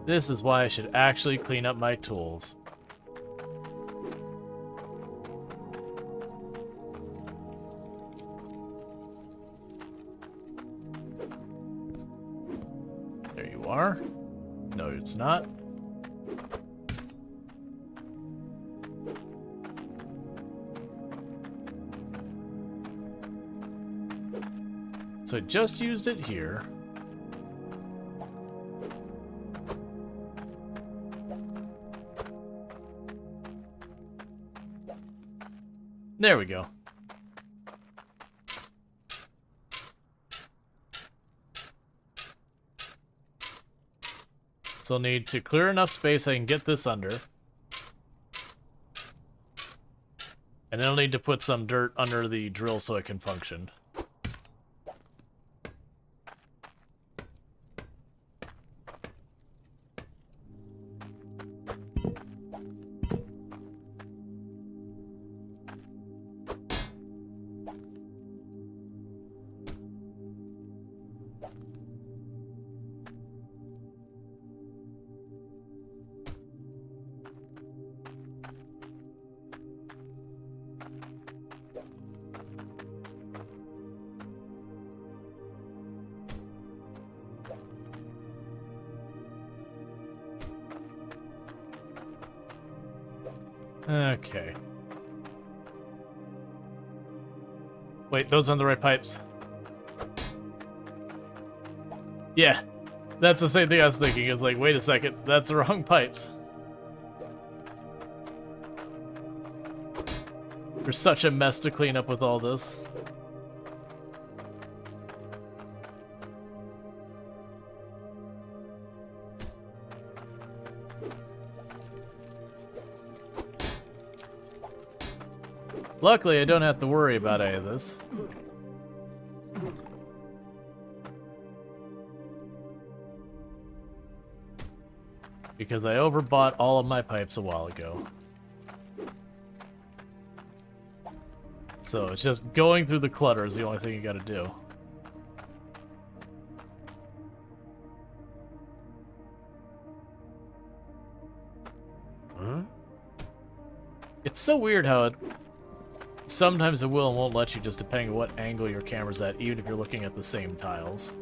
This is why I should actually clean up my tools. There you are. No, it's not. So I just used it here. There we go. So I'll need to clear enough space I can get this under. And then I'll need to put some dirt under the drill so it can function. Okay. Wait, those aren't the right pipes. Yeah, that's the same thing I was thinking. It's like, wait a second, that's the wrong pipes. There's such a mess to clean up with all this. Luckily, I don't have to worry about any of this. Because I overbought all of my pipes a while ago. So it's just going through the clutter is the only thing you gotta do. Huh? It's so weird how it... Sometimes it will and won't let you just depending on what angle your camera's at, even if you're looking at the same tiles.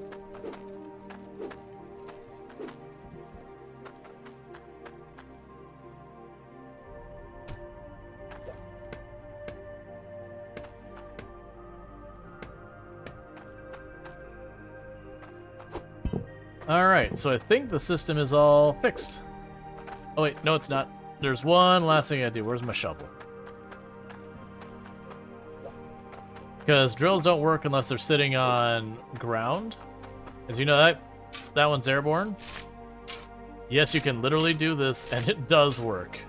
Alright, so I think the system is all fixed. Oh wait, no it's not. There's one last thing I do. Where's my shovel? Because drills don't work unless they're sitting on ground. As you know, that one's airborne. Yes, you can literally do this, and it does work.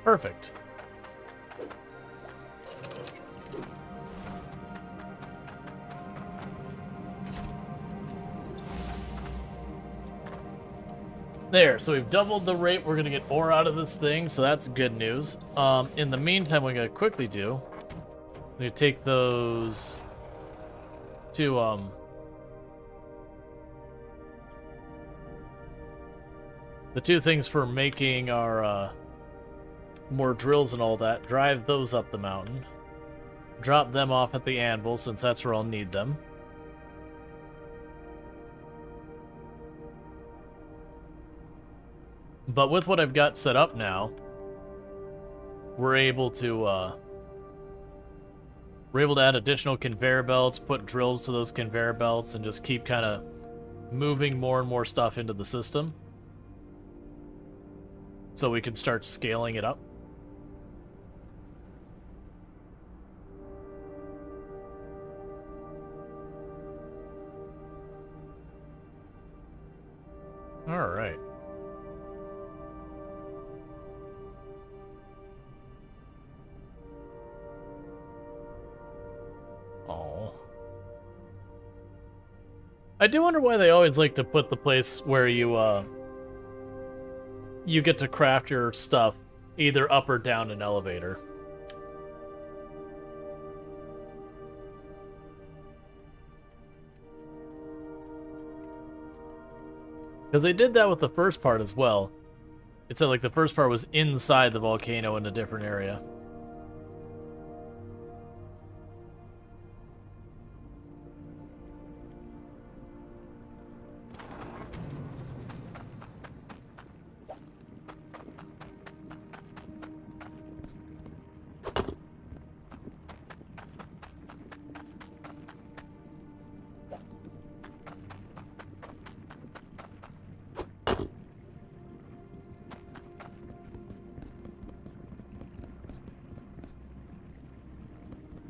Perfect. There, so we've doubled the rate we're gonna get ore out of this thing, so that's good news. In the meantime, what we're gonna quickly do, we're gonna take those to the two things for making our more drills and all that, drive those up the mountain, drop them off at the anvil since that's where I'll need them. But with what I've got set up now, we're able to add additional conveyor belts, put drills to those conveyor belts, and just keep kind of moving more and more stuff into the system so we can start scaling it up. I do wonder why they always like to put the place where you get to craft your stuff either up or down an elevator. Because they did that with the first part as well. It said like the first part was inside the volcano in a different area.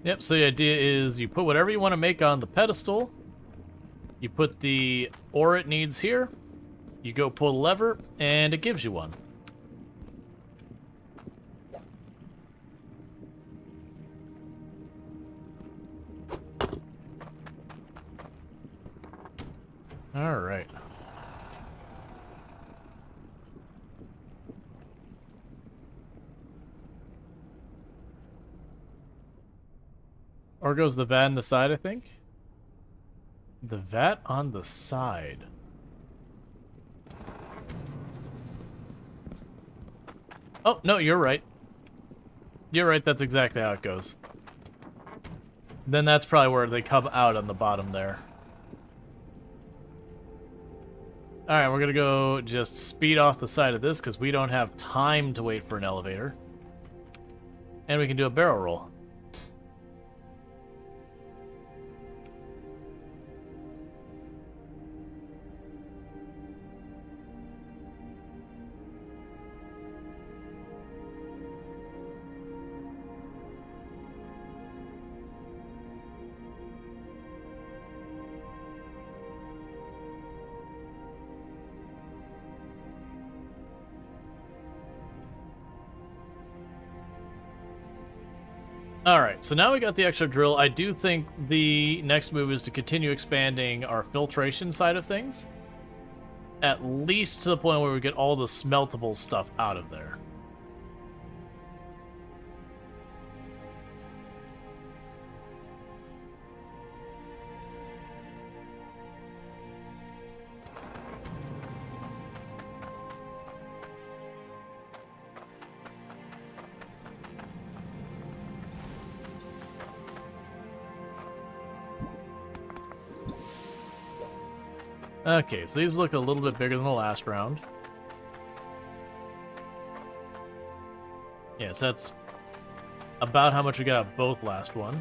Yep, so the idea is you put whatever you want to make on the pedestal, you put the ore it needs here, you go pull the lever, and it gives you one. Alright. Or goes the vat on the side, I think? The vat on the side. Oh, no, you're right. You're right, that's exactly how it goes. Then that's probably where they come out on the bottom there. Alright, we're gonna go just speed off the side of this because we don't have time to wait for an elevator. And we can do a barrel roll. Alright, so now we got the extra drill. I do think the next move is to continue expanding our filtration side of things. At least to the point where we get all the smeltable stuff out of there. Okay, so these look a little bit bigger than the last round. Yeah, so that's about how much we got out of both last one.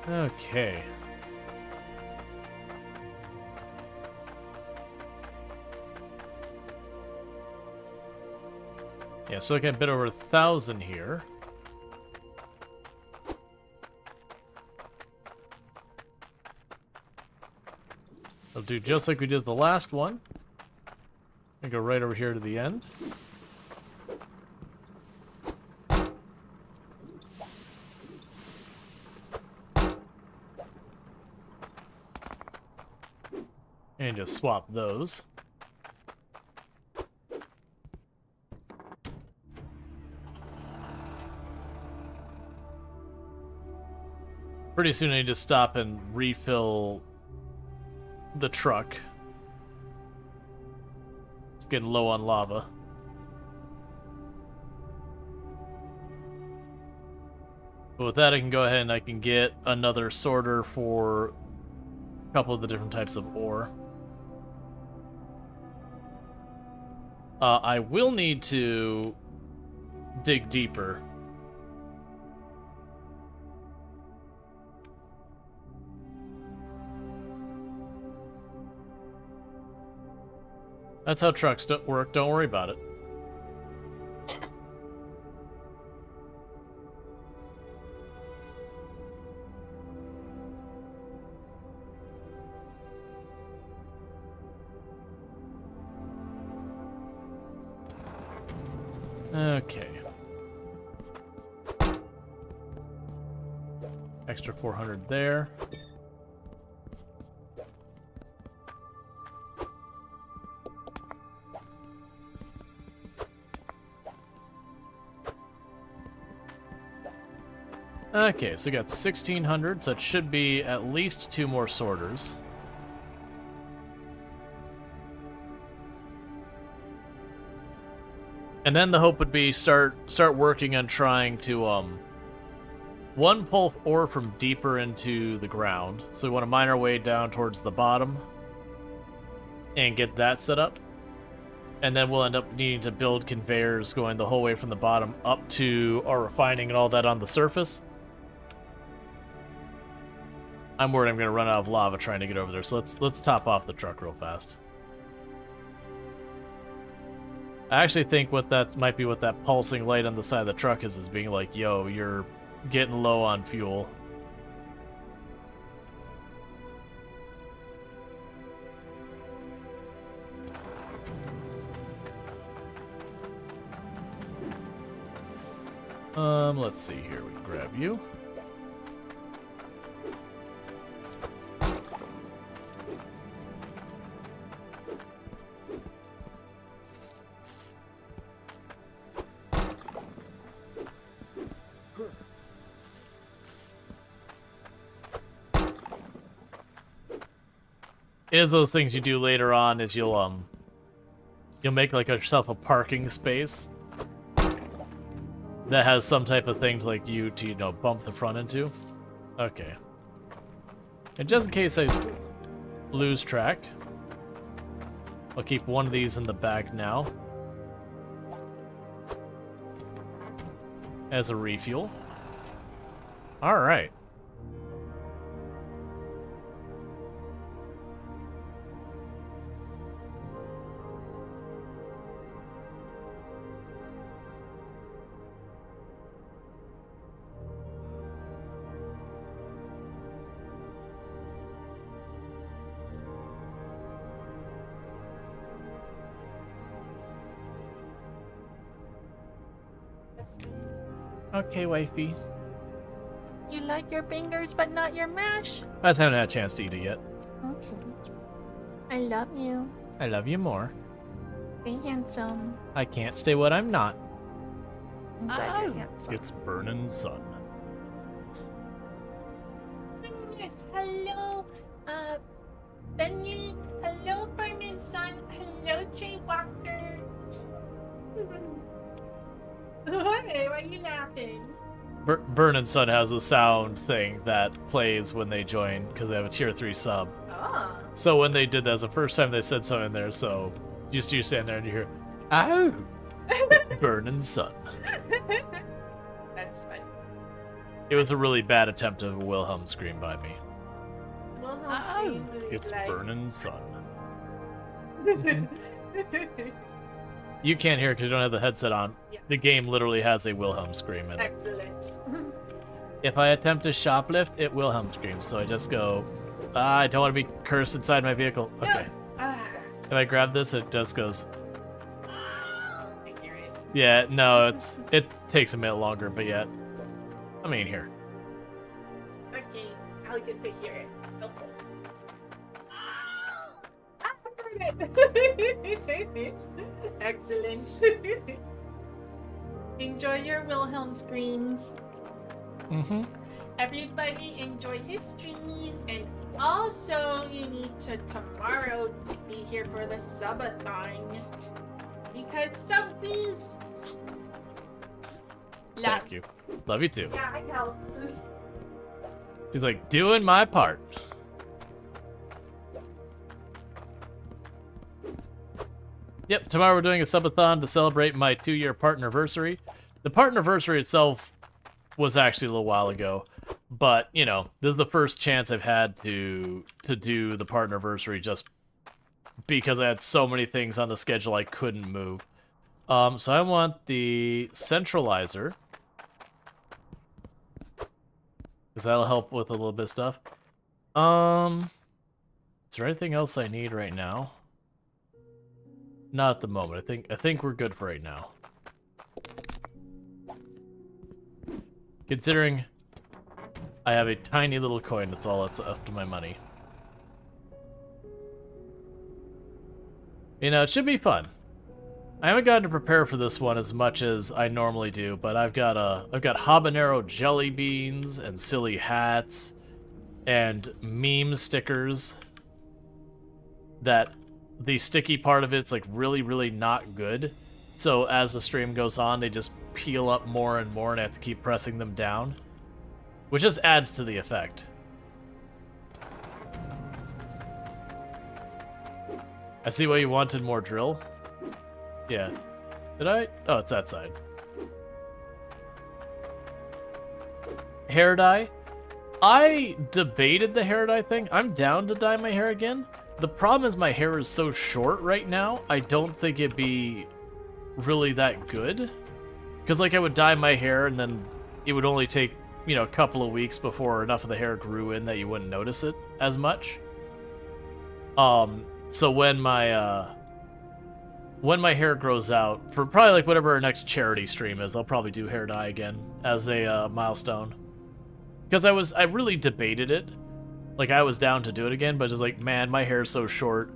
Okay. Yeah, so I got a bit over 1,000 here. I'll do just like we did the last one. And go right over here to the end. And just swap those. Pretty soon I need to stop and refill the truck. It's getting low on lava. But with that I can go ahead and I can get another sorter for a couple of the different types of ore. I will need to dig deeper. That's how trucks work, don't worry about it. Okay. Extra 400 there. Okay, so we got 1,600, so it should be at least 2 more sorters. And then the hope would be start working on trying to one, pull ore from deeper into the ground. So we want to mine our way down towards the bottom and get that set up. And then we'll end up needing to build conveyors going the whole way from the bottom up to our refining and all that on the surface. I'm worried I'm going to run out of lava trying to get over there, so let's top off the truck real fast. I actually think what that might be, what that pulsing light on the side of the truck is being like, yo, you're getting low on fuel. Let's see here. We can grab you. It is those things you do later on is you'll make like yourself a parking space that has some type of thing to like you to, you know, bump the front into. Okay. And just in case I lose track, I'll keep one of these in the back now as a refuel. All right. Okay, wifey. You like your fingers, but not your mash? I just haven't had a chance to eat it yet. Okay. I love you. I love you more. Be handsome. I can't stay what I'm not. I'm glad you're handsome. It's burning sun. Yes, hello, Bentley. Hello, Burning Sun. Hello, Jay Walker. Hey, why are you laughing? Burnin' Sun has a sound thing that plays when they join because they have a tier 3 sub. Oh. So when they did that, the first time they said something there, so you stand there and you hear, "Ow!" It's Burnin' Sun. That's funny. It was a really bad attempt of a Wilhelm scream by me. Wilhelm scream was It's like... Burnin' Sun. You can't hear it because you don't have the headset on. Yeah. The game literally has a Wilhelm scream in it. Excellent. If I attempt to shoplift, it Wilhelm screams, so I just go, I don't want to be cursed inside my vehicle. Okay. No. If I grab this, it just goes. I hear it. Yeah, no, it takes a minute longer, but yet. I mean, here. Okay, I'll get to hear it. Okay. I heard it. Excellent. Enjoy your Wilhelm screams. Mm-hmm. Everybody enjoy his streamies, and also you need to tomorrow be here for the subathon because subsies. Thank you. Love you too. Yeah, I helped. She's like, doing my part. Yep, tomorrow we're doing a subathon to celebrate my 2-year partnerversary. The partnerversary itself was actually a little while ago, but, you know, this is the first chance I've had to do the partnerversary just because I had so many things on the schedule I couldn't move. So I want the centralizer, because that'll help with a little bit of stuff. Is there anything else I need right now? Not at the moment. I think we're good for right now. Considering I have a tiny little coin, that's all that's up to my money. You know, it should be fun. I haven't gotten to prepare for this one as much as I normally do, but I've got habanero jelly beans and silly hats and meme stickers that the sticky part of it's like really, really not good. So as the stream goes on, they just peel up more and more and I have to keep pressing them down, which just adds to the effect. I see why you wanted more drill. Yeah. Did I? Oh, it's that side. Hair dye. I debated the hair dye thing. I'm down to dye my hair again. The problem is my hair is so short right now, I don't think it'd be really that good. Because, like, I would dye my hair and then it would only take, you know, a couple of weeks before enough of the hair grew in that you wouldn't notice it as much. So when my hair grows out, for probably like whatever our next charity stream is, I'll probably do hair dye again as a milestone. Because I really debated it. Like, I was down to do it again, but just like, man, my hair's so short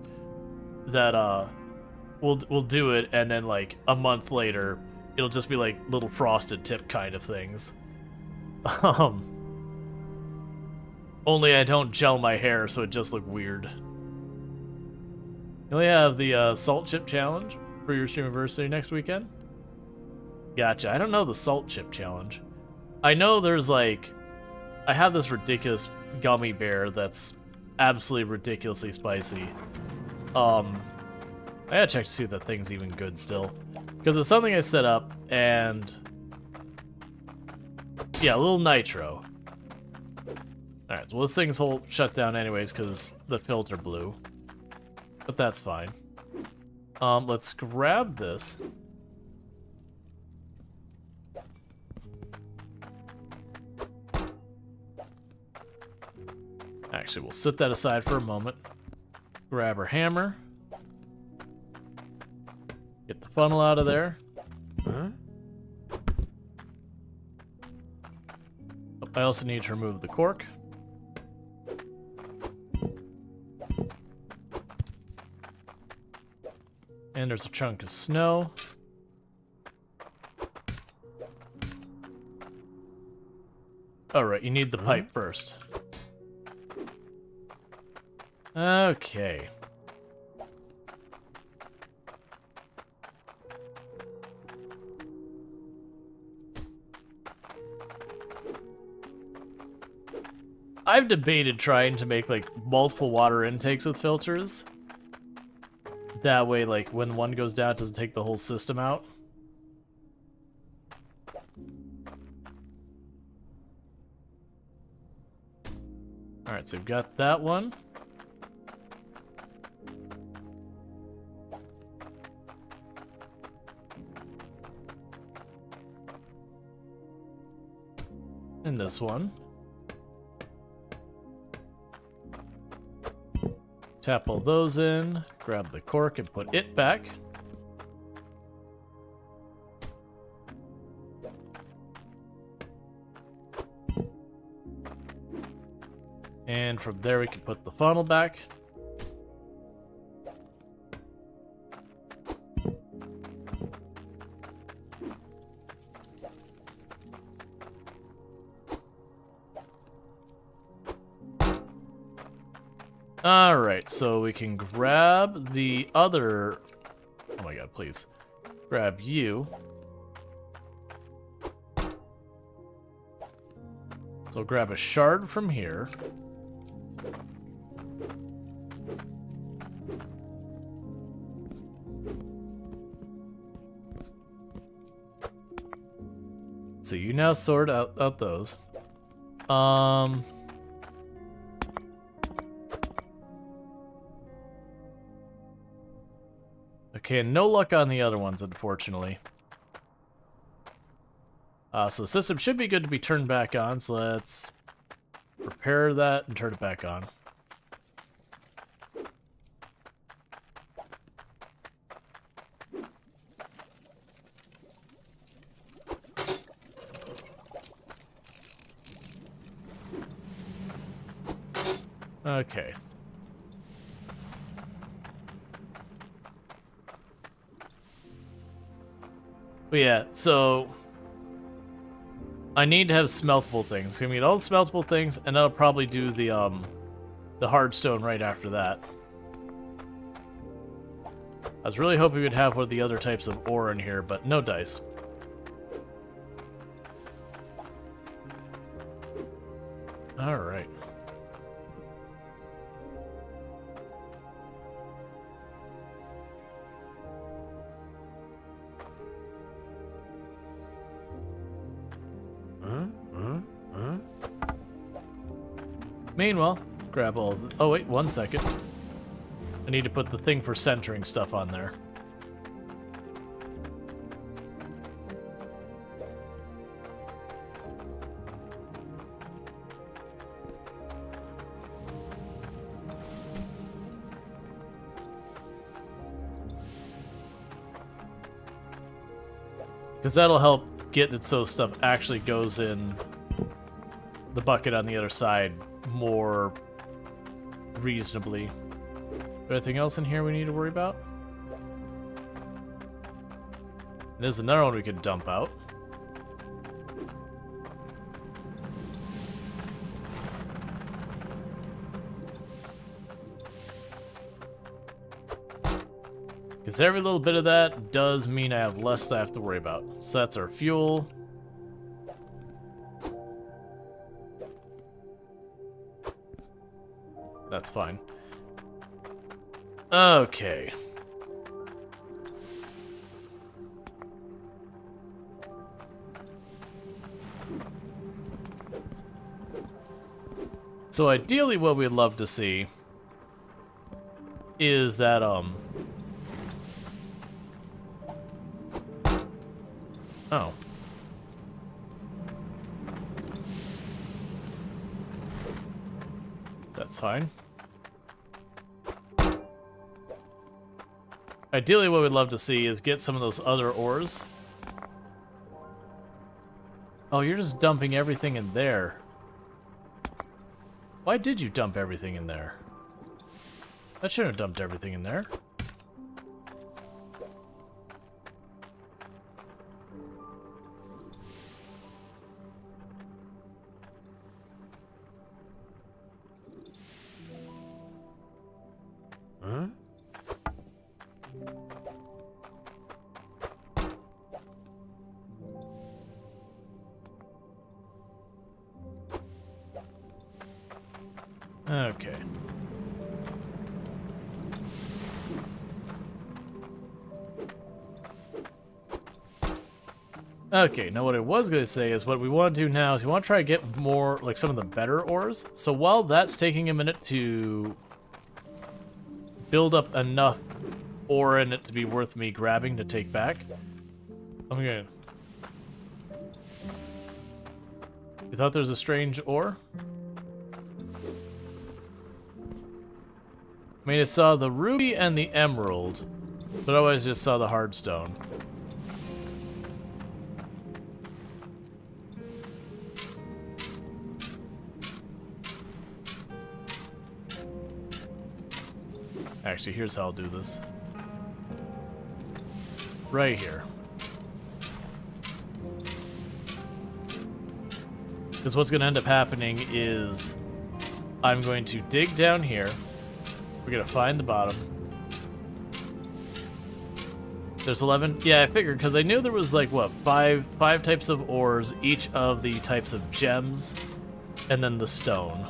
that we'll do it, and then like a month later, it'll just be like little frosted tip kind of things. Only I don't gel my hair, so it just look weird. You only have the salt chip challenge for your stream anniversary next weekend? Gotcha. I don't know the salt chip challenge. I know there's like, I have this ridiculous gummy bear that's absolutely ridiculously spicy. I gotta check to see if that thing's even good still. Because it's something I set up, and yeah, a little nitro. Alright, well this thing's shut down anyways because the filter blew. But that's fine. Let's grab this. Actually, we'll set that aside for a moment. Grab our hammer. Get the funnel out of there. Huh? I also need to remove the cork. And there's a chunk of snow. Alright, you need the pipe first. Okay. I've debated trying to make like multiple water intakes with filters. That way, like, when one goes down, it doesn't take the whole system out. Alright, so we've got that one. And this one. Tap all those in, grab the cork and put it back. And from there we can put the funnel back. Alright, so we can grab the other... Oh my god, please. Grab you. So grab a shard from here. So you now sort out those. Okay, no luck on the other ones, unfortunately. So the system should be good to be turned back on, so let's repair that and turn it back on. Okay. But yeah, so I need to have smeltable things. I'm gonna get all the smeltable things, and I'll probably do the hard stone right after that. I was really hoping we'd have one of the other types of ore in here, but no dice. Alright. Meanwhile, grab all of the... Oh, wait, 1 second. I need to put the thing for centering stuff on there. Because that'll help get it so stuff actually goes in the bucket on the other side more reasonably. Anything else in here we need to worry about? There's another one we could dump out. Because every little bit of that does mean I have less I have to worry about. So that's our fuel. That's fine. Okay. So ideally what we'd love to see is that, Oh. That's fine. Ideally, what we'd love to see is get some of those other ores. Oh, you're just dumping everything in there. Why did you dump everything in there? I shouldn't have dumped everything in there. Huh? Okay. Okay, now what I was going to say is what we want to do now is we want to try to get more, like, some of the better ores. So while that's taking a minute to build up enough ore in it to be worth me grabbing to take back, I'm gonna... You thought there was a strange ore? I mean, I saw the ruby and the emerald, but I always just saw the hard stone. Actually, here's how I'll do this. Right here. Because what's going to end up happening is I'm going to dig down here. We're going to find the bottom. There's 11. Yeah, I figured, because I knew there was, like, what, five types of ores, each of the types of gems, and then the stone.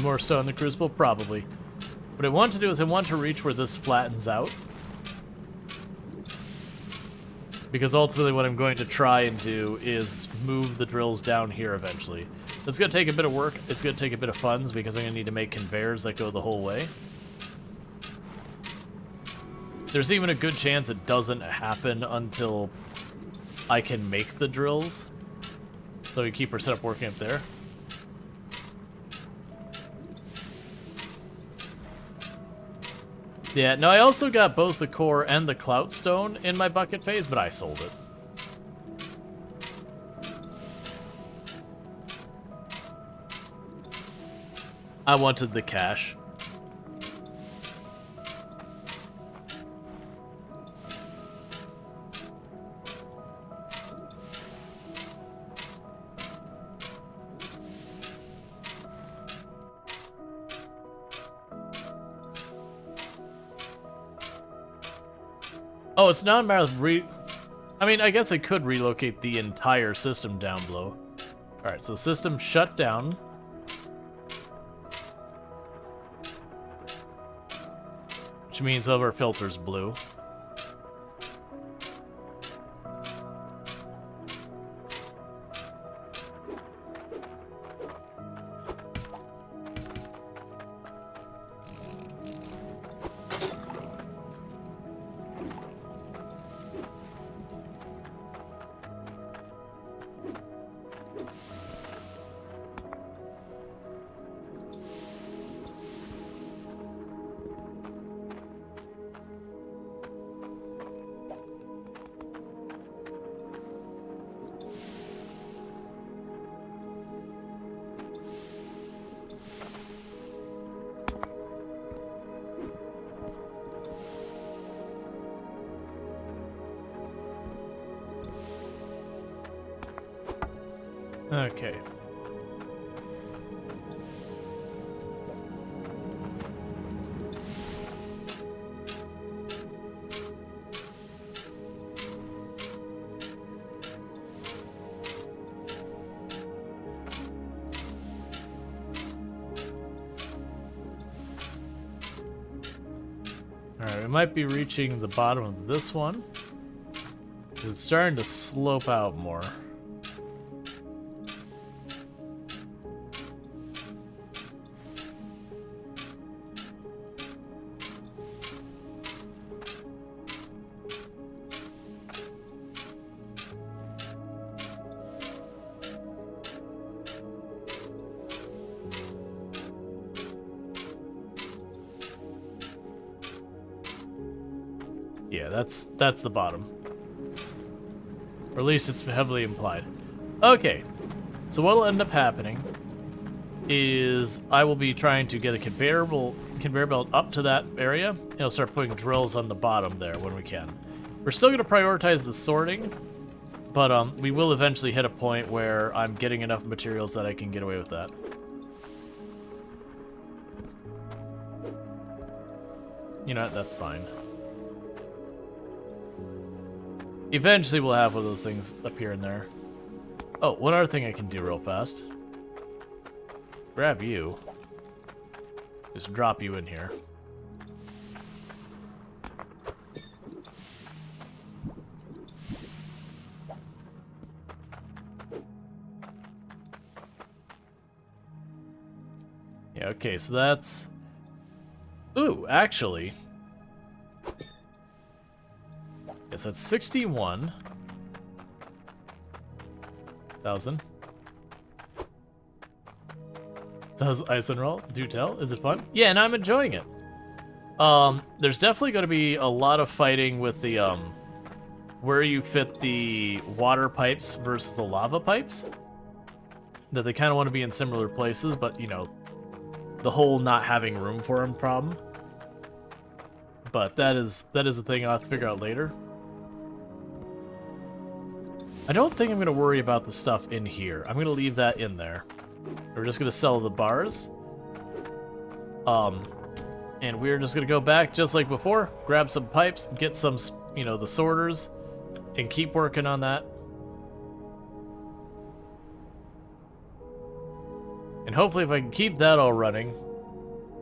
More stone in the crucible? Probably. What I want to do is I want to reach where this flattens out. Because ultimately what I'm going to try and do is move the drills down here eventually. It's going to take a bit of work. It's going to take a bit of funds because I'm going to need to make conveyors that go the whole way. There's even a good chance it doesn't happen until I can make the drills. So we keep our setup working up there. Yeah, no, I also got both the core and the clout stone in my bucket phase, but I sold it. I wanted the cash. Oh, it's not a matter of I mean, I guess I could relocate the entire system down below. Alright, so system shut down. Which means all of our filters blue. Okay. Alright, we might be reaching the bottom of this one. It's starting to slope out more. Yeah, that's the bottom. Or at least it's heavily implied. Okay, so what'll end up happening is I will be trying to get a conveyor belt up to that area, and I'll start putting drills on the bottom there when we can. We're still going to prioritize the sorting, but we will eventually hit a point where I'm getting enough materials that I can get away with that. You know, that's fine. Eventually we'll have one of those things appear in there. Oh, one other thing I can do real fast. Grab you. Just drop you in here. Yeah, okay, so that's... Ooh, actually... Yes, that's 61,000. Does Ice and Roll? Do tell. Is it fun? Yeah, and I'm enjoying it. There's definitely going to be a lot of fighting with the, where you fit the water pipes versus the lava pipes. That they kind of want to be in similar places, but, you know, the whole not having room for them problem. But that is a thing I'll have to figure out later. I don't think I'm going to worry about the stuff in here. I'm going to leave that in there. We're just going to sell the bars. And we're just going to go back just like before, grab some pipes, get some, you know, the sorters, and keep working on that. And hopefully if I can keep that all running,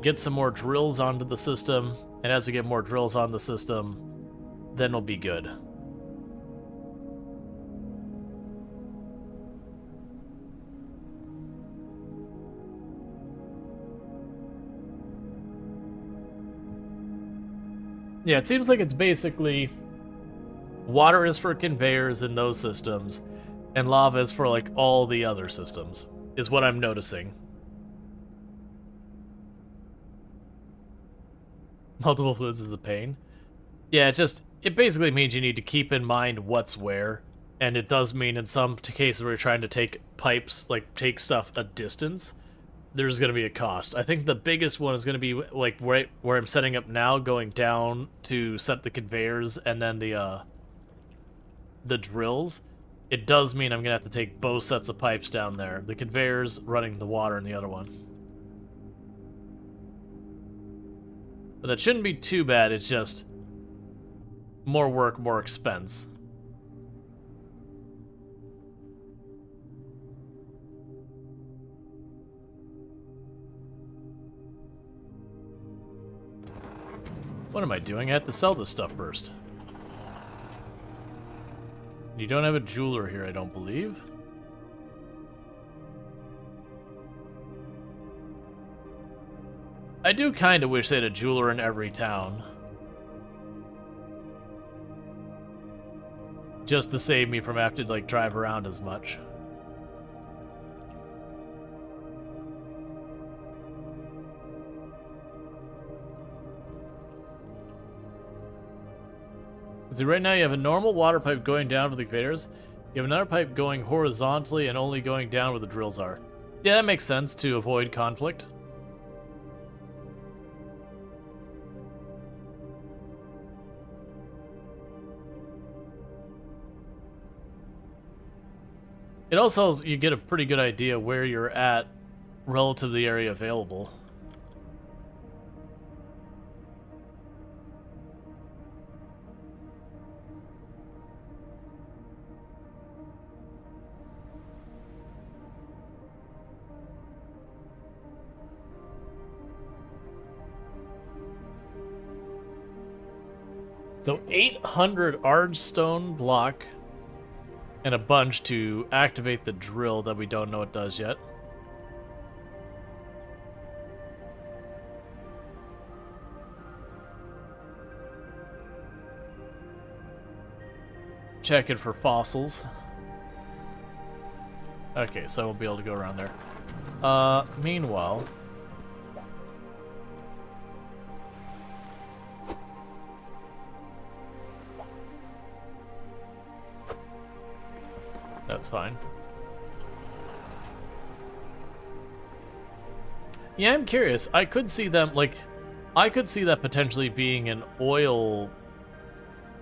get some more drills onto the system, and as we get more drills on the system, then we'll be good. Yeah, it seems like it's basically water is for conveyors in those systems, and lava is for like all the other systems, is what I'm noticing. Multiple fluids is a pain. Yeah, it basically means you need to keep in mind what's where, and it does mean in some cases where you're trying to take pipes, like take stuff a distance, there's going to be a cost. I think the biggest one is going to be like right where I'm setting up now, going down to set the conveyors and then the drills. It does mean I'm going to have to take both sets of pipes down there. The conveyors running the water in the other one. But that shouldn't be too bad, it's just more work, more expense. What am I doing? I have to sell this stuff first. You don't have a jeweler here, I don't believe. I do kind of wish they had a jeweler in every town. Just to save me from having to, like, drive around as much. See, right now you have a normal water pipe going down to the conveyors. You have another pipe going horizontally and only going down where the drills are. Yeah, that makes sense to avoid conflict. It also, you get a pretty good idea where you're at relative to the area available. So 800 Ardstone block and a bunch to activate the drill that we don't know what does yet. Checking for fossils. Okay, so we'll be able to go around there. Meanwhile... That's fine. Yeah, I'm curious. I could see them, like... I could see that potentially being an oil...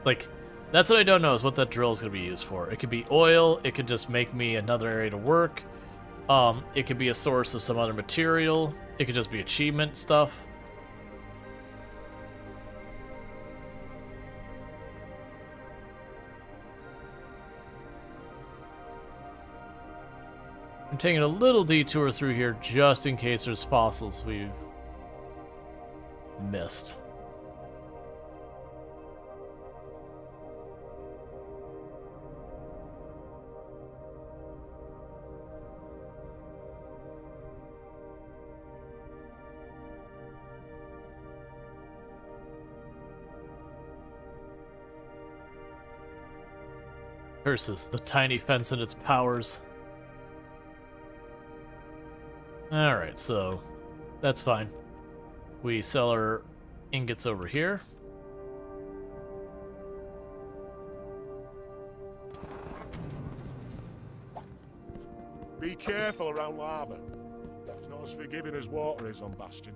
Like, that's what I don't know, is what that drill is going to be used for. It could be oil, it could just make me another area to work. It could be a source of some other material. It could just be achievement stuff. I'm taking a little detour through here just in case there's fossils we've missed. Versus the tiny fence and its powers. Alright, so that's fine. We sell our ingots over here. Be careful around lava. It's not as forgiving as water is on Bastion.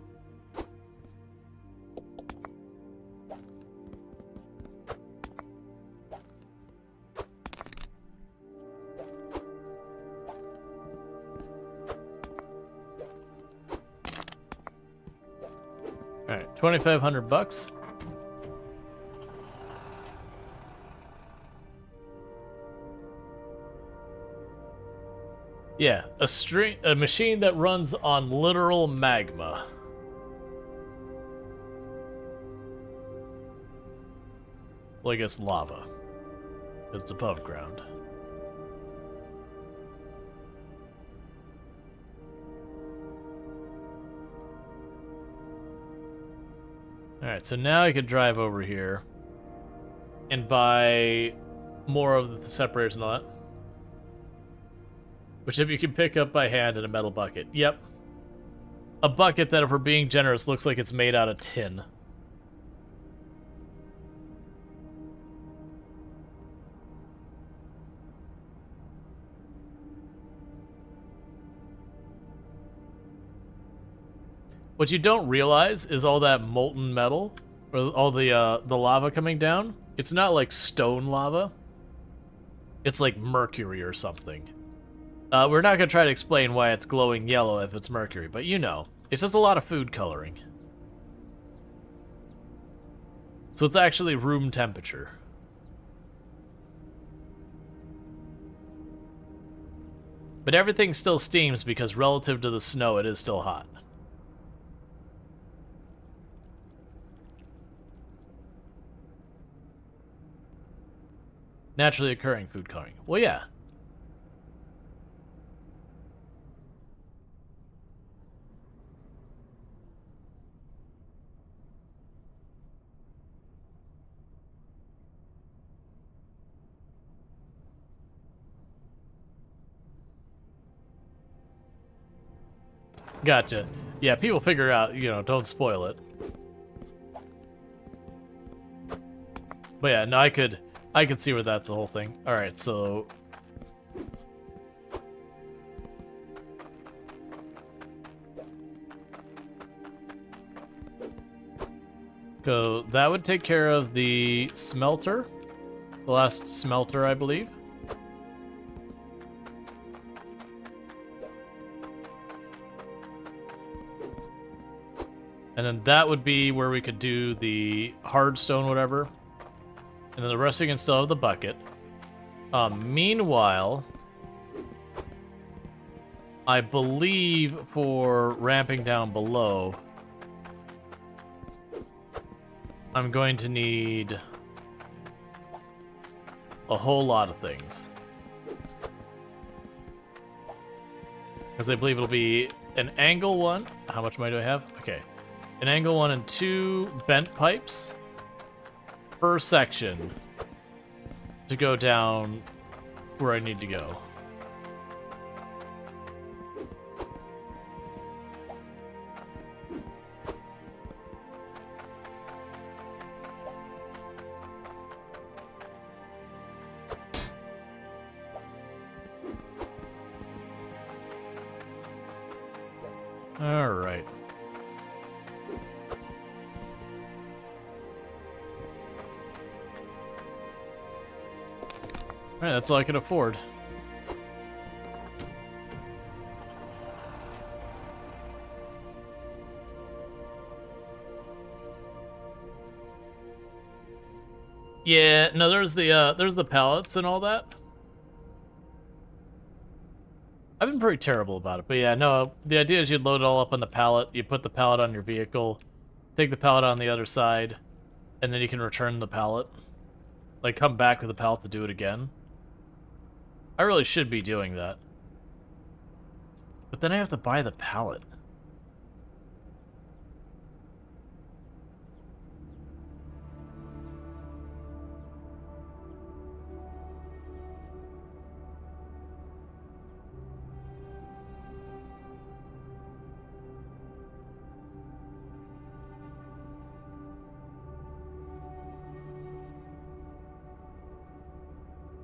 Alright, 2,500 bucks. Yeah, a machine that runs on literal magma. Well, I guess lava. It's above ground. Alright, so now I could drive over here and buy more of the separators and all that. Which if you can pick up by hand in a metal bucket. Yep. A bucket that, if we're being generous, looks like it's made out of tin. What you don't realize is all that molten metal, or all the lava coming down, it's not like stone lava. It's like mercury or something. We're not going to try to explain why it's glowing yellow if it's mercury, but you know. It's just a lot of food coloring. So it's actually room temperature. But everything still steams because relative to the snow, it is still hot. Naturally occurring food coloring. Well, yeah. Gotcha. Yeah, people figure out, you know, don't spoil it. But yeah, no, I could see where that's the whole thing. Alright, so... Go, that would take care of the smelter. The last smelter, I believe. And then that would be where we could do the hard stone, whatever. And then the rest we can still have the bucket. Meanwhile, I believe for ramping down below, I'm going to need a whole lot of things. Because I believe it'll be an angle one. How much money do I have? Okay. An angle one and 2 bent pipes per section to go down where I need to go. All right. Alright, that's all I can afford. Yeah, no, there's the pallets and all that. I've been pretty terrible about it, but yeah, no, the idea is you'd load it all up on the pallet, you put the pallet on your vehicle, take the pallet on the other side, and then you can return the pallet. Like, come back with the pallet to do it again. I really should be doing that. But then I have to buy the pallet.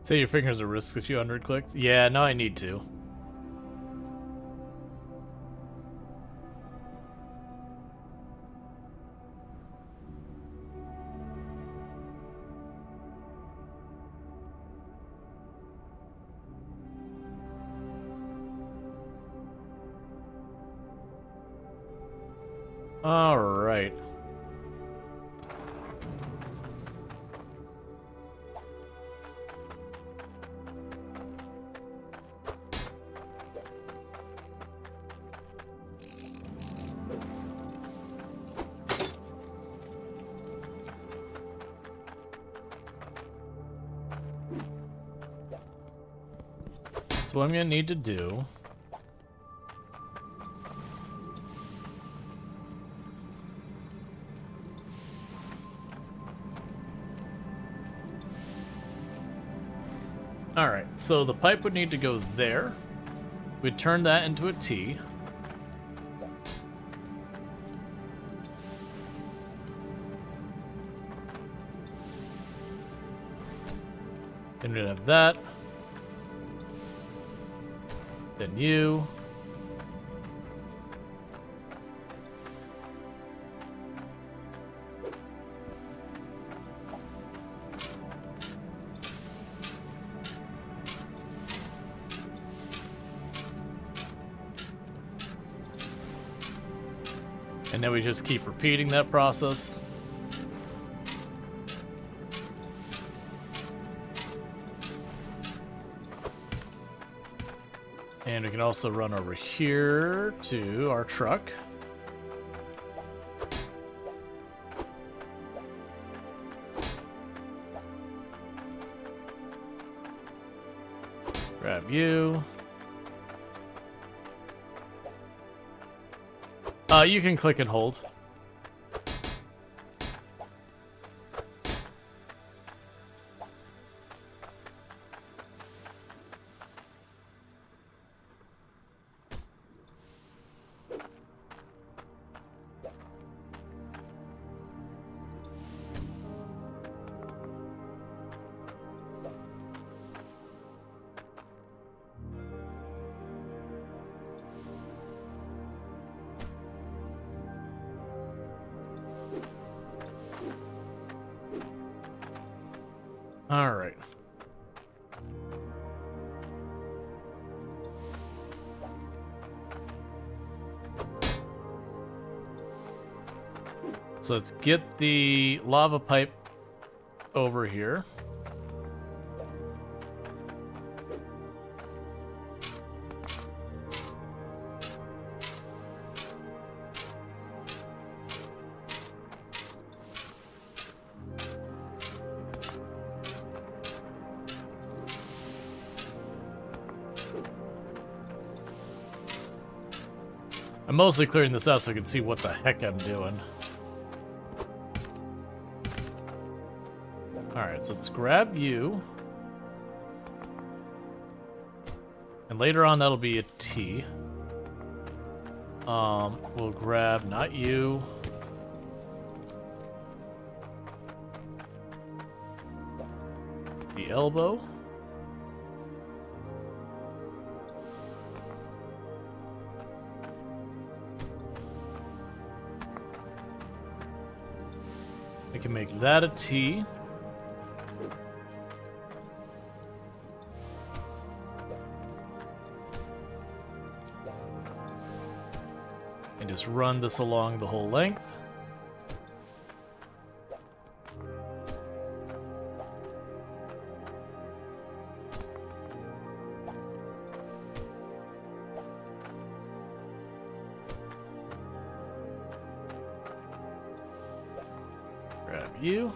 Say your fingers are risk a few hundred clicks? Yeah, now I need to. All right. So what I'm gonna need to do Alright, so the pipe would need to go there. We'd turn that into a T. Then we'd have that. Then you. And then we just keep repeating that process. And we can also run over here to our truck. Grab you. You can click and hold. All right. So let's get the lava pipe over here. I'm mostly clearing this out so I can see what the heck I'm doing. Alright, so let's grab you. And later on that'll be a T. We'll grab not you. The elbow. We can make that a T. And just run this along the whole length. Grab you.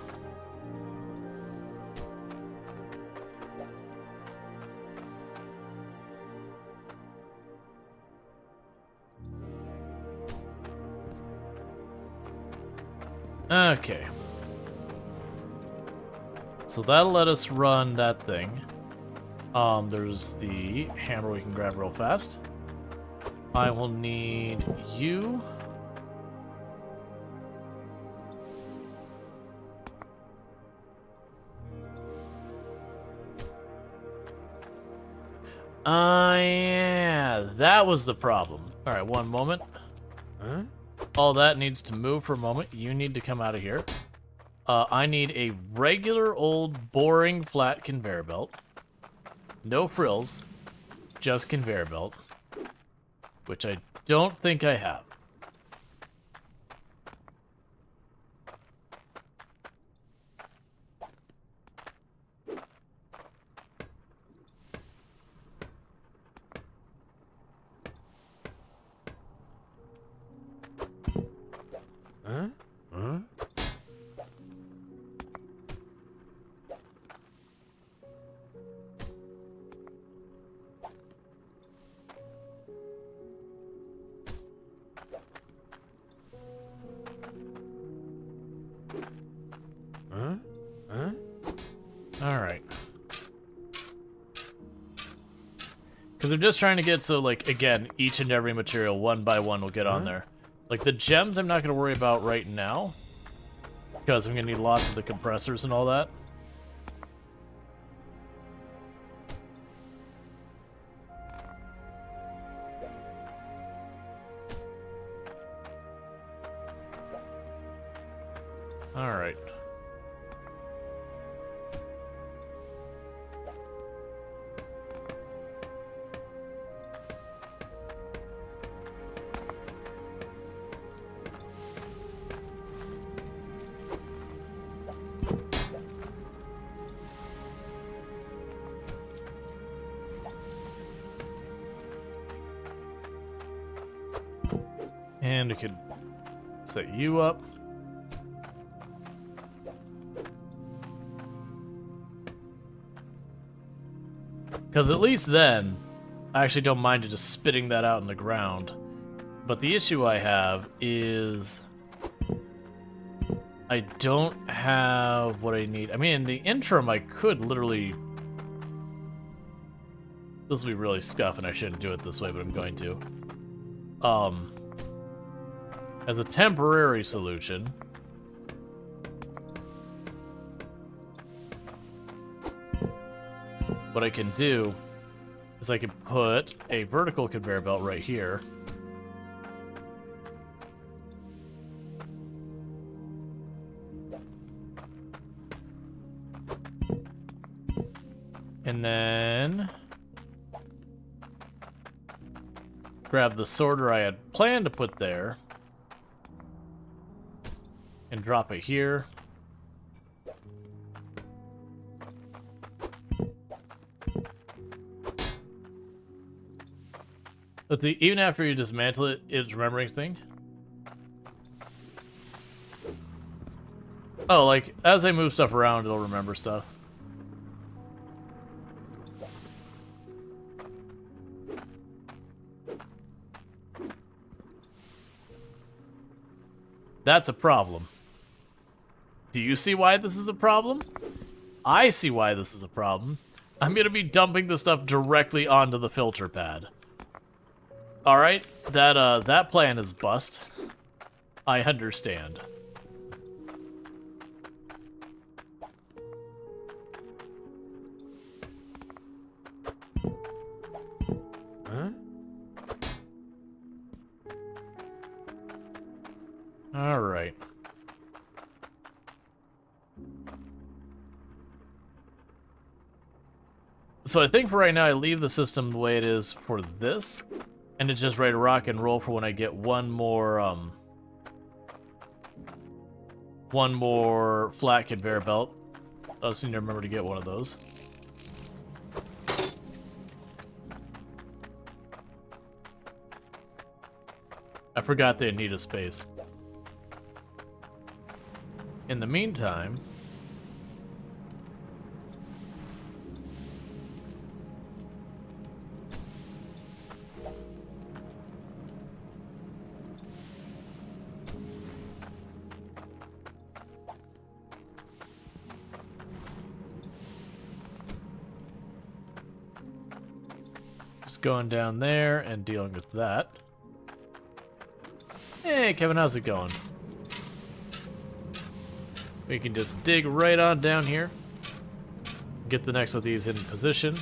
Okay. So that'll let us run that thing. There's the hammer we can grab real fast. I will need you. Yeah, that was the problem. Alright, one moment. Huh? All that needs to move for a moment. You need to come out of here. I need a regular old boring flat conveyor belt. No frills. Just conveyor belt. Which I don't think I have. Huh? Huh? All right. Because I'm just trying to get so, like, again, each and every material, one by one, will get on there. Like, the gems I'm not going to worry about right now. Because I'm going to need lots of the compressors and all that. Alright. And we could set you up. Because at least then, I actually don't mind it just spitting that out in the ground. But the issue I have is I don't have what I need. I mean, in the interim, I could literally... This will be really scuff, and I shouldn't do it this way, but I'm going to. As a temporary solution, what I can do is I can put a vertical conveyor belt right here. And then grab the sorter I had planned to put there and drop it here. But even after you dismantle it, it's remembering thing. Oh, like, as I move stuff around, it'll remember stuff. That's a problem. Do you see why this is a problem? I see why this is a problem. I'm gonna be dumping the stuff directly onto the filter pad. Alright, that plan is bust. I understand. Huh? Alright. So I think for right now I leave the system the way it is for this. And it's just ready to rock and roll for when I get one more flat conveyor belt. I just need to remember to get one of those. I forgot they need a space. In the meantime, going down there and dealing with that. Hey, Kevin, how's it going? We can just dig right on down here. Get the next of these in position.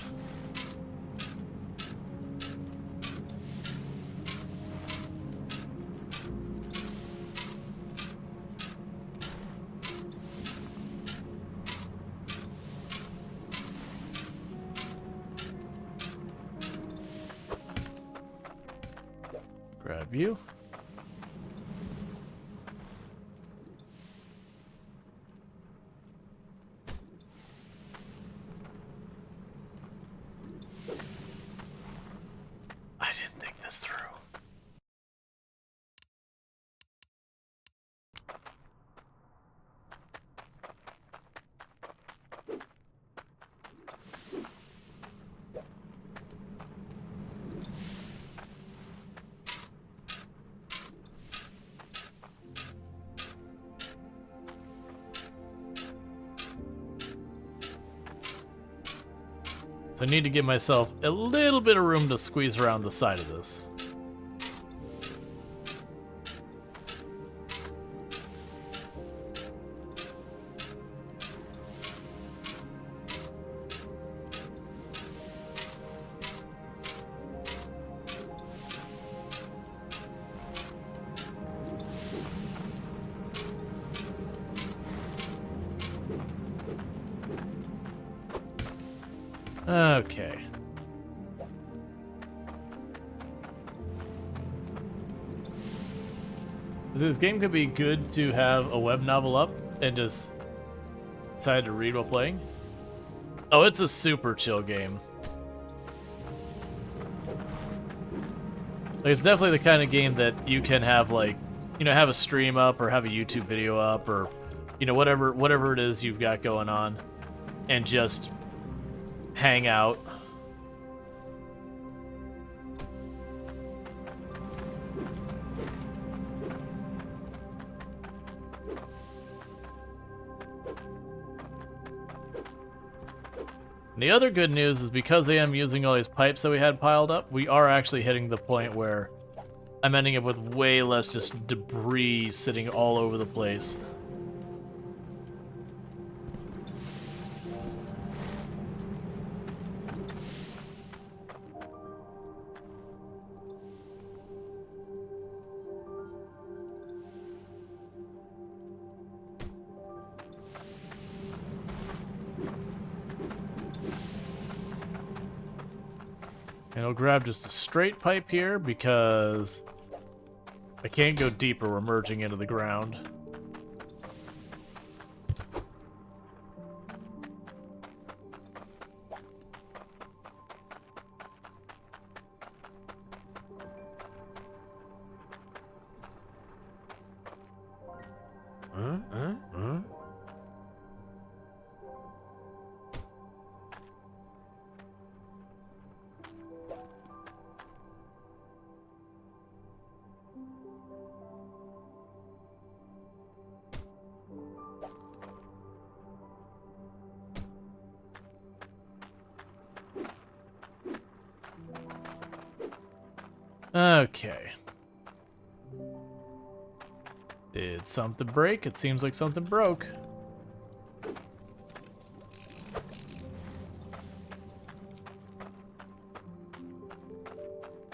Grab you. I didn't think this through. So I need to give myself a little bit of room to squeeze around the side of this. Okay. This game could be good to have a web novel up and just decide to read while playing. Oh, it's a super chill game. Like, it's definitely the kind of game that you can have, like, you know, have a stream up or have a YouTube video up or, you know, whatever it is you've got going on, and just hang out. And the other good news is because I am using all these pipes that we had piled up, we are actually hitting the point where I'm ending up with way less just debris sitting all over the place. And I'll grab just a straight pipe here because I can't go deeper. We're merging into the ground. Okay. Did something break? It seems like something broke.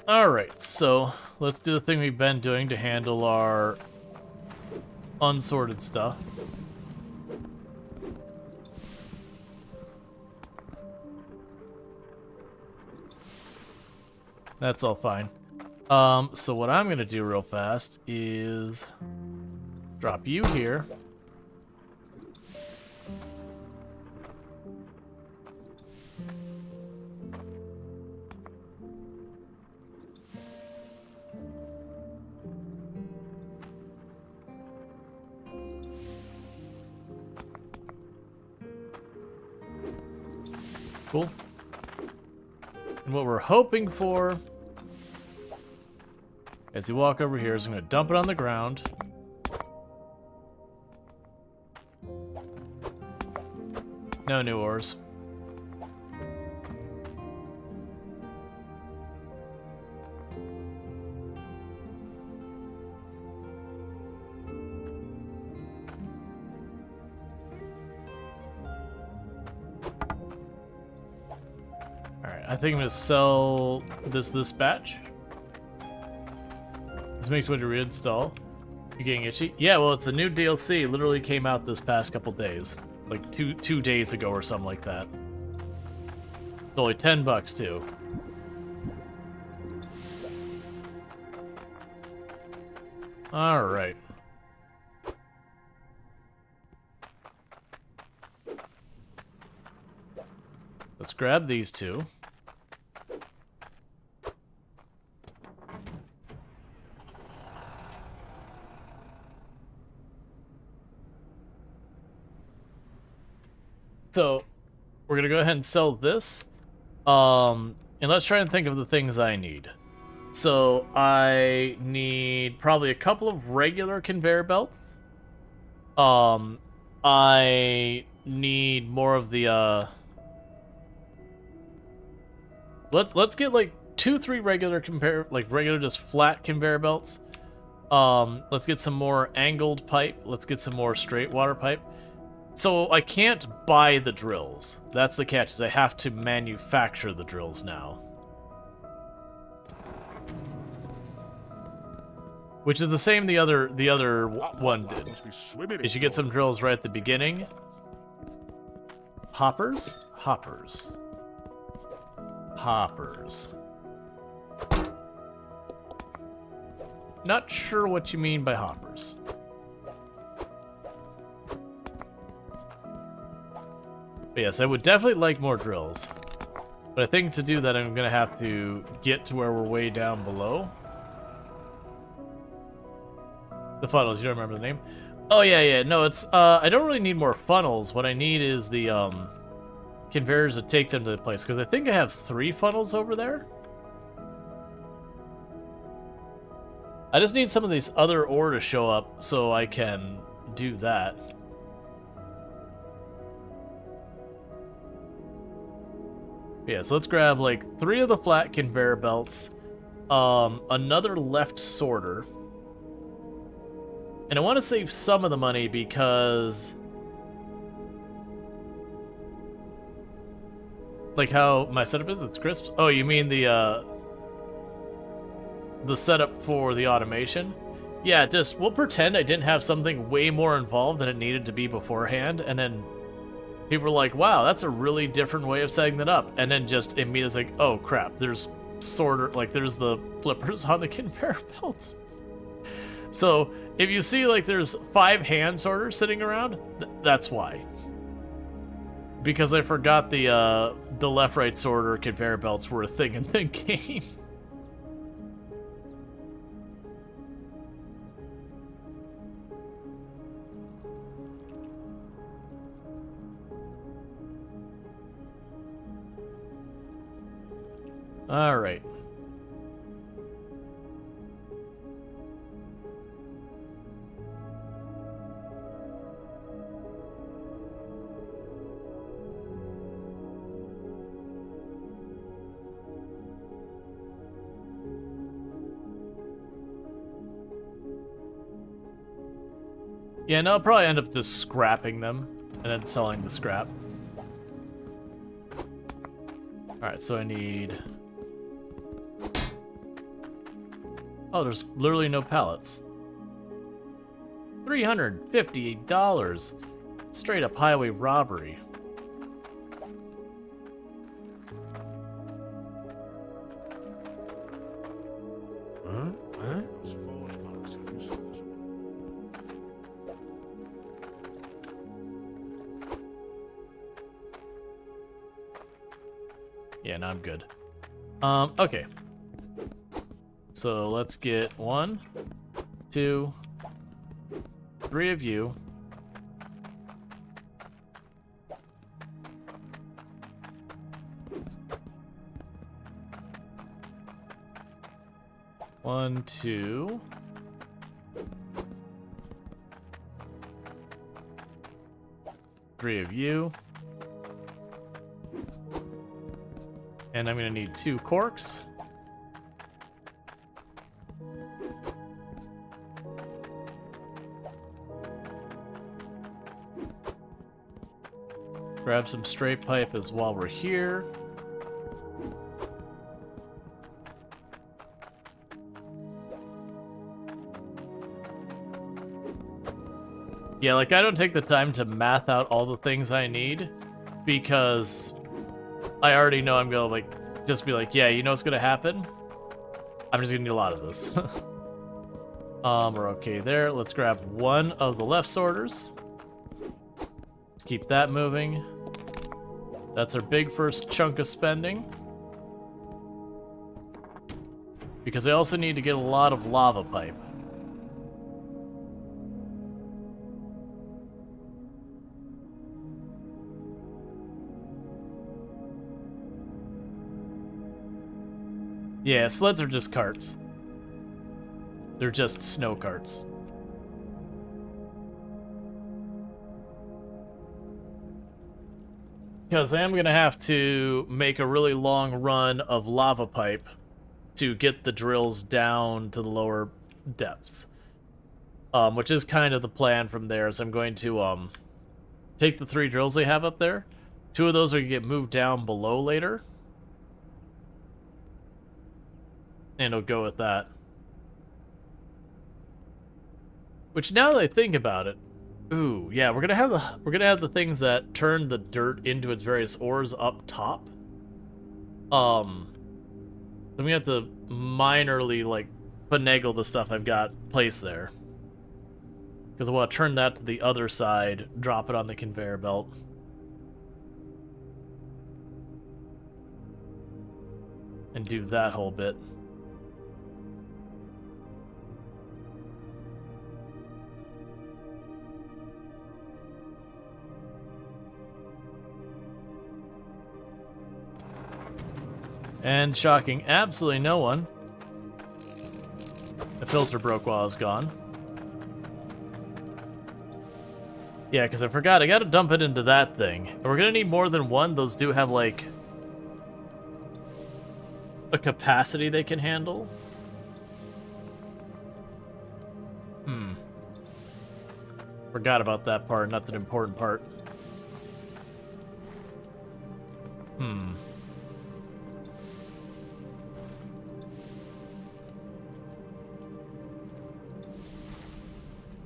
Alright, so let's do the thing we've been doing to handle our unsorted stuff. That's all fine. So what I'm gonna do real fast is drop you here. Cool. And what we're hoping for, as you walk over here, is I'm going to dump it on the ground. No new ores. Alright, I think I'm going to sell this batch. This makes way to reinstall. You getting itchy? Yeah, well, it's a new DLC. It literally came out this past couple days. Like two days ago or something like that. It's only $10 too. Alright. Let's grab these two. So, we're gonna go ahead and sell this. And let's try and think of the things I need. So, I need probably a couple of regular conveyor belts. I need more of the, Let's get like 2-3 regular just flat conveyor belts. Let's get some more angled pipe. Let's get some more straight water pipe. So I can't buy the drills. That's the catch, is I have to manufacture the drills now. Which is the same the other one did. Is you get some drills right at the beginning. Hoppers? Hoppers. Hoppers. Not sure what you mean by hoppers. But yes, I would definitely like more drills. But I think to do that, I'm going to have to get to where we're way down below. The funnels, you don't remember the name? Oh, yeah. No, it's, I don't really need more funnels. What I need is the, conveyors to take them to the place. Because I think I have 3 funnels over there. I just need some of these other ore to show up so I can do that. Yeah, so let's grab like 3 of the flat conveyor belts, another left sorter, and I want to save some of the money because, like how my setup is, it's crisp. Oh, you mean the setup for the automation? Yeah, just we'll pretend I didn't have something way more involved than it needed to be beforehand, and then people were like, wow, that's a really different way of setting that up. And then just immediately like, oh crap, there's sorter, like there's the flippers on the conveyor belts. So if you see like there's 5 hand sorters sitting around, that's why. Because I forgot the left-right sorter conveyor belts were a thing in the game. All right. Yeah, no, I'll probably end up just scrapping them and then selling the scrap. All right, so I need... Oh, there's literally no pallets. $350. Straight up highway robbery. Huh? Those forge marks are useful for someone. Yeah, no, I'm good. Okay. So let's get 1, 2, 3 of you. One, 2. Three of you. And I'm gonna need 2 corks. Grab some straight pipe as while we're here. Yeah, like I don't take the time to math out all the things I need because I already know I'm gonna like just be like, yeah, you know what's gonna happen? I'm just gonna need a lot of this. We're okay there. Let's grab 1 of the left sorters. Keep that moving. That's our big first chunk of spending. Because I also need to get a lot of lava pipe. Yeah, sleds are just carts. They're just snow carts. Because I am going to have to make a really long run of lava pipe to get the drills down to the lower depths. Which is kind of the plan from there, is I'm going to take the 3 drills they have up there. 2 of those are going to get moved down below later. And it'll go with that. Which, now that I think about it, ooh, yeah, we're gonna have the things that turn the dirt into its various ores up top. Then we have to minorly like finagle the stuff I've got placed there, because I want to turn that to the other side, drop it on the conveyor belt. And do that whole bit. And shocking absolutely no one, the filter broke while I was gone. Yeah, because I forgot, I gotta dump it into that thing. And we're gonna need more than one. Those do have, like, a capacity they can handle. Forgot about that part, and that's an important part.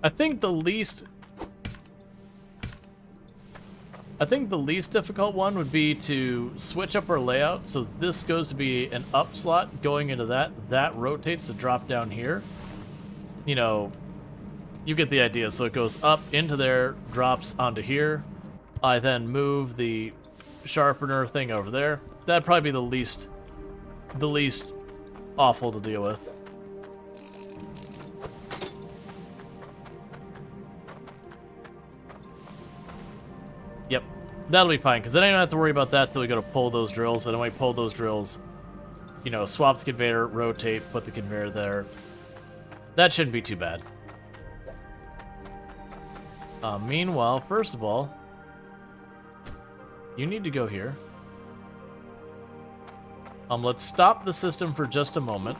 I think the least difficult one would be to switch up our layout. So this goes to be an up slot going into that. That rotates to drop down here. You know, you get the idea. So it goes up into there, drops onto here. I then move the sharpener thing over there. That'd probably be the least awful to deal with. Yep, that'll be fine, because then I don't have to worry about that till we go to pull those drills. And then when we pull those drills, you know, swap the conveyor, rotate, put the conveyor there. That shouldn't be too bad. Meanwhile, first of all, you need to go here. Let's stop the system for just a moment.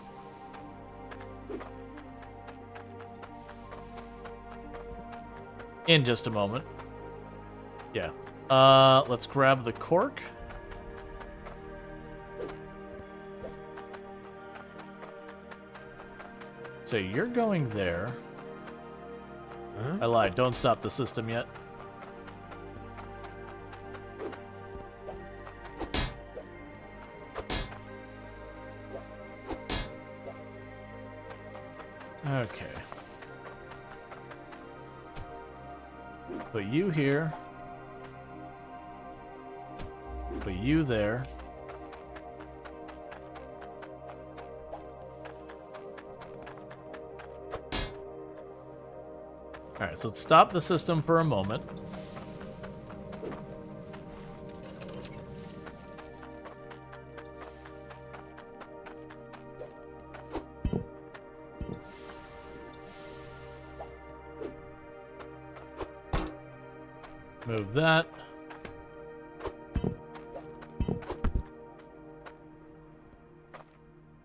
In just a moment. Yeah. Let's grab the cork. So you're going there. Huh? I lied. Don't stop the system yet. Okay. Put you here. Put you there. Alright, so let's stop the system for a moment. Move that.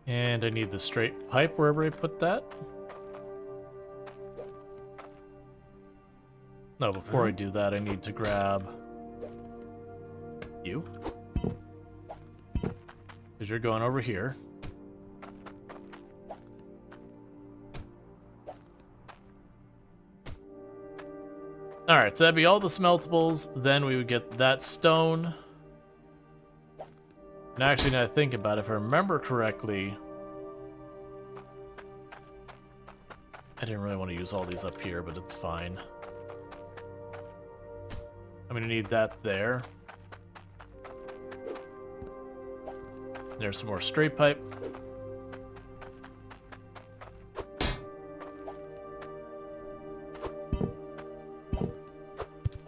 And I need the straight pipe wherever I put that. No, before I do that, I need to grab you. Because you're going over here. Alright, so that'd be all the smeltables. Then we would get that stone. And actually, now I think about it, if I remember correctly, I didn't really want to use all these up here, but it's fine. I'm going to need that there. There's some more straight pipe.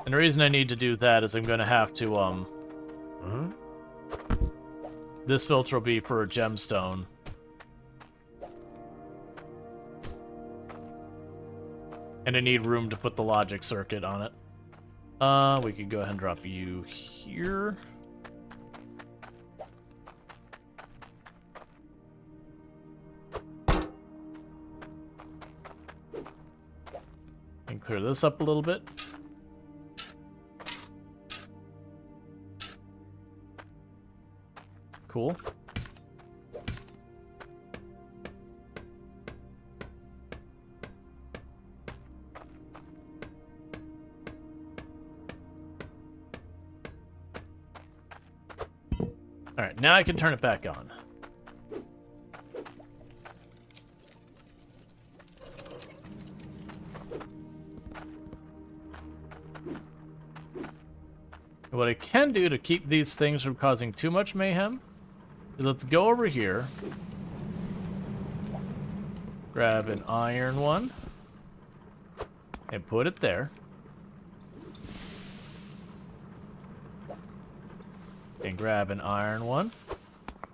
And the reason I need to do that is I'm going to have to, this filter will be for a gemstone. And I need room to put the logic circuit on it. We could go ahead and drop you here. And clear this up a little bit. Cool. All right, now I can turn it back on. What I can do to keep these things from causing too much mayhem is let's go over here, grab an iron one, and put it there. And grab an iron one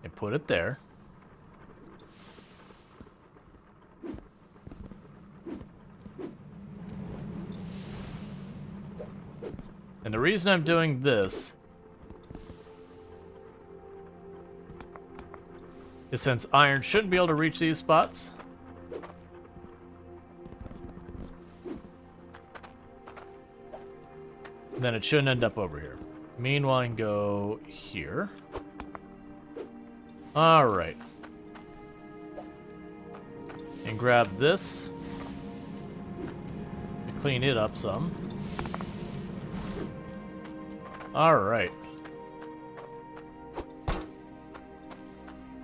and put it there. And the reason I'm doing this is since iron shouldn't be able to reach these spots, then it shouldn't end up over here. Meanwhile, I can go here. All right. And grab this. And clean it up some. All right.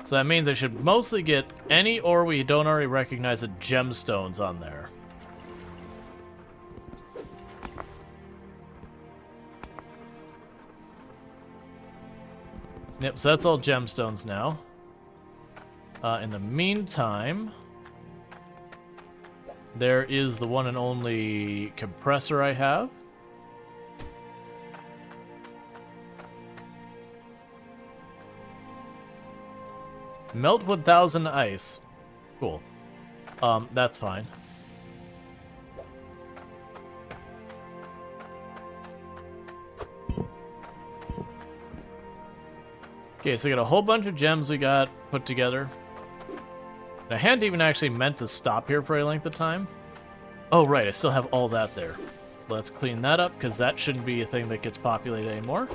So that means I should mostly get any ore we don't already recognize as gemstones on there. Yep, so that's all gemstones now. In the meantime, there is the one and only compressor I have. Melt 1,000 ice. Cool. That's fine. Okay, so we got a whole bunch of gems we got put together. And I hadn't even actually meant to stop here for a length of time. Oh, right, I still have all that there. Let's clean that up, because that shouldn't be a thing that gets populated anymore.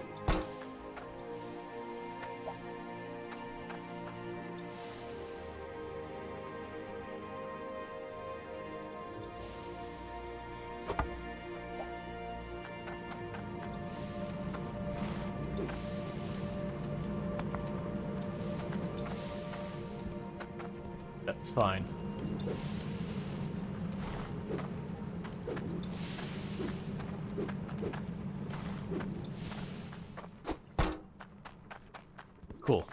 That's fine. Cool.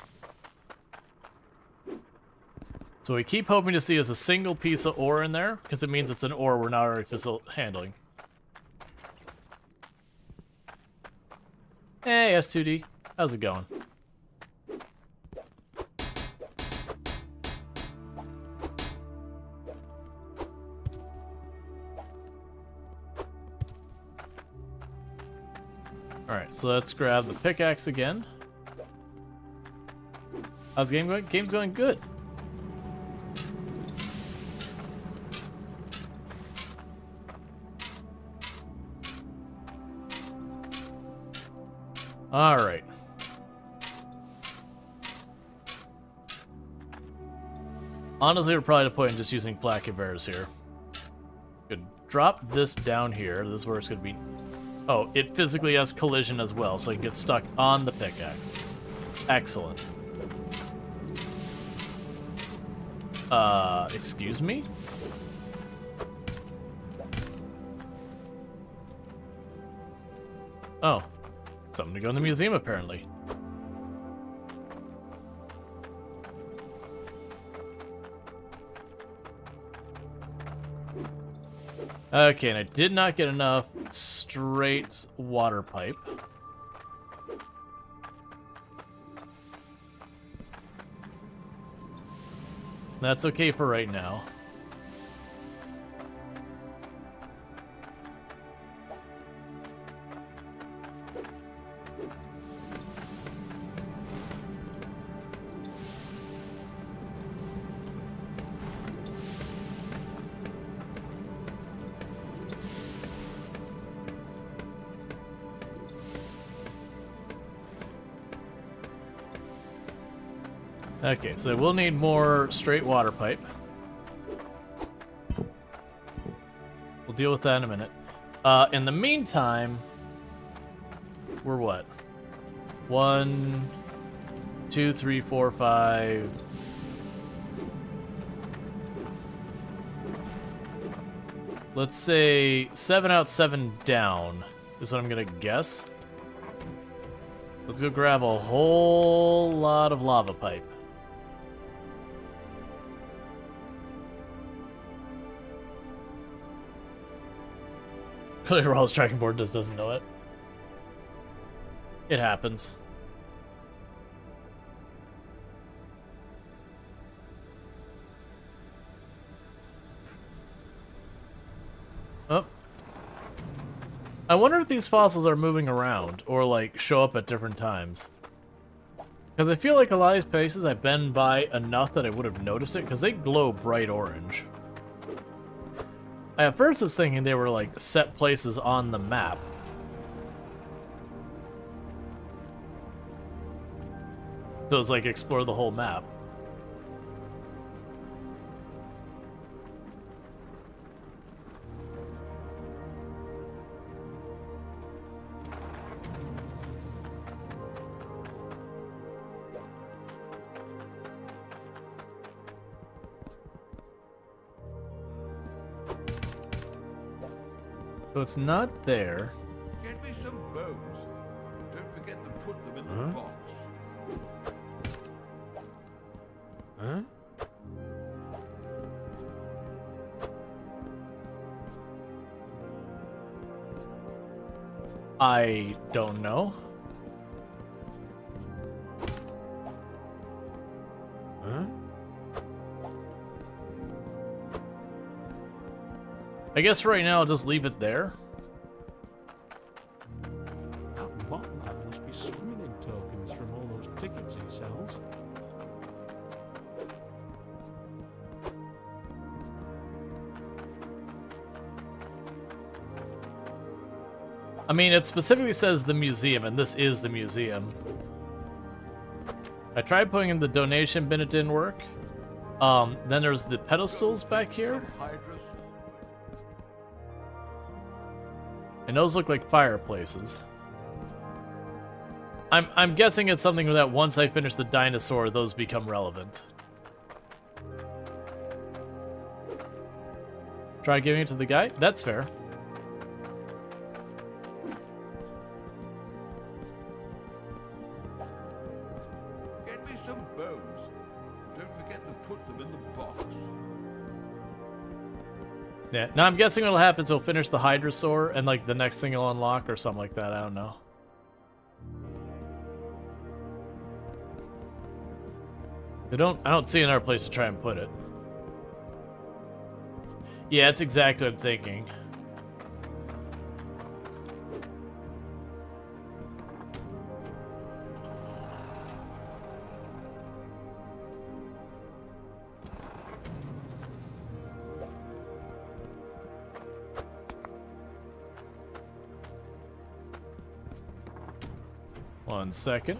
So we keep hoping to see as a single piece of ore in there, because it means it's an ore we're not already handling. Hey, S2D. How's it going? Alright, so let's grab the pickaxe again. How's the game going? Game's going good. Alright. Honestly, we're probably the point in just using Placaveras here. Could drop this down here. This is where it's going to be. Oh, it physically has collision as well, so it gets stuck on the pickaxe. Excellent. Excuse me? Oh. Something to go in the museum, apparently. Okay, and I did not get enough straight water pipe. That's okay for right now. Okay, so we'll need more straight water pipe. We'll deal with that in a minute. In the meantime, we're what? 1, 2, 3, 4, 5. Let's say 7 out, 7 down is what I'm gonna guess. Let's go grab a whole lot of lava pipe. Clearly, Rual's tracking board just doesn't know it. It happens. Oh. I wonder if these fossils are moving around or like show up at different times. Because I feel like a lot of these places I've been by enough that I would have noticed it because they glow bright orange. I at first was thinking they were like set places on the map. So it's like explore the whole map. So it's not there. Get me some bones. Don't forget to put them in the box. Huh? I don't know. Huh? I guess for right now I'll just leave it there. That motlab must be swimming in tokens from all those tickets he sells. I mean, it specifically says the museum, and this is the museum. I tried putting in the donation bin, it didn't work. Then there's the pedestals back here. And those look like fireplaces. I'm guessing it's something that once I finish the dinosaur, those become relevant. Try giving it to the guy? That's fair. Get me some bones. Don't forget to put them in the box. Yeah, now I'm guessing what'll happen is he'll finish the Hydrosaur and like the next thing he'll unlock or something like that, I don't know. I don't see another place to try and put it. Yeah, that's exactly what I'm thinking. One second.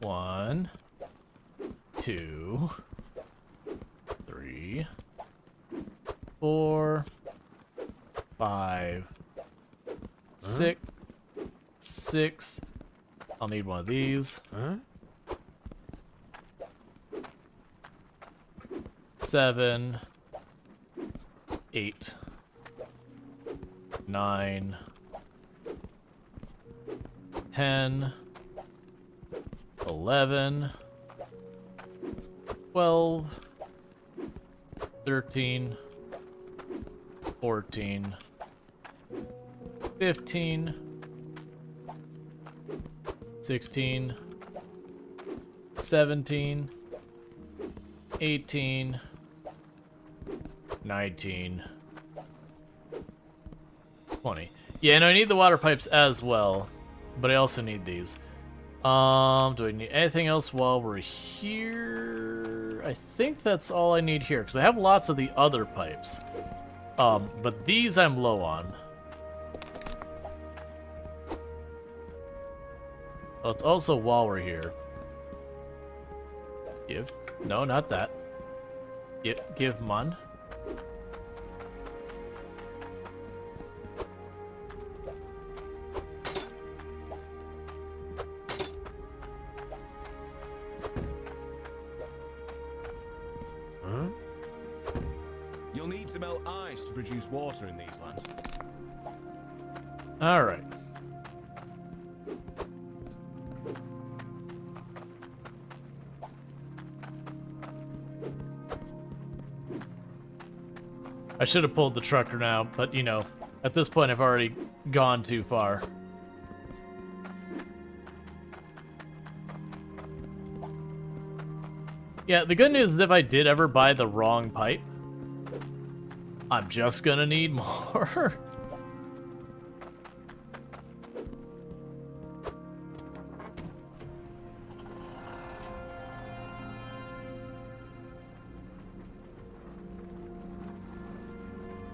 One, 2, 3, 4, 5, 6. I'll need one of these. 7, 8, 9, 10, 11, 12, 13, 14, 15, 16, 17, 18, 19, 20. Yeah, and I need the water pipes as well, but I also need these. Do I need anything else while we're here? I think that's all I need here, because I have lots of the other pipes. But these I'm low on. Well, it's also while we're here. Give. No, not that. Give Mun. Huh? You'll need to melt ice to produce water in these lands. All right. I should have pulled the trucker now, but you know, at this point I've already gone too far. Yeah, the good news is if I did ever buy the wrong pipe, I'm just gonna need more.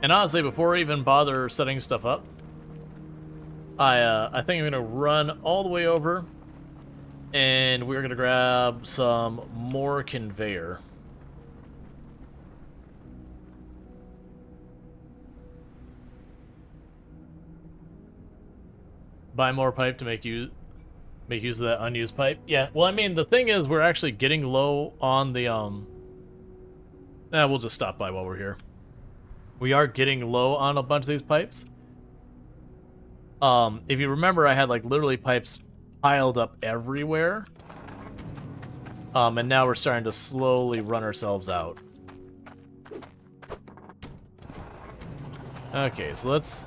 And honestly, before I even bother setting stuff up, I think I'm gonna run all the way over, and we're gonna grab some more conveyor. Buy more pipe to make use of that unused pipe. Yeah. Well, I mean, the thing is, we're actually getting low on the we'll just stop by while we're here. We are getting low on a bunch of these pipes. If you remember, I had like literally pipes piled up everywhere. And now we're starting to slowly run ourselves out. Okay, so let's...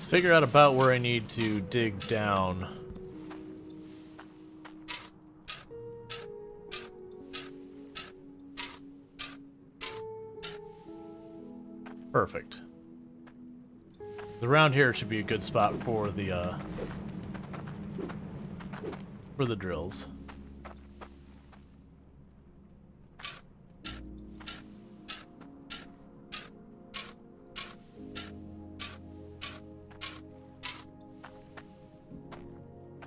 figure out about where I need to dig down. Perfect. Around here should be a good spot for the drills.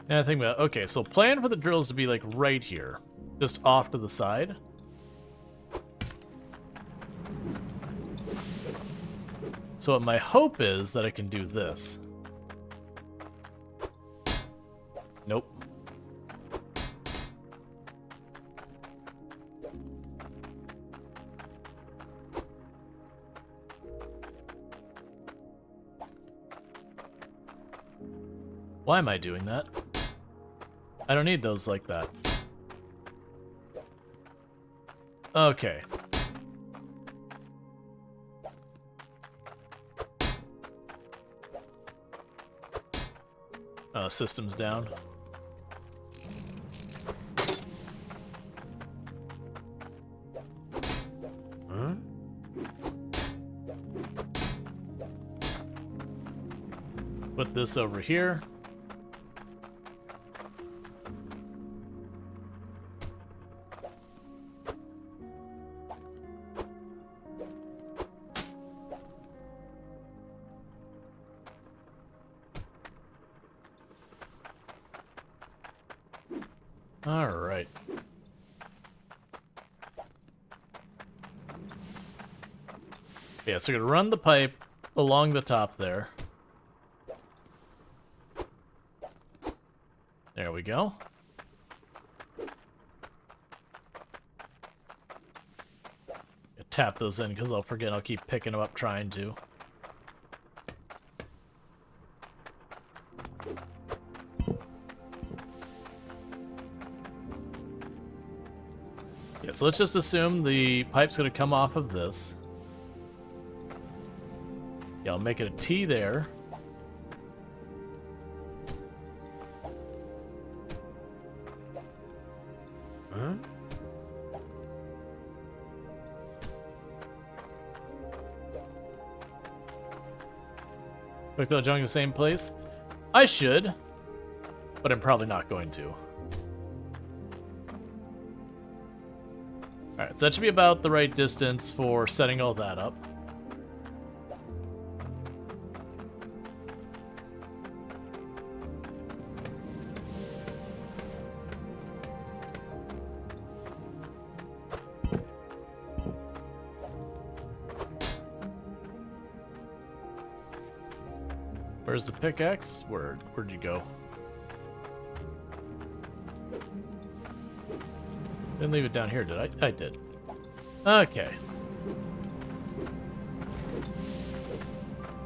And I think about, okay, so plan for the drills to be like right here, just off to the side. So what my hope is that I can do this. Nope. Why am I doing that? I don't need those like that. Okay. System's down. Huh? Put this over here. Alright. Yeah, so we're gonna run the pipe along the top there. There we go. Tap those in because I'll forget. I'll keep picking them up trying to. Yeah, so let's just assume the pipe's going to come off of this. Yeah, I'll make it a T there. Huh? Quick little jump in the same place. I should, but I'm probably not going to. Alright, so that should be about the right distance for setting all that up. Where's the pickaxe? Where'd you go? Didn't leave it down here, did I? I did. Okay.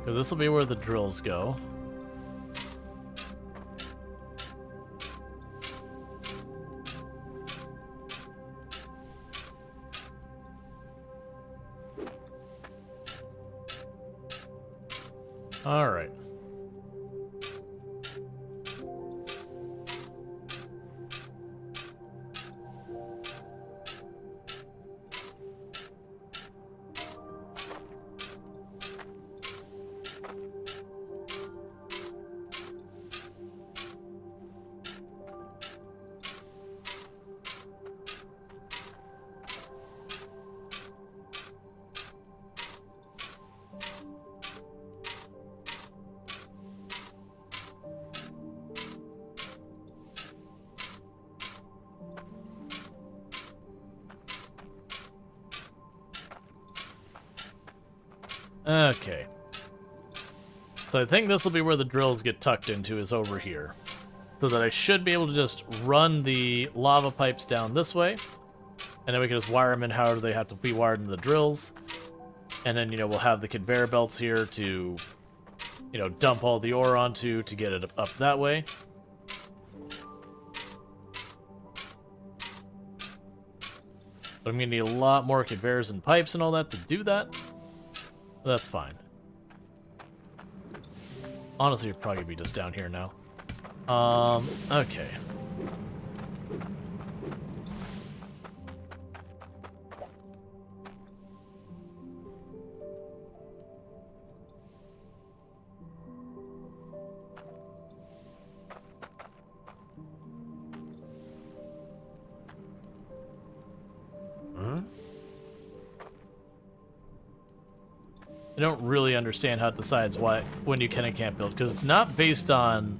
So this will be where the drills go. All right. Okay. So I think this will be where the drills get tucked into, is over here. So that I should be able to just run the lava pipes down this way. And then we can just wire them in however they have to be wired into the drills. And then, you know, we'll have the conveyor belts here to, you know, dump all the ore onto to get it up that way. But I'm going to need a lot more conveyors and pipes and all that to do that. But that's fine. Honestly, it'd probably be just down here now. Okay. I don't really understand how it decides when you can and can't build, because it's not based on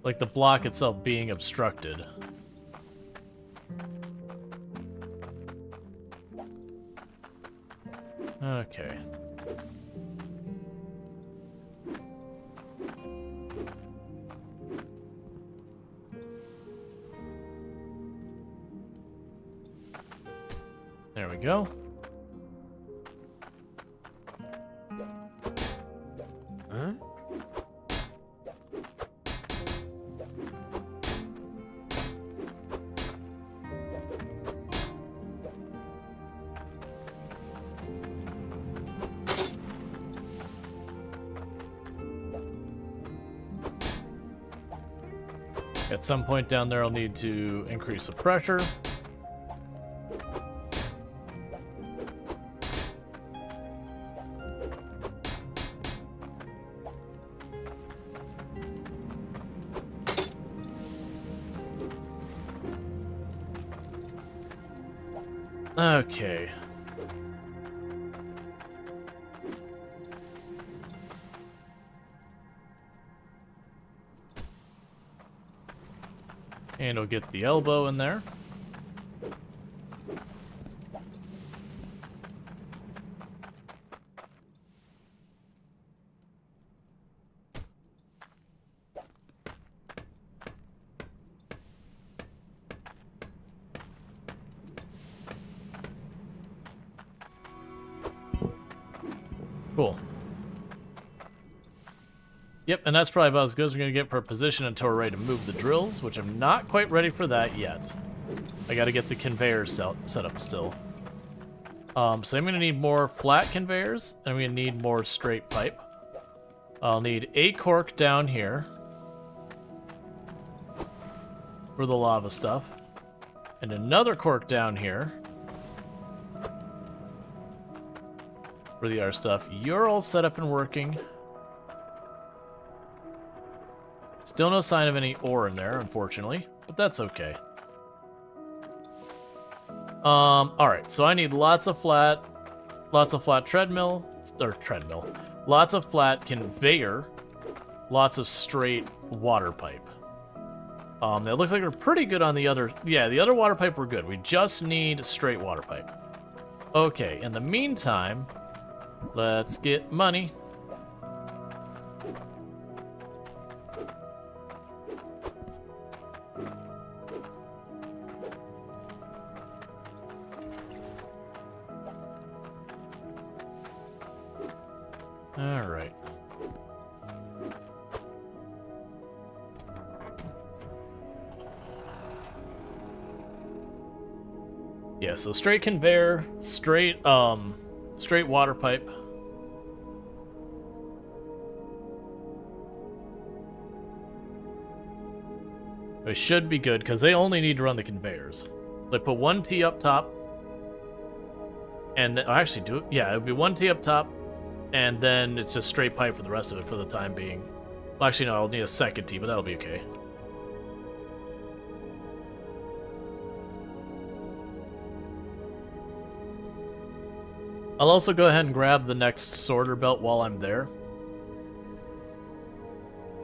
like the block itself being obstructed. Okay. There we go. Huh? At some point down there, I'll need to increase the pressure. Okay. And we'll get the elbow in there. Cool. Yep, and that's probably about as good as we're going to get for a position until we're ready to move the drills, which I'm not quite ready for that yet. I got to get the conveyors set up still. So I'm going to need more flat conveyors, and I'm going to need more straight pipe. I'll need a cork down here for the lava stuff, and another cork down here for the other stuff. You're all set up and working. Still no sign of any ore in there, unfortunately, but that's okay. Alright, so I need lots of flat treadmill, lots of flat conveyor, lots of straight water pipe. It looks like we're pretty good on the other, yeah, the other water pipe we're good. We just need straight water pipe. Okay, in the meantime, let's get money. All right. Yeah, so straight conveyor, straight water pipe. We should be good because they only need to run the conveyors. They put one T up top, and actually do it. Yeah, it would be one T up top, and then it's just straight pipe for the rest of it for the time being. Well, actually, no, I'll need a second T, but that'll be okay. I'll also go ahead and grab the next sorter belt while I'm there.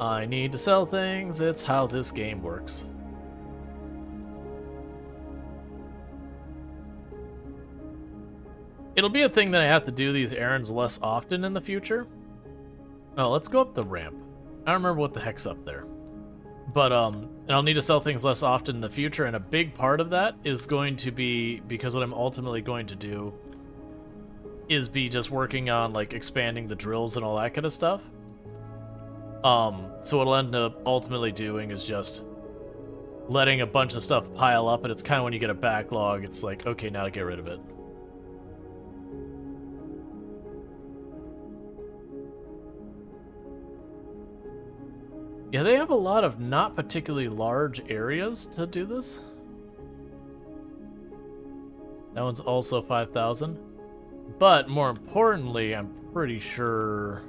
I need to sell things, it's how this game works. It'll be a thing that I have to do these errands less often in the future. Oh, let's go up the ramp. I don't remember what the heck's up there. But, and I'll need to sell things less often in the future, and a big part of that is going to be, because what I'm ultimately going to do is be just working on, like, expanding the drills and all that kind of stuff. So what I'll end up ultimately doing is just letting a bunch of stuff pile up, and it's kind of when you get a backlog, it's like, okay, now to get rid of it. Yeah, they have a lot of not particularly large areas to do this. That one's also 5,000. But more importantly, I'm pretty sure...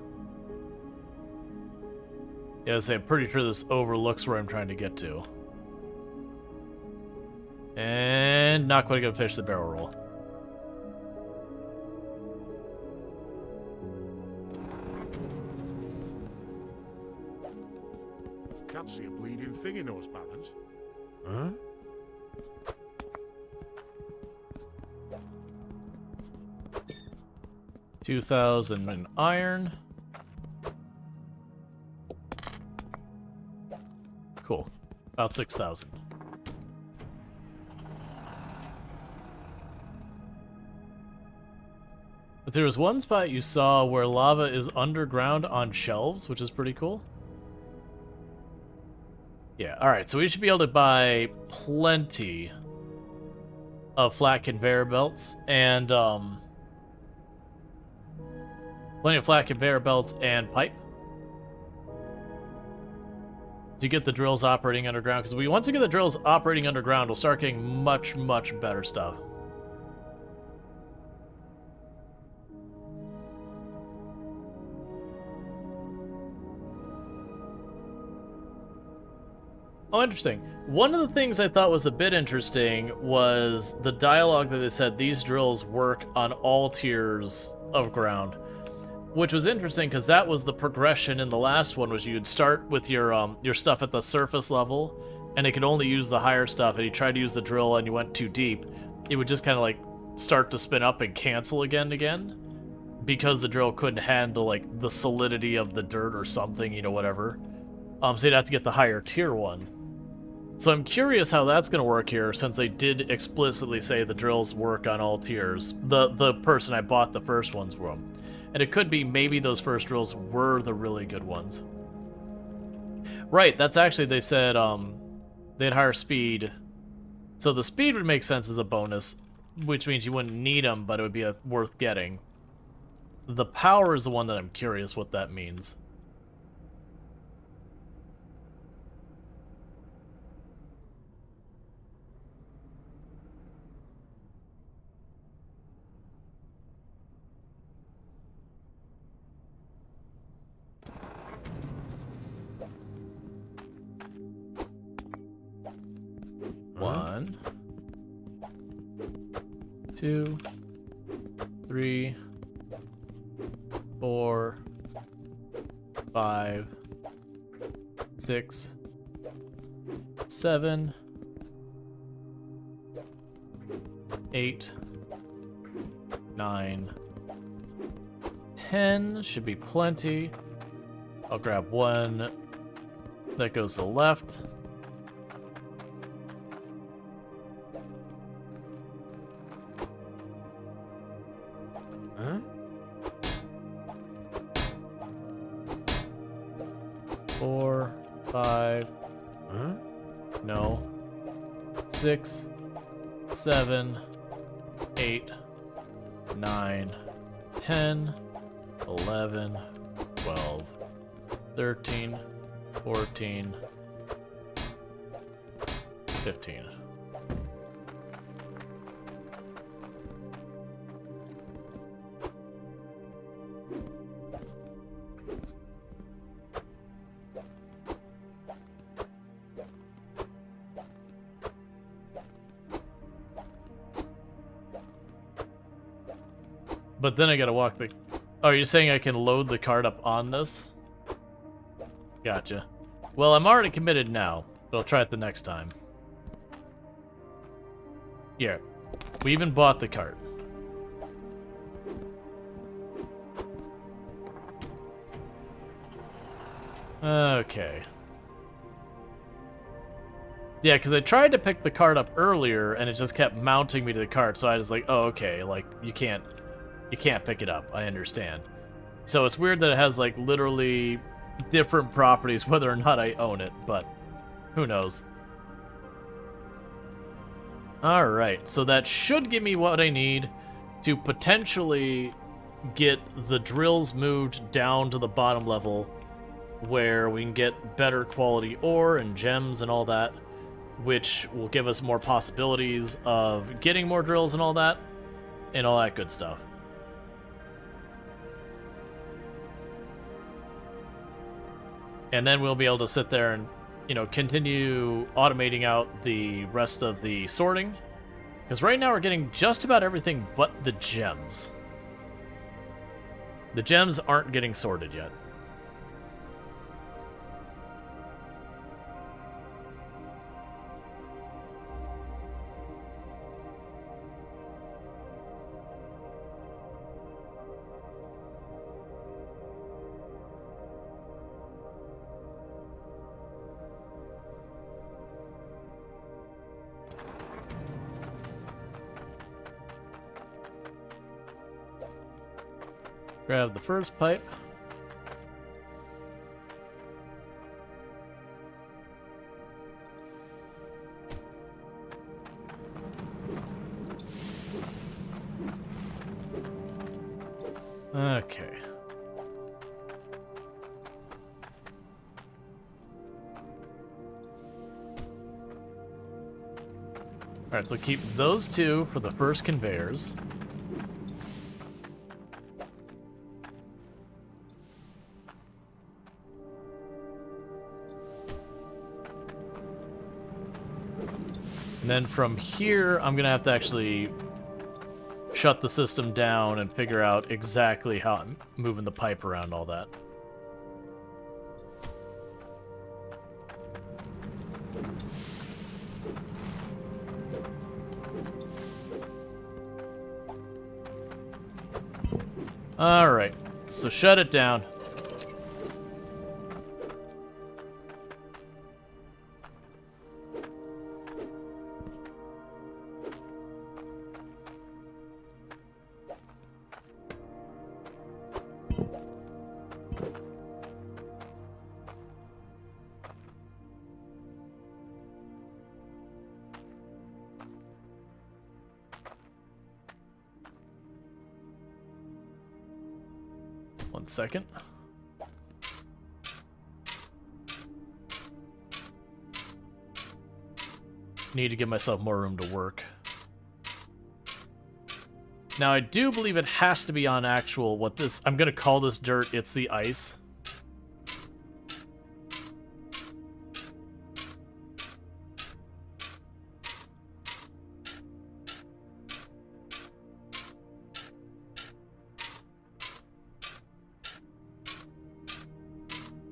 Yeah, I'm pretty sure this overlooks where I'm trying to get to. And not quite gonna finish the barrel roll. Can't see a bleeding thing in those balance. Huh? $2,000 in iron. Cool. About 6,000. But there was one spot you saw where lava is underground on shelves, which is pretty cool. Yeah, alright, so we should be able to buy plenty of flat conveyor belts and, plenty of flat conveyor belts and pipe to get the drills operating underground, because once we get the drills operating underground, we'll start getting much, much better stuff. Oh, interesting. One of the things I thought was a bit interesting was the dialogue that they said these drills work on all tiers of ground, which was interesting because that was the progression in the last one, was you'd start with your stuff at the surface level, and it could only use the higher stuff, and you tried to use the drill and you went too deep, it would just kind of like start to spin up and cancel again, because the drill couldn't handle like the solidity of the dirt or something, you know, whatever. So you'd have to get the higher tier one. So I'm curious how that's going to work here, since they did explicitly say the drills work on all tiers. The person I bought the first ones from. And it could be maybe those first drills were the really good ones. Right, that's actually, they said they had higher speed. So the speed would make sense as a bonus, which means you wouldn't need them, but it would be worth getting. The power is the one that I'm curious what that means. One. 2, 3, 4, 5, 6, 7, 8, 9, 10 should be plenty. I'll grab one that goes to the left. Huh? 4, 5. Huh? No. 6, 7, 8, 9, 10, 11, 12, 13, 14, 15. But then I gotta walk the... Oh, you're saying I can load the cart up on this? Gotcha. Well, I'm already committed now, but I'll try it the next time. Here. We even bought the cart. Okay. Yeah, because I tried to pick the cart up earlier, and it just kept mounting me to the cart, so I was like, oh, okay, like, you can't pick it up, I understand. So it's weird that it has, like, literally different properties whether or not I own it, but who knows. Alright, so that should give me what I need to potentially get the drills moved down to the bottom level where we can get better quality ore and gems and all that, which will give us more possibilities of getting more drills and all that good stuff. And then we'll be able to sit there and, you know, continue automating out the rest of the sorting. Because right now we're getting just about everything but the gems. The gems aren't getting sorted yet. Grab the first pipe. Okay. Alright, so keep those two for the first conveyors. And then from here, I'm going to have to actually shut the system down and figure out exactly how I'm moving the pipe around all that. Alright, so shut it down. One second. Need to give myself more room to work. Now, I do believe it has to be on actual, what this, I'm going to call this dirt, it's the ice.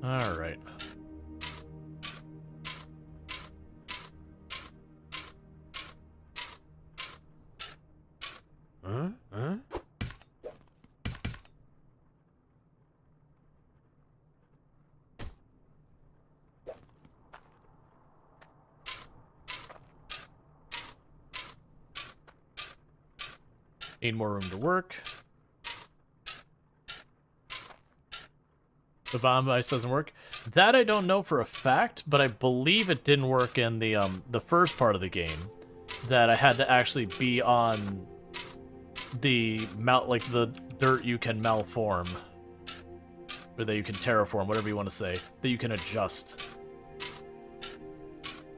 Alright. Huh? Huh? Need more room to work. The bomb ice doesn't work. That I don't know for a fact, but I believe it didn't work in the first part of the game. That I had to actually be on the like the dirt you can malform, or that you can terraform, whatever you want to say, that you can adjust.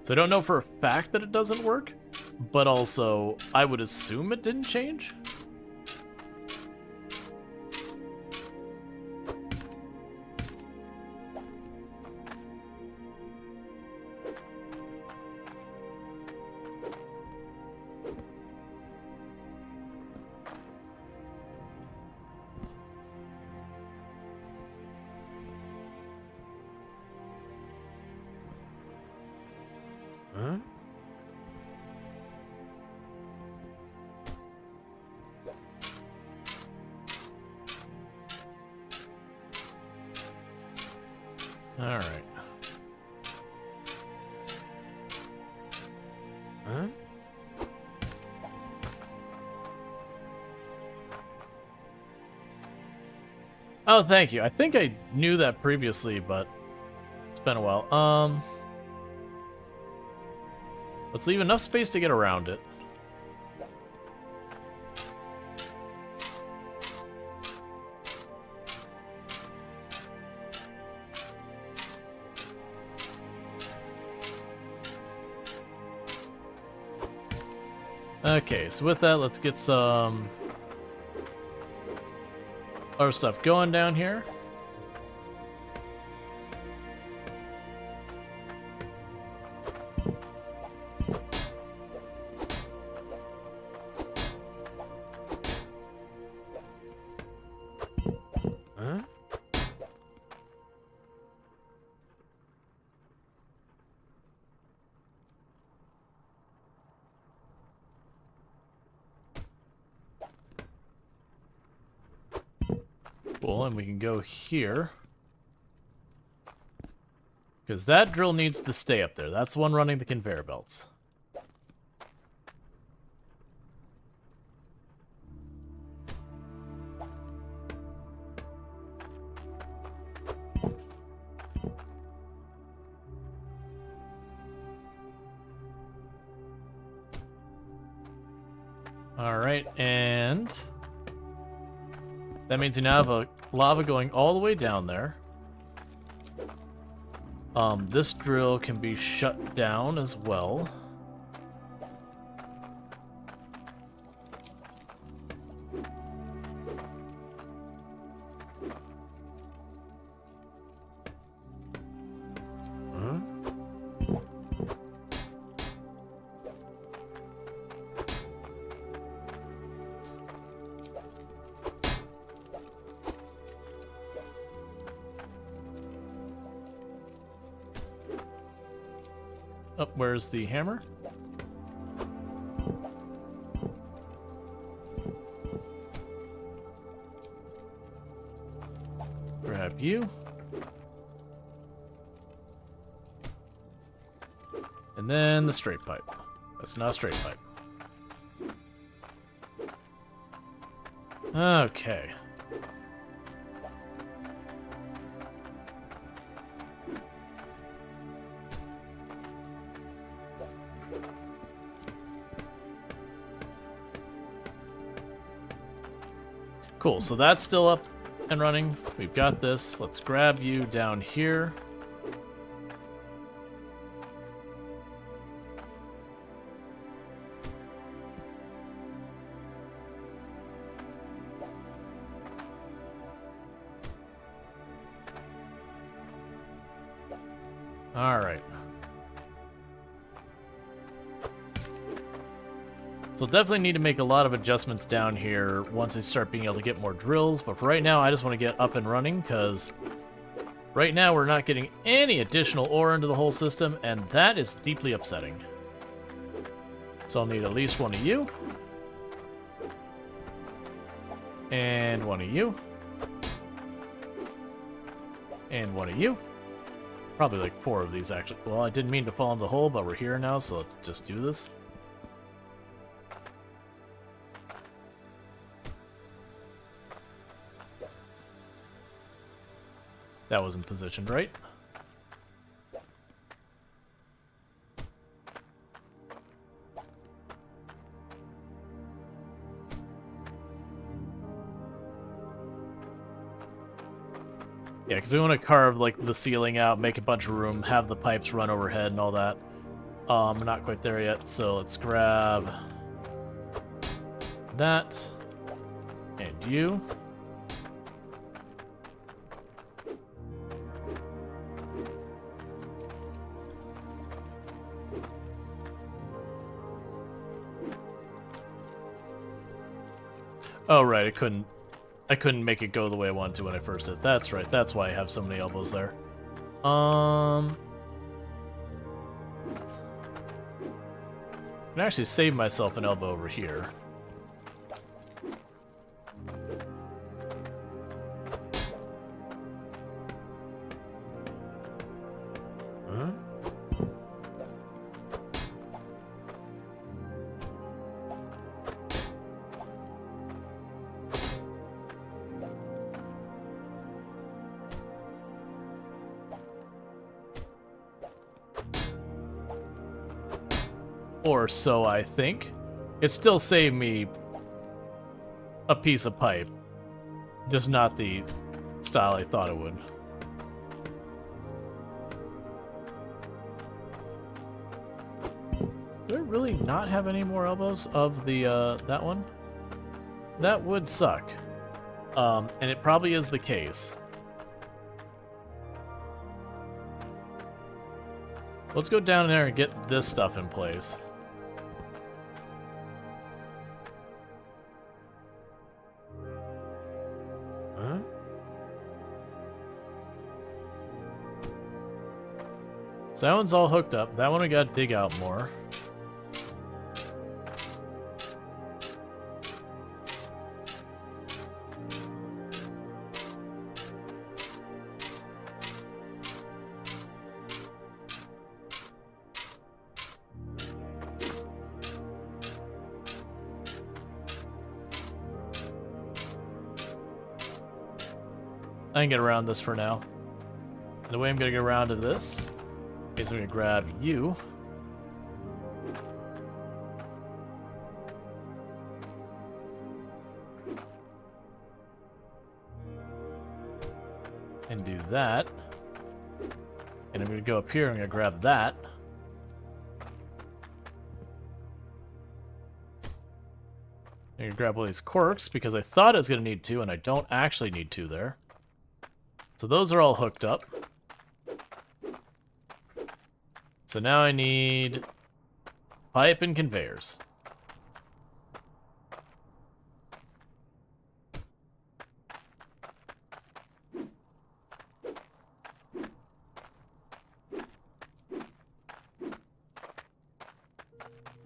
So I don't know for a fact that it doesn't work, but also I would assume it didn't change. Huh? All right. Huh? Oh, thank you. I think I knew that previously, but it's been a while. Let's leave enough space to get around it. Okay, so with that, let's get some other stuff going down here. Huh? Cool, and we can go here. Because that drill needs to stay up there. That's the one running the conveyor belts. Alright, and that means you now have a lava going all the way down there. This drill can be shut down as well. Huh? Oh, where's the hammer? Grab you. And then the straight pipe. That's not a straight pipe. Okay. Cool, so that's still up and running. We've got this. Let's grab you down here. All right. So definitely need to make a lot of adjustments down here once I start being able to get more drills, but for right now I just want to get up and running because Right now, we're not getting any additional ore into the whole system, and that is deeply upsetting. So I'll need at least one of you. And one of you. And one of you. Probably like 4 of these, actually. Well, I didn't mean to fall in the hole, but we're here now, so let's just do this. That wasn't positioned right. Yeah, because we want to carve like the ceiling out, make a bunch of room, have the pipes run overhead and all that. We're not quite there yet, so let's grab that and you. Oh right, I couldn't make it go the way I wanted to when I first did. That's right. That's why I have so many elbows there. I can actually save myself an elbow over here. Huh? Or so I think. It still saved me a piece of pipe. Just not the style I thought it would. Do I really not have any more elbows of the, that one? That would suck. And it probably is the case. Let's go down there and get this stuff in place. Huh? So that one's all hooked up. That one we gotta dig out more. I can get around this for now. And the way I'm gonna get around to this is I'm gonna grab you. And do that. And I'm gonna go up here and I'm gonna grab that. I'm gonna grab all these corks because I thought I was gonna need 2 and I don't actually need 2 there. So those are all hooked up. So now I need pipe and conveyors.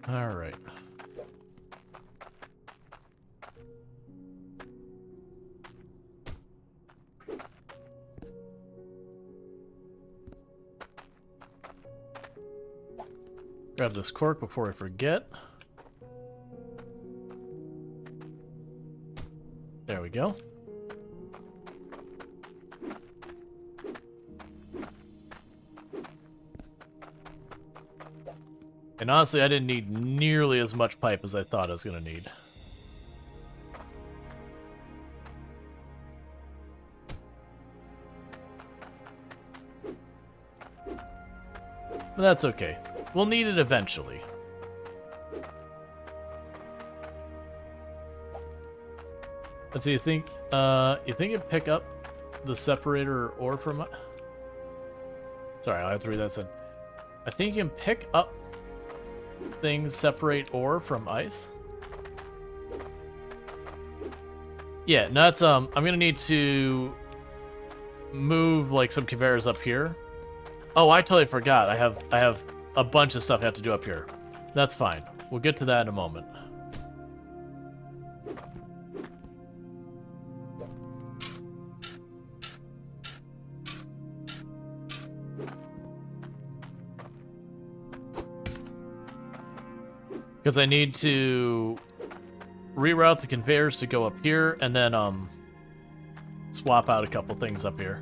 All right. Grab this cork before I forget. There we go. And honestly, I didn't need nearly as much pipe as I thought I was going to need. But that's okay. We'll need it eventually. Let's see, you think you'd pick up the separator ore from... Sorry, I'll have to read that. I think you can pick up things, separate ore from ice. Yeah, no, that's, I'm gonna need to move like some conveyors up here. Oh, I totally forgot. I have a bunch of stuff I have to do up here. That's fine. We'll get to that in a moment. Because I need to reroute the conveyors to go up here, and then swap out a couple things up here.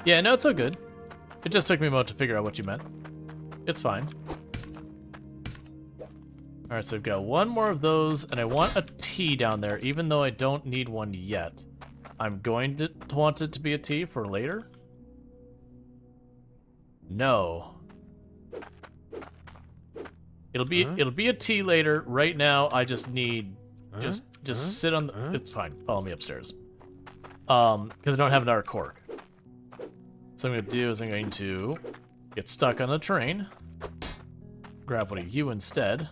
Yeah, no, it's all good. It just took me a moment to figure out what you meant. It's fine. Alright, so I've got one more of those, and I want a T down there, even though I don't need one yet. I'm going to want it to be a T for later? No. It'll be a T later. Right now, I just need... Just sit on the... It's fine. Follow me upstairs. Because I don't have another cork. So what I'm going to do is I'm going to get stuck on the train, grab one of you instead.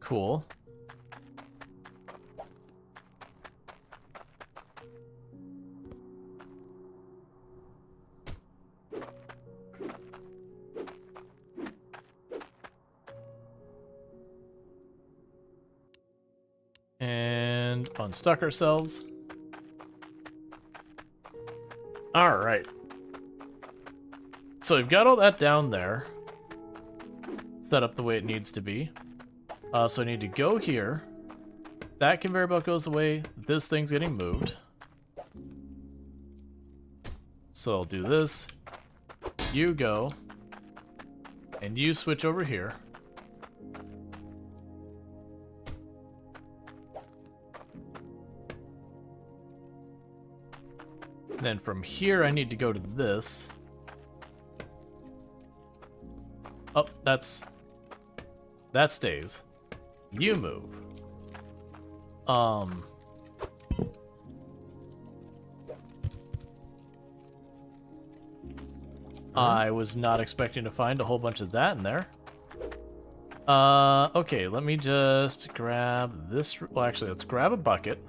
Cool. And unstuck ourselves. Alright. So we've got all that down there. Set up the way it needs to be. So I need to go here. That conveyor belt goes away. This thing's getting moved. So I'll do this. You go. And you switch over here. Then from here, I need to go to this. Oh, that stays. You move. I was not expecting to find a whole bunch of that in there. Okay, let me just grab this. Well, actually, let's grab a bucket.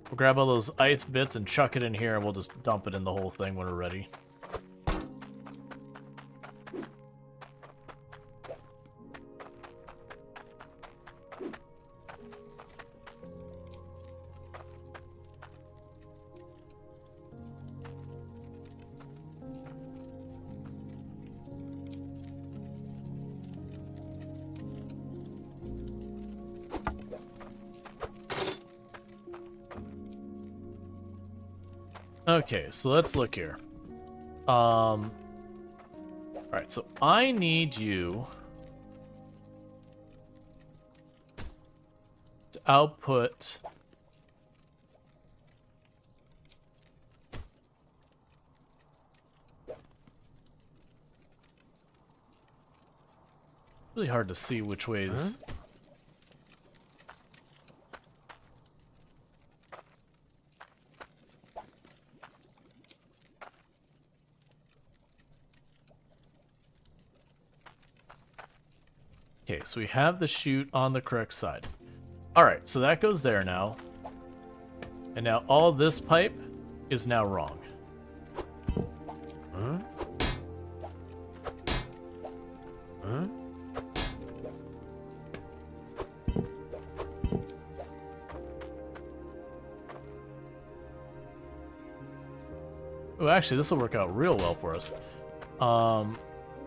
We'll grab all those ice bits and chuck it in here, and we'll just dump it in the whole thing when we're ready. Okay, so let's look here. Alright, so I need you to output really hard to see which ways. Okay, so we have the chute on the correct side. Alright, so that goes there now. And now all this pipe is now wrong. Oh, actually, this will work out real well for us. Go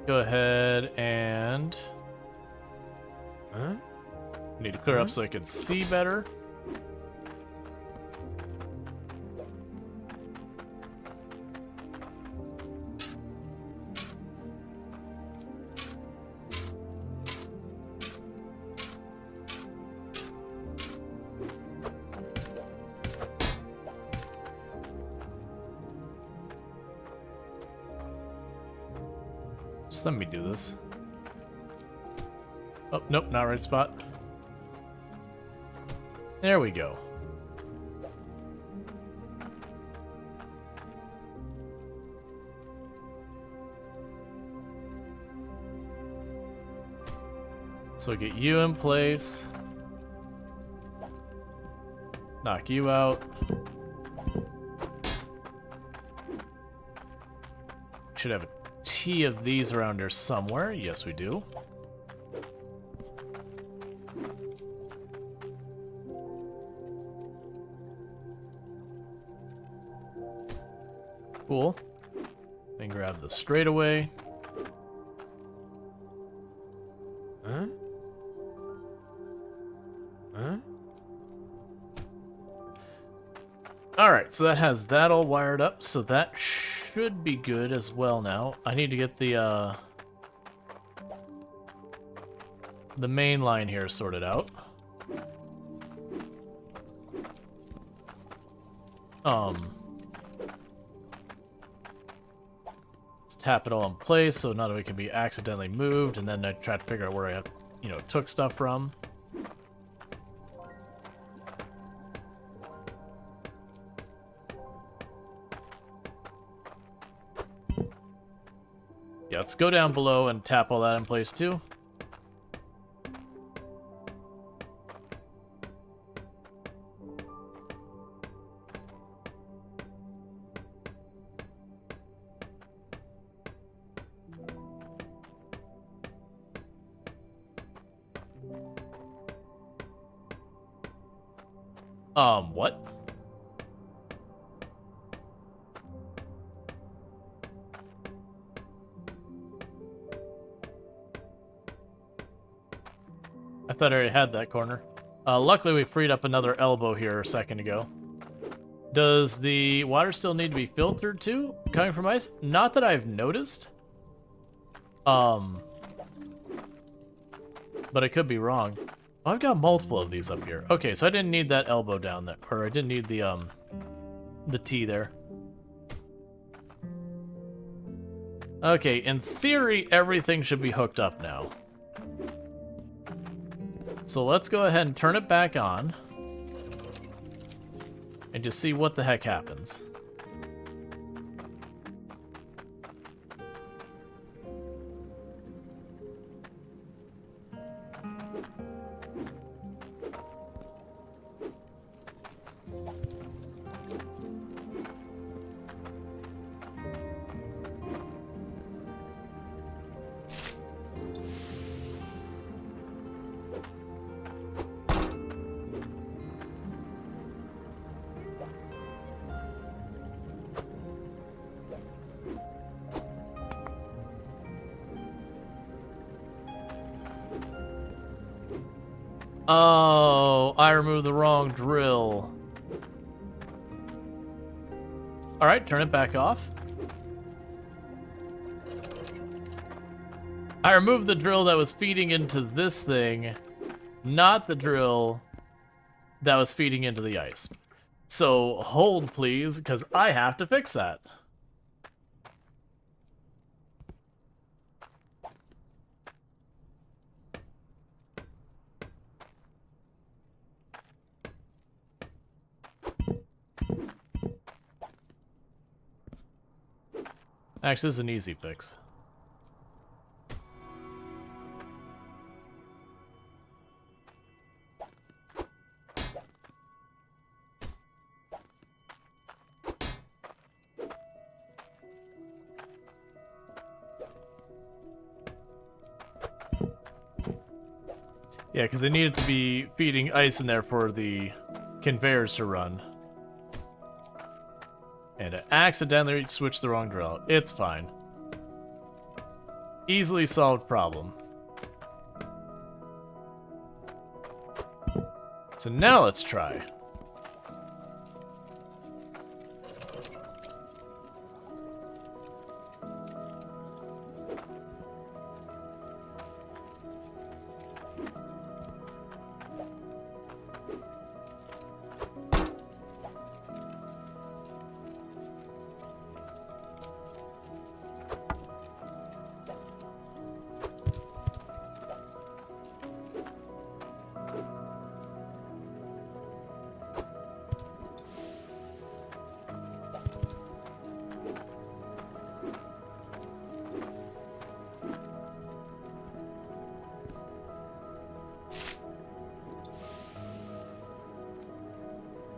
ahead and... Need to clear up so I can see better. Just let me do this. Oh, nope, not right spot. There we go. So get you in place. Knock you out. Should have a T of these around here somewhere. Yes, we do. Cool. Then grab the straightaway. Huh? Huh? Alright, so that has that all wired up, so that should be good as well now. I need to get the main line here sorted out. Let's tap it all in place so none of it can be accidentally moved, and then I try to figure out where I, took stuff from. Yeah, let's go down below and tap all that in place too. What? I thought I already had that corner. Luckily we freed up another elbow here a second ago. Does the water still need to be filtered too, coming from ice? Not that I've noticed. But I could be wrong. Oh, I've got multiple of these up here. Okay, so I didn't need that elbow down there, or I didn't need the T there. Okay, in theory, everything should be hooked up now. So let's go ahead and turn it back on. And just see what the heck happens. Oh, I removed the wrong drill. Alright, turn it back off. I removed the drill that was feeding into this thing, not the drill that was feeding into the ice. So hold please, because I have to fix that. Actually, this is an easy fix. Yeah, because they needed to be feeding ice in there for the conveyors to run. And I accidentally switched the wrong drill. It's fine. Easily solved problem. So now let's try.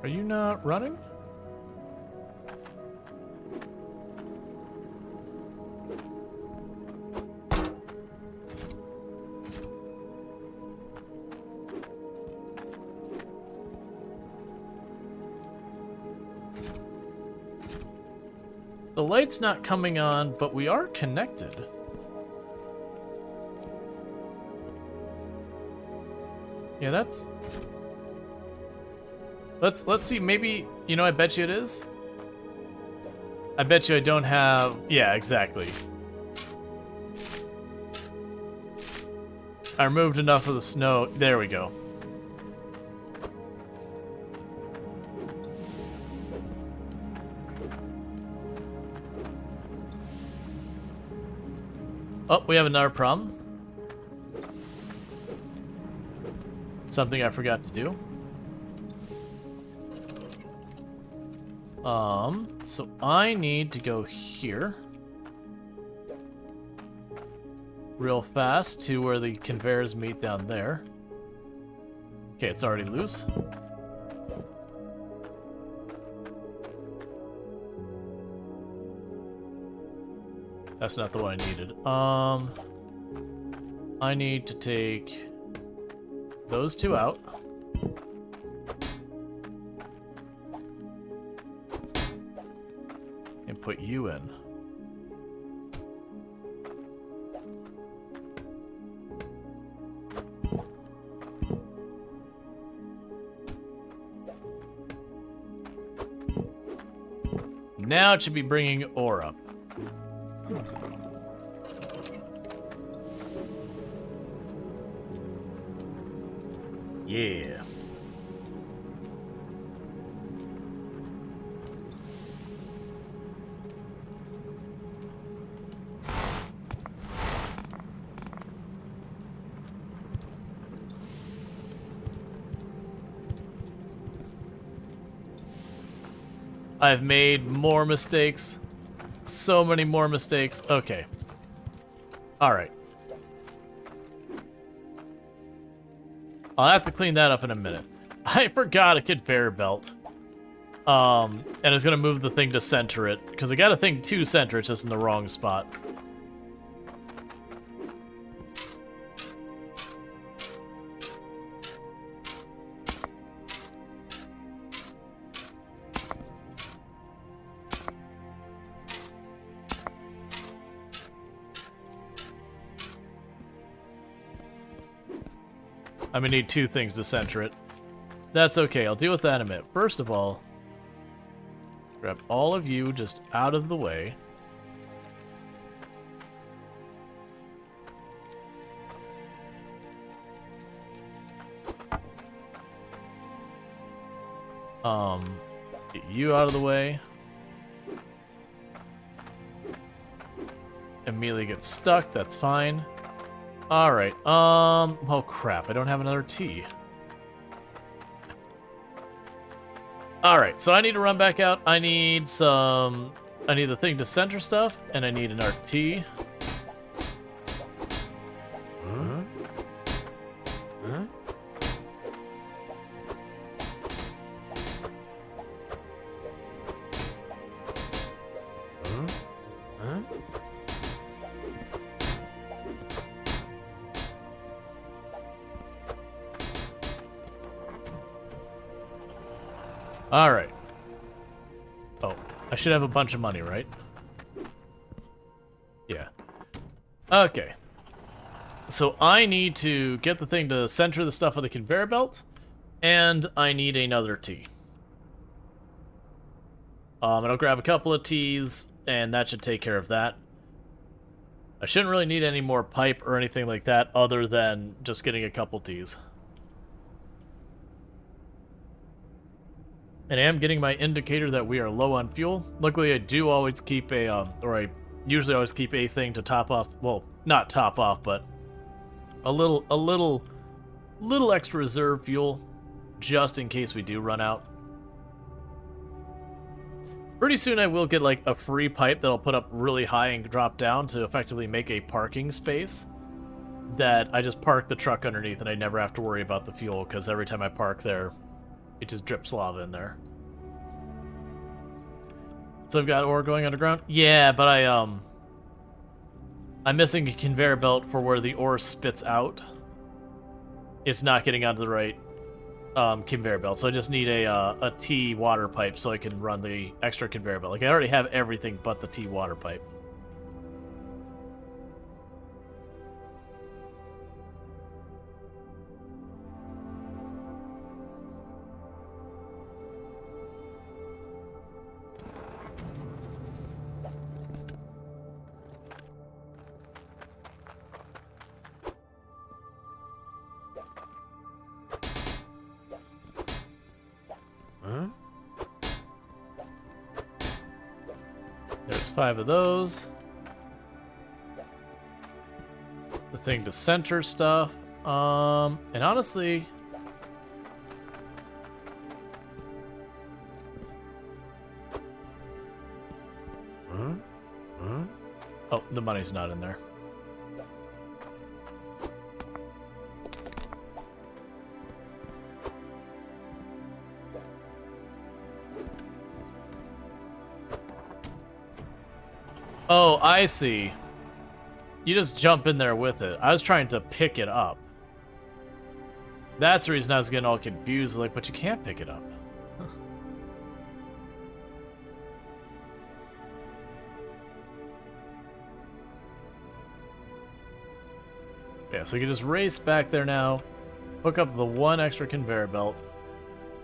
Are you not running? The light's not coming on, but we are connected. Yeah, that's... Let's see, maybe... You know, I bet you it is. I bet you I don't have... Yeah, exactly. I removed enough of the snow. There we go. Oh, we have another problem. Something I forgot to do. So I need to go here. Real fast to where the conveyors meet down there. Okay, it's already loose. That's not the one I needed. I need to take those two out. And put you in. Now it should be bringing ore up. Yeah. I've made more mistakes. So many more mistakes. Okay. Alright. I'll have to clean that up in a minute. I forgot a conveyor belt. And I was gonna move the thing to center it, because I got a thing to center, it's just in the wrong spot. I'm gonna need two things to center it. That's okay, I'll deal with that in a minute. First of all, grab all of you just out of the way. Get you out of the way. Immediately get stuck, that's fine. Alright, oh crap, I don't have another T. Alright, so I need to run back out. I need the thing to center stuff, and I need an RT. Huh? Huh? Huh? Huh? Alright. Oh, I should have a bunch of money, right? Yeah. Okay. So I need to get the thing to center the stuff on the conveyor belt, and I need another T. And I'll grab a couple of T's, and that should take care of that. I shouldn't really need any more pipe or anything like that, other than just getting a couple T's. And I am getting my indicator that we are low on fuel. Luckily, I do always keep a, or I usually always keep a thing to top off. Well, not top off, but a little extra reserve fuel, just in case we do run out. Pretty soon, I will get like a free pipe that'll put up really high and drop down to effectively make a parking space that I just park the truck underneath, and I never have to worry about the fuel because every time I park there, It just drips lava in there. So I've got ore going underground? Yeah, but I'm missing a conveyor belt for where the ore spits out. It's not getting onto the right conveyor belt, so I just need a T water pipe so I can run the extra conveyor belt. Like, I already have everything but the T water pipe. There's 5 of those. The thing to center stuff. And honestly... Oh, the money's not in there. Oh, I see. You just jump in there with it. I was trying to pick it up. That's the reason I was getting all confused. Like, but you can't pick it up. Yeah, so you can just race back there now, hook up the 1 extra conveyor belt,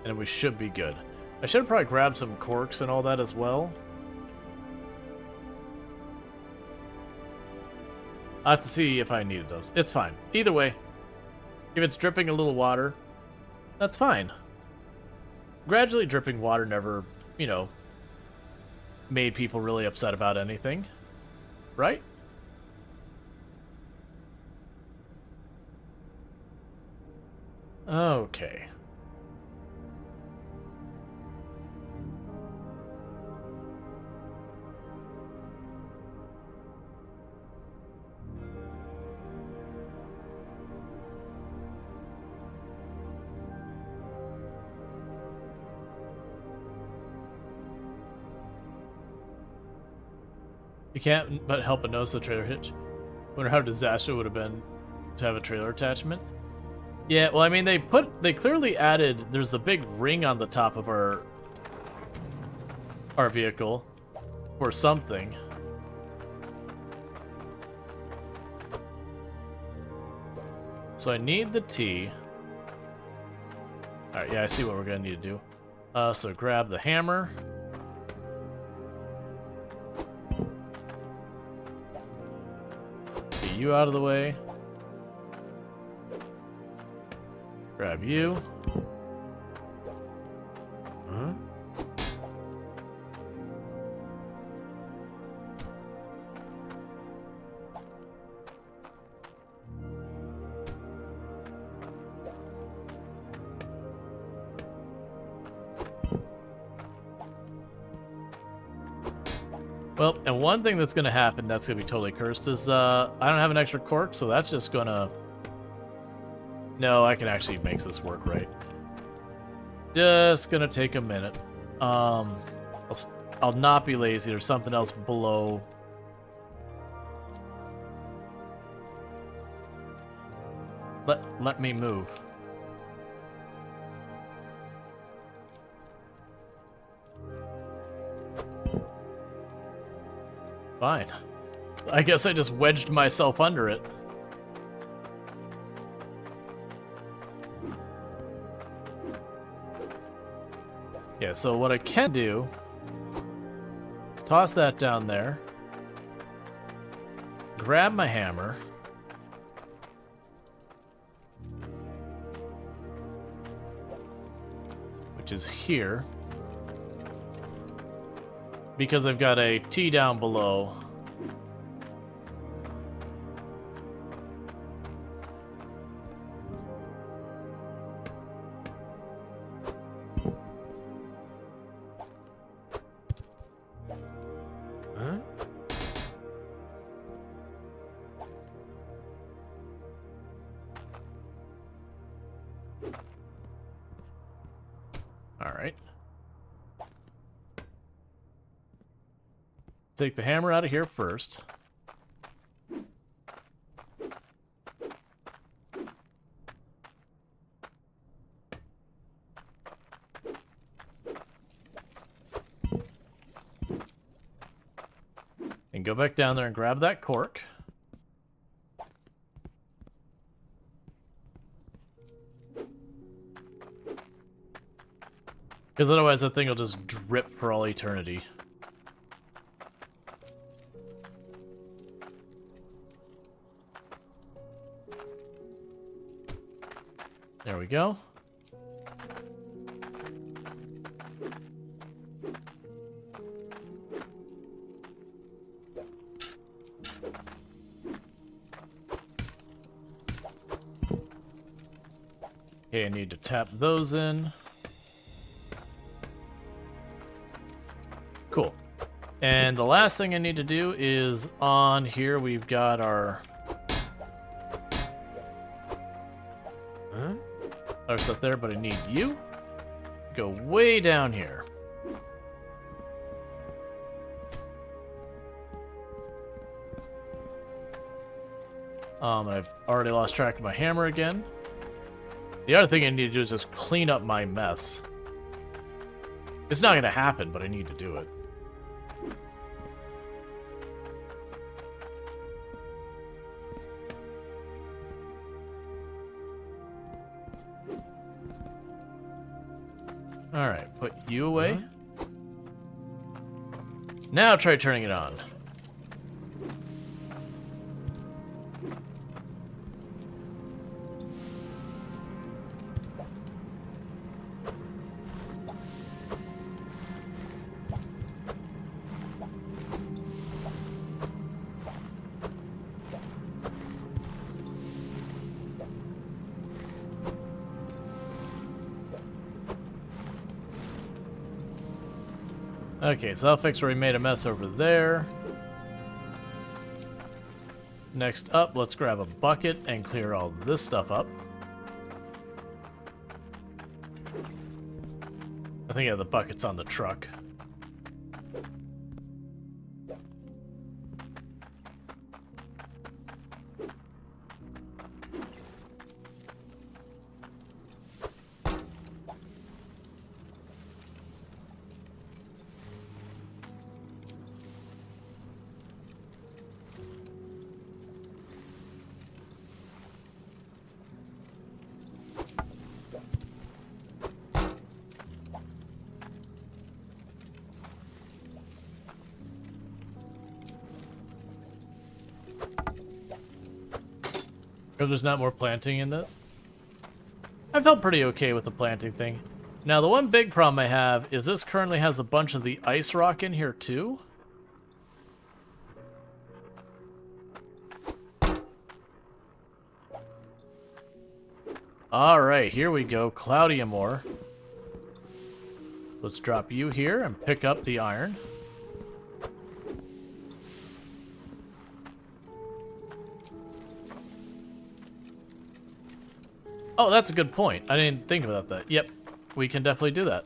and we should be good. I should have probably grabbed some corks and all that as well. I have to see if I needed those. It's fine. Either way, if it's dripping a little water, that's fine. Gradually dripping water never, you know, made people really upset about anything. Right? Okay. You can't but help but notice the trailer hitch. Wonder how disastrous it would have been to have a trailer attachment. Yeah, well, I mean, they clearly added, there's the big ring on the top of our vehicle or something. So I need the T. Alright, yeah, I see what we're gonna need to do. So grab the hammer. Get you out of the way. Grab you. Huh? Well, and one thing that's going to happen that's going to be totally cursed is I don't have an extra cork, so that's just going to... No, I can actually make this work right. Just gonna take a minute. I'll not be lazy. There's something else below. Let me move. Fine. I guess I just wedged myself under it. Yeah, so what I can do is toss that down there, grab my hammer, which is here, because I've got a T down below. Alright. Take the hammer out of here first. And go back down there and grab that cork. Because otherwise that thing will just drip for all eternity. There we go. Okay, I need to tap those in. Cool. And the last thing I need to do is on here we've got our other stuff there, but I need you. Go way down here. I've already lost track of my hammer again. The other thing I need to do is just clean up my mess. It's not going to happen, but I need to do it. Alright, put you away. Now try turning it on. Okay, so that'll fix where we made a mess over there. Next up, let's grab a bucket and clear all this stuff up. I think the bucket's on the truck. If there's not more planting in this. I felt pretty okay with the planting thing. Now, the one big problem I have is this currently has a bunch of the ice rock in here, too. Alright, here we go. Cloudiamore. Let's drop you here and pick up the iron. Oh, that's a good point. I didn't think about that. Yep, we can definitely do that.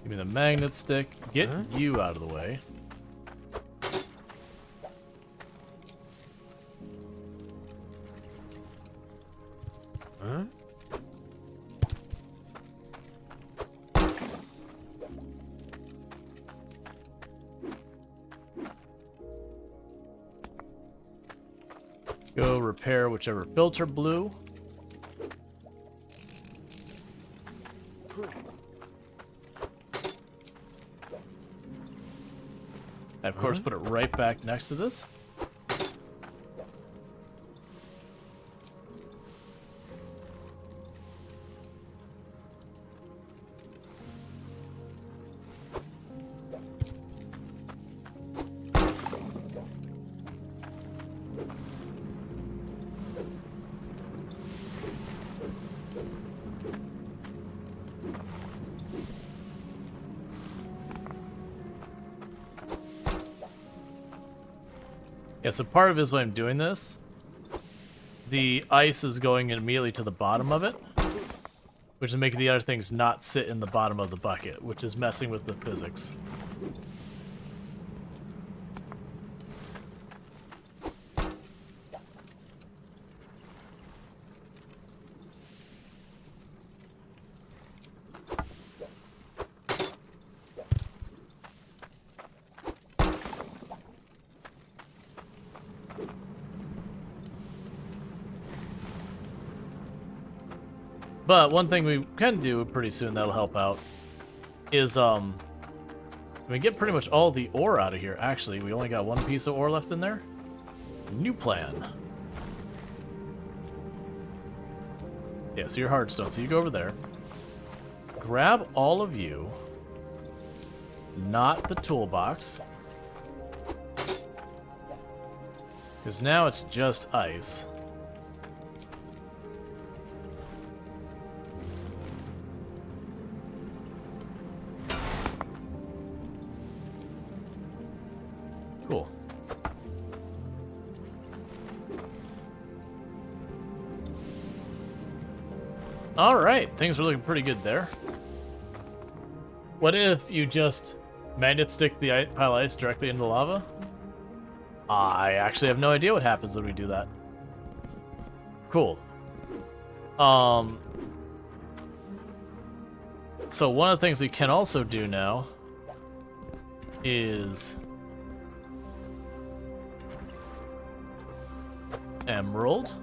Give me the magnet stick. Get you out of the way. Go repair whichever filter blew. I, of course, put it right back next to this. Yeah, so part of it is why I'm doing this. The ice is going immediately to the bottom of it, which is making the other things not sit in the bottom of the bucket, which is messing with the physics. But one thing we can do pretty soon that'll help out is we get pretty much all the ore out of here. Actually, we only got one piece of ore left in there. New plan. Yeah, so you're hardstone. So you go over there. Grab all of you. Not the toolbox. Because now it's just ice. Cool. Alright, things are looking pretty good there. What if you just magnet stick the pile of ice directly into lava? I actually have no idea what happens when we do that. Cool. So one of the things we can also do now is emerald.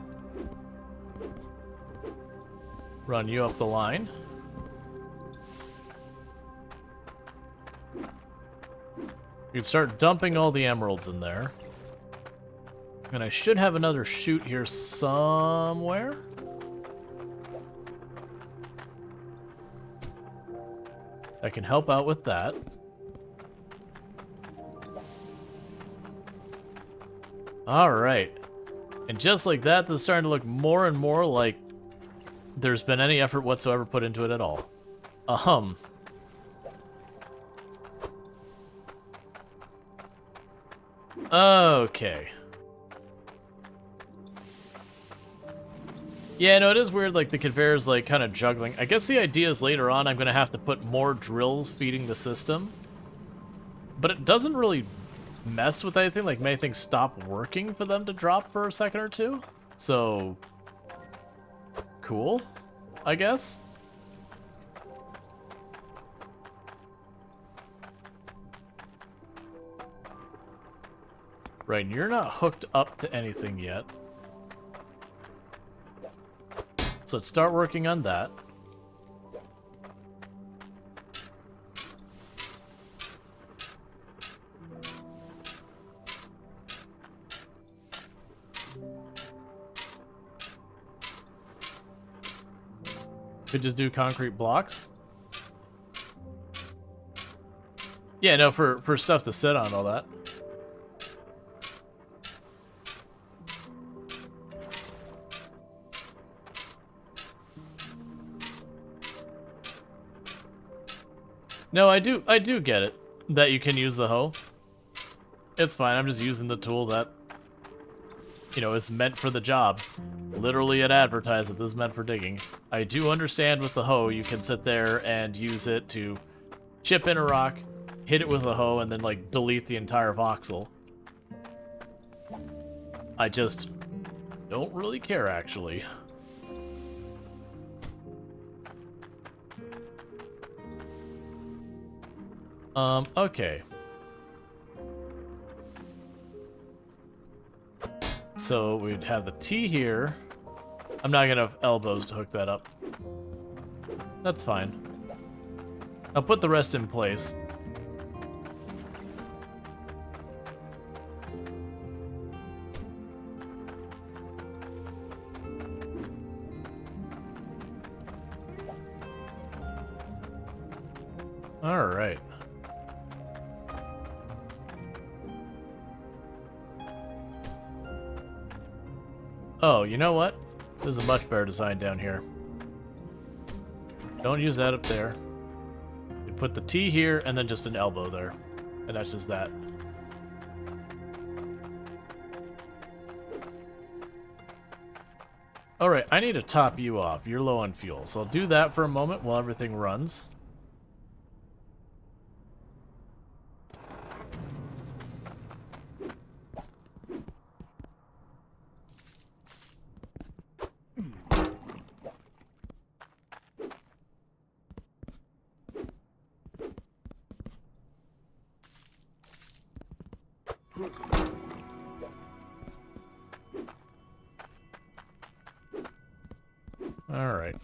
Run you up the line. You can start dumping all the emeralds in there. And I should have another chute here somewhere. I can help out with that. Alright. And just like that, this is starting to look more and more like there's been any effort whatsoever put into it at all. Okay. Yeah, no, it is weird, like, the conveyor's, like, kind of juggling. I guess the idea is later on I'm going to have to put more drills feeding the system. But it doesn't really mess with anything, like, many things stop working for them to drop for a second or two. So, cool, I guess. Right, and you're not hooked up to anything yet. So let's start working on that. Could just do concrete blocks. Yeah, no, for stuff to sit on and all that. No, I do get it, that you can use the hoe. It's fine, I'm just using the tool that, you know, is meant for the job. Literally it advertised that this is meant for digging. I do understand with the hoe, you can sit there and use it to chip in a rock, hit it with a hoe, and then, like, delete the entire voxel. I just don't really care, actually. Okay. So we'd have the T here. I'm not gonna have elbows to hook that up. That's fine. I'll put the rest in place. All right. Oh, you know what? There's a much better design down here. Don't use that up there. You put the T here and then just an elbow there. And that's just that. Alright, I need to top you off. You're low on fuel. So I'll do that for a moment while everything runs. All right.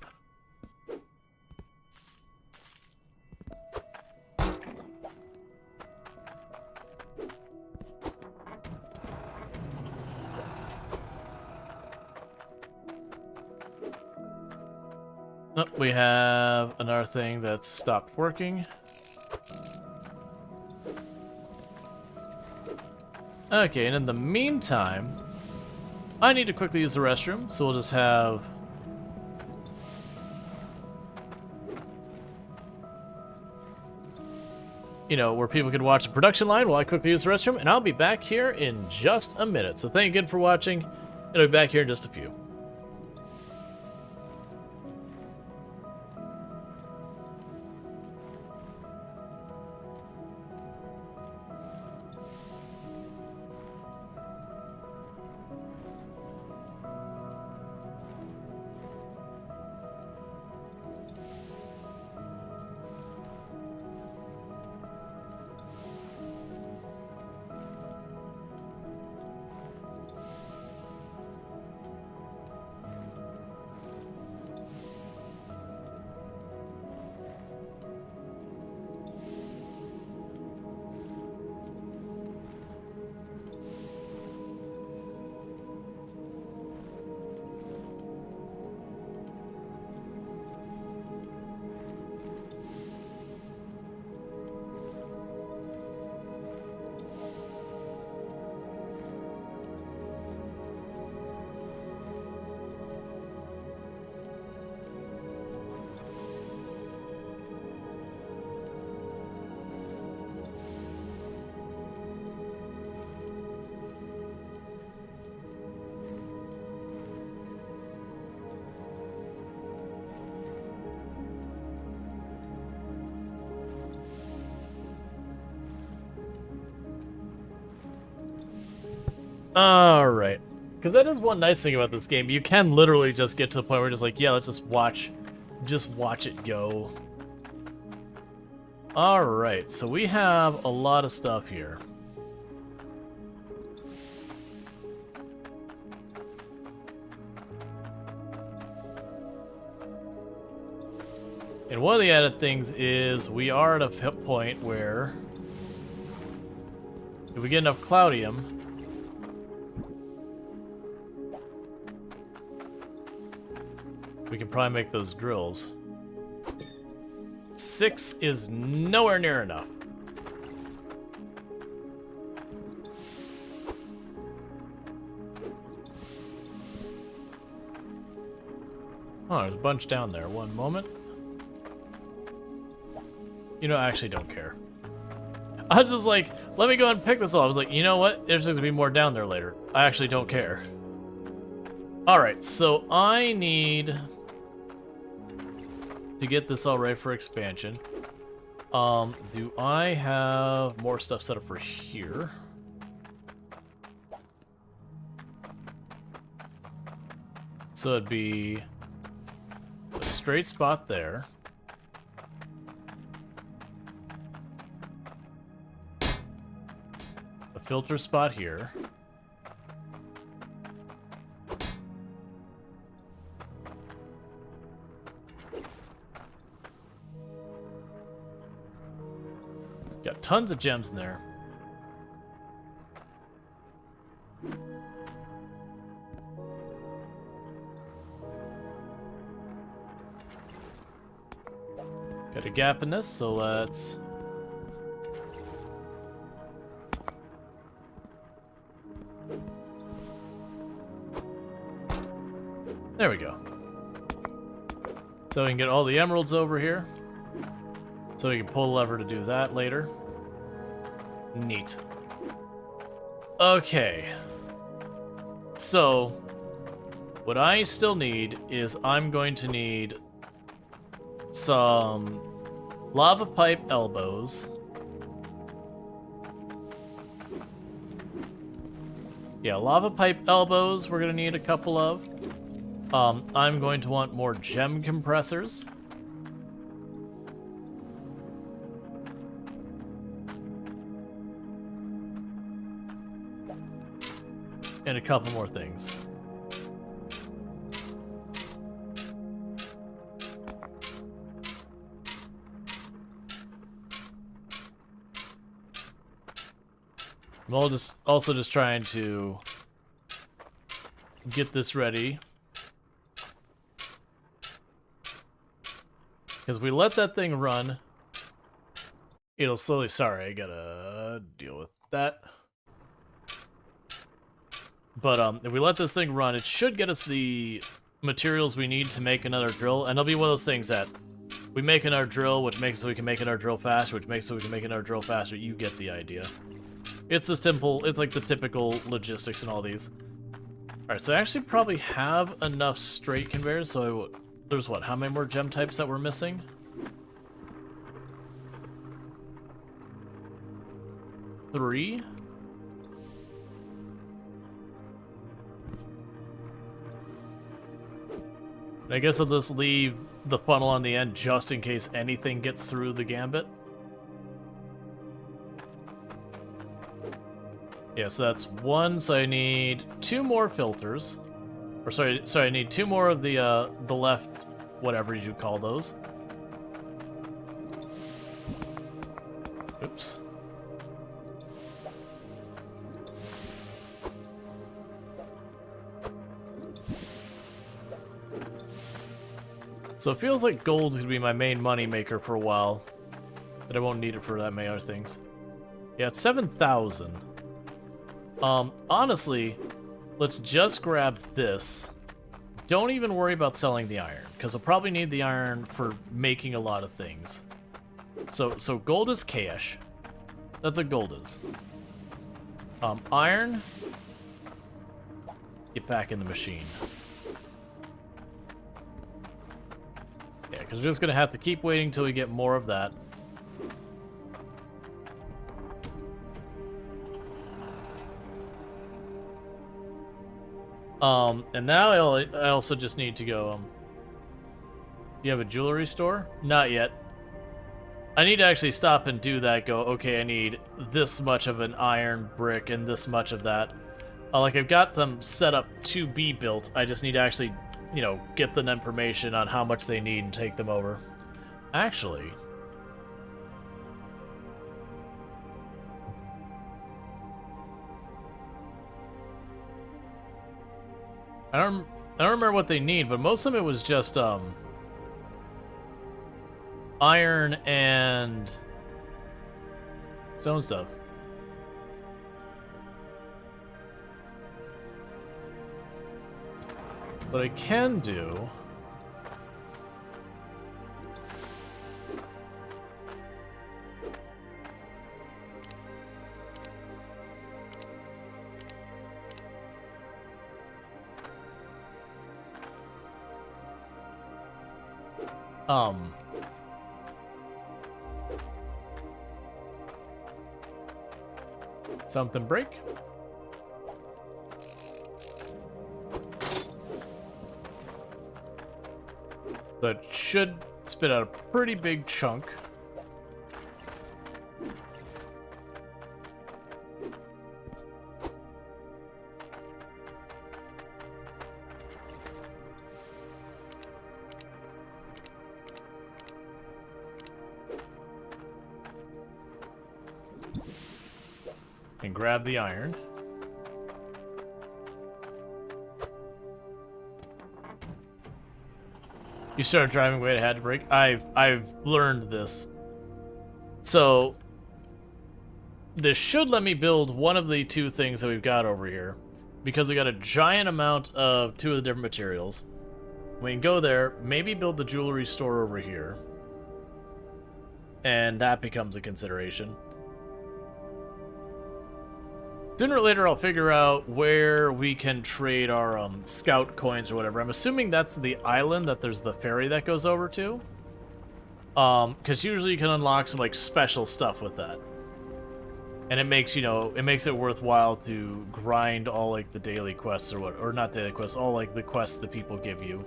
Oh, we have another thing that's stopped working. Okay, and in the meantime, I need to quickly use the restroom, so we'll just have... you know, where people can watch the production line while I quickly use the restroom, and I'll be back here in just a minute. So thank you again for watching, and I'll be back here in just a few. Alright. Because that is one nice thing about this game. You can literally just get to the point where you're just like, yeah, let's just watch it go. Alright, so we have a lot of stuff here. And one of the added things is we are at a point where if we get enough Cloudium, we can probably make those drills. 6 is nowhere near enough. Oh, there's a bunch down there. One moment. You know, I actually don't care. I was just like, let me go and pick this up. I was like, you know what? There's going to be more down there later. I actually don't care. Alright, so I need to get this all ready for expansion. Do I have more stuff set up for here? So it'd be a straight spot there. A filter spot here. Got tons of gems in there. Got a gap in this, so let's... there we go. So we can get all the emeralds over here. So we can pull a lever to do that later. Neat. Okay. So, What I still need is I'm going to need some lava pipe elbows. Yeah, lava pipe elbows we're gonna need a couple of. I'm going to want more gem compressors. And a couple more things. I'm also just trying to get this ready. Because we let that thing run, it'll slowly... Sorry, I gotta deal with that. But if we let this thing run, it should get us the materials we need to make another drill. And it'll be one of those things that we make another drill, which makes it so we can make another drill faster, which makes it so we can make another drill faster. You get the idea. It's the simple, it's like the typical logistics in all these. Alright, so I actually probably have enough straight conveyors, so there's what, how many more gem types that we're missing? 3? I guess I'll just leave the funnel on the end just in case anything gets through the gambit. Yeah, so that's 1, so I need 2 more filters. Or sorry, I need 2 more of the left, whatever you call those. Oops. So it feels like gold's gonna be my main money maker for a while, but I won't need it for that many other things. Yeah, it's 7,000. Honestly, let's just grab this. Don't even worry about selling the iron, because I'll probably need the iron for making a lot of things. So gold is cash. That's what gold is. Iron, get back in the machine. Yeah, because we're just gonna have to keep waiting until we get more of that. And now I also just need to go, you have a jewelry store? Not yet. I need to actually stop and do that, go, okay, I need this much of an iron brick and this much of that. Like, I've got them set up to be built, I just need to actually, you know, get them information on how much they need and take them over. Actually... I don't remember what they need, but most of it was just, iron and stone stuff. What I can do... Something break? That should spit out a pretty big chunk. And grab the iron. You started driving away, it had to break. I've learned this. So this should let me build one of the 2 things that we've got over here, because we got a giant amount of 2 of the different materials. We can go there, maybe build the jewelry store over here, and that becomes a consideration. Sooner or later, I'll figure out where we can trade our scout coins or whatever. I'm assuming that's the island that there's the ferry that goes over to. Because usually you can unlock some like special stuff with that, and it makes it worthwhile to grind all like the daily quests or not daily quests, all like the quests that people give you.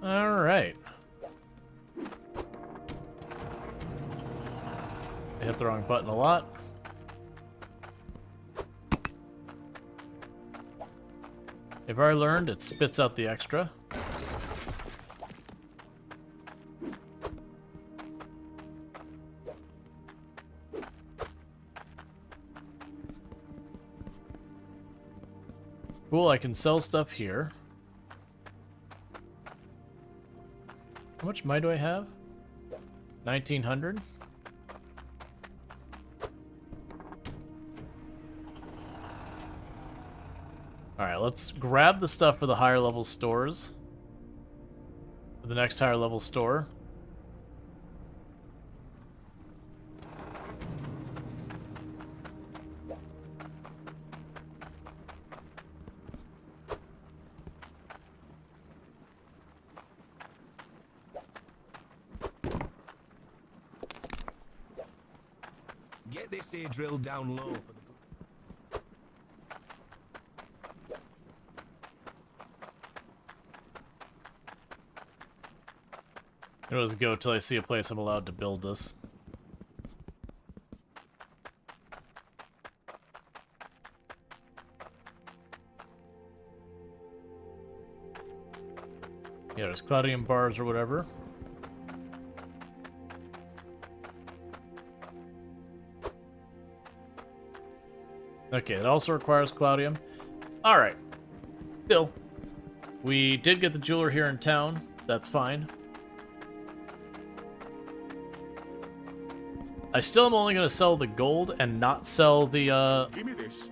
All right. I hit the wrong button a lot. I've already learned it spits out the extra. Cool, I can sell stuff here. How much money do I have? 1900? Alright, let's grab the stuff for the higher level stores. For the next higher level store. Get this here drilled down low for the... I'll just go till I see a place I'm allowed to build this. Yeah, there's Claudium bars or whatever. Okay, it also requires Claudium. Alright. Still. We did get the jeweler here in town. That's fine. I still am only going to sell the gold and not sell the, Give me this.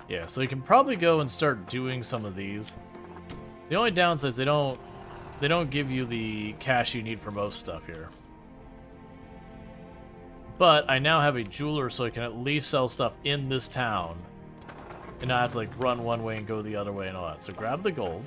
Yeah, so you can probably go and start doing some of these. The only downside is they don't give you the cash you need for most stuff here. But I now have a jeweler, so I can at least sell stuff in this town. And not have to like run one way and go the other way and all that. So grab the gold.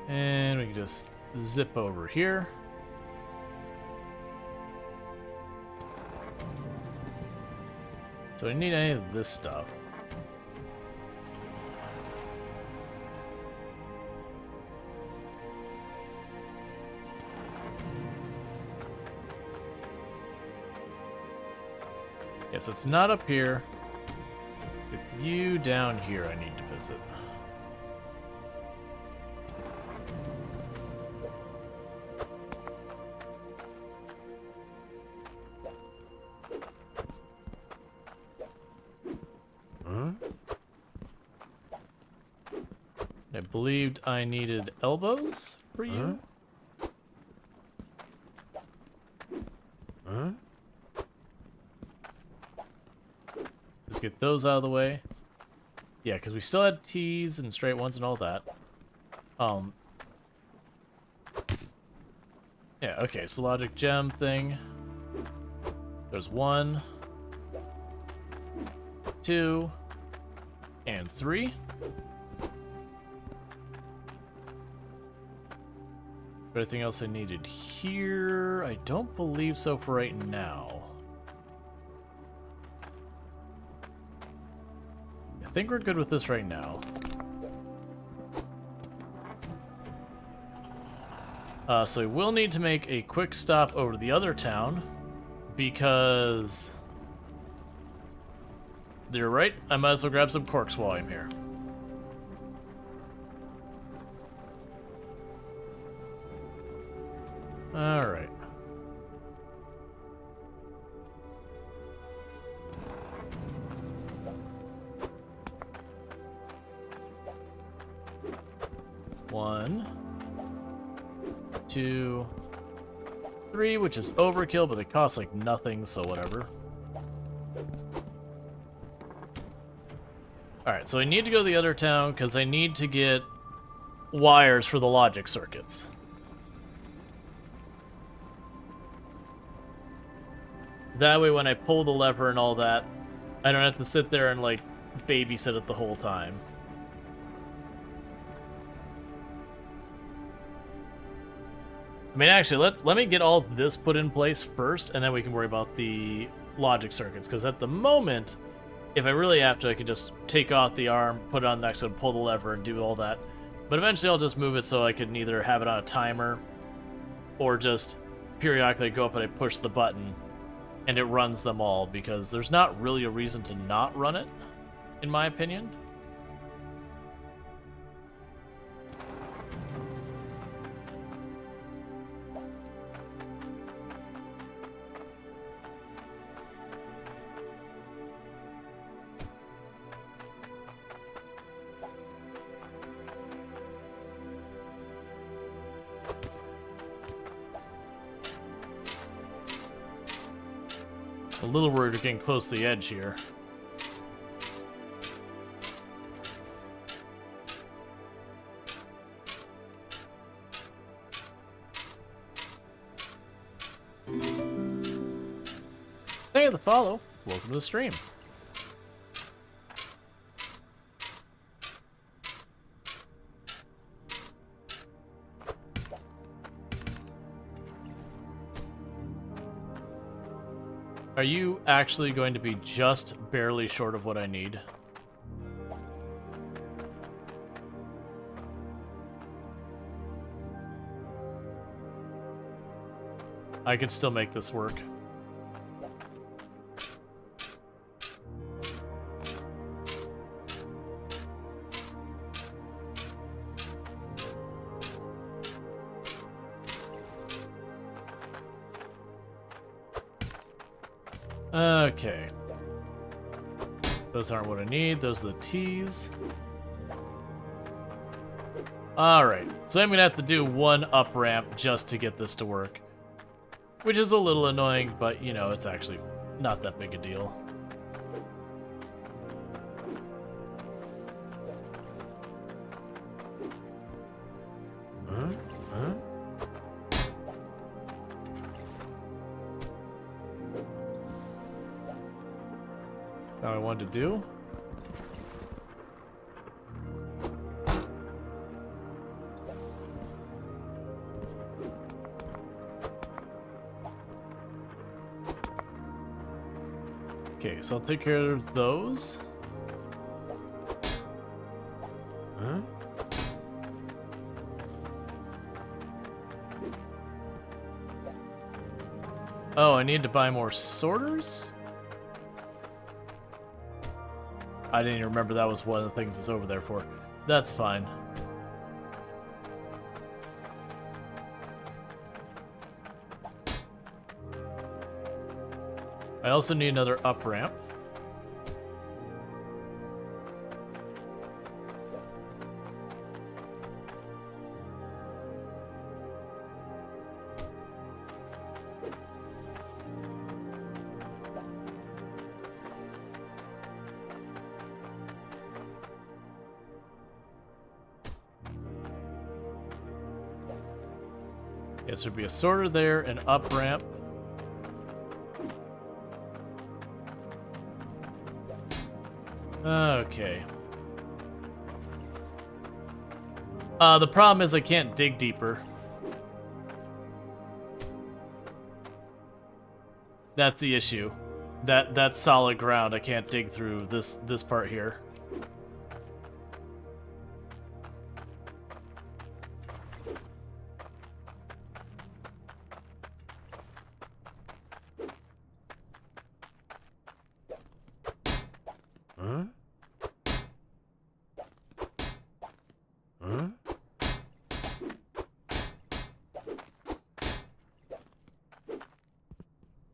And we can just zip over here. So I need any of this stuff. Yeah, so it's not up here. It's you down here I need to visit. I believed I needed elbows for you. Just get those out of the way. Yeah, because we still had T's and straight ones and all that. Yeah, okay, so logic gem thing. There's 1, 2, and 3. Anything else I needed here? I don't believe so for right now. I think we're good with this right now. So we will need to make a quick stop over to the other town because you're right, I might as well grab some corks while I'm here. Alright. 1, 2, 3, which is overkill, but it costs like nothing, so whatever. Alright, so I need to go to the other town because I need to get wires for the logic circuits. That way when I pull the lever and all that, I don't have to sit there and like babysit it the whole time. I mean, actually, let me get all this put in place first, and then we can worry about the logic circuits. Because at the moment, if I really have to, I can just take off the arm, put it on next to it, pull the lever, and do all that. But eventually, I'll just move it so I can either have it on a timer, or just periodically go up and I push the button, and it runs them all. Because there's not really a reason to not run it, in my opinion. A little worried we're getting close to the edge here. Thank you for the follow. Welcome to the stream. Are you actually going to be just barely short of what I need? I could still make this work. Okay. Those aren't what I need. Those are the T's. Alright. So I'm going to have to do one up ramp just to get this to work. Which is a little annoying, but, you know, it's actually not that big a deal. Now I wanted to do. Okay, so I'll take care of those. Huh? Oh, I need to buy more sorters? I didn't even remember that was one of the things that's over there for. That's fine. I also need another up ramp. Yes, there'd be a sorter there, an up ramp. Okay. The problem is I can't dig deeper. That's the issue. That's solid ground. I can't dig through this part here.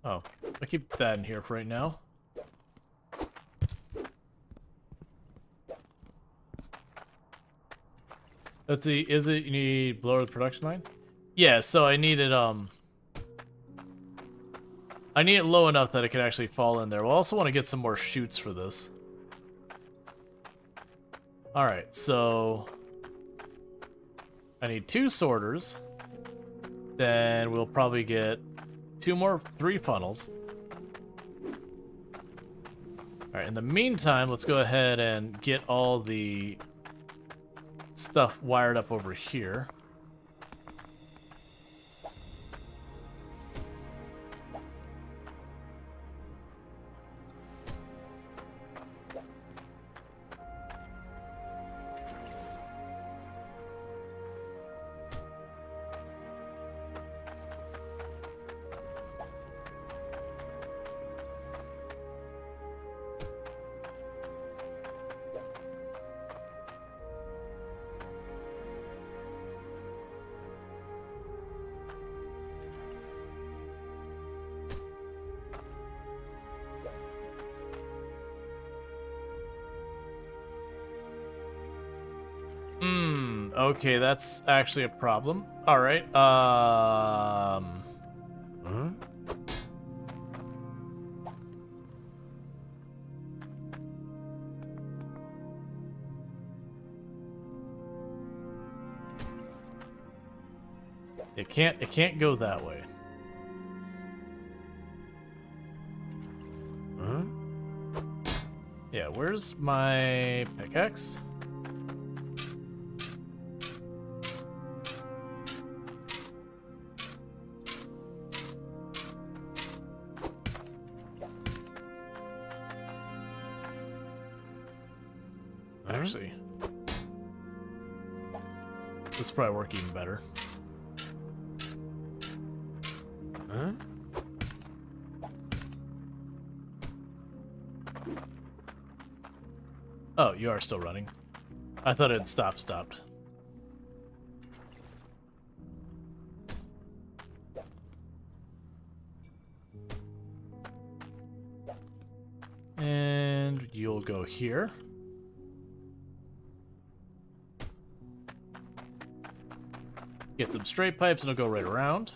Oh, I keep that in here for right now. Let's see, is it you need below the production line? Yeah, so I need it low enough that it can actually fall in there. We'll also want to get some more chutes for this. Alright, so I need 2 sorters. Then we'll probably get 3 funnels. Alright, in the meantime, let's go ahead and get all the stuff wired up over here. Okay, that's actually a problem. Alright, Huh? It can't go that way. Huh? Yeah, where's my pickaxe? Actually, this is probably work even better. Huh? Oh, you are still running. I thought it had stopped. And you'll go here. Get some straight pipes and it'll go right around.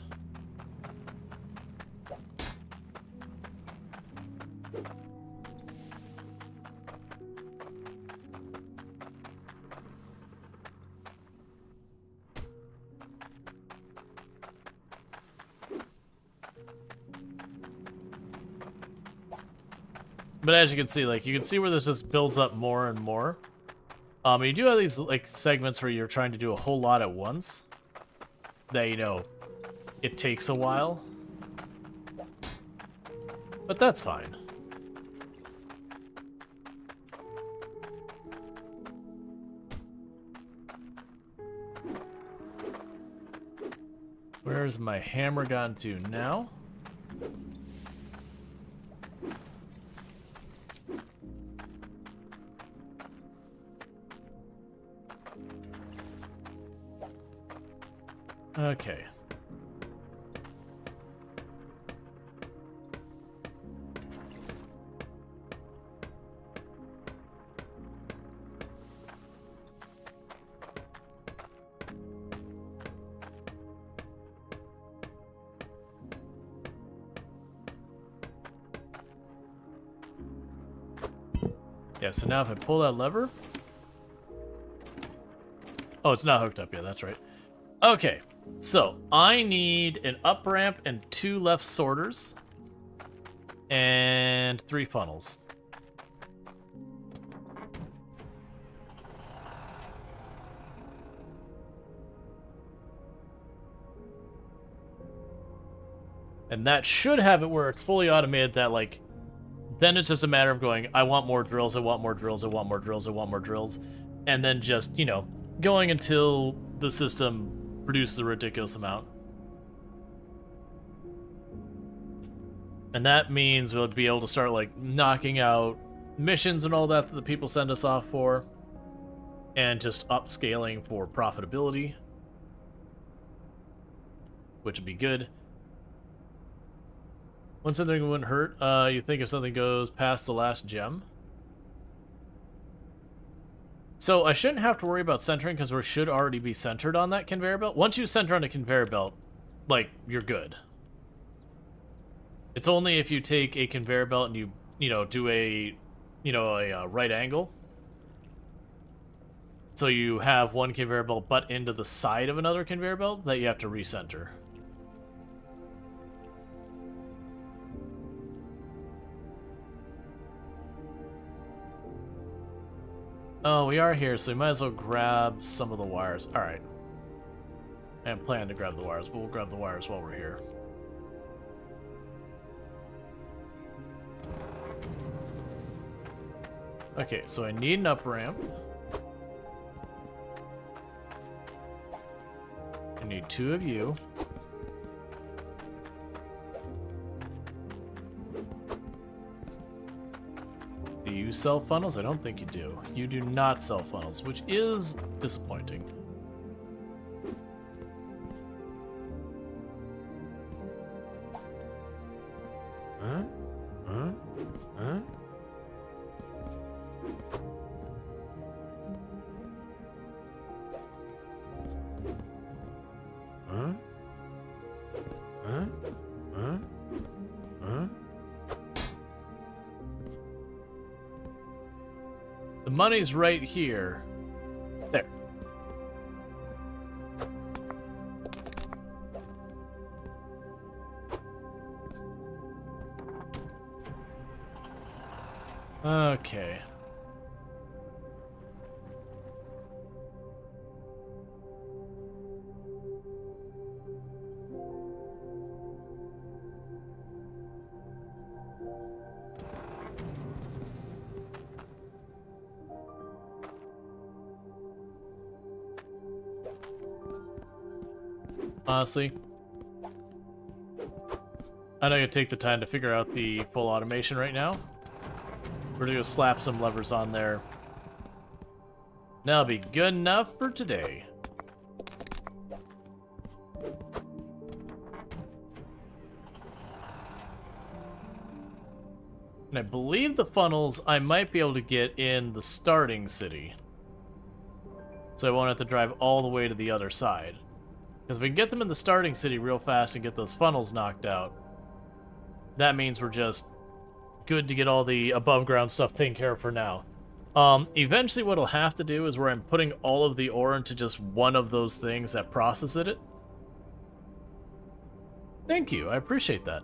But as you can see, like, you can see where this just builds up more and more. You do have these, like, segments where you're trying to do a whole lot at once. That, you know, it takes a while. But that's fine. Where's my hammer gone to now? Okay. Yeah, so now if I pull that lever... Oh, it's not hooked up yet, that's right. Okay, so I need an up ramp and 2 left sorters. And 3 funnels. And that should have it where it's fully automated that, like, then it's just a matter of going, I want more drills, I want more drills, I want more drills, I want more drills. And then just, you know, going until the system produces a ridiculous amount. And that means we'll be able to start, like, knocking out missions and all that the people send us off for. And just upscaling for profitability. Which would be good. One something wouldn't hurt. You think if something goes past the last gem? So I shouldn't have to worry about centering because we should already be centered on that conveyor belt. Once you center on a conveyor belt, like, you're good. It's only if you take a conveyor belt and you know, do a right angle. So you have one conveyor belt butt into the side of another conveyor belt that you have to recenter. Oh, we are here, so we might as well grab some of the wires. Alright. I am planning to grab the wires, but we'll grab the wires while we're here. Okay, so I need an up ramp. I need 2 of you. Do you sell funnels? I don't think you do. You do not sell funnels, which is disappointing. Huh? Huh? Huh? Huh? Huh? Huh? Huh? The money's right here. There. Okay. Honestly, I know you take the time to figure out the full automation right now. We're gonna slap some levers on there. That'll be good enough for today. And I believe the funnels I might be able to get in the starting city. So I won't have to drive all the way to the other side. Because if we can get them in the starting city real fast and get those funnels knocked out, that means we're just good to get all the above ground stuff taken care of for now. Eventually what I'll have to do is where I'm putting all of the ore into just one of those things that process it. Thank you, I appreciate that.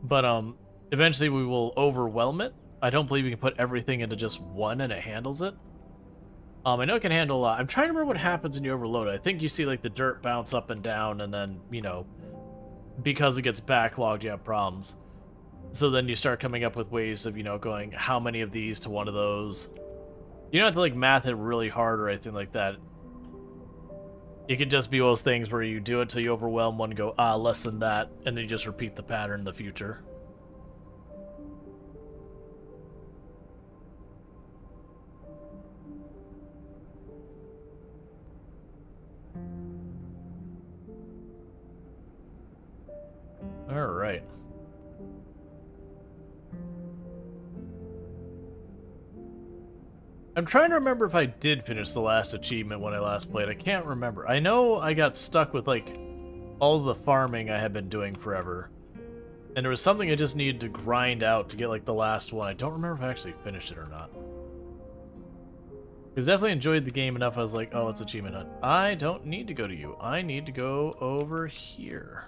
But eventually we will overwhelm it. I don't believe we can put everything into just one and it handles it. I know it can handle a lot. I'm trying to remember what happens when you overload it. I think you see like the dirt bounce up and down, and then, you know, because it gets backlogged, you have problems. So then you start coming up with ways of, you know, going how many of these to one of those. You don't have to like math it really hard or anything like that. It could just be those things where you do it till you overwhelm one and go, ah, less than that, and then you just repeat the pattern in the future. All right. I'm trying to remember if I did finish the last achievement when I last played. I can't remember. I know I got stuck with, like, all the farming I had been doing forever. And there was something I just needed to grind out to get, like, the last one. I don't remember if I actually finished it or not. Because definitely enjoyed the game enough, I was like, oh, it's achievement hunt. I don't need to go to you. I need to go over here.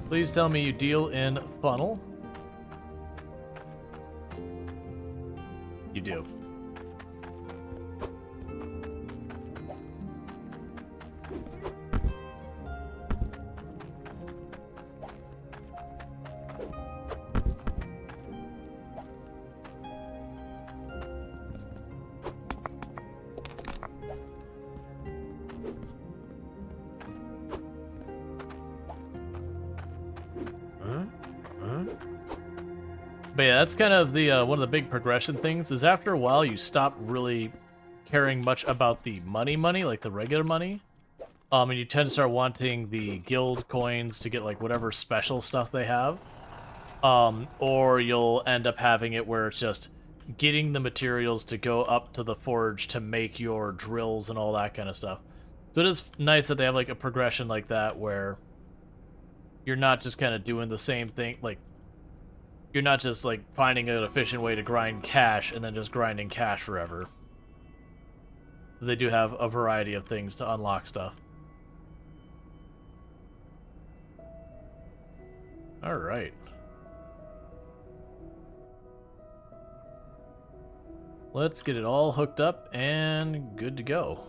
Please tell me you deal in funnel. You do. But yeah, that's kind of the one of the big progression things, is after a while you stop really caring much about the money, like the regular money. And you tend to start wanting the guild coins to get like whatever special stuff they have. Or you'll end up having it where it's just getting the materials to go up to the forge to make your drills and all that kind of stuff. So it is nice that they have like a progression like that where you're not just kind of doing the same thing, like you're not just like finding an efficient way to grind cash and then just grinding cash forever. They do have a variety of things to unlock stuff. All right. Let's get it all hooked up and good to go.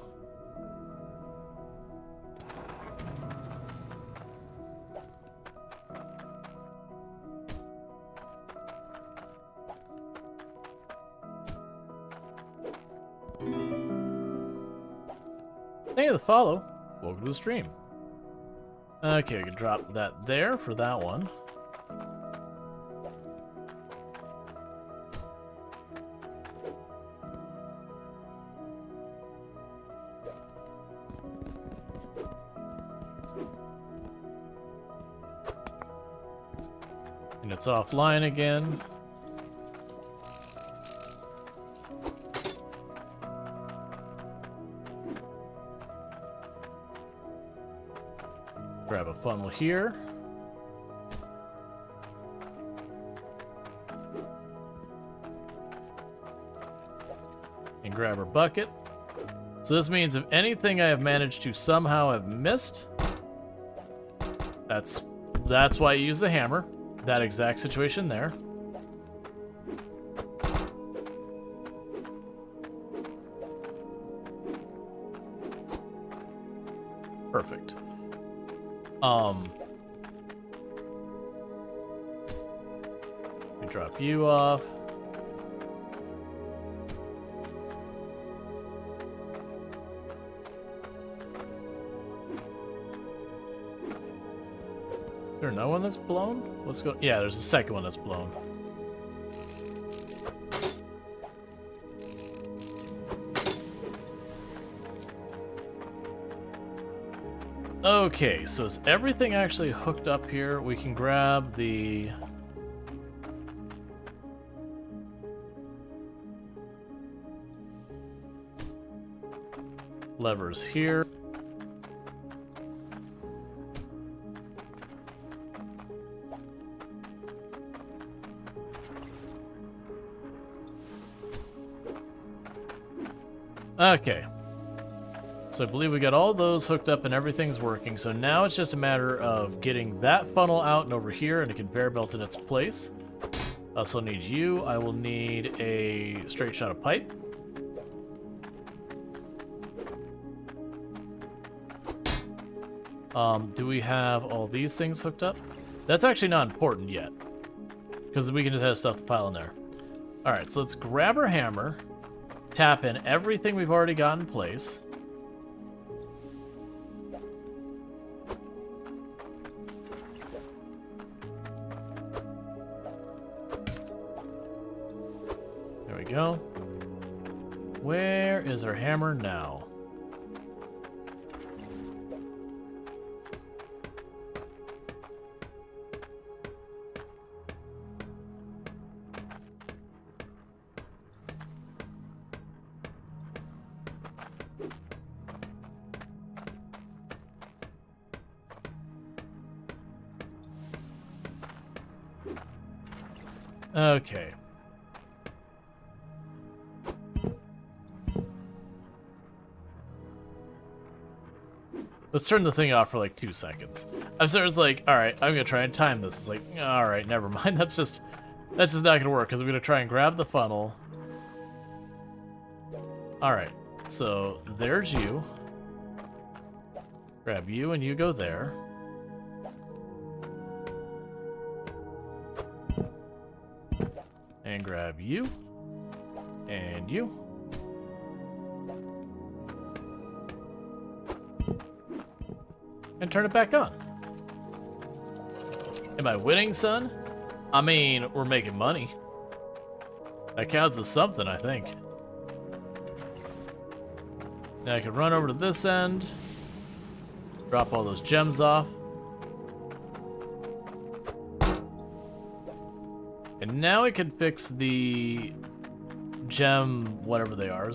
Hey, the follow. Welcome to the stream. Okay, we can drop that there for that one. And it's offline again. Grab a funnel here. And grab our bucket. So this means if anything I have managed to somehow have missed, that's why you use the hammer. That exact situation there. Perfect. We drop you off. Is there another one that's blown? Let's go. Yeah, there's a second one that's blown. Okay, so is everything actually hooked up here? We can grab the levers here. Okay. So I believe we got all those hooked up and everything's working. So now it's just a matter of getting that funnel out and over here and a conveyor belt in its place. I also need you. I will need a straight shot of pipe. Do we have all these things hooked up? That's actually not important yet, because we can just have stuff to pile in there. All right, so let's grab our hammer, tap in everything we've already got in place. There we go. Where is our hammer now? Okay. Let's turn the thing off for like 2 seconds. I'm sort of like, all right, I'm gonna try and time this. It's like, all right, never mind. That's just not gonna work because we're gonna try and grab the funnel. All right, so there's you. Grab you and you go there. And grab you. And you. And turn it back on. Am I winning, son? I mean, we're making money. That counts as something, I think. Now I can run over to this end. Drop all those gems off. And now I can fix the gem, whatever they are.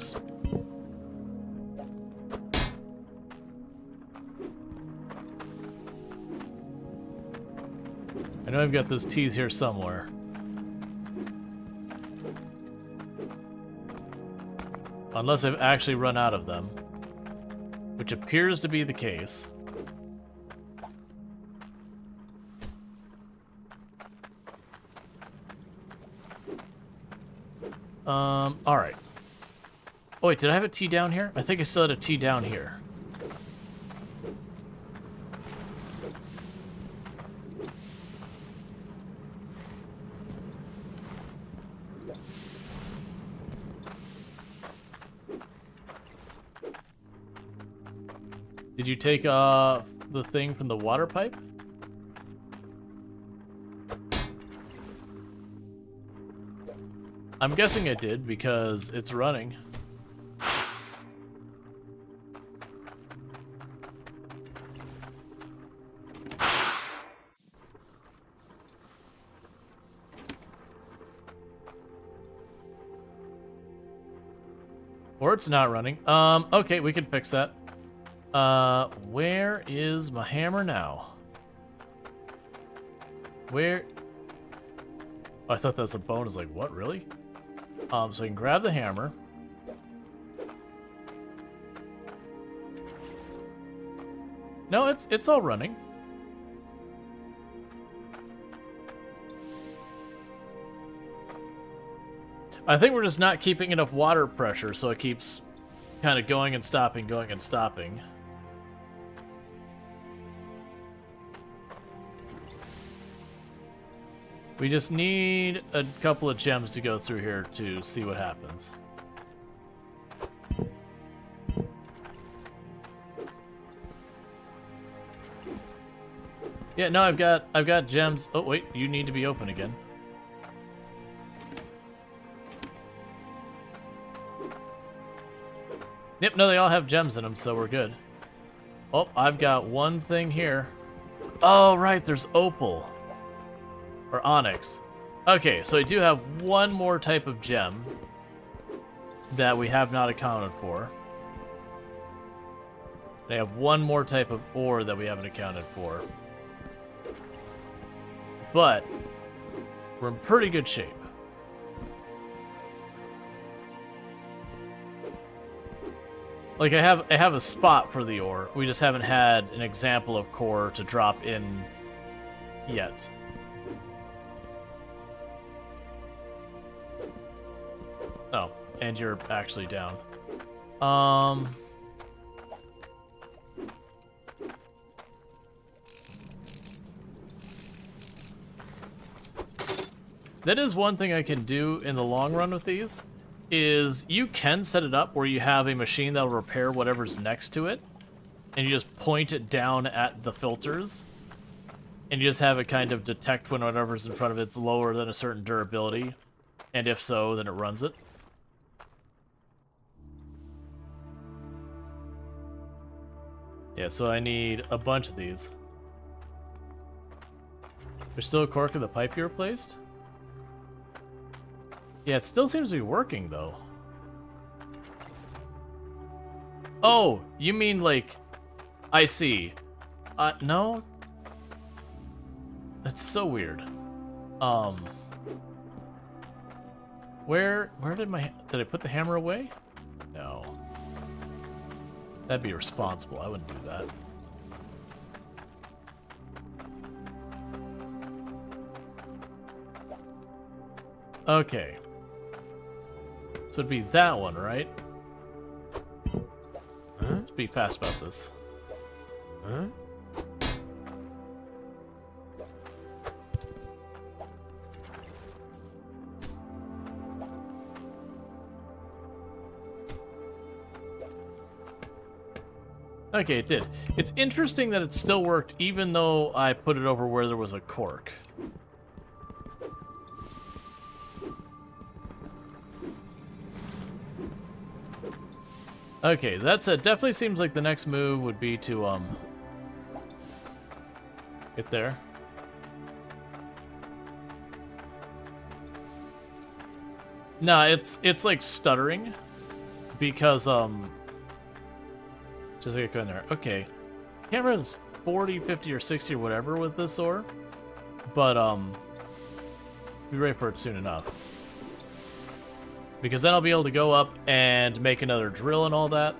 I know I've got those T's here somewhere. Unless I've actually run out of them, which appears to be the case. Alright. Oh wait, did I have a T down here? I think I still had a T down here. Did you take the thing from the water pipe? I'm guessing I did because it's running. Or it's not running. Okay, we can fix that. Where is my hammer now? Where? Oh, I thought that was a bonus. Like, what, really? So I can grab the hammer. No, it's all running. I think we're just not keeping enough water pressure, so it keeps kind of going and stopping, going and stopping. We just need a couple of gems to go through here to see what happens. Yeah, no, I've got gems. Oh wait, you need to be open again. Yep, no, they all have gems in them, so we're good. Oh, I've got one thing here. Oh, right, there's opal. Or onyx. Okay, so I do have one more type of gem that we have not accounted for. I have one more type of ore that we haven't accounted for. But we're in pretty good shape. Like I have a spot for the ore. We just haven't had an example of core to drop in yet. Oh, and you're actually down. That is one thing I can do in the long run with these, is you can set it up where you have a machine that'll repair whatever's next to it, and you just point it down at the filters, and you just have it kind of detect when whatever's in front of it's lower than a certain durability, and if so, then it runs it. Yeah, so I need a bunch of these. There's still a cork in the pipe you replaced? Yeah, it still seems to be working, though. Oh, you mean, like... I see. No? That's so weird. Where did my... Did I put the hammer away? No. That'd be irresponsible. I wouldn't do that. Okay. So it'd be that one, right? Huh? Let's be fast about this. Huh? Okay, it did. It's interesting that it still worked even though I put it over where there was a cork. Okay, that's it. Definitely seems like the next move would be to, get there. No, it's like stuttering because just get going there. Okay. Can't remember if it's 40, 50, or 60 or whatever with this ore. But be ready for it soon enough. Because then I'll be able to go up and make another drill and all that.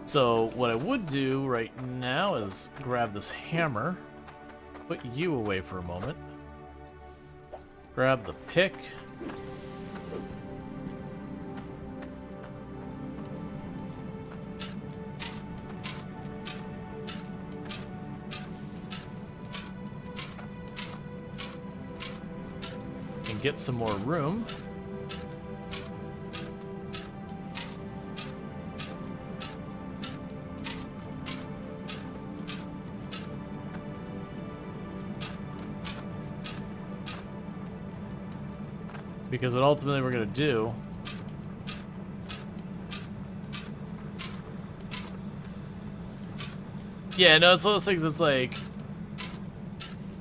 So what I would do right now is grab this hammer, put you away for a moment, grab the pick, and get some more room. Because what ultimately we're going to do yeah, no, it's one of those things. It's like,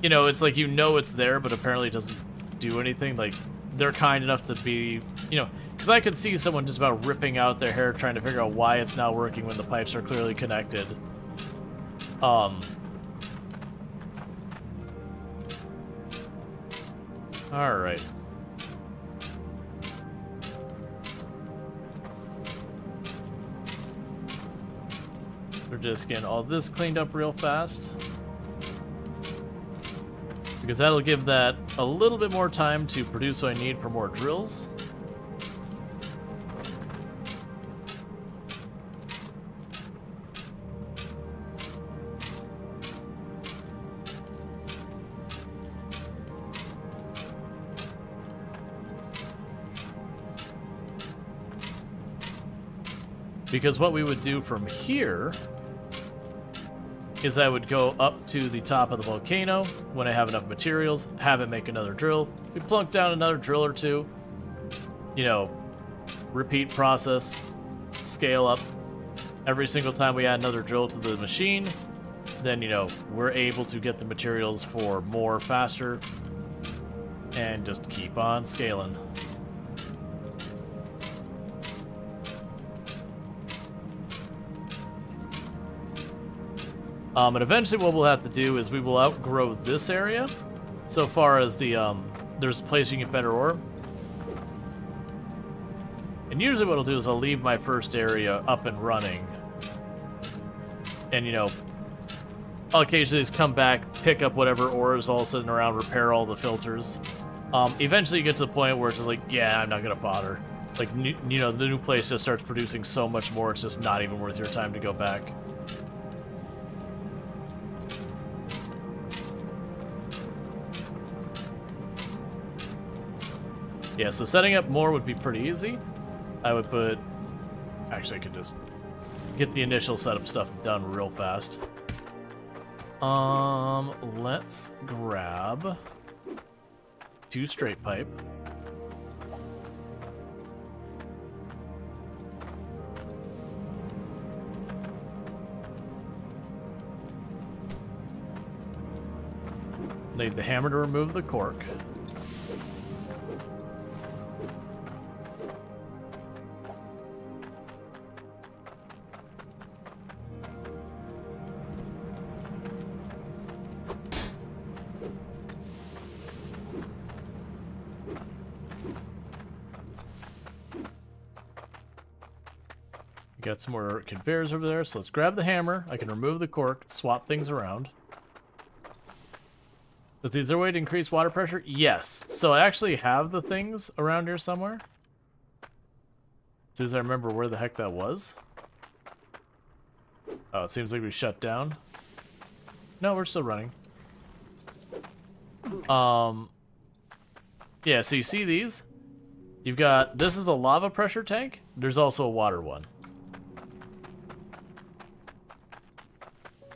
you know, it's like it's there, but apparently it doesn't do anything. Like, they're kind enough to be, you know, because I could see someone just about ripping out their hair trying to figure out why it's not working when the pipes are clearly connected. Alright. We're just getting all this cleaned up real fast. Because that'll give that a little bit more time to produce what I need for more drills. Because what we would do from here is I would go up to the top of the volcano when I have enough materials, have it make another drill. We plunk down another drill or two, you know, repeat process, scale up. Every single time we add another drill to the machine, then, you know, we're able to get the materials for more faster and just keep on scaling. And eventually what we'll have to do is we will outgrow this area. So far as the, there's a place you can get better ore. And usually what I'll do is I'll leave my first area up and running. And, you know, I'll occasionally just come back, pick up whatever ore is all sitting around, repair all the filters. Eventually you get to the point where it's just like, yeah, I'm not going to bother. Like, you know, the new place just starts producing so much more, it's just not even worth your time to go back. Yeah, so setting up more would be pretty easy. I would put... Actually, I could just get the initial setup stuff done real fast. Let's grab 2 straight pipe. Need the hammer to remove the cork. Got some more conveyors over there, so let's grab the hammer. I can remove the cork, swap things around. Is there a way to increase water pressure? Yes. So I actually have the things around here somewhere. As soon as I remember where the heck that was. Oh, it seems like we shut down. No, we're still running. Yeah, so you see these? You've got, this is a lava pressure tank. There's also a water one.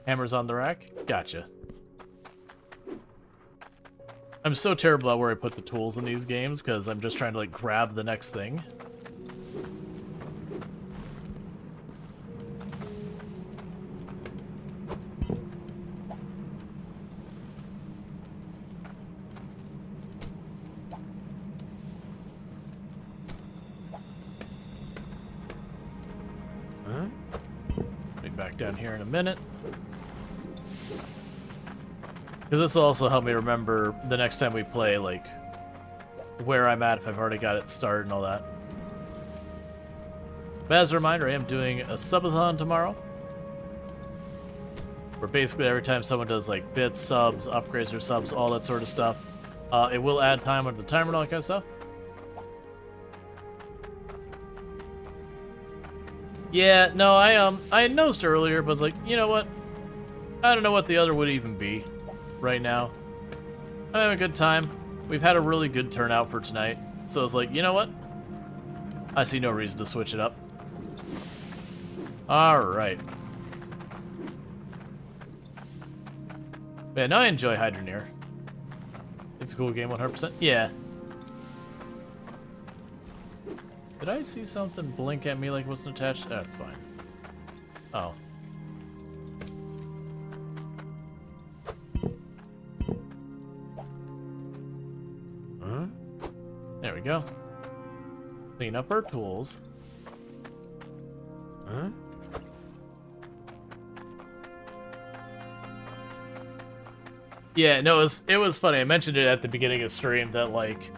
Hammer's on the rack? Gotcha. I'm so terrible at where I put the tools in these games, because I'm just trying to, like, grab the next thing. back down here in a minute. Because this will also help me remember the next time we play, like, where I'm at if I've already got it started and all that. But as a reminder, I am doing a subathon tomorrow. Where basically every time someone does, like, bits, subs, upgrades or subs, all that sort of stuff, it will add time under the timer and all that kind of stuff. Yeah, no, I had noticed earlier, but I was like, you know what? I don't know what the other would even be right now. I'm having a good time. We've had a really good turnout for tonight, so I was like, you know what? I see no reason to switch it up. Alright. Yeah, no, I enjoy Hydroneer. It's a cool game, 100%. Yeah. Did I see something blink at me like it wasn't attached? Oh, fine. Oh. Huh? There we go. Clean up our tools. Huh? Yeah, no, it was funny. I mentioned it at the beginning of stream that, like,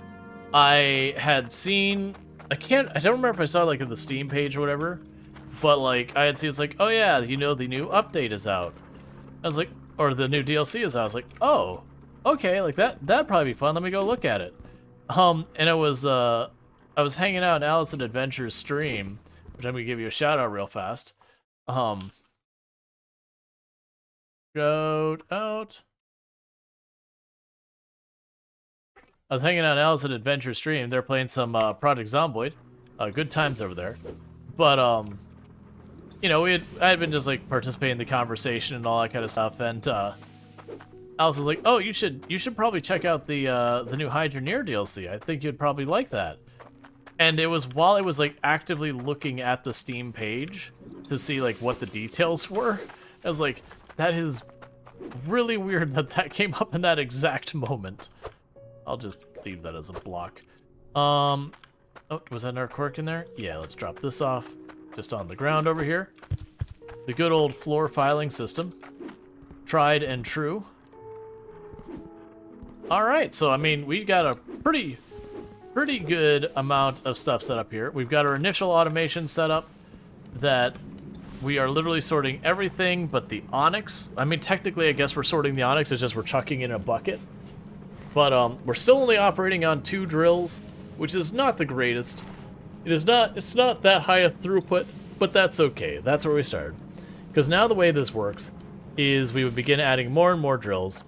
I had seen... I don't remember if I saw it, like, in the Steam page or whatever, but, like, I had seen it's like, oh yeah, you know, the new update is out. I was like, or the new DLC is out. I was like, oh, okay, like, that'd probably be fun. Let me go look at it. And it was, I was hanging out in Alice in Adventure's stream, which I'm gonna give you a shout out real fast. Shout out. I was hanging out in Alice in Adventure stream. They're playing some Project Zomboid. Good times over there. But you know, I had been just like participating in the conversation and all that kind of stuff. And Alice was like, "Oh, you should probably check out the new Hydroneer DLC. I think you'd probably like that." And it was while I was like actively looking at the Steam page to see like what the details were. I was like, that is really weird that came up in that exact moment. I'll just leave that as a block. Oh, was that another quirk in there? Yeah, let's drop this off just on the ground over here. The good old floor filing system. Tried and true. Alright, so I mean, we got a pretty good amount of stuff set up here. We've got our initial automation set up that we are literally sorting everything but the onyx. I mean, technically, I guess we're sorting the onyx, it's just we're chucking in a bucket. But we're still only operating on 2 drills, which is not the greatest. It's not that high a throughput, but that's okay. That's where we started. Because now the way this works is we would begin adding more and more drills.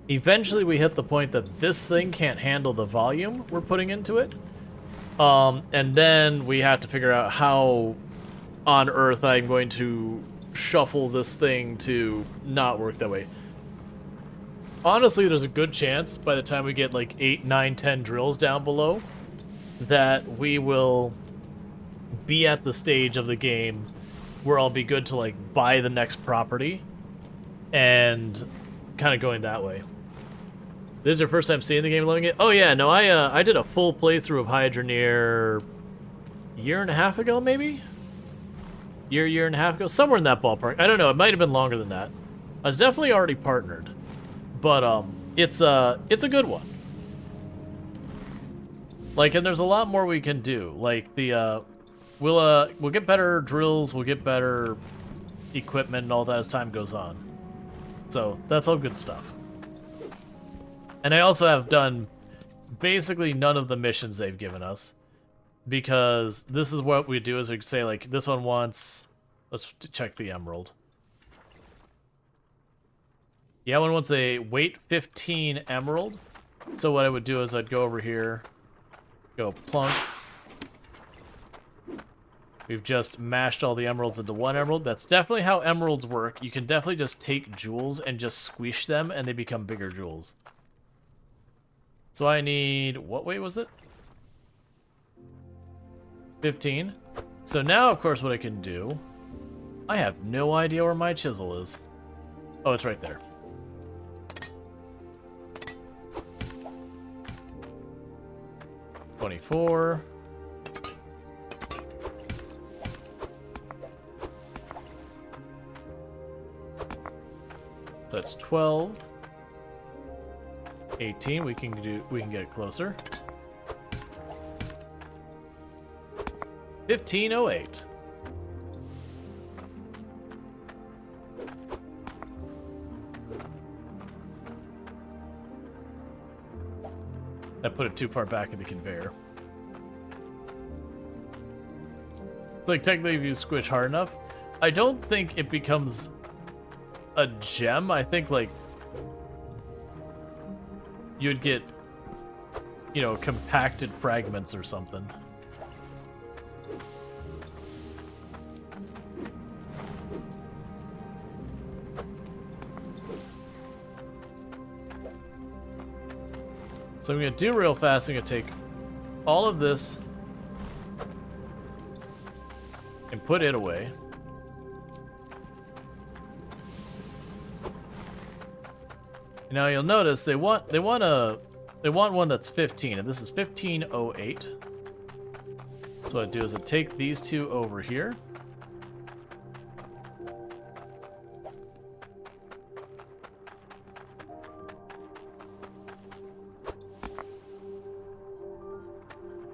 Eventually we hit the point that this thing can't handle the volume we're putting into it. And then we have to figure out how on earth I'm going to shuffle this thing to not work that way. Honestly, there's a good chance by the time we get like 8, 9, 10 drills down below that we will be at the stage of the game where I'll be good to like buy the next property and kind of going that way. This is your first time seeing the game, loving it? Oh yeah, no, I did a full playthrough of Hydroneer a year and a half ago, maybe? Year and a half ago? Somewhere in that ballpark. I don't know, it might have been longer than that. I was definitely already partnered. But, it's a good one. Like, and there's a lot more we can do. Like, we'll get better drills, we'll get better equipment and all that as time goes on. So, that's all good stuff. And I also have done basically none of the missions they've given us. Because this is what we do, is we can say, like, this one wants... Let's check the emerald. Yeah, one wants a weight 15 emerald. So what I would do is I'd go over here, go plunk. We've just mashed all the emeralds into 1 emerald. That's definitely how emeralds work. You can definitely just take jewels and just squish them and they become bigger jewels. So I need, what weight was it? 15. So now, of course, what I can do, I have no idea where my chisel is. Oh, it's right there. $24. That's 12. 18. We can get it closer. 1508. I put it too far back in the conveyor. It's like technically if you squish hard enough, I don't think it becomes a gem. I think like you'd get, you know, compacted fragments or something. So I'm going to do real fast. I'm going to take all of this and put it away. Now you'll notice they want one that's 15, and this is 1508. So what I do is I take these two over here.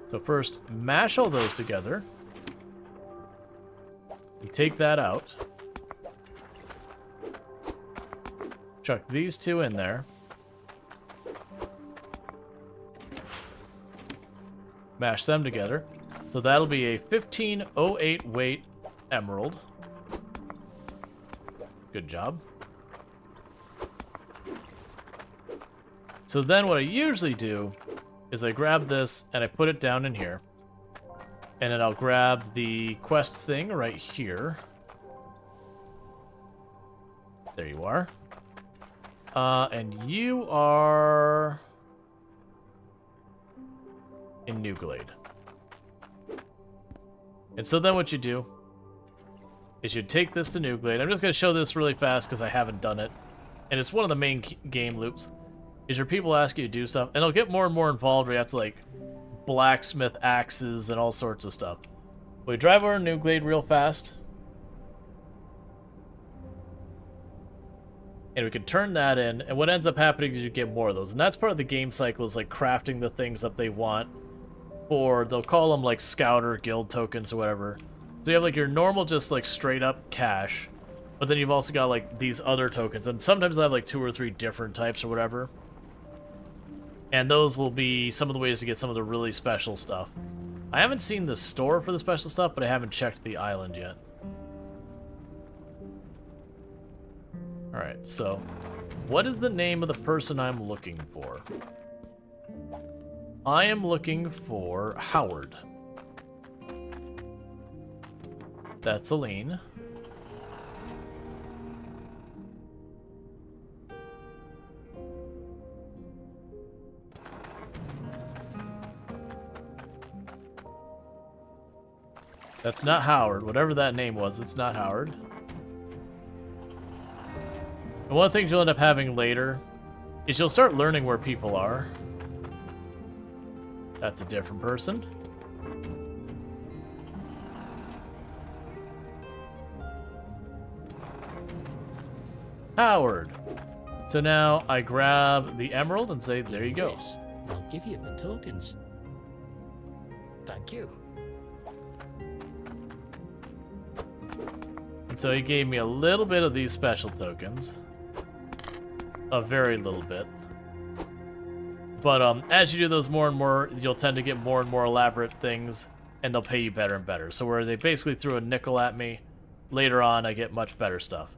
So first, mash all those together. You take that out. Chuck these two in there. Mash them together. So that'll be a 1508 weight emerald. Good job. So then what I usually do is I grab this and I put it down in here. And then I'll grab the quest thing right here. There you are. And you are in New Glade. And so then what you do is you take this to New Glade. I'm just going to show this really fast because I haven't done it. And it's one of the main game loops. Is your people ask you to do stuff, and it'll get more and more involved where you have to, like, blacksmith axes and all sorts of stuff. We drive over to New Glade real fast. And we can turn that in, and what ends up happening is you get more of those. And that's part of the game cycle, is, like, crafting the things that they want. Or they'll call them, like, scout or guild tokens or whatever. So you have, like, your normal just, like, straight-up cash. But then you've also got, like, these other tokens. And sometimes they have, like, 2 or 3 different types or whatever. And those will be some of the ways to get some of the really special stuff. I haven't seen the store for the special stuff, but I haven't checked the island yet. Alright, so what is the name of the person I'm looking for? I am looking for Howard. That's Aline. That's not Howard. Whatever that name was, it's not Howard. And one of the things you'll end up having later is you'll start learning where people are. That's a different person. Howard. So now I grab the emerald and say, there you go. Yes, I'll give you the tokens. Thank you. And so he gave me a little bit of these special tokens. A very little bit. But as you do those more and more, you'll tend to get more and more elaborate things, and they'll pay you better and better. So where they basically threw a nickel at me, later on I get much better stuff.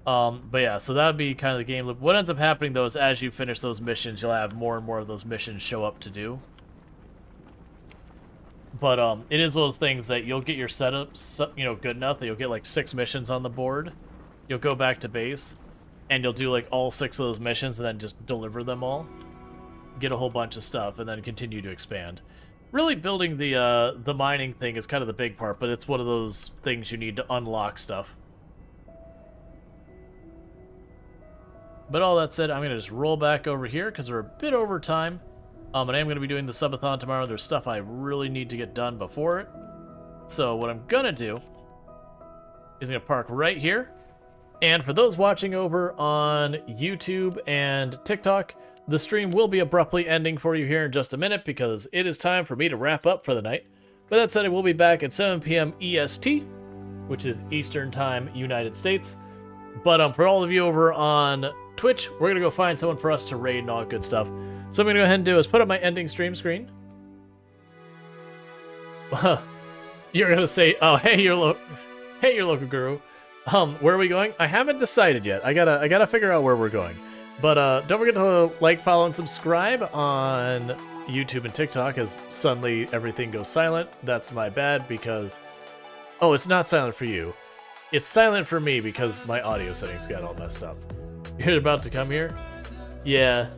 But yeah, so that would be kind of the game loop. What ends up happening, though, is as you finish those missions, you'll have more and more of those missions show up to do. But it is one of those things that you'll get your setup, you know, good enough that you'll get like 6 missions on the board. You'll go back to base, and you'll do like all 6 of those missions, and then just deliver them all. Get a whole bunch of stuff, and then continue to expand. Really, building the mining thing is kind of the big part, but it's one of those things you need to unlock stuff. But all that said, I'm gonna just roll back over here because we're a bit over time. And I am going to be doing the subathon tomorrow. There's stuff I really need to get done before it. So what I'm going to do is I'm going to park right here. And for those watching over on YouTube and TikTok, the stream will be abruptly ending for you here in just a minute because it is time for me to wrap up for the night. But that said, I will be back at 7 p.m. EST, which is Eastern Time, United States. But for all of you over on Twitch, we're going to go find someone for us to raid and all that good stuff. So I'm going to go ahead and do is put up my ending stream screen. You're going to say, oh, hey, your local guru. Where are we going? I haven't decided yet. I gotta figure out where we're going. But don't forget to like, follow, and subscribe on YouTube and TikTok as suddenly everything goes silent. That's my bad because... Oh, it's not silent for you. It's silent for me because my audio settings got all messed up. You're about to come here? Yeah.